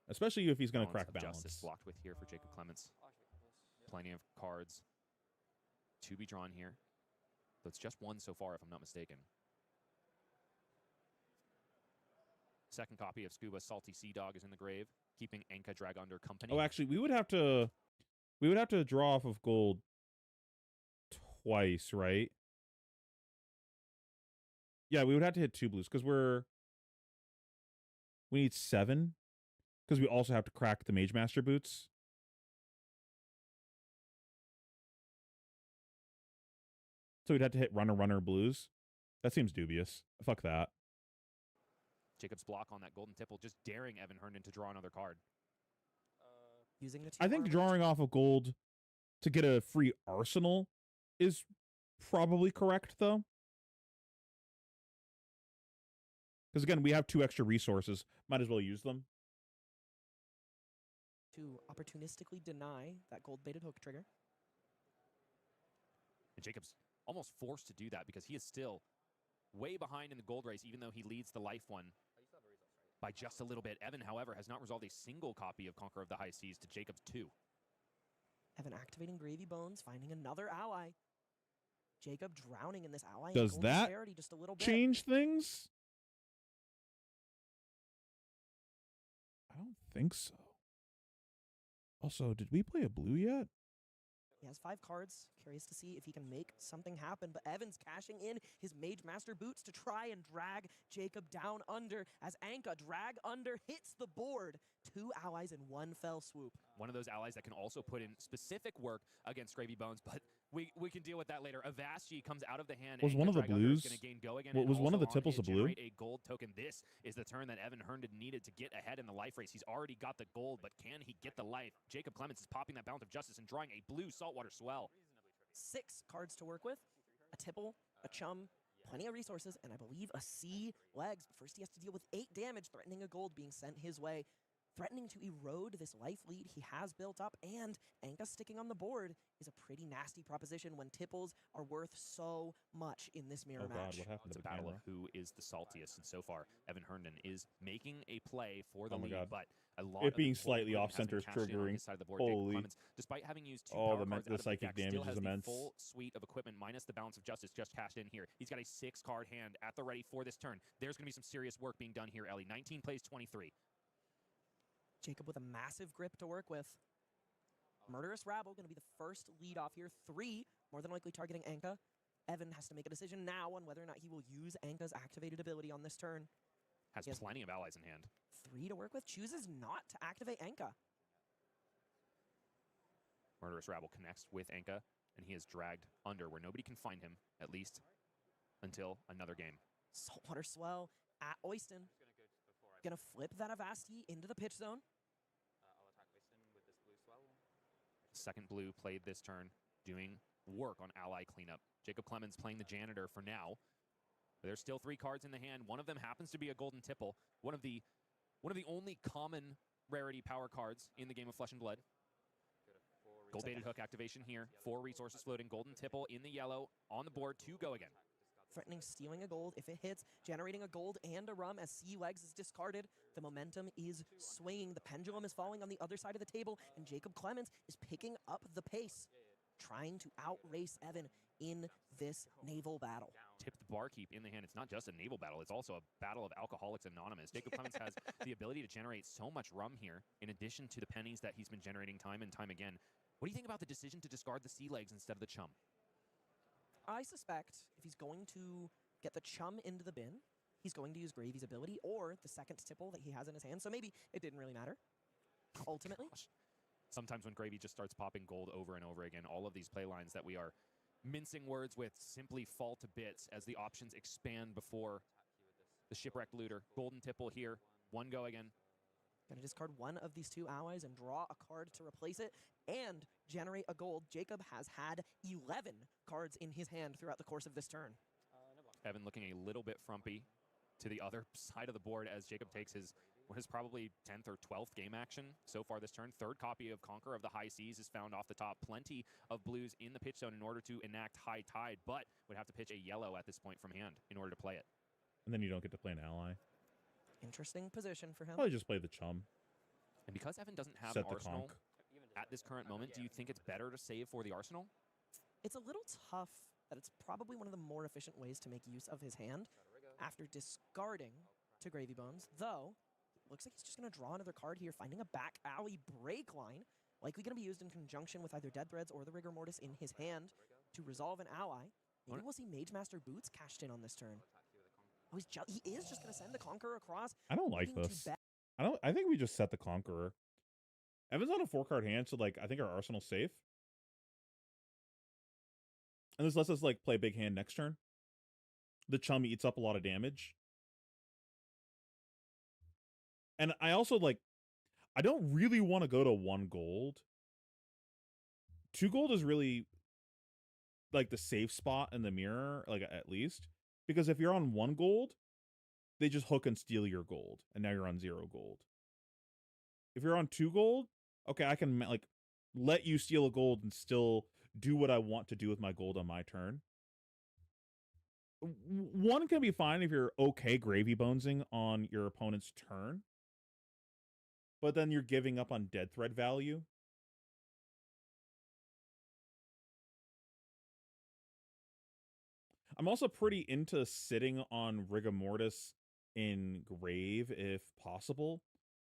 Especially if he's going to crack balance. balance. Justice blocked with here for Jacob Clemens. Plenty of cards to be drawn here. So it's just 1 so far, if I'm not mistaken. Second copy of Scuba Salty Sea Dog is in the grave, keeping Anka Drag under company. Oh, actually, we would have to draw off of gold twice, right? Yeah, we would have to hit 2 blues because we need 7 because we also have to crack the Mage Master boots. So we'd have to hit runner blues. That seems dubious. Fuck that. Jacob's block on that golden tipple, just daring Evan Herndon to draw another card. Using the I think drawing off of gold to get a free Arsenal is probably correct, though. Because, again, we have 2 extra resources. Might as well use them. To opportunistically deny that gold-baited hook trigger. And Jacob's almost forced to do that because he is still way behind in the gold race, even though he leads the life one by just a little bit. Evan, however, has not resolved a single copy of Conqueror of the High Seas to Jacob's 2. Evan activating Gravy Bones, finding another ally. Jacob drowning in this ally. Does golden that disparity just a little bit. change things? I don't think so. Also, did we play a blue yet? He has 5 cards. Curious to see if he can make something happen. But Evan's cashing in his Mage Master boots to try and drag Jacob down under as Anka drag under hits the board. 2 allies in one fell swoop. One of those allies that can also put in specific work against Gravy Bones, but we can deal with that later. Avaschi comes out of the hand. Was one of the blues? Going to gain go again. Was one of the tipples a blue? A gold token. This is the turn that Evan Herndon needed to get ahead in the life race. He's already got the gold, but can he get the life? Jacob Clemens is popping that Bounce of Justice and drawing a blue saltwater swell. 6 cards to work with. A tipple, a chum, plenty of resources, and I believe a C legs. But first he has to deal with 8 damage, threatening a gold being sent his way. Threatening to erode this life lead he has built up, and Anka sticking on the board is a pretty nasty proposition when tipples are worth so much in this mirror match. What happened It's to a the battle camera? of who is the saltiest, and so far, Evan Herndon is making a play for the Oh my lead, God. but a lot It of being the slightly gold off has been center is cashed in on triggering. his side of the board. Jacob Holy. Clemens, despite having used 2 Oh, power the cards out of the psychic deck, still damage has is the immense. full suite of equipment minus the Balance of Justice just cashed in here. He's got a 6-card hand at the ready for this turn. There's going to be some serious work being done here, Ellie. 19 plays 23. Jacob with a massive grip to work with. Murderous Rabble going to be the first lead off here. 3, more than likely targeting Anka. Evan has to make a decision now on whether or not he will use Anka's activated ability on this turn. Has Yes. plenty of allies in hand. 3 to work with, chooses not to activate Anka. Murderous Rabble connects with Anka, and he is dragged under where nobody can find him, at least until another game. Saltwater Swell at Oyston. Gonna flip that Avasti into the pitch zone. I'll attack Oyston with this blue swell. Second blue played this turn, doing work on ally cleanup. Jacob Clemens playing the janitor for now. But there's still 3 cards in the hand. One of them happens to be a golden tipple. One of the only common rarity power cards in the game of Flesh and Blood. Gold baited hook activation here. 4 resources floating. Golden tipple in the yellow on the board. 2 go again. Threatening stealing a gold if it hits, generating a gold and a rum as C legs is discarded. The momentum is swinging. The pendulum is falling on the other side of the table, and Jacob Clemens is picking up the pace, trying to outrace Evan in this naval battle. Tip the barkeep in the hand. It's not just a naval battle, it's also a battle of Alcoholics Anonymous. Jacob Clemens has the ability to generate so much rum here, in addition to the pennies that he's been generating time and time again. What do you think about the decision to discard the sea legs instead of the chum? I suspect if he's going to get the chum into the bin, he's going to use Gravy's ability or the second tipple that he has in his hand. So maybe it didn't really matter, ultimately. Gosh. Sometimes when Gravy just starts popping gold over and over again, all of these play lines that we are mincing words with simply fall to bits as the options expand before the shipwrecked looter. Golden tipple here. 1 go again. Gonna discard one of these 2 allies and draw a card to replace it and generate a gold. Jacob has had 11 cards in his hand throughout the course of this turn. Evan looking a little bit frumpy to the other side of the board as Jacob takes what is probably 10th or 12th game action so far this turn. 3rd copy of Conqueror of the High Seas is found off the top. Plenty of blues in the pitch zone in order to enact High Tide, but would have to pitch a yellow at this point from hand in order to play it. And then you don't get to play an ally. Interesting position for him. Probably just play the chum. And because Evan doesn't have Set an the arsenal conch. at this current moment, do you think it's better to save for the arsenal? It's a little tough that it's probably one of the more efficient ways to make use of his hand after discarding to Gravy Bones, though looks like he's just going to draw another card here, finding a back alley break line, likely going to be used in conjunction with either Dead Threads or the Rigor Mortis in his hand to resolve an ally. Maybe we'll see Mage Master Boots cashed in on this turn. Oh, he is just going to send the Conqueror across. I don't like looking to this. bet. I think we just set the Conqueror. Evan's on a 4-card hand, so like I think our arsenal's safe. And this lets us like play big hand next turn. The chum eats up a lot of damage. And I also like I don't really want to go to 1 gold. 2 gold is really like the safe spot in the mirror, like at least. Because if you're on 1 gold, they just hook and steal your gold, and now you're on 0 gold. If you're on 2 gold, okay, I can like let you steal a gold and still do what I want to do with my gold on my turn. 1 can be fine if you're okay gravy bonesing on your opponent's turn, but then you're giving up on dead thread value. I'm also pretty into sitting on Rigor Mortis in Grave if possible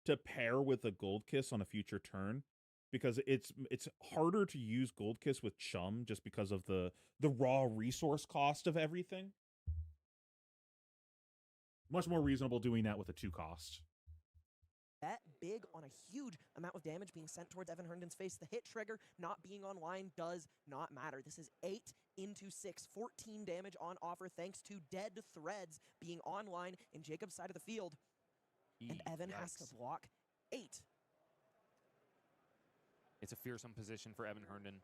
to pair with a Gold Kiss on a future turn, because it's harder to use Gold Kiss with Chum just because of the raw resource cost of everything. Much more reasonable doing that with a 2 cost. Bet big on a huge amount of damage being sent towards Evan Herndon's face. The hit trigger not being online does not matter. This is 8 into 6, 14 damage on offer thanks to dead threads being online in Jacob's side of the field. And Evan has to block 8. It's a fearsome position for Evan Herndon,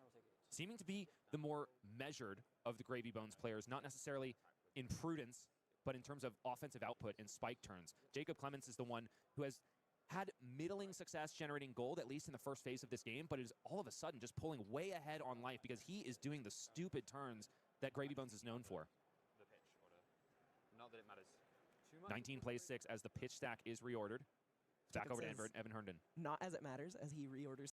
seeming to be the more measured of the Gravy Bones players, not necessarily in prudence, but in terms of offensive output and spike turns. Jacob Clemens is the one who has had middling success generating gold, at least in the first phase of this game, but is all of a sudden just pulling way ahead on life because he is doing the stupid turns that Gravy Bones is known for. The pitch order. Not that it matters too much. 19 plays 6 as the pitch stack is reordered. Back over to Evan Herndon. Not as it matters as he reorders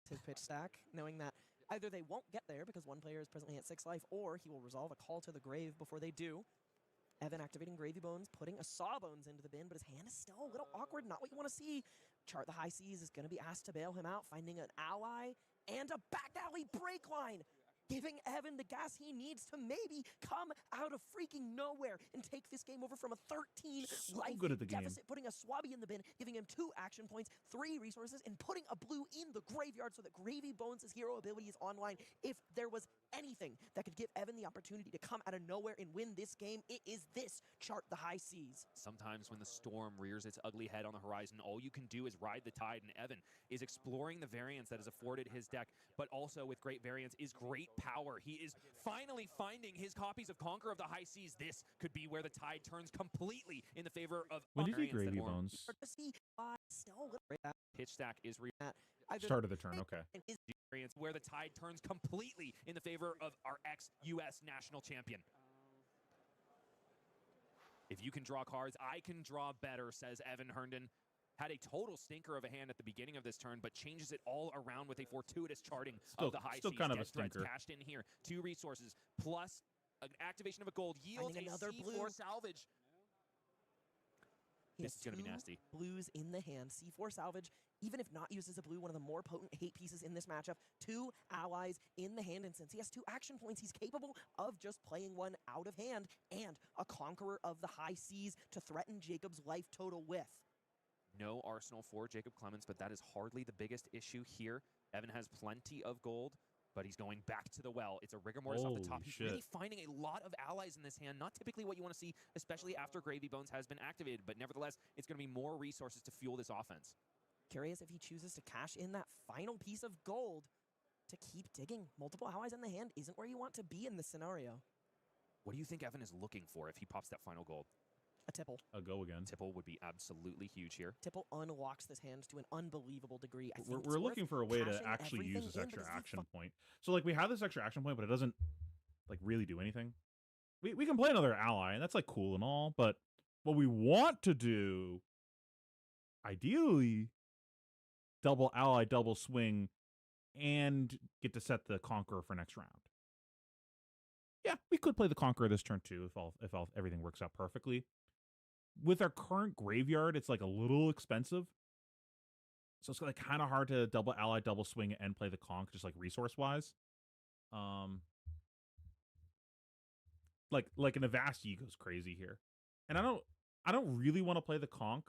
his pitch stack, knowing that either they won't get there because one player is presently at 6 life, or he will resolve a call to the grave before they do. Evan activating Gravy Bones, putting a Sawbones into the bin, but his hand is still a little awkward, not what you want to see. Chart the High Seas is going to be asked to bail him out, finding an ally and a back alley break line, giving Evan the gas he needs to maybe come out of freaking nowhere and take this game over from a 13 life good at the game. deficit, putting a Swabby in the bin, giving him 2 action points, 3 resources, and putting a blue in the graveyard so that Gravy Bones' hero ability is online. If there was anything that could give Evan the opportunity to come out of nowhere and win this game, it is this. Chart the High Seas. Sometimes when the storm rears its ugly head on the horizon, all you can do is ride the tide, and Evan is exploring the variance that is afforded his deck, but also with great variance is great power. He is finally finding his copies of Conquer of the High Seas. This could be where the tide turns completely in the favor of When did you variance that Gravy more Bones? pitch stack is Start of the turn, okay. variance where the tide turns completely in the favor of our ex-US national champion. If you can draw cards, I can draw better, says Evan Herndon. Had a total stinker of a hand at the beginning of this turn, but changes it all around with a fortuitous charting of the High Still Seas. kind of a Dead threads stinker. cashed in here. 2 resources plus an activation of a gold yields Finding another C4 blue. salvage. He This has is going to be 2 nasty. blues in the hand. C4 salvage, even if not used as a blue, one of the more potent hate pieces in this matchup. 2 allies in the hand, and since he has 2 action points, he's capable of just playing one out of hand and a Conqueror of the High Seas to threaten Jacob's life total with. No arsenal for Jacob Clemens, but that is hardly the biggest issue here. Evan has plenty of gold, but he's going back to the well. It's a rigor mortis off the top. Holy He's shit. really finding a lot of allies in this hand. Not typically what you want to see, especially after Gravy Bones has been activated, but nevertheless, it's going to be more resources to fuel this offense. Curious if he chooses to cash in that final piece of gold to keep digging. Multiple allies in the hand isn't where you want to be in this scenario. What do you think Evan is looking for if he pops that final gold? A tipple. A go again. Tipple would be absolutely huge here. Tipple unlocks this hand to an unbelievable degree. I think We're it's worth looking for a way to cashing actually use everything this in extra because he action point. So like we have this extra action point, but it doesn't like really do anything. We can play another ally, and that's like cool and all, but what we want to do, ideally, double ally, double swing, and get to set the Conqueror for next round. Yeah, we could play the Conqueror this turn too if everything works out perfectly. With our current graveyard, it's like a little expensive. So it's like kind of hard to double ally, double swing, and play the conch, just like resource-wise. Like an Avasti goes crazy here. And I don't really want to play the conch.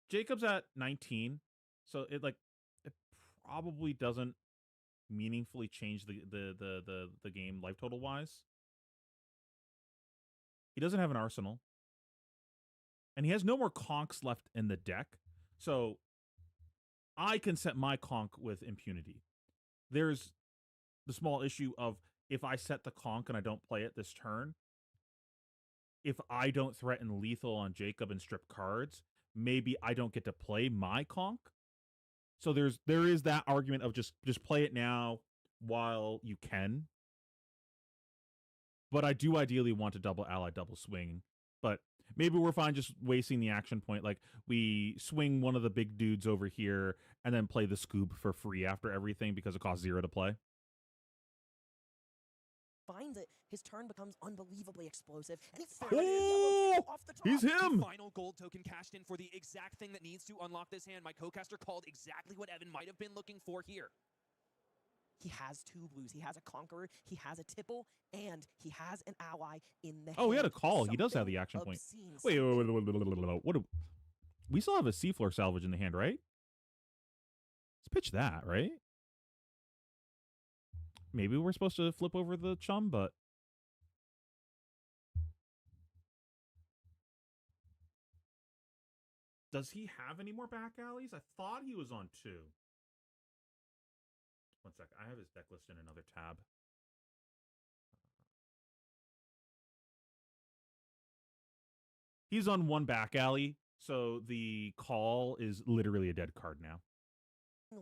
Jacob's at 19, so it probably doesn't meaningfully change the game life total wise. He doesn't have an arsenal. And he has no more conchs left in the deck. So I can set my conch with impunity. There's the small issue of if I set the conch and I don't play it this turn, if I don't threaten lethal on Jacob and strip cards, maybe I don't get to play my conch. So there is that argument of just play it now while you can. But I do ideally want to double ally, double swing. But maybe we're fine just wasting the action point. Like, we swing one of the big dudes over here and then play the scoop for free after everything because it costs 0 to play. finds it, his turn becomes unbelievably explosive, and he Oh! found it yellow off the top. He's him! Final gold token cashed in for the exact thing that needs to unlock this hand. My co-caster called exactly what Evan might have been looking for here. He has 2 blues. He has a Conqueror, he has a Tipple, and he has an ally in the Oh, he had a hand. call. He does have the action point. Wait. What? We still have a seafloor salvage in the hand, right? Let's pitch that, right? Maybe we're supposed to flip over the chum, but does he have any more back alleys? I thought he was on 2. One sec. I have his deck list in another tab. He's on 1 back alley, so the call is literally a dead card now.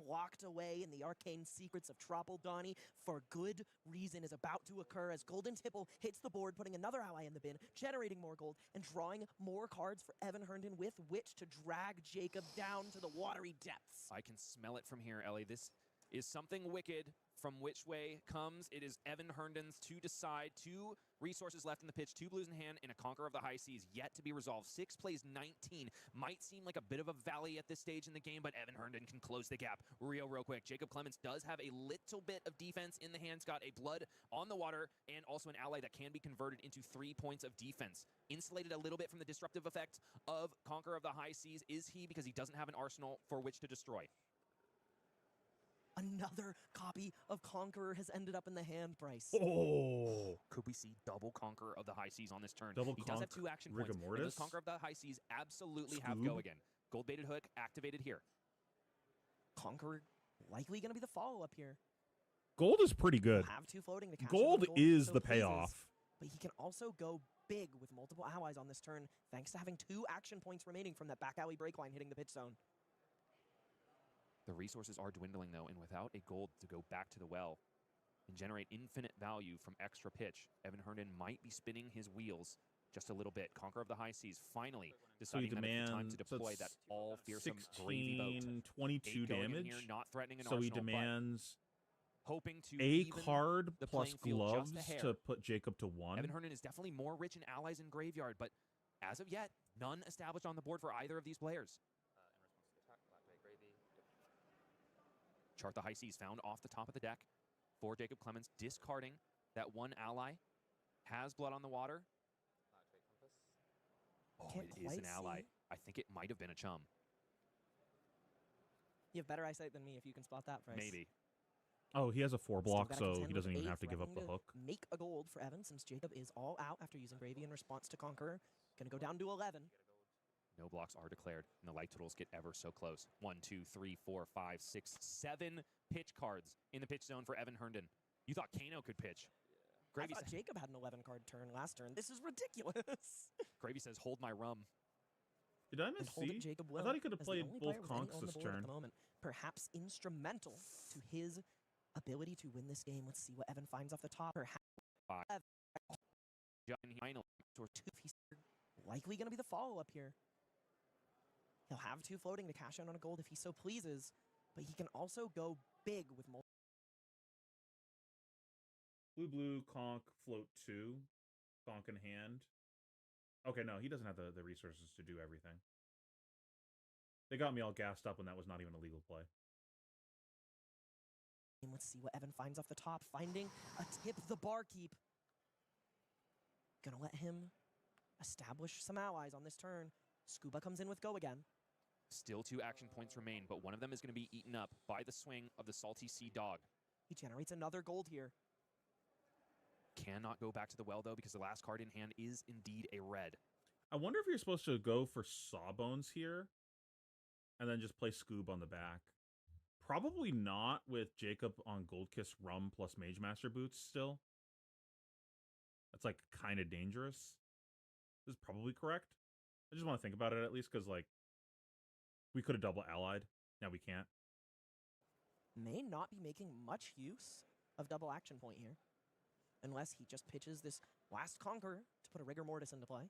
Locked away in the arcane secrets of Tropple Donnie for good reason is about to occur as Golden Tipple hits the board, putting another ally in the bin, generating more gold, and drawing more cards for Evan Herndon with which to drag Jacob down to the watery depths. I can smell it from here, Ellie. This is something wicked from which way comes. It is Evan Herndon's to decide. 2 resources left in the pitch, 2 blues in hand, and a Conqueror of the High Seas yet to be resolved. 6 plays 19. Might seem like a bit of a valley at this stage in the game, but Evan Herndon can close the gap real quick. Jacob Clements does have a little bit of defense in the hand. He's got a blood on the water and also an ally that can be converted into 3 points of defense. Insulated a little bit from the disruptive effect of Conqueror of the High Seas is he, because he doesn't have an arsenal for which to destroy. Another copy of Conqueror has ended up in the hand, Bryce. Oh! Could we see double Conqueror of the High Seas on this turn? Double He does have 2 action points. Rigor And those mortis. Conqueror of the High Seas absolutely have go again. Gold baited hook activated here. Conqueror likely going to be the follow-up here. Gold is pretty good. He'll have 2 floating to cash Gold in on is so the pleases, payoff. but he can also go big with multiple allies on this turn, thanks to having 2 action points remaining from that back alley break line hitting the pitch zone. The resources are dwindling, though, and without a gold to go back to the well and generate infinite value from extra pitch, Evan Herndon might be spinning his wheels just a little bit. Conqueror of the High Seas finally deciding that it's time to deploy that all fearsome gravy boat. 22 damage. Here, not threatening an so arsenal, he demands hoping to a even card the plus playing field gloves just a hair. to put Jacob to 1. Evan Herndon is definitely more rich in allies in graveyard, but as of yet, none established on the board for either of these players. Chart the High Seas found off the top of the deck for Jacob Clements, discarding that 1 ally. Has blood on the water. Oh, Can't it is quite an ally. see. I think it might have been a chum. You have better eyesight than me if you can spot that, Bryce. Maybe. Oh, he has a 4 Still block, gotta so contend he with doesn't even a have to give up the threatening hook. to Make a gold for Evan since Jacob is all out after using Gravy in response to Conqueror. Gonna go down to 11. No blocks are declared, and the light totals get ever so close. 1, 2, 3, 4, 5, 6, 7 pitch cards in the pitch zone for Evan Herndon. You thought Kano could pitch. Gravy I thought says, Jacob had an 11-card turn last turn. This is ridiculous. Gravy says, hold my rum. Did I And miss hold it, C? Jacob I will, thought he could have as the played only both player with any conks on the this board at turn. the moment. Perhaps instrumental to his ability to win this game. Let's see what Evan finds off the top. Perhaps 5. Final. he's likely going to be the follow-up here. He'll have 2 floating to cash in on a gold if he so pleases, but he can also go big with multiple. Blue, conk, float 2. Conk in hand. Okay, no, he doesn't have the resources to do everything. They got me all gassed up when that was not even a legal play. And let's see what Evan finds off the top. Finding a tip the barkeep. Gonna let him establish some allies on this turn. Scuba comes in with go again. Still 2 action points remain, but one of them is going to be eaten up by the swing of the Salty Sea Dog. He generates another gold here. Cannot go back to the well, though, because the last card in hand is indeed a red. I wonder if you're supposed to go for Sawbones here and then just play Scoob on the back. Probably not with Jacob on Gold Kiss Rum plus Mage Master Boots still. That's like kind of dangerous. This is probably correct. I just want to think about it at least because like we could have double allied. Now we can't. May not be making much use of double action point here. Unless he just pitches this last Conqueror to put a Rigor Mortis into play.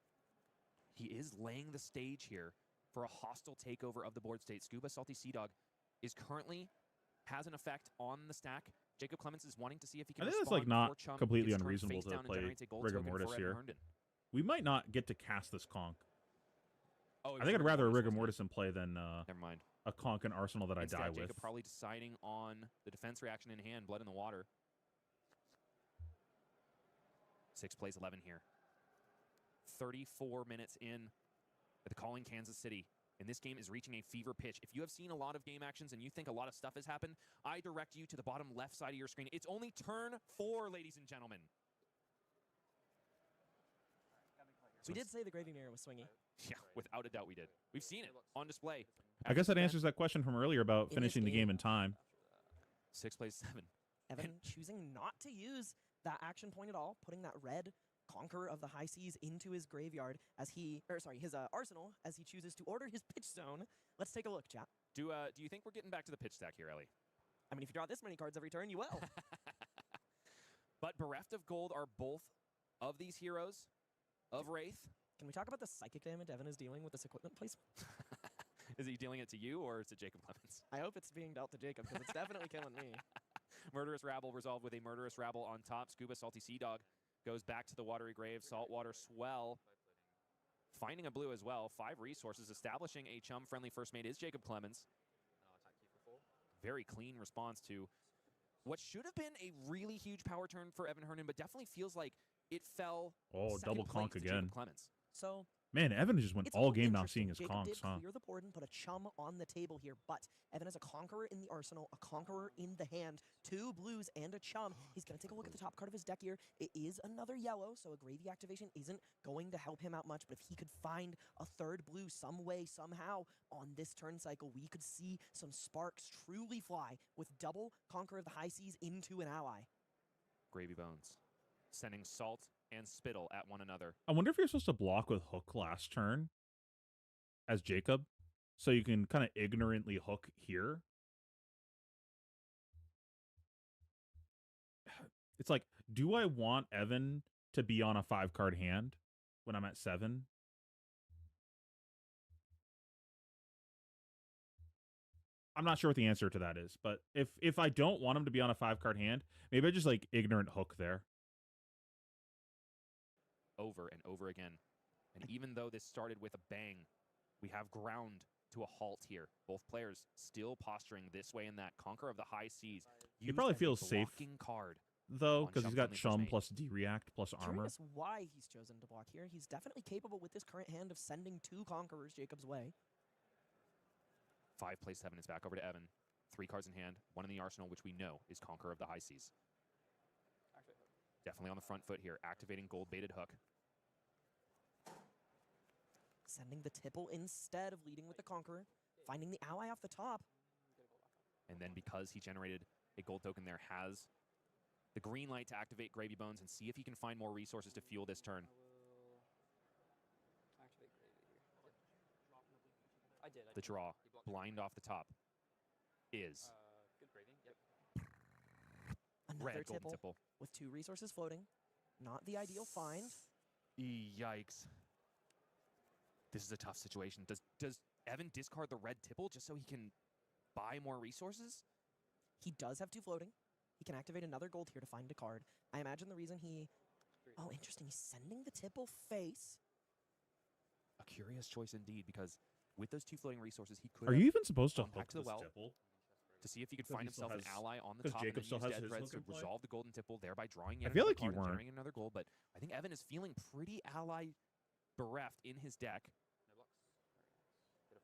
He is laying the stage here for a hostile takeover of the board state. Scuba Salty Sea Dog is currently has an effect on the stack, Jacob Clemens is wanting to see if he I can think that's respond like not before Chum completely gets turned unreasonable face to down and play generates a gold rigor token mortis for here. Evan Herndon. We might not get to cast this conk. Oh, I think I'd rather a rigor wasn't it? mortis in play than Never mind. a conk and arsenal that I Instead, die Jacob with. probably deciding on the defense reaction in hand, blood in the water. 6 plays 11 here. 34 minutes in at the Calling Kansas City. And this game is reaching a fever pitch. If you have seen a lot of game actions and you think a lot of stuff has happened, I direct you to the bottom left side of your screen. It's only turn 4, ladies and gentlemen. We did say the gravy mirror was swingy. Yeah, without a doubt we did. We've seen it on display. I guess that After answers that question from earlier about In finishing this the game game. in time. 6 plays 7. Evan choosing not to use that action point at all, putting that red Conqueror of the High Seas into his graveyard as he, his arsenal as he chooses to order his pitch zone. Let's take a look, chat. Do you think we're getting back to the pitch stack here, Ellie? I mean, if you draw this many cards every turn, you will. But bereft of gold are both of these heroes of Wraith. Can we talk about the psychic damage Evan is dealing with this equipment placement? Is he dealing it to you or is it Jacob Clemens? I hope it's being dealt to Jacob because it's definitely killing me. Murderous Rabble resolved with a Murderous Rabble on top. Scuba Salty Sea Dog goes back to the Watery Grave. Saltwater Swell finding a blue as well. 5 resources. Establishing a chum-friendly first mate is Jacob Clemens. Very clean response to what should have been a really huge power turn for Evan Herndon, but definitely feels like it fell Oh, second double place conk to again. Jacob Clemens. So Man, Evan just went it's a all little game now interesting. seeing his Jacob conks, did huh? clear the board and put a chum on the table here, but Evan has a Conqueror in the arsenal, a Conqueror in the hand, 2 blues and a chum. He's going to take a look at the top card of his deck here. It is another yellow, so a gravy activation isn't going to help him out much, but if he could find a 3rd blue some way, somehow, on this turn cycle, we could see some sparks truly fly with double Conqueror of the High Seas into an ally. Gravy Bones sending Salt and Spittle at one another. I wonder if you're supposed to block with hook last turn as Jacob, so you can kind of ignorantly hook here. It's like, do I want Evan to be on a 5-card hand when I'm at 7? I'm not sure what the answer to that is, but if I don't want him to be on a 5-card hand, maybe I just like ignorant hook there. Over and over again. And even though this started with a bang, we have ground to a halt here. Both players still posturing this way and that. Conqueror of the High Seas. He probably feels safe, card. though, on because he's Chum got Friendly First chum Mate. plus D-react plus armor. Curious why he's chosen to block here. He's definitely capable with this current hand of sending 2 Conquerors Jacob's way. 5 plays 7. It's back over to Evan. 3 cards in hand. 1 in the arsenal, which we know is Conqueror of the High Seas. Definitely on the front foot here. Activating gold-baited hook. Sending the tipple instead of leading with the Conqueror. Finding the ally off the top. And then because he generated a gold token there, has the green light to activate Gravy Bones and see if he can find more resources to fuel this turn. I did. The draw, blind off the top, is Good gravy. Yep. Another red golden tipple tipple. with 2 resources floating. Not the ideal find. Yikes. This is a tough situation. Does Evan discard the red tipple just so he can buy more resources? He does have 2 floating. He can activate another gold here to find a card. I imagine the reason he... Oh, interesting. He's sending the tipple face. A curious choice indeed, because with those 2 floating resources, he could Are have you even supposed to gone back hook to the this well tipple? to see if he could Because find he still himself an has- ally on the because top Jacob and still then use has dead his threads to hook in play? resolve the golden tipple, thereby drawing yet I feel another like you card and weren't. generating another gold. But I think Evan is feeling pretty ally bereft in his deck.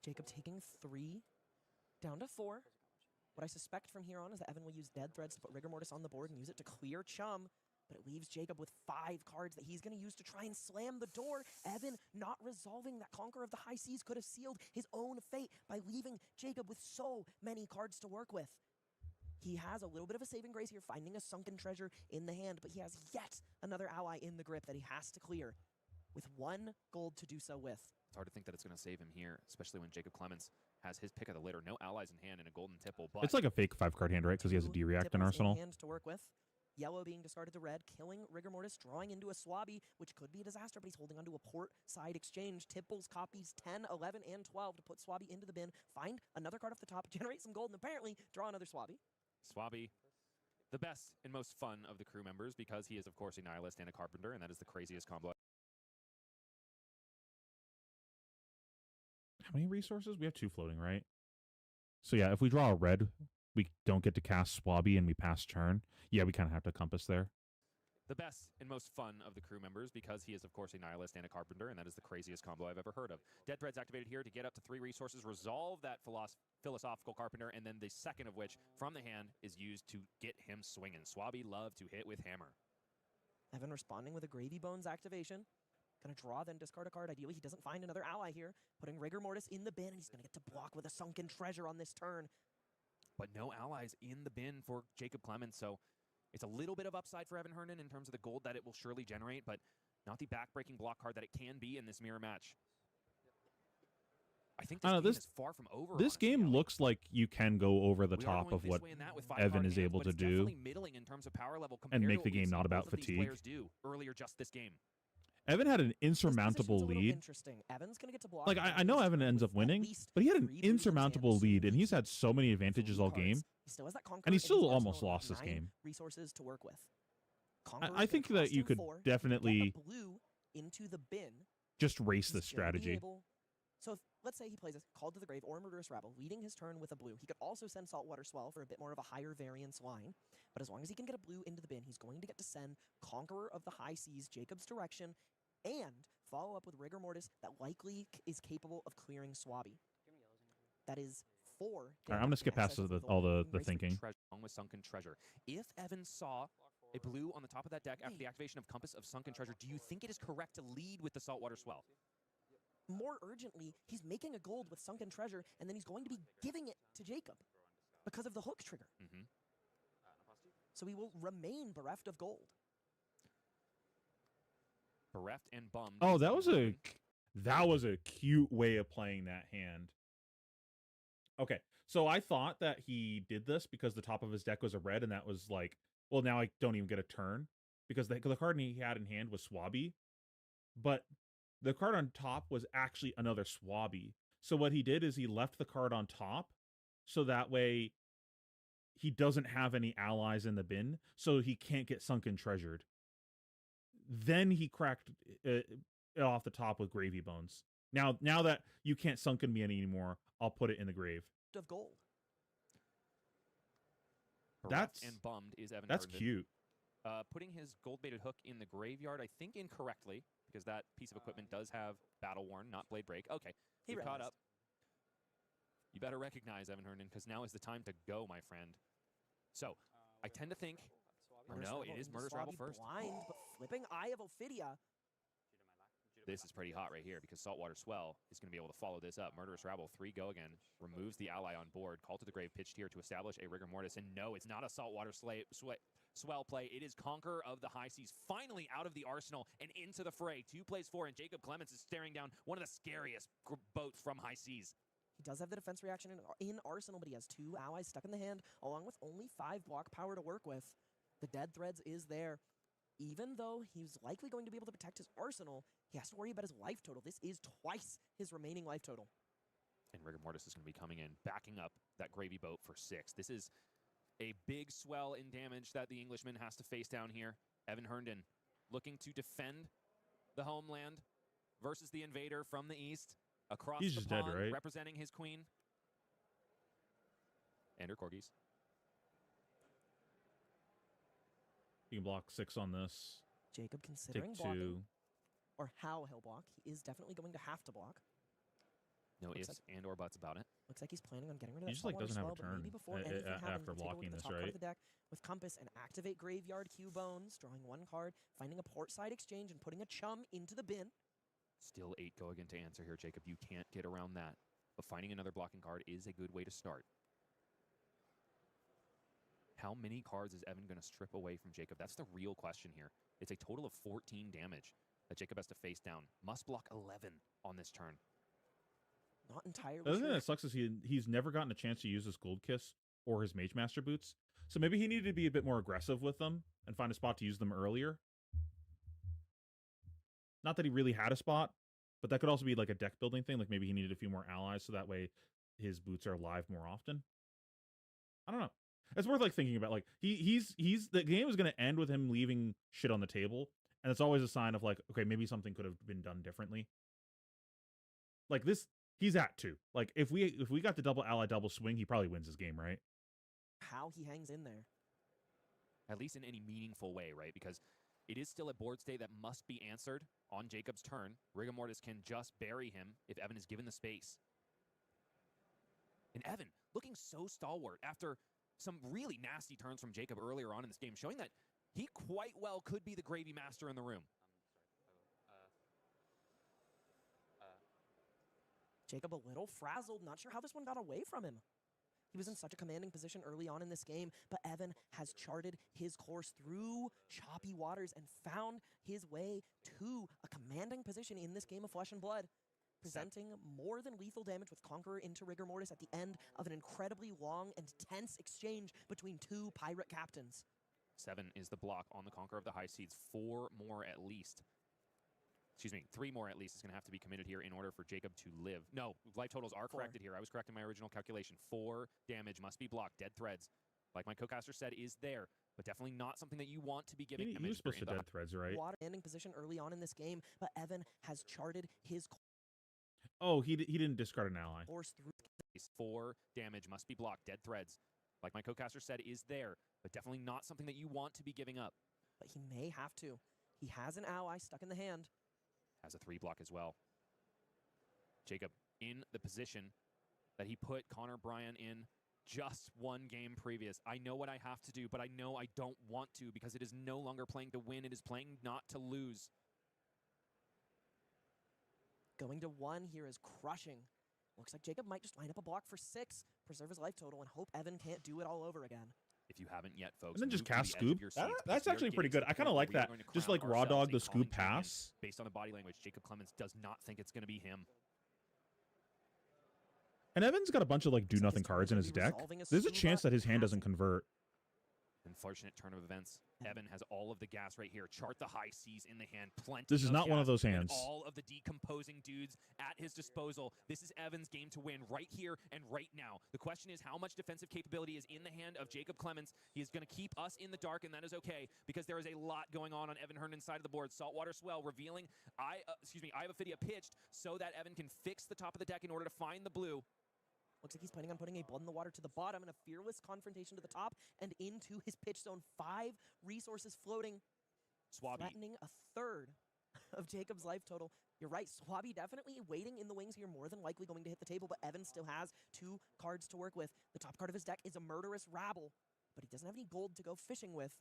Jacob taking 3 down to 4. What I suspect from here on is that Evan will use dead threads to put Rigor Mortis on the board and use it to clear chum. But it leaves Jacob with 5 cards that he's going to use to try and slam the door. Evan not resolving that Conqueror of the High Seas could have sealed his own fate by leaving Jacob with so many cards to work with. He has a little bit of a saving grace here, finding a sunken treasure in the hand, but he has yet another ally in the grip that he has to clear with 1 gold to do so with. It's hard to think that it's going to save him here, especially when Jacob Clemens has his pick of the litter. No allies in hand and a golden tipple. But It's like a fake 5-card hand, right? Because he has a 2 D-react in tipples arsenal. hand to work with. Yellow being discarded to red, killing Rigor Mortis, drawing into a Swabby, which could be a disaster, but he's holding onto a port side exchange. Tipples copies 10, 11, and 12 to put Swabby into the bin, find another card off the top, generate some gold, and apparently draw another Swabby. Swabby The best and most fun of the crew members because he is, of course, a nihilist and a carpenter, and that is the craziest combo. How many resources? We have 2 floating, right? So yeah, if we draw a red, we don't get to cast Swabby and we pass turn. Yeah, we kind of have to compass there. The best and most fun of the crew members because he is, of course, a nihilist and a carpenter, and that is the craziest combo I've ever heard of. Dead Thread's activated here to get up to 3 resources, resolve that philosophical carpenter, and then the second of which, from the hand, is used to get him swinging. Swabby love to hit with hammer. Evan responding with a Gravy Bones activation. Gonna draw, then discard a card. Ideally, he doesn't find another ally here. Putting Rigor Mortis in the bin, and he's gonna get to block with a Sunken Treasure on this turn. But no allies in the bin for Jacob Clemens, so it's a little bit of upside for Evan Herndon in terms of the gold that it will surely generate, but not the backbreaking block card that it can be in this mirror match. I think this game is far from over. This game looks like you can go over the top of what Evan is able to do and make the game not about fatigue. Earlier just this game. Evan had an insurmountable lead. Interesting. Evan's gonna get to block. Like, I know Evan ends up winning, but he had an insurmountable lead, and he's had so many advantages all game. He still has that And he still almost lost this game. Resources to work with. I think that you could definitely blue into the bin. just race this strategy. So if, let's say he plays a Call to the Grave or Murderous Rabble, leading his turn with a blue. He could also send Saltwater Swell for a bit more of a higher variance line. But as long as he can get a blue into the bin, he's going to get to send Conqueror of the High Seas, Jacob's direction, and follow up with Rigor Mortis that likely is capable of clearing Swabby. That is 4. All right, I'm going to skip past all the thinking. Along with Sunken Treasure. If Evan saw a blue on the top of that deck after the activation of Compass of Sunken Treasure, do you think it is correct to lead with the Saltwater Swell? More urgently, he's making a gold with Sunken Treasure, and then he's going to be giving it to Jacob because of the hook trigger. So he will remain bereft of gold. Bereft and bummed. Oh, that was a cute way of playing that hand. Okay, so I thought that he did this because the top of his deck was a red, and that was like, well, now I don't even get a turn because the card he had in hand was Swabby, but the card on top was actually another Swabby. So what he did is he left the card on top, so that way he doesn't have any allies in the bin, so he can't get Sunken Treasured. Then he cracked it off the top with Gravy Bones. Now that you can't Sunken me anymore, I'll put it in the grave. Of gold. Bereft and bummed is Evan That's Herndon. cute. Putting his gold-baited hook in the graveyard, I think incorrectly, because that piece of equipment does have Battle Worn, not Blade Break. Okay, he caught up. You better recognize Evan Herndon, because now is the time to go, my friend. So, I tend to think, or no, it is Murderous Rabble first. Blind, but flipping Eye of Ophidia. This is pretty hot right here, because Saltwater Swell is going to be able to follow this up. Murderous Rabble, 3 go again, removes the ally on board. Call to the Grave pitched here to establish a Rigor Mortis, and no, it's not a Saltwater Swell play. It is Conqueror of the High Seas, finally out of the arsenal and into the fray. 2 plays 4, and Jacob Clemens is staring down one of the scariest boats from High Seas. He does have the defense reaction in Arsenal, but he has 2 allies stuck in the hand, along with only 5 block power to work with. The Dead Threads is there. Even though he's likely going to be able to protect his arsenal, he has to worry about his life total. This is twice his remaining life total. And Rigor Mortis is going to be coming in, backing up that Gravy Boat for 6. This is a big swell in damage that the Englishman has to face down here. Evan Herndon looking to defend the homeland versus the invader from the east. Across He's the just pond, dead, right? representing his queen. And her corgis. You can block 6 on this. Jacob considering Take 2. blocking, or how he'll block. He is definitely going to have to block. No ifs and or buts about it. Looks like he's planning on getting rid of He that just like doesn't have a Swell, but maybe turn before anything happens, after we'll take a look blocking at the this, top card right? of the deck with Compass and activate Graveyard Q Bones, drawing 1 card, finding a portside exchange, and putting a chum into the bin. Still 8 go again to answer here, Jacob. You can't get around that. But finding another blocking card is a good way to start. How many cards is Evan going to strip away from Jacob? That's the real question here. It's a total of 14 damage that Jacob has to face down. Must block 11 on this turn. Not entirely The other thing sure. that sucks is he's never gotten a chance to use his Gold Kiss or his Mage Master boots. So maybe he needed to be a bit more aggressive with them and find a spot to use them earlier. Not that he really had a spot, but that could also be like a deck building thing. Like maybe he needed a few more allies so that way his boots are live more often. I don't know. It's worth like thinking about. Like he's the game is going to end with him leaving shit on the table, and it's always a sign of like, okay, maybe something could have been done differently. Like this, he's at 2. Like if we got the double ally double swing, he probably wins this game, right? How he hangs in there. At least in any meaningful way, right? Because it is still a board state that must be answered on Jacob's turn. Rigor Mortis can just bury him if Evan is given the space. And Evan looking so stalwart after some really nasty turns from Jacob earlier on in this game, showing that he quite well could be the gravy master in the room. Jacob a little frazzled, not sure how this one got away from him. He was in such a commanding position early on in this game, but Evan has charted his course through choppy waters and found his way to a commanding position in this game of Flesh and Blood, presenting more than lethal damage with Conqueror into Rigor Mortis at the end of an incredibly long and tense exchange between 2 pirate captains. 7 is the block on the Conqueror of the High Seas. 4 more at least. Excuse me, 3 more at least is going to have to be committed here in order for Jacob to live. No, life totals are 4. corrected here. I was correct in my original calculation. 4 damage must be blocked. Dead threads, like my co-caster said, is there, but definitely not something that you want to be giving. He was supposed to dead threads, right? Water ending position early on in this game, but Evan has charted his Oh, he didn't discard an ally. course through. 4 damage must be blocked. Dead threads, like my co-caster said, is there, but definitely not something that you want to be giving up. But he may have to. He has an ally stuck in the hand. Has a 3 block as well. Jacob in the position that he put Connor Bryan in just 1 game previous. I know what I have to do, but I know I don't want to because it is no longer playing to win. It is playing not to lose. Going to 1 here is crushing. Looks like Jacob might just line up a block for 6, preserve his life total, and hope Evan can't do it all over again. If you haven't yet, folks, and then just move to cast the edge of Scoob. your seats, That's because we are actually pretty getting to good. the I kind of point like where we are that. going to Just crown like raw ourselves dog a the calling Scoob champion. pass. Based on the body language, Jacob Clemens does not think it's going to be him. And Evan's got a bunch of like do nothing cards in his deck. There's a chance that his hand doesn't convert. Unfortunate turn of events. Evan has all of the gas right here. Chart the high seas in the hand. Plenty. This is not one of gas those hands. and all of the decomposing dudes at his disposal. This is Evan's game to win right here and right now. The question is how much defensive capability is in the hand of Jacob Clemens. He is going to keep us in the dark, and that is okay because there is a lot going on Evan Herndon's side of the board. Saltwater Swell revealing I have Ophidia pitched so that Evan can fix the top of the deck in order to find the blue. Looks like he's planning on putting a Blood in the Water to the bottom and a fearless confrontation to the top and into his pitch zone. 5 resources floating, Swabby threatening a third of Jacob's life total. You're right, Swabby definitely waiting in the wings here, more than likely going to hit the table, but Evan still has 2 cards to work with. The top card of his deck is a Murderous Rabble, but he doesn't have any gold to go fishing with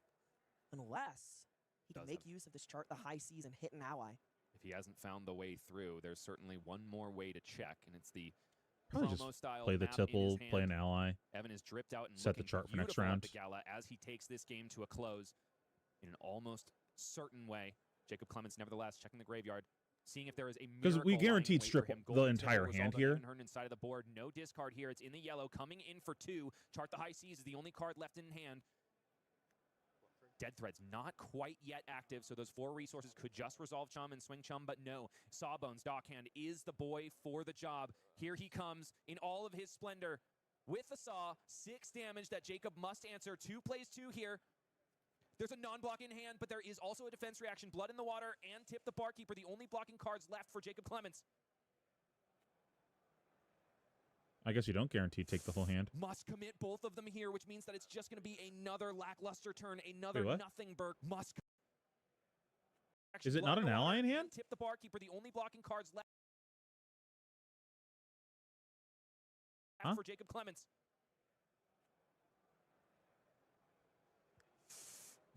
unless he can make use of this chart, the high seas, and hit an ally. If he hasn't found the way through, there's certainly one more way to check, and it's the Probably just play the tipple, play an ally. Evan is dripped out and set the chart for next round. The gala as he takes this game to a close in an almost certain way. Jacob Clemens, nevertheless, checking the graveyard, seeing if there is a miracle. Because we guaranteed strip the entire hand here. Inside of the board, no discard here. It's in the yellow, coming in for 2. Chart the high seas is the only card left in hand. Dead Thread's not quite yet active, so those 4 resources could just resolve Chum and swing Chum, but no. Sawbones, Dockhand, is the boy for the job. Here he comes in all of his splendor with the saw. 6 damage that Jacob must answer. 2 plays 2 here. There's a non-block in hand, but there is also a defense reaction. Blood in the Water and Tip the Barkeeper, the only blocking cards left for Jacob Clemens. I guess you don't guarantee take the whole hand. Must commit both of them here, which means that it's just going to be another lackluster turn, another nothing burg. Must. Is it not an ally in hand? Tip the Barkeeper, the only blocking cards left for Jacob Clemens.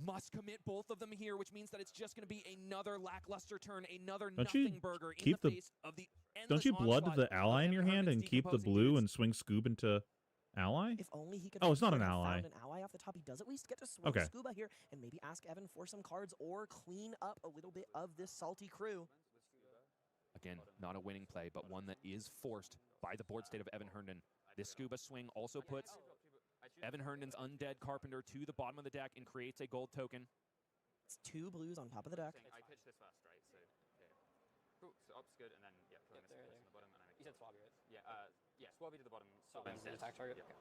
Must commit both of them here, which means that it's just going to be another lackluster turn, another nothing burger in the face of the endless Don't you blood onslaught the ally in your hand and keep the blue dudes. and swing Scoob into ally? If only he could. Oh, it's not an have ally. found an ally off the top. He does at least get to swing Scuba here and maybe ask Evan for some cards or clean up a little bit of this salty crew. Again, not a winning play, but one that is forced by the board state of Evan Herndon. This Scuba swing also puts Evan Herndon's Undead Carpenter to the bottom of the deck and creates a gold token. It's 2 blues on top of the deck. I pitched this first, right? So, yeah. Cool. So up's good, and then, yeah, put this on the bottom. And then You said Swabby, right? Yeah, yeah, Swabby to the bottom. So, is it attack target? Yeah. Okay.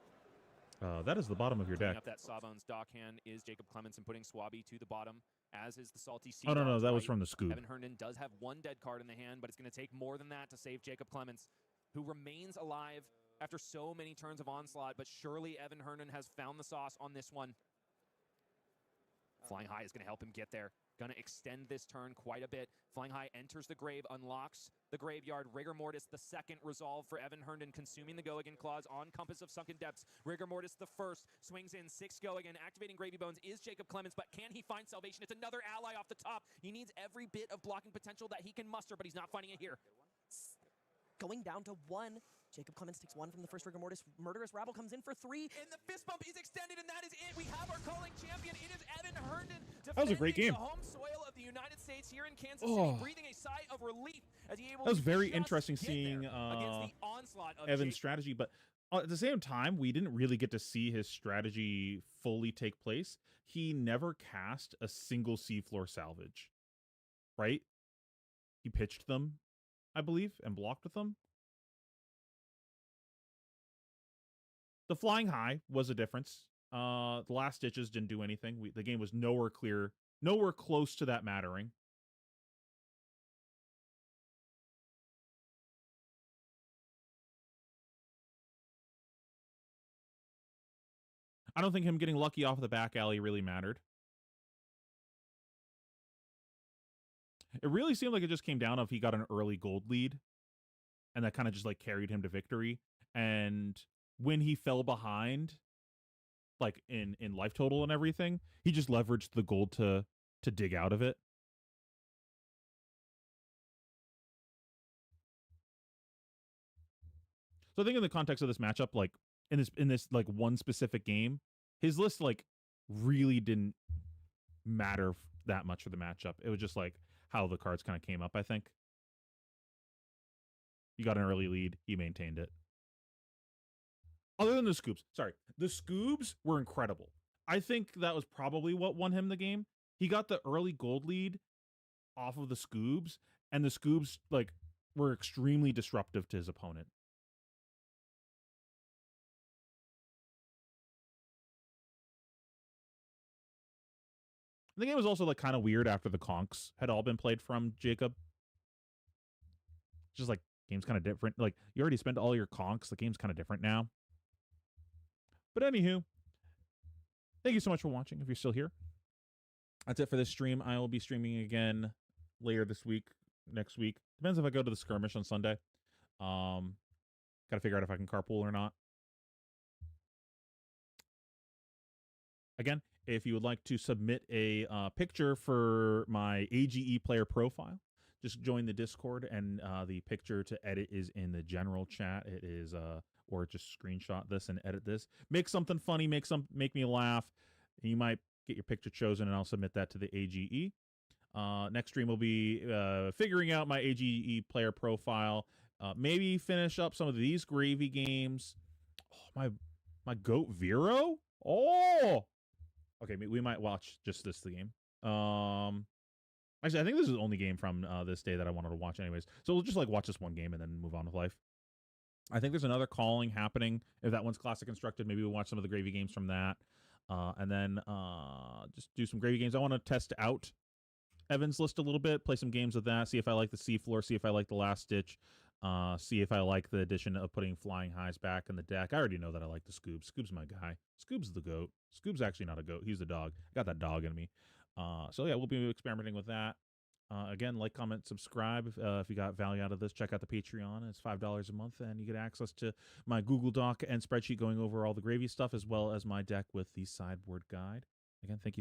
That is the bottom of your Cleaning deck. up that Sawbones dockhand is Jacob Clemens and putting Swabby to the bottom, as is the Salty Sea Oh, no, Dogs that was White. from the scoop. Evan Herndon does have one dead card in the hand, but it's going to take more than that to save Jacob Clemens, who remains alive after so many turns of onslaught, but surely Evan Herndon has found the sauce on this one. Flying High is going to help him get there. Going to extend this turn quite a bit. Flying High enters the grave, unlocks the graveyard. Rigor Mortis, the second resolve for Evan Herndon, consuming the Go Again clause on Compass of Sunken Depths. Rigor Mortis, the first, swings in 6 Go Again. Activating Gravy Bones is Jacob Clemens, but can he find salvation? It's another ally off the top. He needs every bit of blocking potential that he can muster, but he's not finding it here. Going down to 1. Jacob Clemens takes 1 from the first Rigor Mortis. Murderous Rabble comes in for 3. And the fist bump is extended, and that is it. We have our calling champion. It is Evan Herndon. That was a great game. The home soil of the United States here in Kansas City, breathing a sigh of relief as he able that was to very just interesting get seeing there against the onslaught of Evan's Jacob. strategy, but at the same time, we didn't really get to see his strategy fully take place. He never cast a single seafloor salvage, right? He pitched them, I believe, and blocked with them. The Flying High was a difference. The last stitches didn't do anything. The game was nowhere close to that mattering. I don't think him getting lucky off of the back alley really mattered. It really seemed like it just came down if he got an early gold lead, and that kind of just like carried him to victory. And when he fell behind, like in life total and everything, he just leveraged the gold to dig out of it. So I think in the context of this matchup, like in this like one specific game, his list like really didn't matter that much for the matchup. It was just like how the cards kind of came up, I think. You got an early lead, he maintained it. Other than the scoops. Sorry. The scoobs were incredible. I think that was probably what won him the game. He got the early gold lead off of the scoobs, and the scoobs like were extremely disruptive to his opponent. The game was also like kind of weird after the conks had all been played from Jacob. Just like game's kind of different. Like you already spent all your conks. The game's kind of different now. But anywho, thank you so much for watching. If you're still here, that's it for this stream. I will be streaming again later this week, next week. Depends if I go to the skirmish on Sunday. Got to figure out if I can carpool or not. Again, if you would like to submit a picture for my AGE player profile, just join the Discord, and the picture to edit is in the general chat. It is or just screenshot this and edit this. Make something funny, make me laugh. You might get your picture chosen, and I'll submit that to the AGE. Next stream will be figuring out my AGE player profile. Maybe finish up some of these gravy games. Oh, my goat Vero. Oh, okay. We might watch just this game. Actually, I think this is the only game from this day that I wanted to watch, anyways. So we'll just like watch this one game and then move on with life. I think there's another calling happening. If that one's classic constructed, maybe we'll watch some of the gravy games from that. And then just do some gravy games. I want to test out Evan's list a little bit, play some games with that, see if I like the seafloor, see if I like the last stitch, see if I like the addition of putting Flying Highs back in the deck. I already know that I like the Scoob. Scoob's my guy. Scoob's the goat. Scoob's actually not a goat. He's the dog. I got that dog in me. So yeah, we'll be experimenting with that. Again, like, comment, subscribe. If you got value out of this, check out the Patreon. It's $5 a month, and you get access to my Google Doc and spreadsheet going over all the gravy stuff, as well as my deck with the sideboard guide. Again, thank you so much.